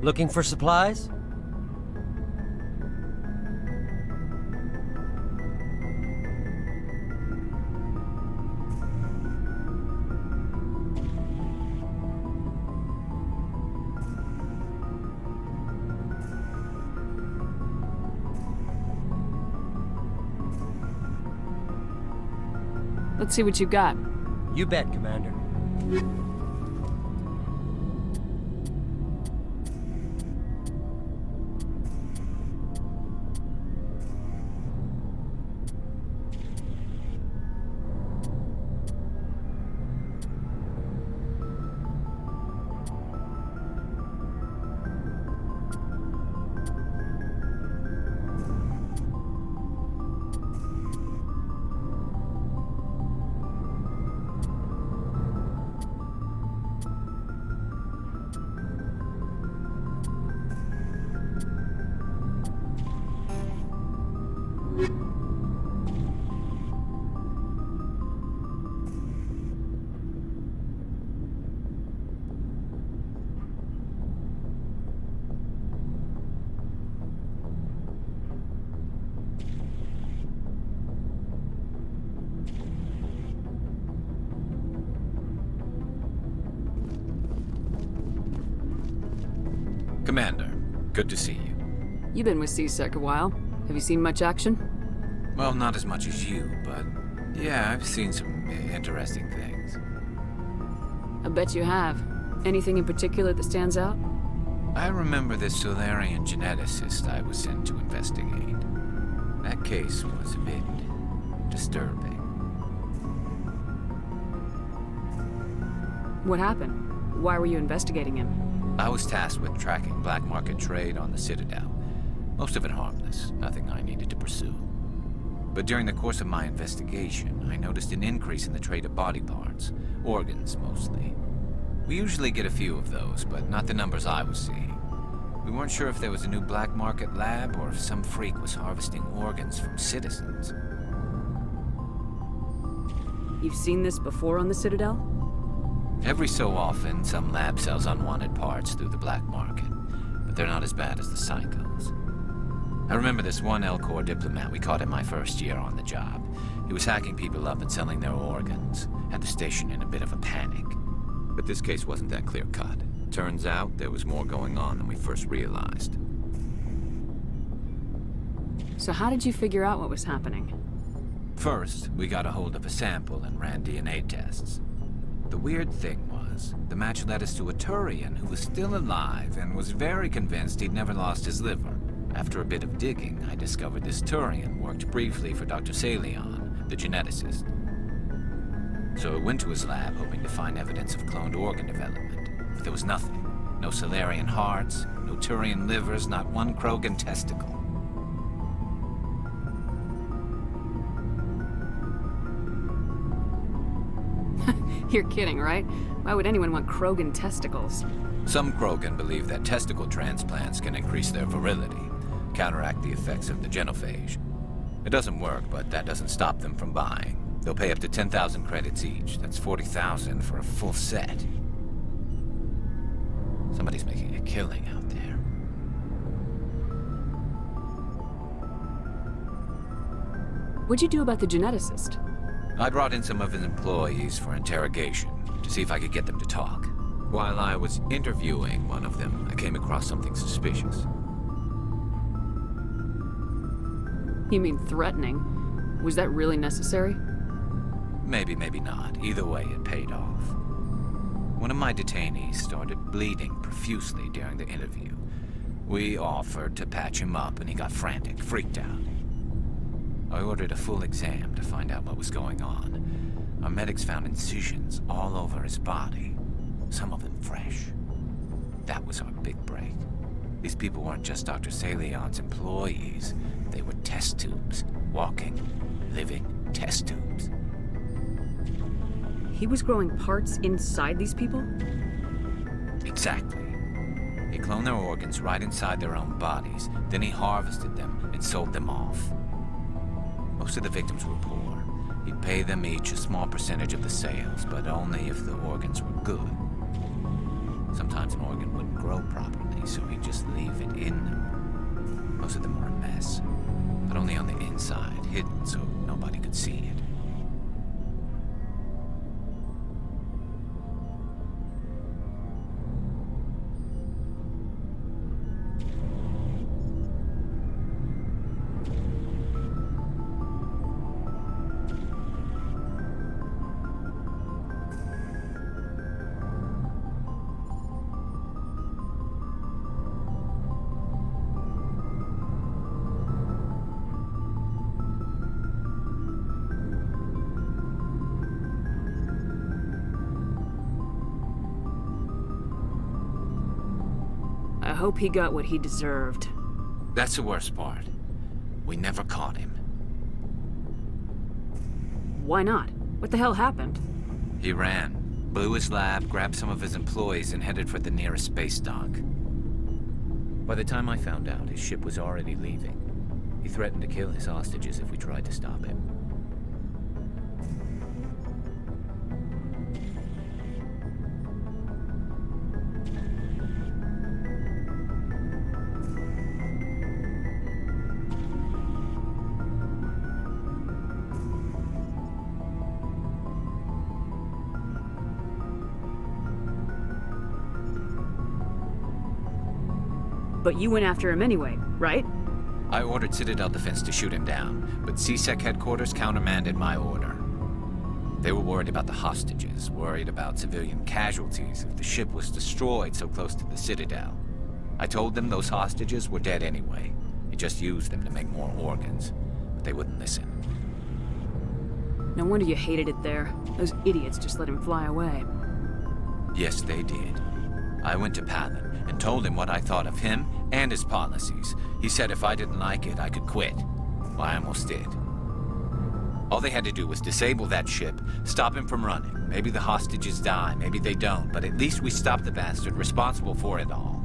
Looking for supplies? Let's see what you got. You bet, Commander. Commander, good to see you. You've been with C-Sec a while. Have you seen much action? Well, not as much as you, but yeah, I've seen some interesting things. I bet you have. Anything in particular that stands out? I remember this Solarian geneticist I was sent to investigate. That case was a bit disturbing. What happened? Why were you investigating him? I was tasked with tracking black market trade on the Citadel. Most of it harmless, nothing I needed to pursue. But during the course of my investigation, I noticed an increase in the trade of body parts, organs mostly. We usually get a few of those, but not the numbers I was seeing. We weren't sure if there was a new black market lab or if some freak was harvesting organs from citizens. You've seen this before on the Citadel? Every so often, some lab sells unwanted parts through the black market, but they're not as bad as the Psychos. I remember this one Elcor diplomat we caught in my first year on the job. He was hacking people up and selling their organs, had the station in a bit of a panic. But this case wasn't that clear-cut. Turns out there was more going on than we first realized. So how did you figure out what was happening? First, we got a hold of a sample and ran DNA tests. The weird thing was, the match led us to a Turian who was still alive and was very convinced he'd never lost his liver. After a bit of digging, I discovered this Turian worked briefly for Dr. Salion, the geneticist. So I went to his lab hoping to find evidence of cloned organ development. But there was nothing. No Solarian hearts, no Turian livers, not one Krogan testicle. You're kidding, right? Why would anyone want Krogan testicles? Some Krogan believe that testicle transplants can increase their virility, counteract the effects of the genophage. It doesn't work, but that doesn't stop them from buying. They'll pay up to 10,000 credits each. That's 40,000 for a full set. Somebody's making a killing out there. What'd you do about the geneticist? I brought in some of his employees for interrogation, to see if I could get them to talk. While I was interviewing one of them, I came across something suspicious. You mean threatening? Was that really necessary? Maybe, maybe not. Either way, it paid off. One of my detainees started bleeding profusely during the interview. We offered to patch him up, and he got frantic, freaked out. I ordered a full exam to find out what was going on. Our medics found incisions all over his body, some of them fresh. That was our big break. These people weren't just Dr. Salion's employees. They were test tubes. Walking, living test tubes. He was growing parts inside these people? Exactly. He cloned their organs right inside their own bodies. Then he harvested them and sold them off. Most of the victims were poor. He'd pay them each a small percentage of the sales, but only if the organs were good. Sometimes an organ wouldn't grow properly, so he'd just leave it in them. Most of them were a mess, but only on the inside, hidden so nobody could see it. hope he got what he deserved. That's the worst part. We never caught him. Why not? What the hell happened? He ran, blew his lab, grabbed some of his employees, and headed for the nearest space dock. By the time I found out, his ship was already leaving. He threatened to kill his hostages if we tried to stop him. But you went after him anyway, right? I ordered Citadel Defense to shoot him down, but CSEC headquarters countermanded my order. They were worried about the hostages, worried about civilian casualties if the ship was destroyed so close to the Citadel. I told them those hostages were dead anyway. He just used them to make more organs, but they wouldn't listen. No wonder you hated it there. Those idiots just let him fly away. Yes, they did. I went to Palin and told him what I thought of him and his policies. He said if I didn't like it, I could quit. Well, I almost did. All they had to do was disable that ship, stop him from running. Maybe the hostages die, maybe they don't, but at least we stopped the bastard responsible for it all.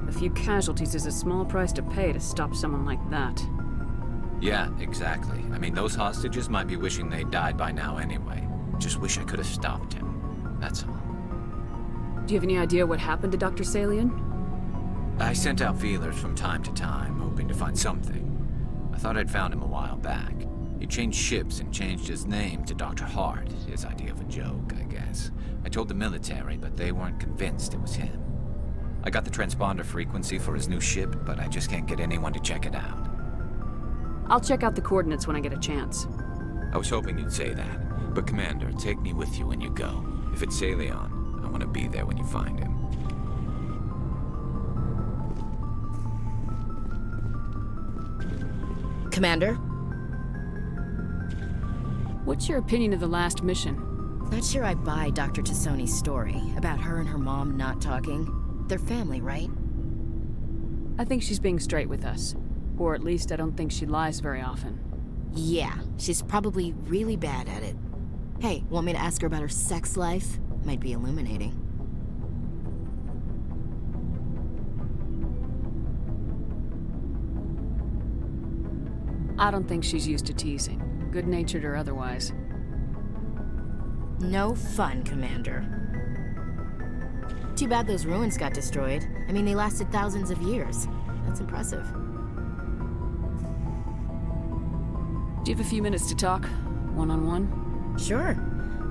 A few casualties is a small price to pay to stop someone like that. Yeah, exactly. I mean, those hostages might be wishing they'd died by now anyway. Just wish I could have stopped him. That's all. Do you have any idea what happened to Dr. Salian? I sent out feelers from time to time, hoping to find something. I thought I'd found him a while back. He changed ships and changed his name to Dr. Hart, his idea of a joke, I guess. I told the military, but they weren't convinced it was him. I got the transponder frequency for his new ship, but I just can't get anyone to check it out. I'll check out the coordinates when I get a chance. I was hoping you'd say that, but Commander, take me with you when you go. If it's Salion, I want to be there when you find him. Commander? What's your opinion of the last mission? Not sure I buy Dr. Tassoni's story about her and her mom not talking. They're family, right? I think she's being straight with us. Or at least I don't think she lies very often. Yeah, she's probably really bad at it. Hey, want me to ask her about her sex life? Might be illuminating. I don't think she's used to teasing, good-natured or otherwise. No fun, Commander. Too bad those ruins got destroyed. I mean, they lasted thousands of years. That's impressive. Do you have a few minutes to talk? One-on-one? Sure.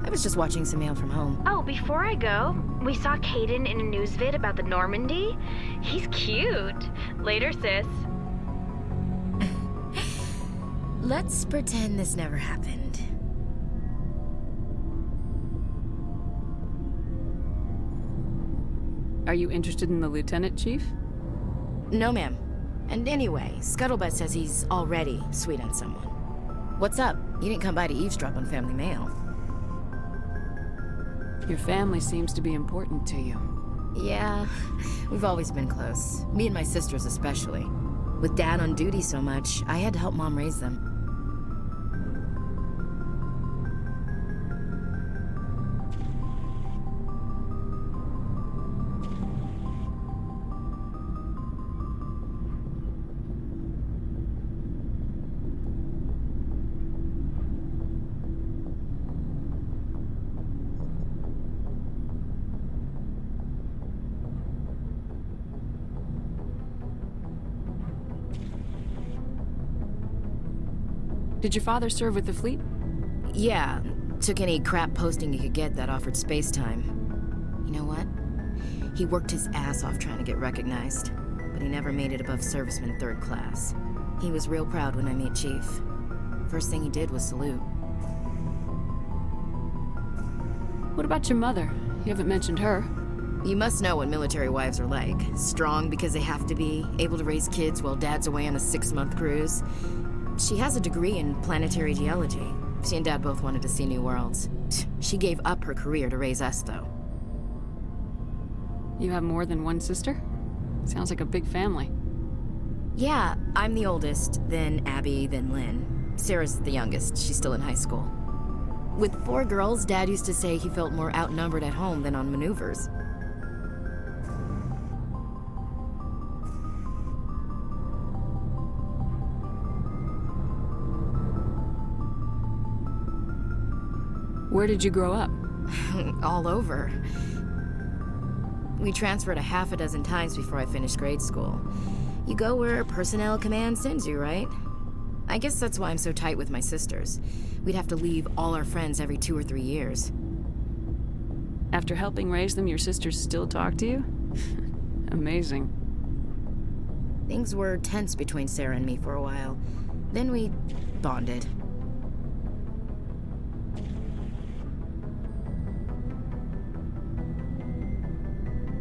I was just watching some mail from home. Oh, before I go, we saw Caden in a news vid about the Normandy. He's cute. Later, sis. Let's pretend this never happened. Are you interested in the Lieutenant, Chief? No, ma'am. And anyway, Scuttlebutt says he's already sweet on someone. What's up? You didn't come by to eavesdrop on family mail. Your family seems to be important to you. Yeah, we've always been close. Me and my sisters especially. With Dad on duty so much, I had to help Mom raise them. Did your father serve with the fleet? Yeah, took any crap posting he could get that offered space time. You know what? He worked his ass off trying to get recognized, but he never made it above serviceman 3rd class. He was real proud when I met Chief. First thing he did was salute. What about your mother? You haven't mentioned her. You must know what military wives are like. Strong because they have to be, able to raise kids while dad's away on a 6-month cruise. She has a degree in planetary geology. She and Dad both wanted to see new worlds. She gave up her career to raise us, though. You have more than one sister? Sounds like a big family. Yeah, I'm the oldest, then Abby, then Lynn. Sarah's the youngest. She's still in high school. With 4 girls, Dad used to say he felt more outnumbered at home than on maneuvers. Where did you grow up? All over. We transferred a half a dozen times before I finished grade school. You go where personnel command sends you, right? I guess that's why I'm so tight with my sisters. We'd have to leave all our friends every 2 or 3 years. After helping raise them, your sisters still talk to you? Amazing. Things were tense between Sarah and me for a while. Then we bonded.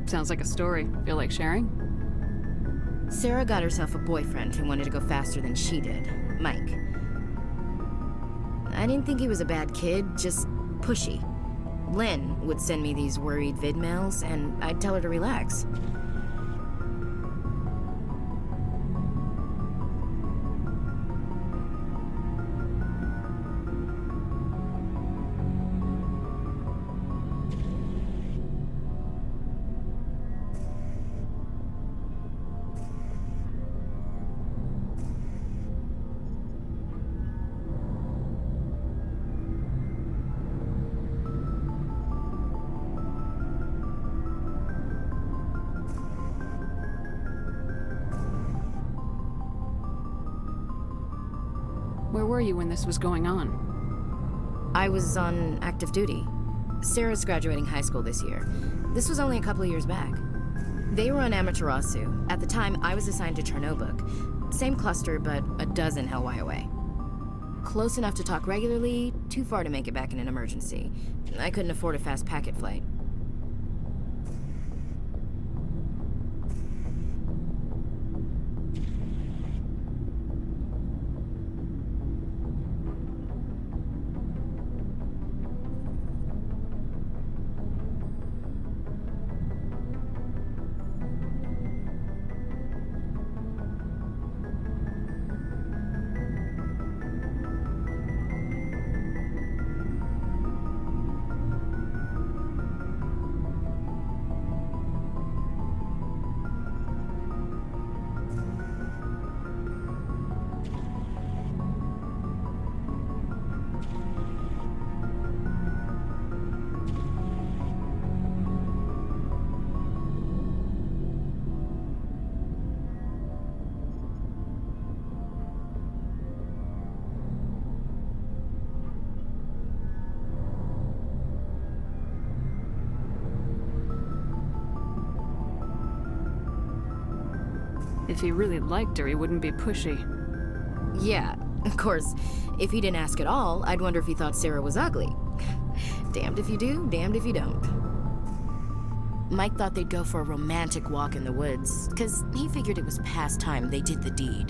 Sounds like a story. Feel like sharing? Sarah got herself a boyfriend who wanted to go faster than she did, Mike. I didn't think he was a bad kid, just pushy. Lynn would send me these worried vid mails, and I'd tell her to relax. Where were you when this was going on? I was on active duty. Sarah's graduating high school this year. This was only a couple of years back. They were on Amaterasu. At the time, I was assigned to Chernobog. Same cluster, but a dozen Hellwire away. Close enough to talk regularly, too far to make it back in an emergency. I couldn't afford a fast packet flight. If he really liked her, he wouldn't be pushy. Yeah, of course. If he didn't ask at all, I'd wonder if he thought Sarah was ugly. Damned if you do, damned if you don't. Mike thought they'd go for a romantic walk in the woods, because he figured it was past time they did the deed.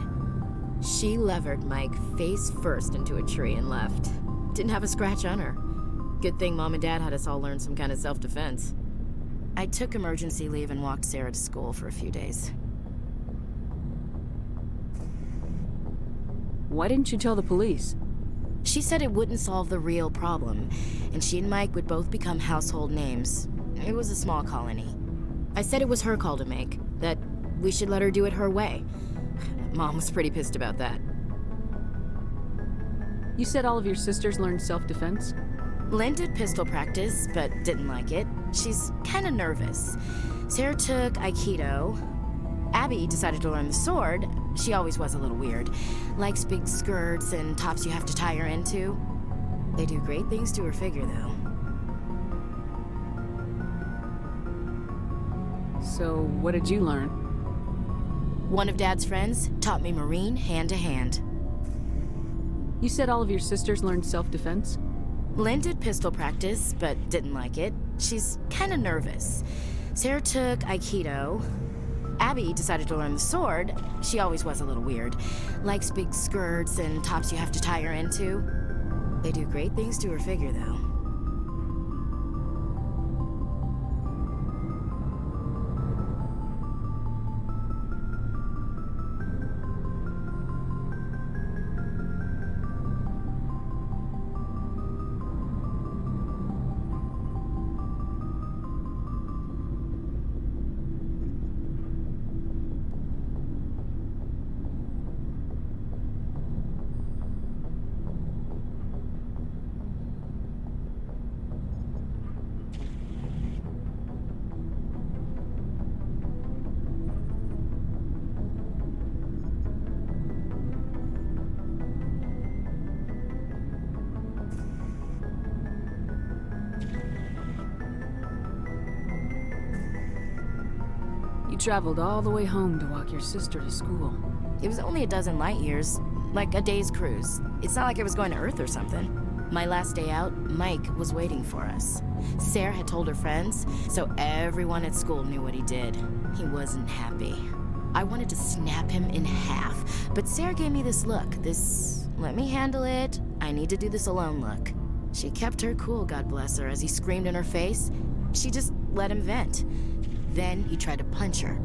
She levered Mike face first into a tree and left. Didn't have a scratch on her. Good thing Mom and Dad had us all learn some kind of self-defense. I took emergency leave and walked Sarah to school for a few days. Why didn't you tell the police? She said it wouldn't solve the real problem, and she and Mike would both become household names. It was a small colony. I said it was her call to make, that we should let her do it her way. Mom was pretty pissed about that. You said all of your sisters learned self-defense? Lynn did pistol practice, but didn't like it. She's kind of nervous. Sarah took Aikido. Abby decided to learn the sword. She always was a little weird. Likes big skirts and tops you have to tie her into. They do great things to her figure, though. So, what did you learn? One of Dad's friends taught me Marine hand to hand. You said all of your sisters learned self-defense? Lynn did pistol practice, but didn't like it. She's kind of nervous. Sarah took Aikido. Abby decided to learn the sword. She always was a little weird. Likes big skirts and tops you have to tie her into. They do great things to her figure, though. You traveled all the way home to walk your sister to school. It was only a dozen light years, like a day's cruise. It's not like I was going to Earth or something. My last day out, Mike was waiting for us. Sarah had told her friends, so everyone at school knew what he did. He wasn't happy. I wanted to snap him in half, but Sarah gave me this look, this let me handle it, I need to do this alone look. She kept her cool, God bless her, as he screamed in her face. She just let him vent. Then he tried to punch her.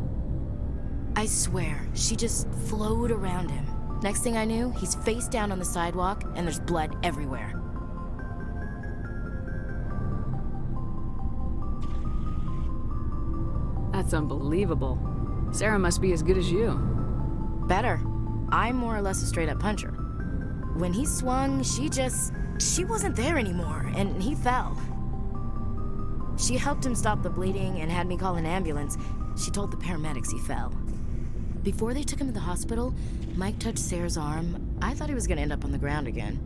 I swear, she just flowed around him. Next thing I knew, he's face down on the sidewalk and there's blood everywhere. That's unbelievable. Sarah must be as good as you. Better. I'm more or less a straight-up puncher. When he swung, she wasn't there anymore, and he fell. She helped him stop the bleeding and had me call an ambulance. She told the paramedics he fell. Before they took him to the hospital, Mike touched Sarah's arm. I thought he was gonna end up on the ground again.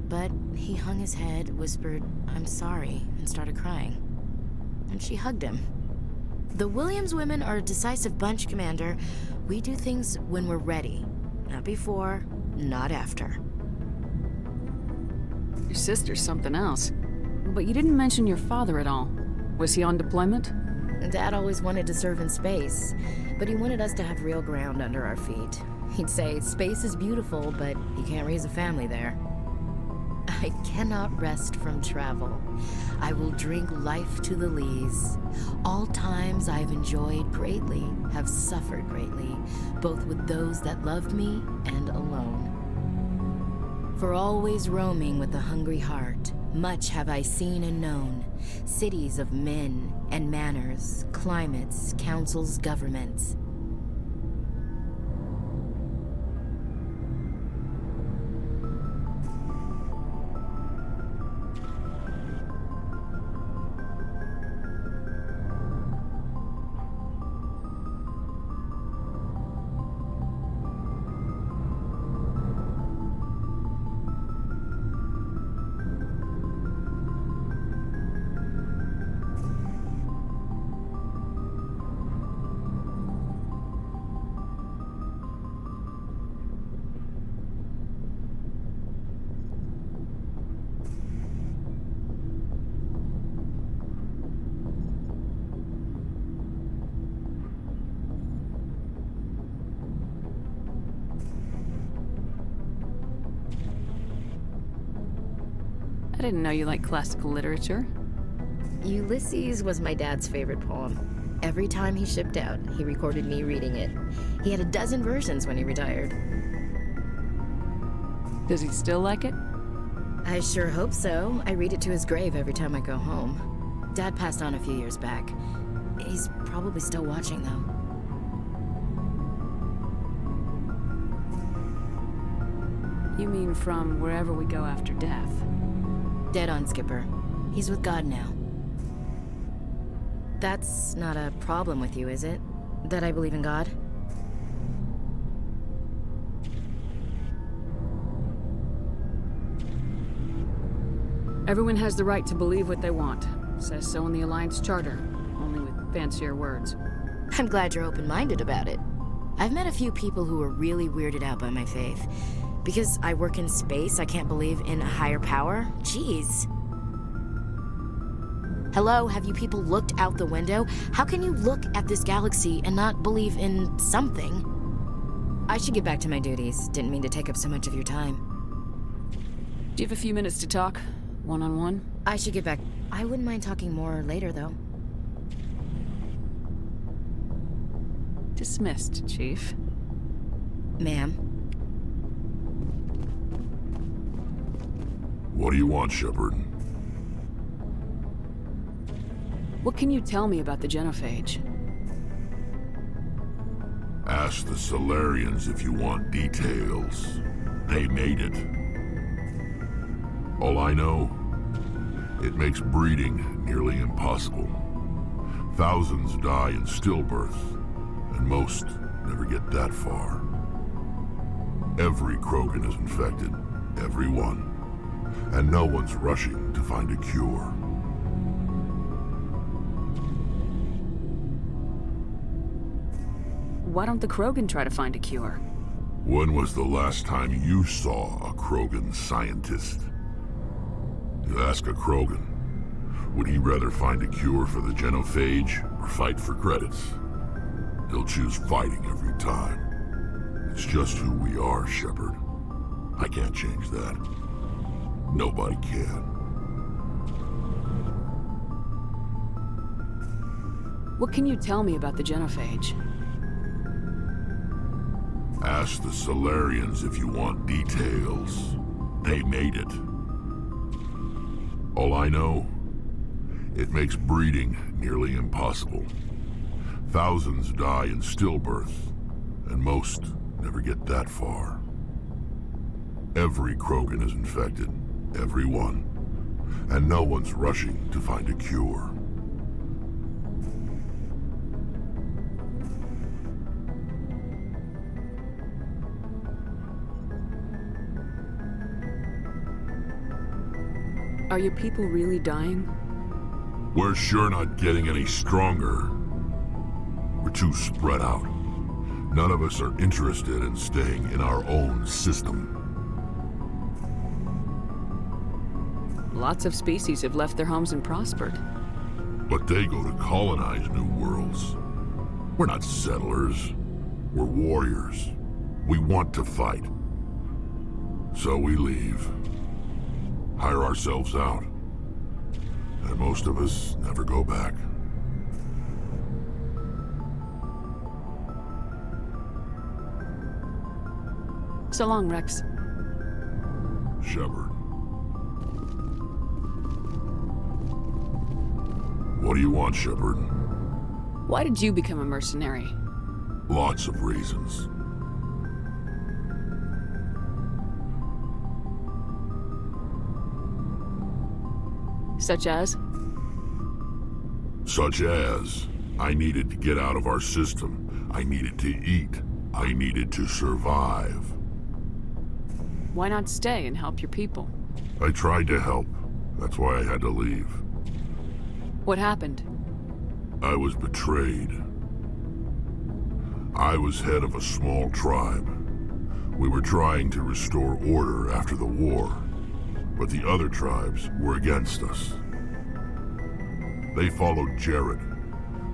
But he hung his head, whispered, "I'm sorry," and started crying. And she hugged him. The Williams women are a decisive bunch, Commander. We do things when we're ready. Not before, not after. Your sister's something else. But you didn't mention your father at all. Was he on deployment? Dad always wanted to serve in space, but he wanted us to have real ground under our feet. He'd say, space is beautiful, but you can't raise a family there. I cannot rest from travel. I will drink life to the lees. All times I've enjoyed greatly, have suffered greatly, both with those that loved me and alone. For always roaming with a hungry heart, much have I seen and known, cities of men and manners, climates, councils, governments. I didn't know you liked classical literature. Ulysses was my dad's favorite poem. Every time he shipped out, he recorded me reading it. He had a dozen versions when he retired. Does he still like it? I sure hope so. I read it to his grave every time I go home. Dad passed on a few years back. He's probably still watching, though. You mean from wherever we go after death? Dead on, Skipper. He's with God now. That's not a problem with you, is it? That I believe in God? Everyone has the right to believe what they want. Says so in the Alliance Charter, only with fancier words. I'm glad you're open-minded about it. I've met a few people who are really weirded out by my faith. Because I work in space, I can't believe in a higher power? Jeez. Hello, have you people looked out the window? How can you look at this galaxy and not believe in something? I should get back to my duties. Didn't mean to take up so much of your time. Do you have a few minutes to talk? One-on-one? I should get back. I wouldn't mind talking more later, though. Dismissed, Chief. Ma'am. What do you want, Shepard? What can you tell me about the Genophage? Ask the Solarians if you want details. They made it. All I know, it makes breeding nearly impossible. Thousands die in stillbirth, and most never get that far. Every Krogan is infected, every one. And no one's rushing to find a cure. Why don't the Krogan try to find a cure? When was the last time you saw a Krogan scientist? You ask a Krogan, would he rather find a cure for the Genophage or fight for credits? He'll choose fighting every time. It's just who we are, Shepard. I can't change that. Nobody can. What can you tell me about the Genophage? Ask the Solarians if you want details. They made it. All I know, it makes breeding nearly impossible. Thousands die in stillbirth, and most never get that far. Every Krogan is infected, every one, and no one's rushing to find a cure. Are your people really dying? We're sure not getting any stronger. We're too spread out. None of us are interested in staying in our own system. Lots of species have left their homes and prospered. But they go to colonize new worlds. We're not settlers. We're warriors. We want to fight. So we leave. Hire ourselves out. And most of us never go back. So long, Rex. Shepard. What do you want, Shepard? Why did you become a mercenary? Lots of reasons. Such as? Such as, I needed to get out of our system. I needed to eat. I needed to survive. Why not stay and help your people? I tried to help. That's why I had to leave. What happened? I was betrayed. I was head of a small tribe. We were trying to restore order after the war, but the other tribes were against us. They followed Jared,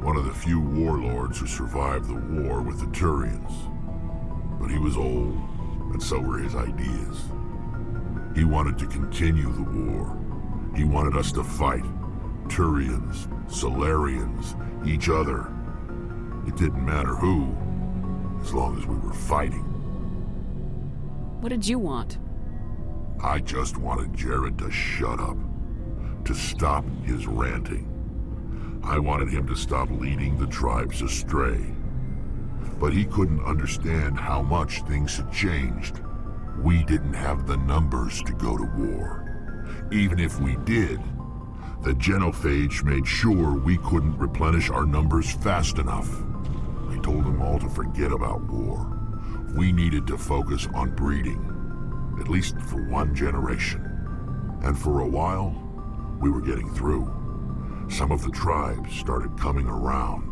one of the few warlords who survived the war with the Turians. But he was old, and so were his ideas. He wanted to continue the war. He wanted us to fight. Turians, Solarians, each other. It didn't matter who, as long as we were fighting. What did you want? I just wanted Jared to shut up, to stop his ranting. I wanted him to stop leading the tribes astray. But he couldn't understand how much things had changed. We didn't have the numbers to go to war. Even if we did, the Genophage made sure we couldn't replenish our numbers fast enough. I told them all to forget about war. We needed to focus on breeding, at least for one generation. And for a while, we were getting through. Some of the tribes started coming around.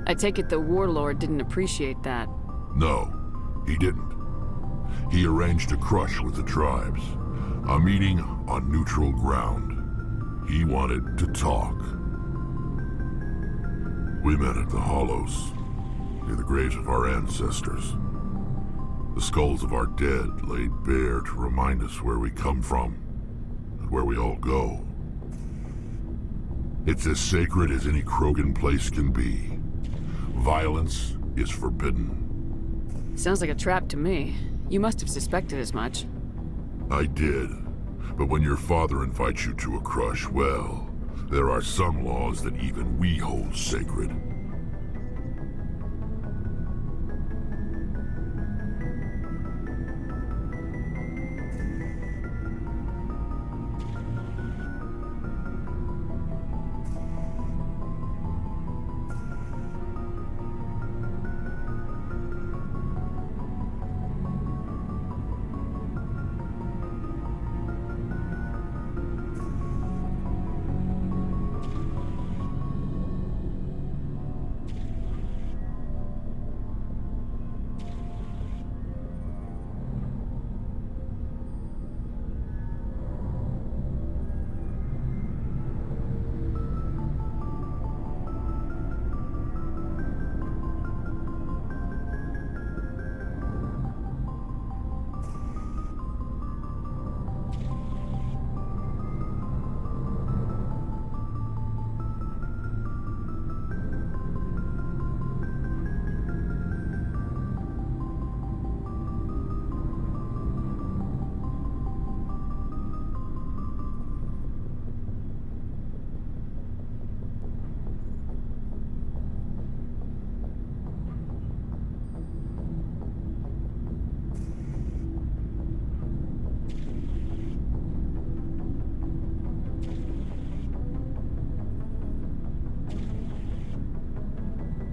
I take it the warlord didn't appreciate that. No, he didn't. He arranged a crush with the tribes. A meeting on neutral ground. He wanted to talk. We met at the Hollows, near the graves of our ancestors. The skulls of our dead laid bare to remind us where we come from, and where we all go. It's as sacred as any Krogan place can be. Violence is forbidden. Sounds like a trap to me. You must have suspected as much. I did. But when your father invites you to a crush, well, there are some laws that even we hold sacred.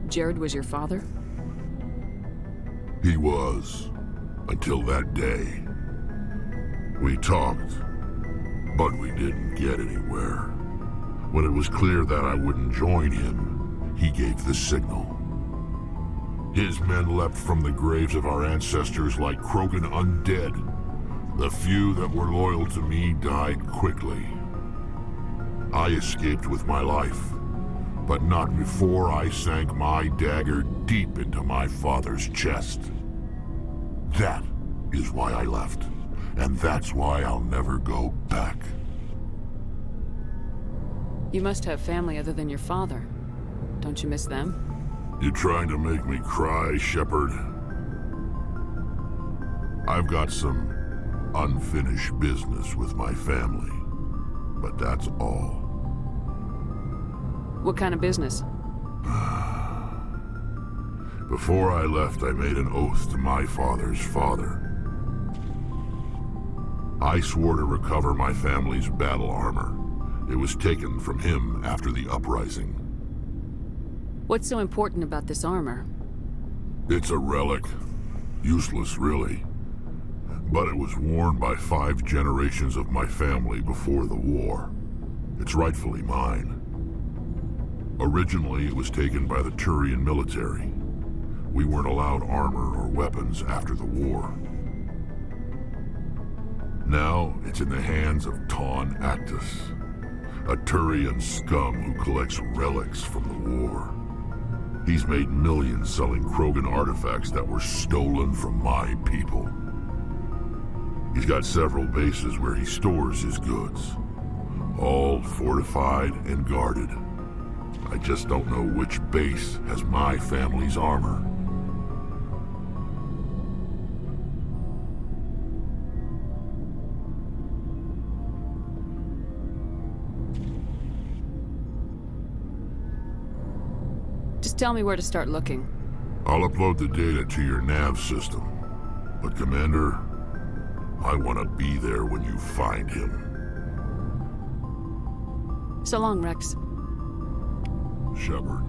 Jared was your father? He was, until that day. We talked, but we didn't get anywhere. When it was clear that I wouldn't join him, he gave the signal. His men leapt from the graves of our ancestors like Krogan undead. The few that were loyal to me died quickly. I escaped with my life, but not before I sank my dagger deep into my father's chest. That is why I left, and that's why I'll never go back. You must have family other than your father. Don't you miss them? You trying to make me cry, Shepard? I've got some unfinished business with my family, but that's all. What kind of business? Before I left, I made an oath to my father's father. I swore to recover my family's battle armor. It was taken from him after the uprising. What's so important about this armor? It's a relic. Useless, really. But it was worn by 5 generations of my family before the war. It's rightfully mine. Originally, it was taken by the Turian military. We weren't allowed armor or weapons after the war. Now, it's in the hands of Ton Actus, a Turian scum who collects relics from the war. He's made millions selling Krogan artifacts that were stolen from my people. He's got several bases where he stores his goods, all fortified and guarded. I just don't know which base has my family's armor. Just tell me where to start looking. I'll upload the data to your nav system. But Commander, I want to be there when you find him. So long, Rex. Shepard.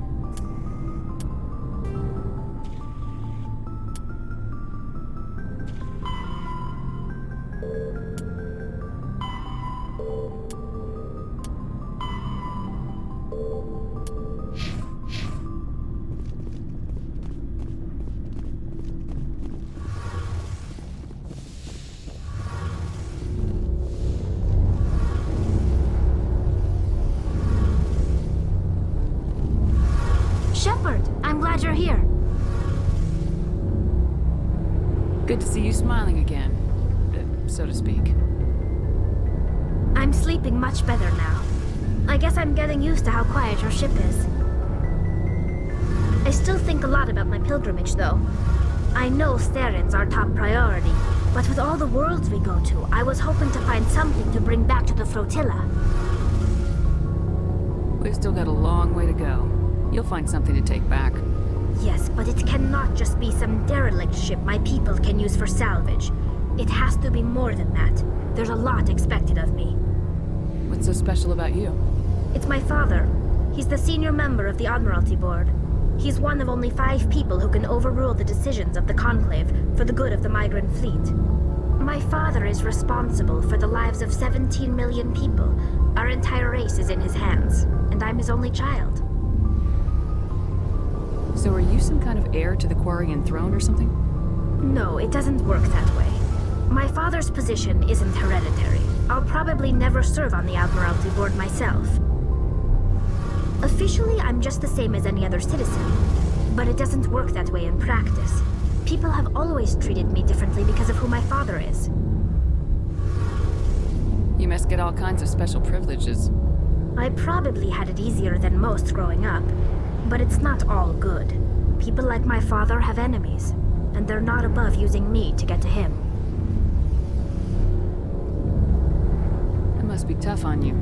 Shepard, I'm glad you're here. Good to see you smiling again, so to speak. I'm sleeping much better now. I guess I'm getting used to how quiet your ship is. I still think a lot about my pilgrimage, though. I know Steren's our top priority, but with all the worlds we go to, I was hoping to find something to bring back to the flotilla. We've still got a long way to go. You'll find something to take back. Yes, but it cannot just be some derelict ship my people can use for salvage. It has to be more than that. There's a lot expected of me. What's so special about you? It's my father. He's the senior member of the Admiralty Board. He's one of only 5 people who can overrule the decisions of the Conclave for the good of the migrant fleet. My father is responsible for the lives of 17 million people. Our entire race is in his hands, and I'm his only child. So are you some kind of heir to the Quarian throne or something? No, it doesn't work that way. My father's position isn't hereditary. I'll probably never serve on the Admiralty Board myself. Officially, I'm just the same as any other citizen. But it doesn't work that way in practice. People have always treated me differently because of who my father is. You must get all kinds of special privileges. I probably had it easier than most growing up. But it's not all good. People like my father have enemies, and they're not above using me to get to him. It must be tough on you.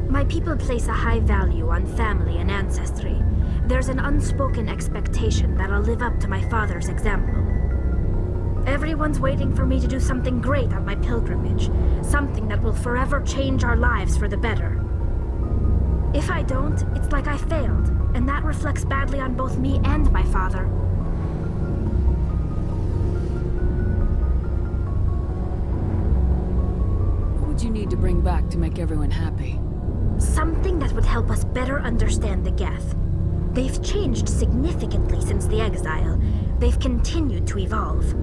My people place a high value on family and ancestry. There's an unspoken expectation that I'll live up to my father's example. Everyone's waiting for me to do something great on my pilgrimage, something that will forever change our lives for the better. If I don't, it's like I failed, and that reflects badly on both me and my father. What would you need to bring back to make everyone happy? Something that would help us better understand the Geth. They've changed significantly since the exile. They've continued to evolve.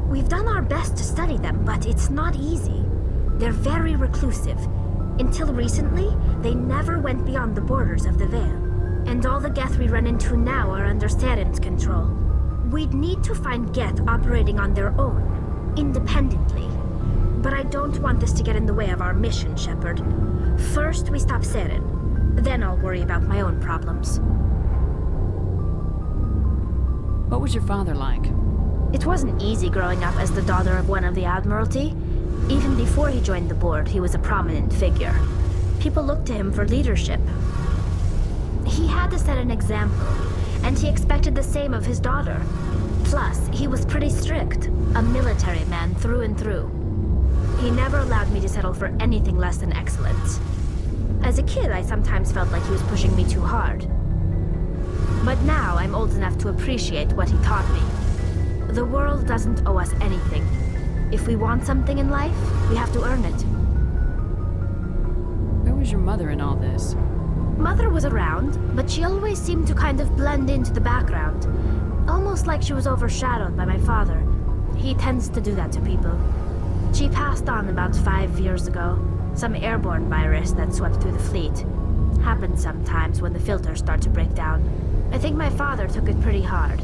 We've done our best to study them, but it's not easy. They're very reclusive. Until recently, they never went beyond the borders of the Veil. And all the Geth we run into now are under Steren's control. We'd need to find Geth operating on their own, independently. But I don't want this to get in the way of our mission, Shepard. First, we stop Seren. Then I'll worry about my own problems. What was your father like? It wasn't easy growing up as the daughter of one of the Admiralty. Even before he joined the board, he was a prominent figure. People looked to him for leadership. He had to set an example, and he expected the same of his daughter. Plus, he was pretty strict, a military man through and through. He never allowed me to settle for anything less than excellence. As a kid, I sometimes felt like he was pushing me too hard. But now I'm old enough to appreciate what he taught me. The world doesn't owe us anything. If we want something in life, we have to earn it. Where was your mother in all this? Mother was around, but she always seemed to kind of blend into the background. Almost like she was overshadowed by my father. He tends to do that to people. She passed on about 5 years ago. Some airborne virus that swept through the fleet. Happens sometimes when the filters start to break down. I think my father took it pretty hard.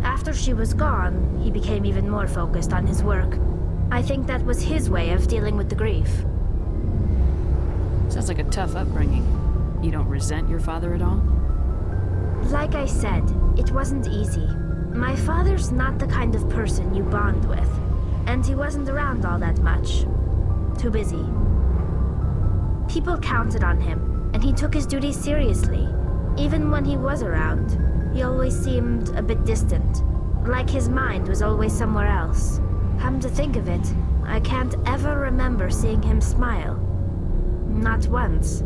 After she was gone, he became even more focused on his work. I think that was his way of dealing with the grief. Sounds like a tough upbringing. You don't resent your father at all? Like I said, it wasn't easy. My father's not the kind of person you bond with, and he wasn't around all that much. Too busy. People counted on him, and he took his duties seriously. Even when he was around, he always seemed a bit distant, like his mind was always somewhere else. Come to think of it, I can't ever remember seeing him smile. Not once.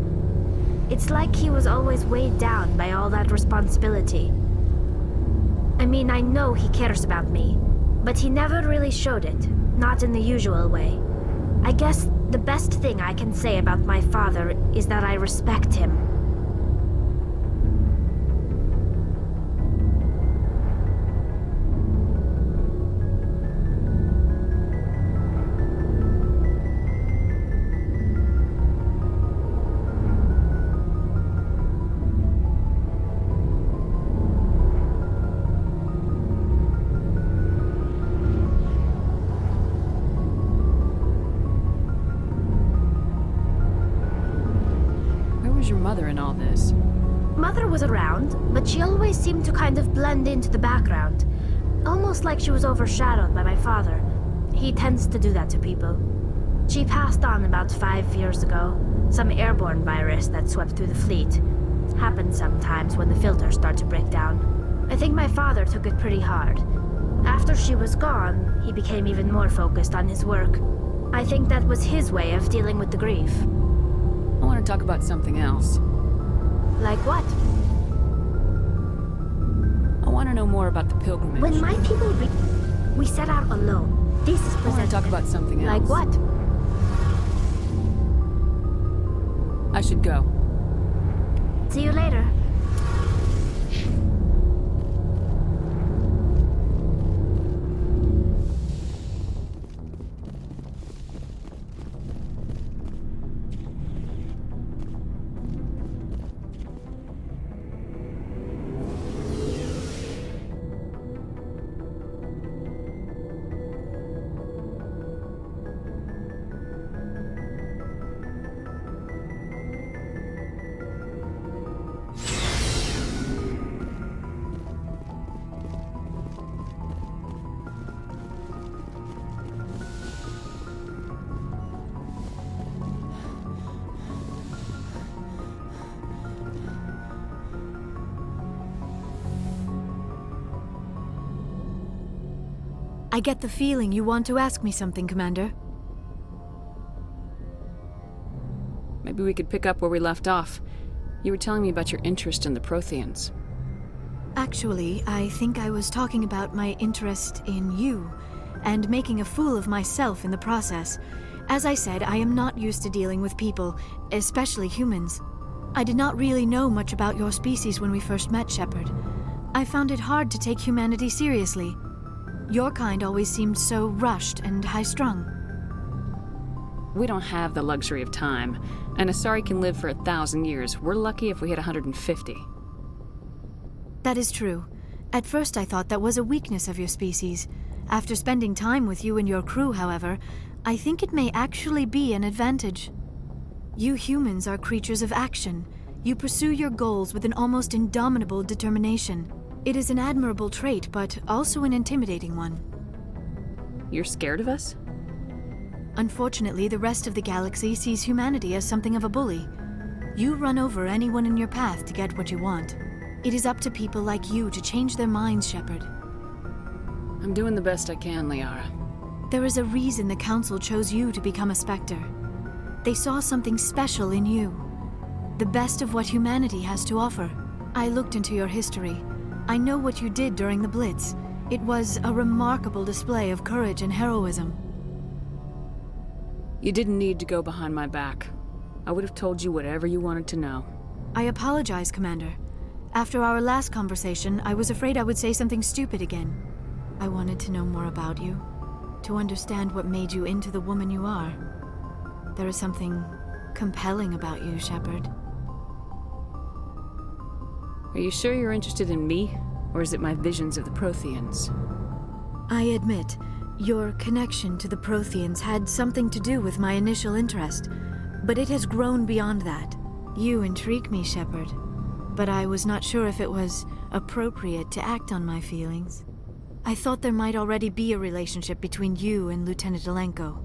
It's like he was always weighed down by all that responsibility. I mean, I know he cares about me, but he never really showed it, not in the usual way. I guess the best thing I can say about my father is that I respect him. Your mother in all this? Mother was around, but she always seemed to kind of blend into the background. Almost like she was overshadowed by my father. He tends to do that to people. She passed on about 5 years ago. Some airborne virus that swept through the fleet. Happens sometimes when the filters start to break down. I think my father took it pretty hard. After she was gone, he became even more focused on his work. I think that was his way of dealing with the grief. I want to talk about something else. Like what? I want to know more about the pilgrimage. When my people we set out alone. This is presented. I want to talk about something else. Like what? I should go. See you later. I get the feeling you want to ask me something, Commander. Maybe we could pick up where we left off. You were telling me about your interest in the Protheans. Actually, I think I was talking about my interest in you, and making a fool of myself in the process. As I said, I am not used to dealing with people, especially humans. I did not really know much about your species when we first met, Shepard. I found it hard to take humanity seriously. Your kind always seemed so rushed and high-strung. We don't have the luxury of time. An Asari can live for 1,000 years. We're lucky if we hit 150. That is true. At first I thought that was a weakness of your species. After spending time with you and your crew, however, I think it may actually be an advantage. You humans are creatures of action. You pursue your goals with an almost indomitable determination. It is an admirable trait, but also an intimidating one. You're scared of us? Unfortunately, the rest of the galaxy sees humanity as something of a bully. You run over anyone in your path to get what you want. It is up to people like you to change their minds, Shepard. I'm doing the best I can, Liara. There is a reason the Council chose you to become a Spectre. They saw something special in you. The best of what humanity has to offer. I looked into your history. I know what you did during the Blitz. It was a remarkable display of courage and heroism. You didn't need to go behind my back. I would have told you whatever you wanted to know. I apologize, Commander. After our last conversation, I was afraid I would say something stupid again. I wanted to know more about you, to understand what made you into the woman you are. There is something compelling about you, Shepard. Are you sure you're interested in me, or is it my visions of the Protheans? I admit, your connection to the Protheans had something to do with my initial interest, but it has grown beyond that. You intrigue me, Shepard, but I was not sure if it was appropriate to act on my feelings. I thought there might already be a relationship between you and Lieutenant Alenko.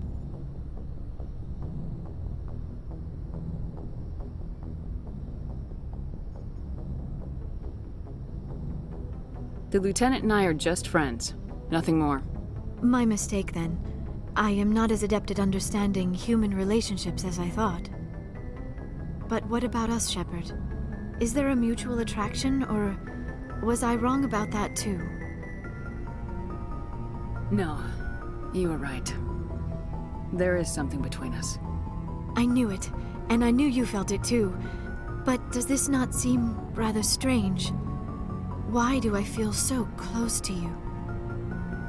The Lieutenant and I are just friends. Nothing more. My mistake, then. I am not as adept at understanding human relationships as I thought. But what about us, Shepard? Is there a mutual attraction, or was I wrong about that too? No, you were right. There is something between us. I knew it, and I knew you felt it too. But does this not seem rather strange? Why do I feel so close to you?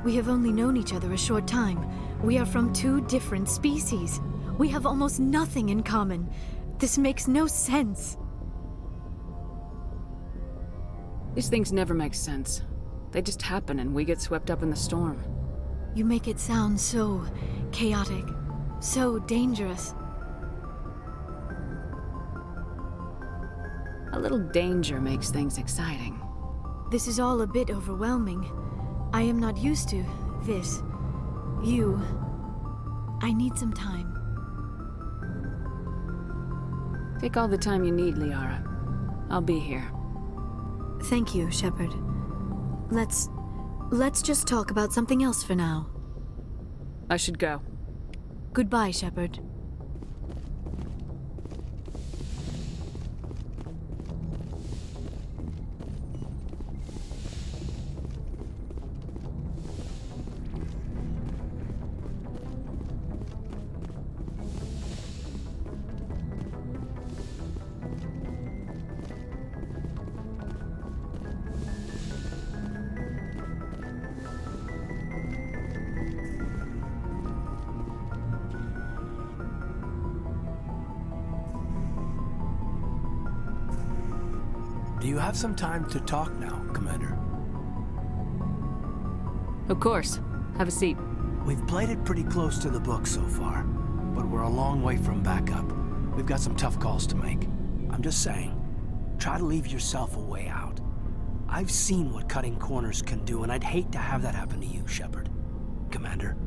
We have only known each other a short time. We are from two different species. We have almost nothing in common. This makes no sense. These things never make sense. They just happen and we get swept up in the storm. You make it sound so chaotic, so dangerous. A little danger makes things exciting. This is all a bit overwhelming. I am not used to this. You. I need some time. Take all the time you need, Liara. I'll be here. Thank you, Shepard. Let's just talk about something else for now. I should go. Goodbye, Shepard. Do you have some time to talk now, Commander? Of course. Have a seat. We've played it pretty close to the book so far, but we're a long way from backup. We've got some tough calls to make. I'm just saying, try to leave yourself a way out. I've seen what cutting corners can do, and I'd hate to have that happen to you, Shepard. Commander.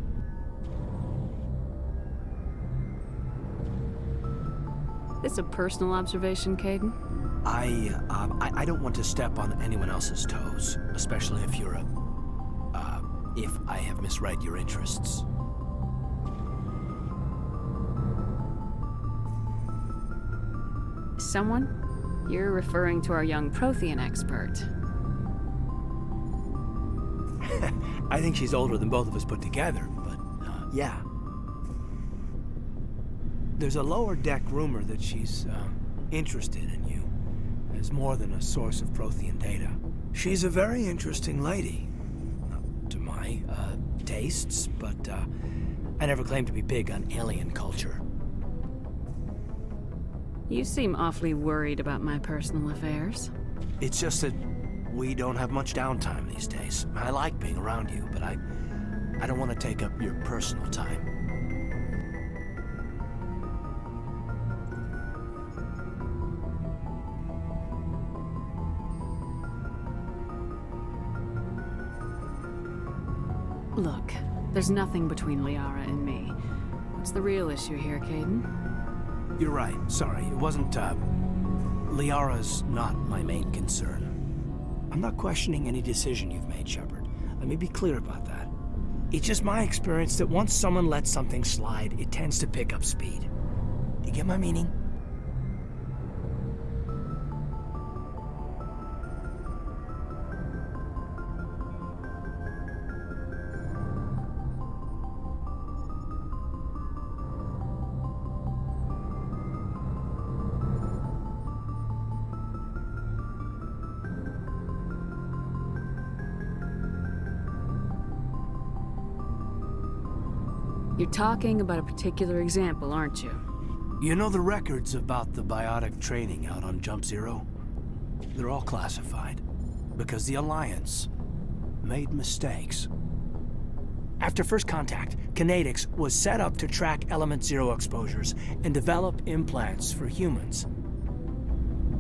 This a personal observation, Kaidan? I don't want to step on anyone else's toes, especially if you're if I have misread your interests. Someone? You're referring to our young Prothean expert. I think she's older than both of us put together, but yeah. There's a lower deck rumor that she's interested in you as more than a source of Prothean data. She's a very interesting lady. Not to my tastes, but I never claimed to be big on alien culture. You seem awfully worried about my personal affairs. It's just that we don't have much downtime these days. I like being around you, but I don't want to take up your personal time. Look, there's nothing between Liara and me. What's the real issue here, Kaidan? You're right. Sorry, it wasn't, Liara's not my main concern. I'm not questioning any decision you've made, Shepard. Let me be clear about that. It's just my experience that once someone lets something slide, it tends to pick up speed. Do you get my meaning? You're talking about a particular example, aren't you? You know the records about the biotic training out on Jump Zero? They're all classified, because the Alliance made mistakes. After first contact, Kinetics was set up to track Element Zero exposures and develop implants for humans.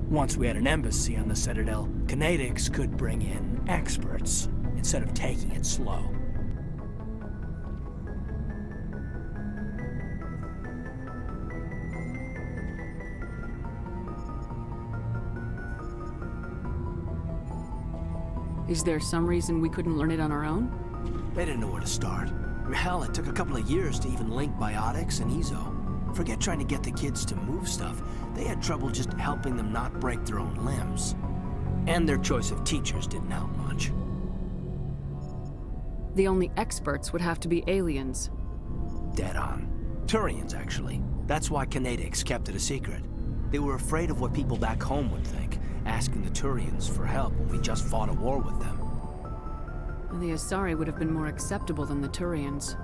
Once we had an embassy on the Citadel, Kinetics could bring in experts instead of taking it slow. Is there some reason we couldn't learn it on our own? They didn't know where to start. Hell, it took a couple of years to even link biotics and Ezo. Forget trying to get the kids to move stuff. They had trouble just helping them not break their own limbs. And their choice of teachers didn't help much. The only experts would have to be aliens. Dead on. Turians, actually. That's why Kinetics kept it a secret. They were afraid of what people back home would think, asking the Turians for help when we just fought a war with them. The Asari would have been more acceptable than the Turians.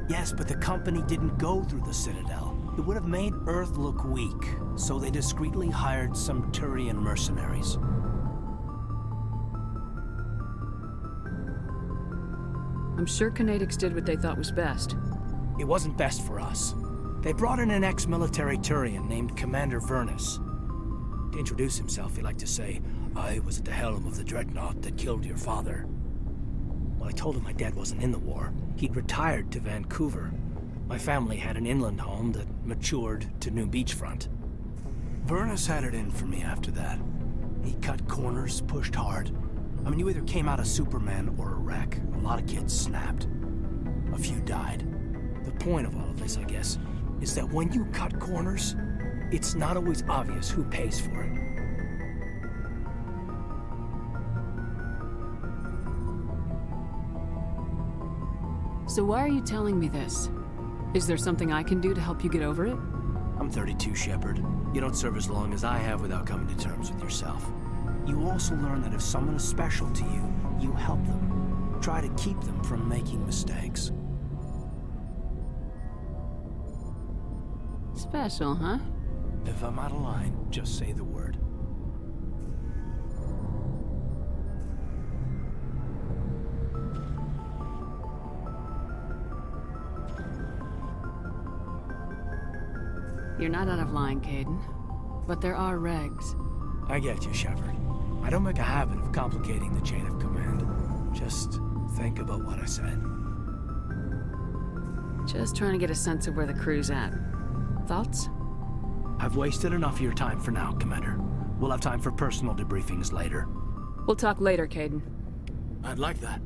Yes, but the company didn't go through the Citadel. It would have made Earth look weak, so they discreetly hired some Turian mercenaries. I'm sure Kinetics did what they thought was best. It wasn't best for us. They brought in an ex-military Turian named Commander Vernus. To introduce himself, he liked to say, "I was at the helm of the dreadnought that killed your father." Well, I told him my dad wasn't in the war. He'd retired to Vancouver. My family had an inland home that matured to new beachfront. Vernus had it in for me after that. He cut corners, pushed hard. I mean, you either came out a Superman or a wreck. A lot of kids snapped. A few died. The point of all of this, I guess, is that when you cut corners, it's not always obvious who pays for it. So why are you telling me this? Is there something I can do to help you get over it? I'm 32, Shepard. You don't serve as long as I have without coming to terms with yourself. You also learn that if someone is special to you, you help them. Try to keep them from making mistakes. Special, huh? If I'm out of line, just say the word. You're not out of line, Kaidan. But there are regs. I get you, Shepard. I don't make a habit of complicating the chain of command. Just think about what I said. Just trying to get a sense of where the crew's at. Thoughts? I've wasted enough of your time for now, Commander. We'll have time for personal debriefings later. We'll talk later, Kaidan. I'd like that.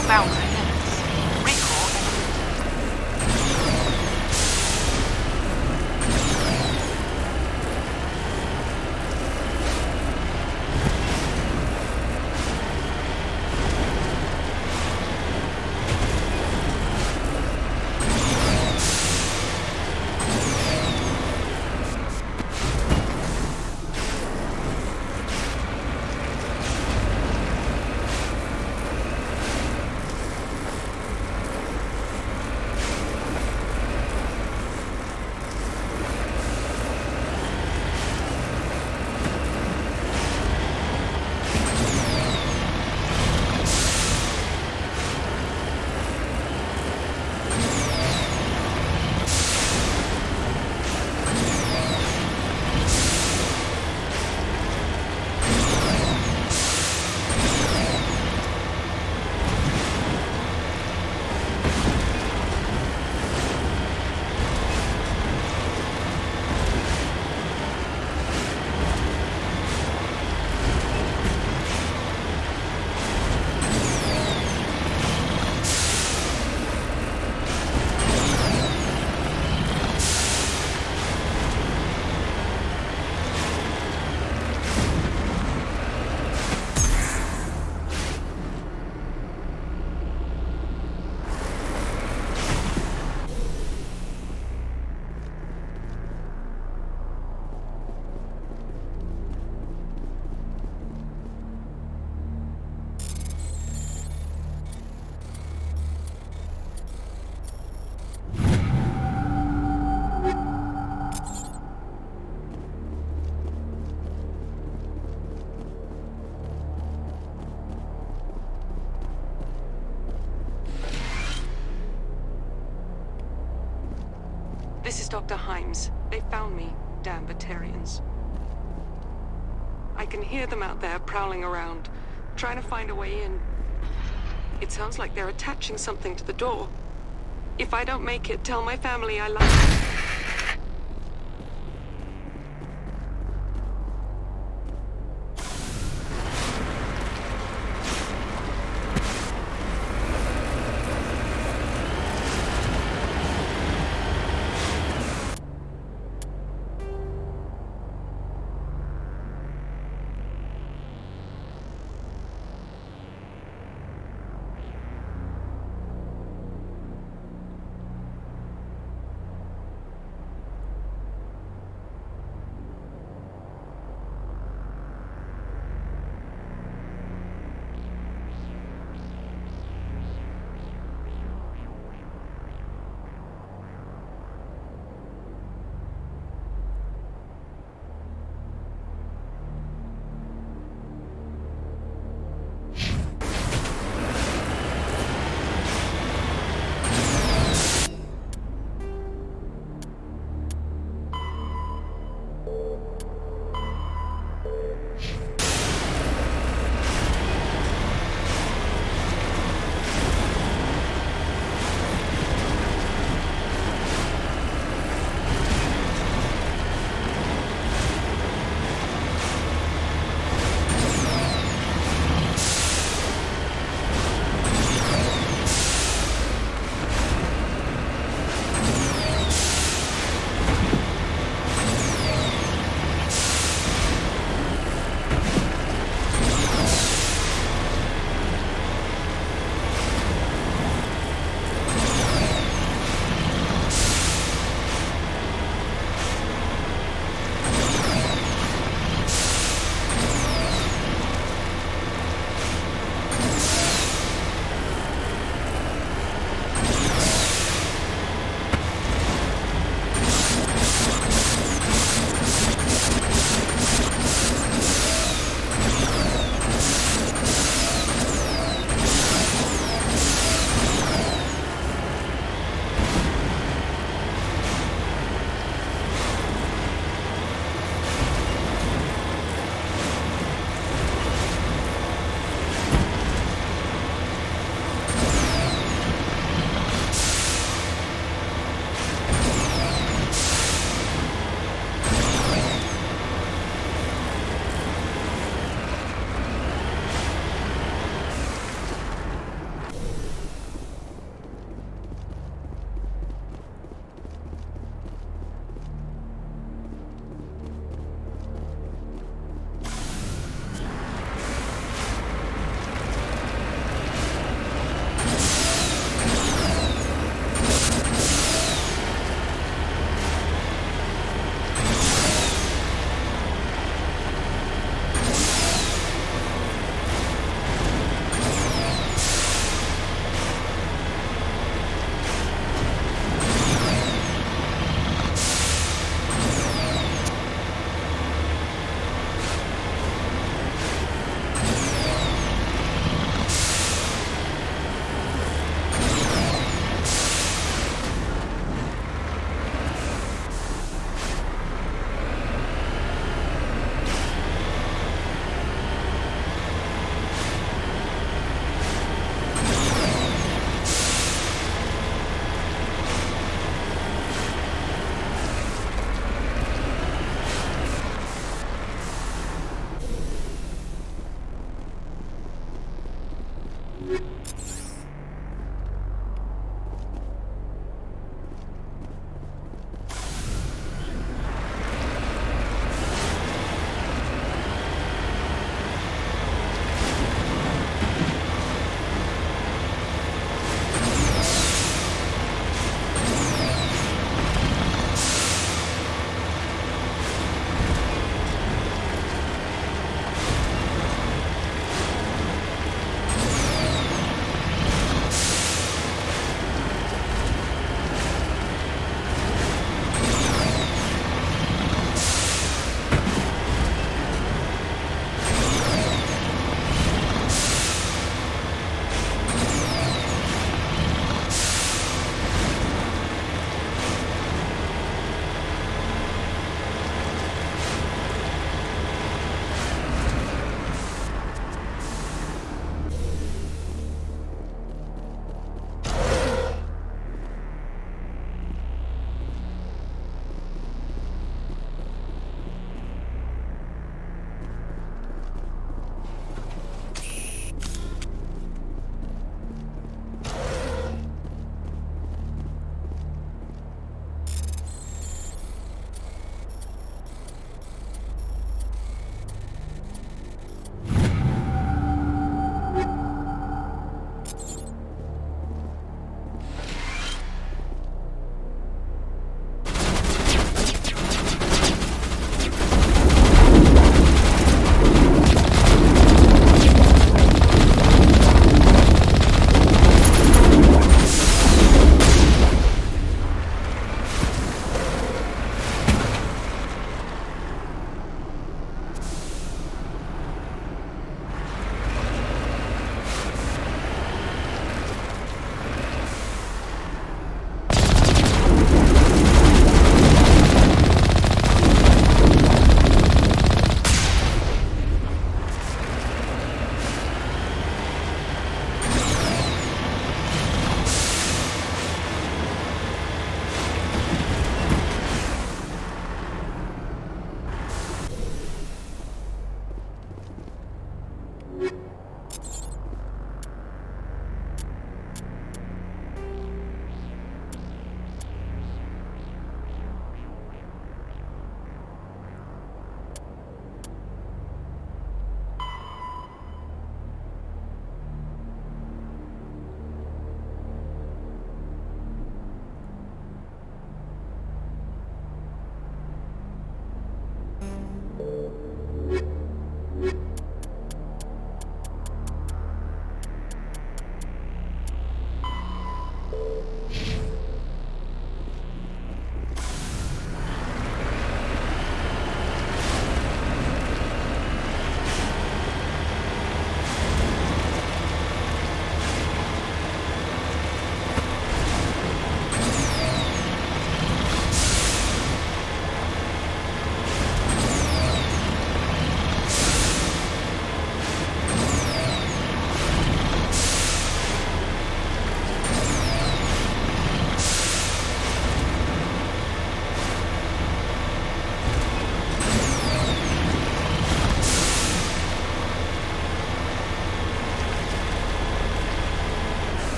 No boundary limits. Recall imminent. This is Dr. Himes. They found me, damn Batarians. I can hear them out there prowling around, trying to find a way in. It sounds like they're attaching something to the door. If I don't make it, tell my family I love them.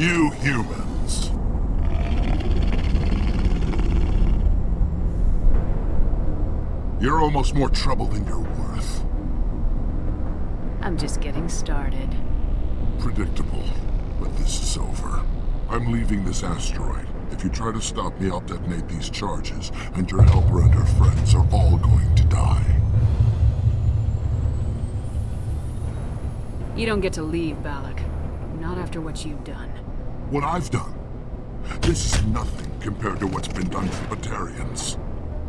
You humans. You're almost more trouble than you're worth. I'm just getting started. Predictable, but this is over. I'm leaving this asteroid. If you try to stop me, I'll detonate these charges, and your helper and her friends are all going to die. You don't get to leave, Balak. Not after what you've done. What I've done? This is nothing compared to what's been done to Batarians.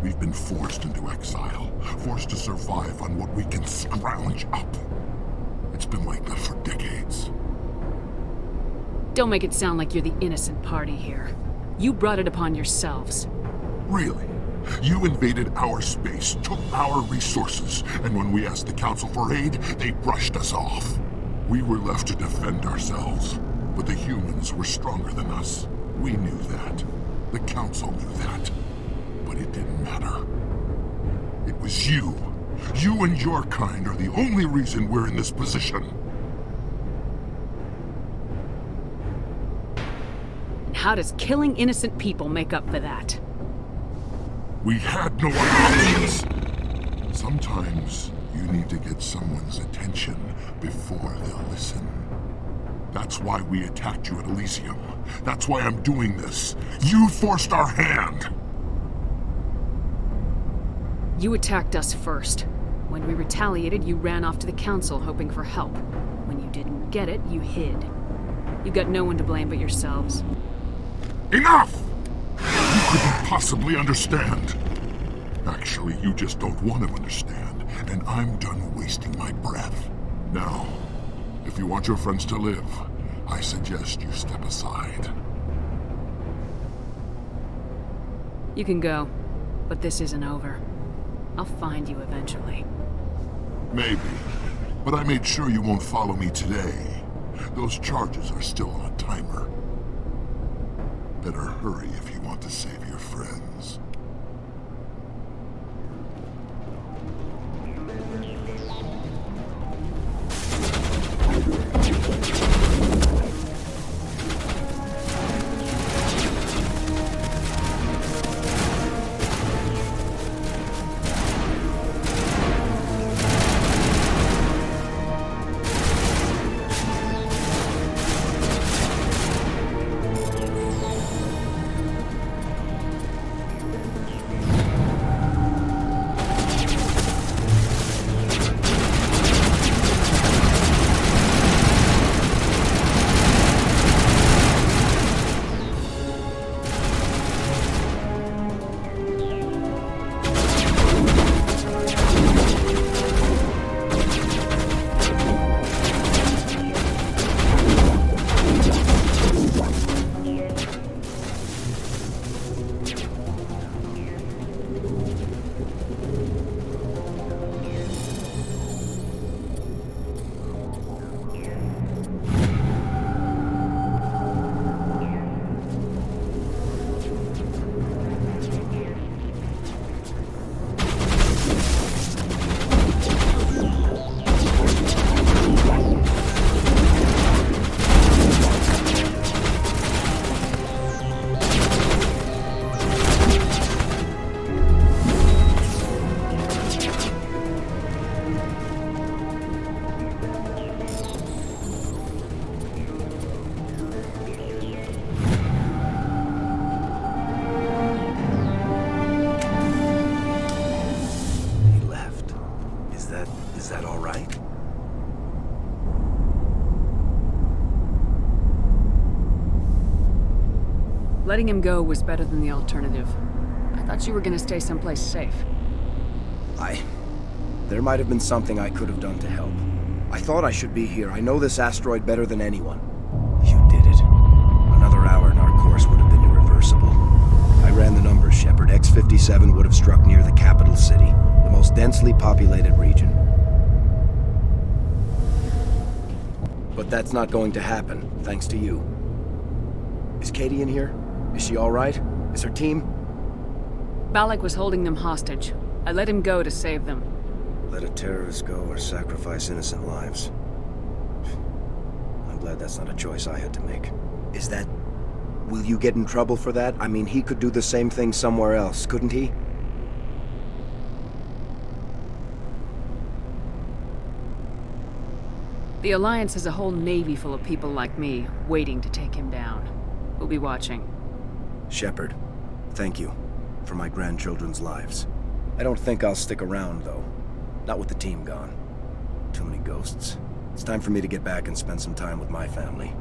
We've been forced into exile, forced to survive on what we can scrounge up. It's been like that for decades. Don't make it sound like you're the innocent party here. You brought it upon yourselves. Really? You invaded our space, took our resources, and when we asked the Council for aid, they brushed us off. We were left to defend ourselves, but the humans were stronger than us. We knew that. The Council knew that. But it didn't matter. It was you. You and your kind are the only reason we're in this position. How does killing innocent people make up for that? We had no other options. Sometimes you need to get someone's attention before they'll listen. That's why we attacked you at Elysium. That's why I'm doing this. You forced our hand. You attacked us first. When we retaliated, you ran off to the Council hoping for help. When you didn't get it, you hid. You got no one to blame but yourselves. Enough! You couldn't possibly understand. Actually, you just don't want to understand, and I'm done wasting my breath. Now, if you want your friends to live, I suggest you step aside. You can go, but this isn't over. I'll find you eventually. Maybe, but I made sure you won't follow me today. Those charges are still on a timer. Better hurry if you want to save your friends. Is that all right? Letting him go was better than the alternative. I thought you were gonna stay someplace safe. There might have been something I could have done to help. I thought I should be here. I know this asteroid better than anyone. You did it. Another hour and our course would have been irreversible. I ran the numbers, Shepard. X-57 would have struck near the capital city, the most densely populated region. But that's not going to happen, thanks to you. Is Katie in here? Is she all right? Is her team? Balak was holding them hostage. I let him go to save them. Let a terrorist go or sacrifice innocent lives. I'm glad that's not a choice I had to make. Is that... Will you get in trouble for that? I mean, he could do the same thing somewhere else, couldn't he? The Alliance has a whole navy full of people like me, waiting to take him down. We'll be watching. Shepard, thank you for my grandchildren's lives. I don't think I'll stick around, though. Not with the team gone. Too many ghosts. It's time for me to get back and spend some time with my family.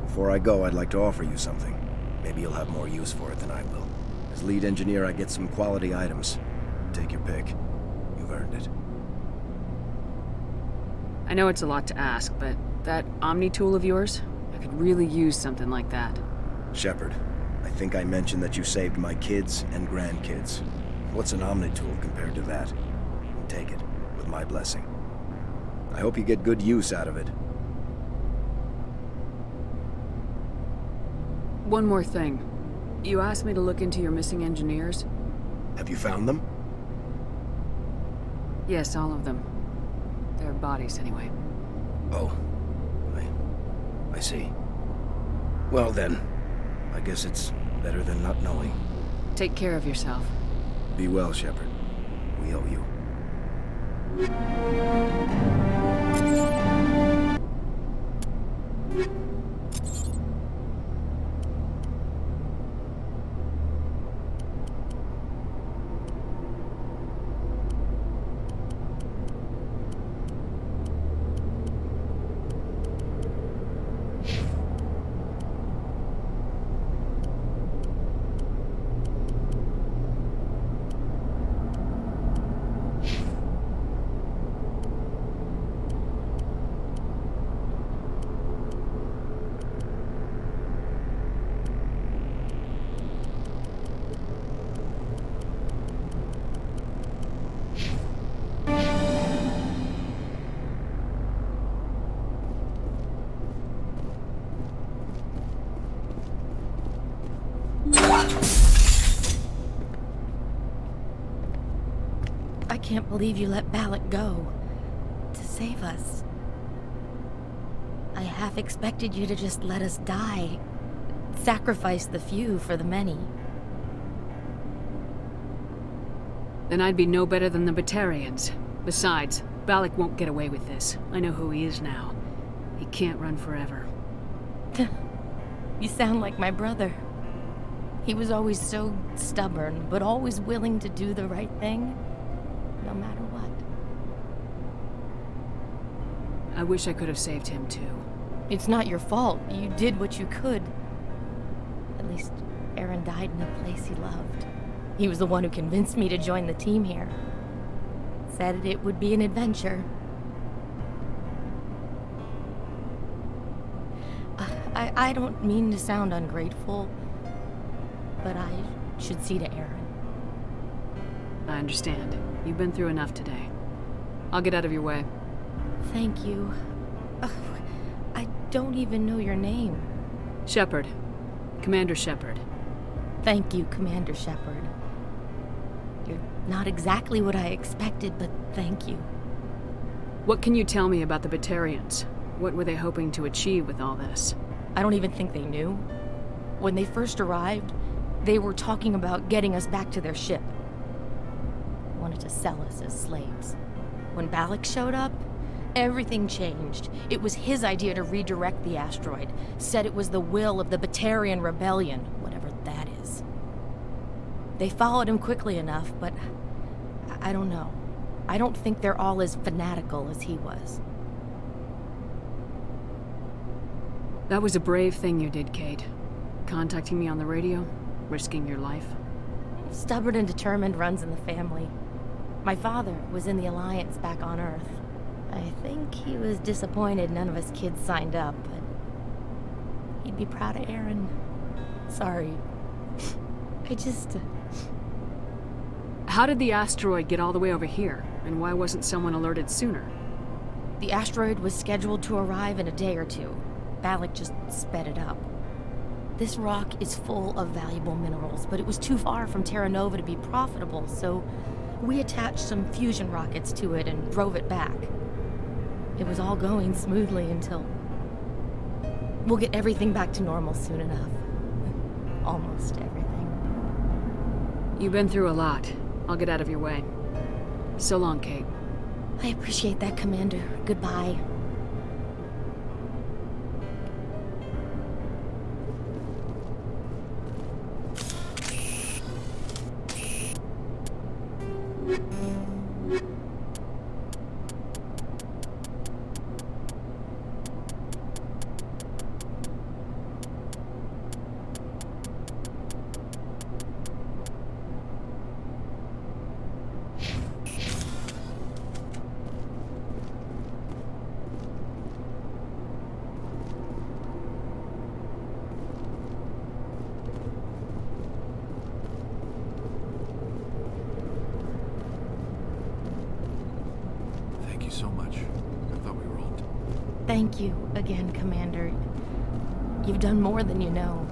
Before I go, I'd like to offer you something. Maybe you'll have more use for it than I will. As lead engineer, I get some quality items. Take your pick. You've earned it. I know it's a lot to ask, but that Omni tool of yours? I could really use something like that. Shepard, I think I mentioned that you saved my kids and grandkids. What's an Omni tool compared to that? Take it, with my blessing. I hope you get good use out of it. One more thing. You asked me to look into your missing engineers? Have you found them? Yes, all of them. Their bodies, anyway. Oh. I see. Well then, I guess it's better than not knowing. Take care of yourself. Be well, Shepard. We owe you. I can't believe you let Balak go. To save us. I half expected you to just let us die. Sacrifice the few for the many. Then I'd be no better than the Batarians. Besides, Balak won't get away with this. I know who he is now. He can't run forever. You sound like my brother. He was always so stubborn, but always willing to do the right thing, no matter what. I wish I could have saved him too. It's not your fault. You did what you could. At least Aaron died in a place he loved. He was the one who convinced me to join the team here. Said it would be an adventure. I don't mean to sound ungrateful, but I should see to Aaron. I understand. You've been through enough today. I'll get out of your way. Thank you. I don't even know your name. Shepard. Commander Shepard. Thank you, Commander Shepard. You're not exactly what I expected, but thank you. What can you tell me about the Batarians? What were they hoping to achieve with all this? I don't even think they knew. When they first arrived, they were talking about getting us back to their ship. They wanted to sell us as slaves. When Balak showed up, everything changed. It was his idea to redirect the asteroid. Said it was the will of the Batarian Rebellion, whatever that is. They followed him quickly enough, but I don't know. I don't think they're all as fanatical as he was. That was a brave thing you did, Kate. Contacting me on the radio, risking your life. Stubborn and determined runs in the family. My father was in the Alliance back on Earth. I think he was disappointed none of us kids signed up, but he'd be proud of Aaron. Sorry. How did the asteroid get all the way over here, and why wasn't someone alerted sooner? The asteroid was scheduled to arrive in a day or two. Balak just sped it up. This rock is full of valuable minerals, but it was too far from Terra Nova to be profitable, so we attached some fusion rockets to it and drove it back. It was all going smoothly until... We'll get everything back to normal soon enough. Almost everything. You've been through a lot. I'll get out of your way. So long, Kate. I appreciate that, Commander. Goodbye. Thank you so much. I thought we were all... Thank you again, Commander. You've done more than you know.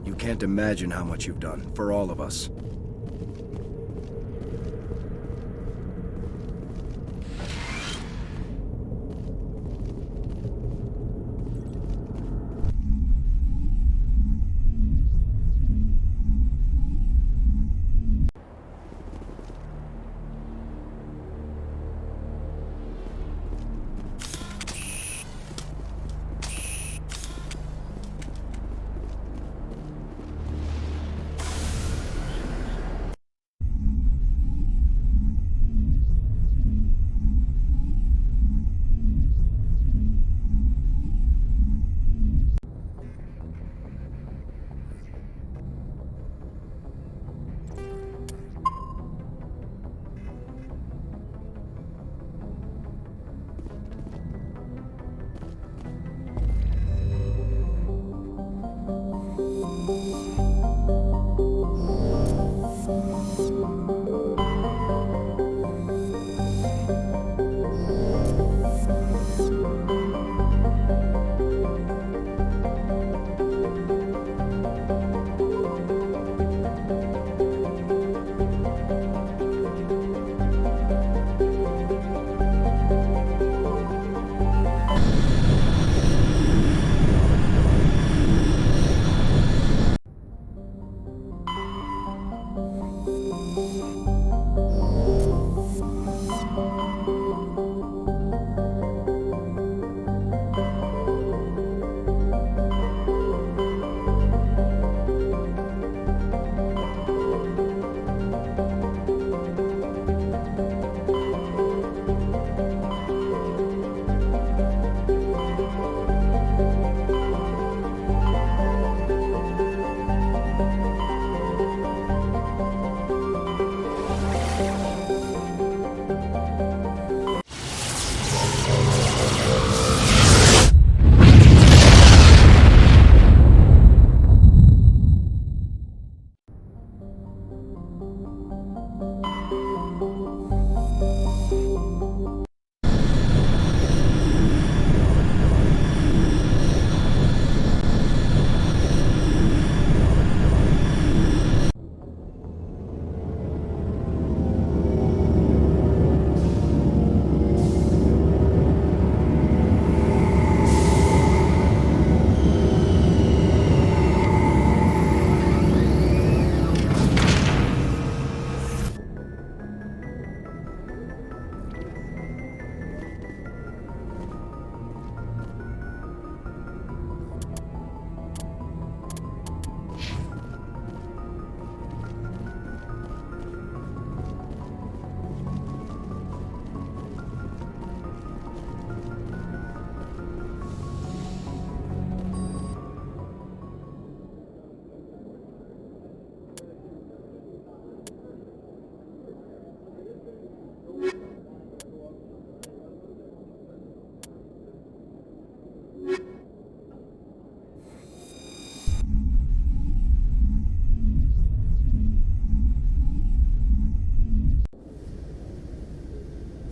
You can't imagine how much you've done, for all of us.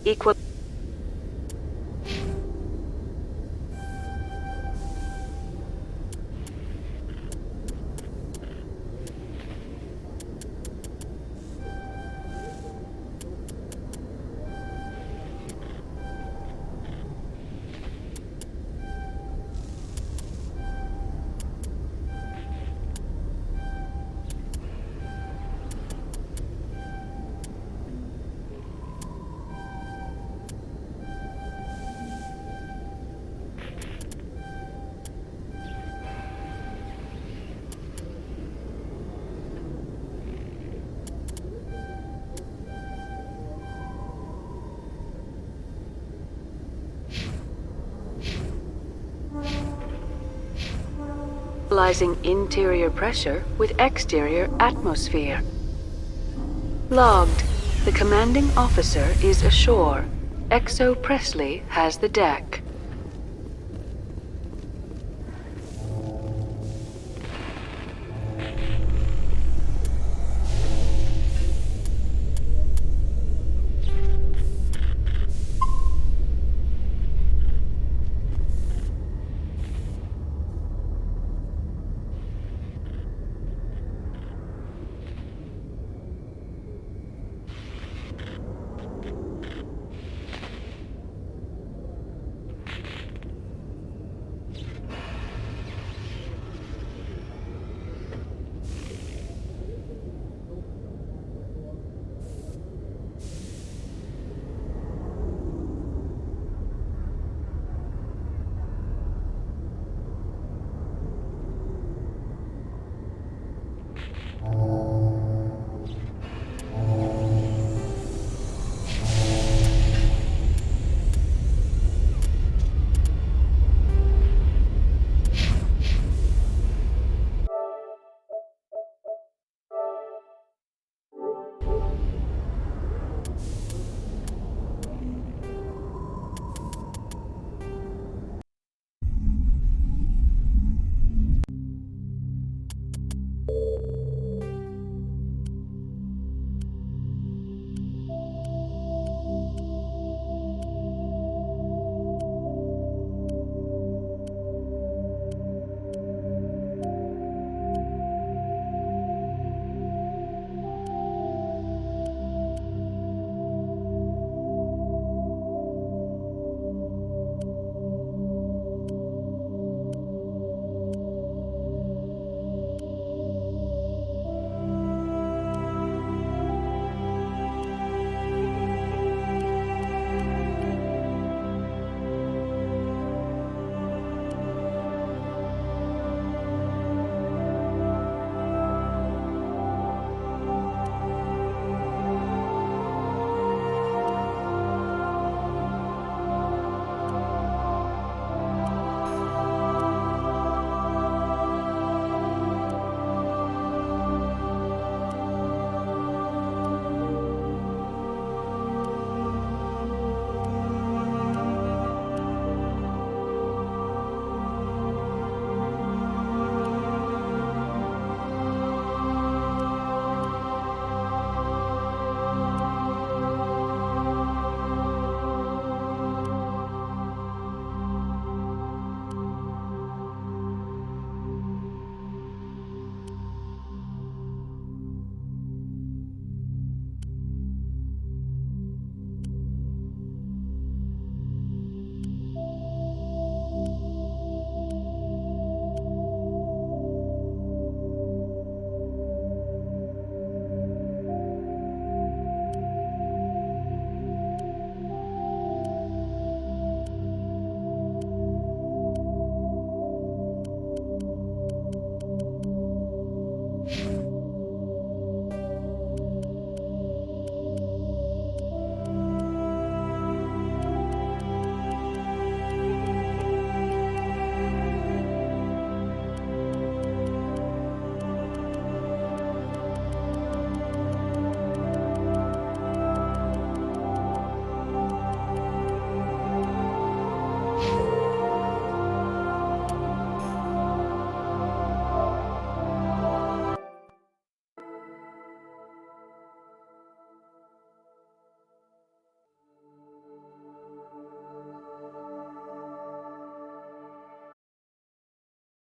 Equal. Equalizing interior pressure with exterior atmosphere. Logged. The commanding officer is ashore. Exo Presley has the deck.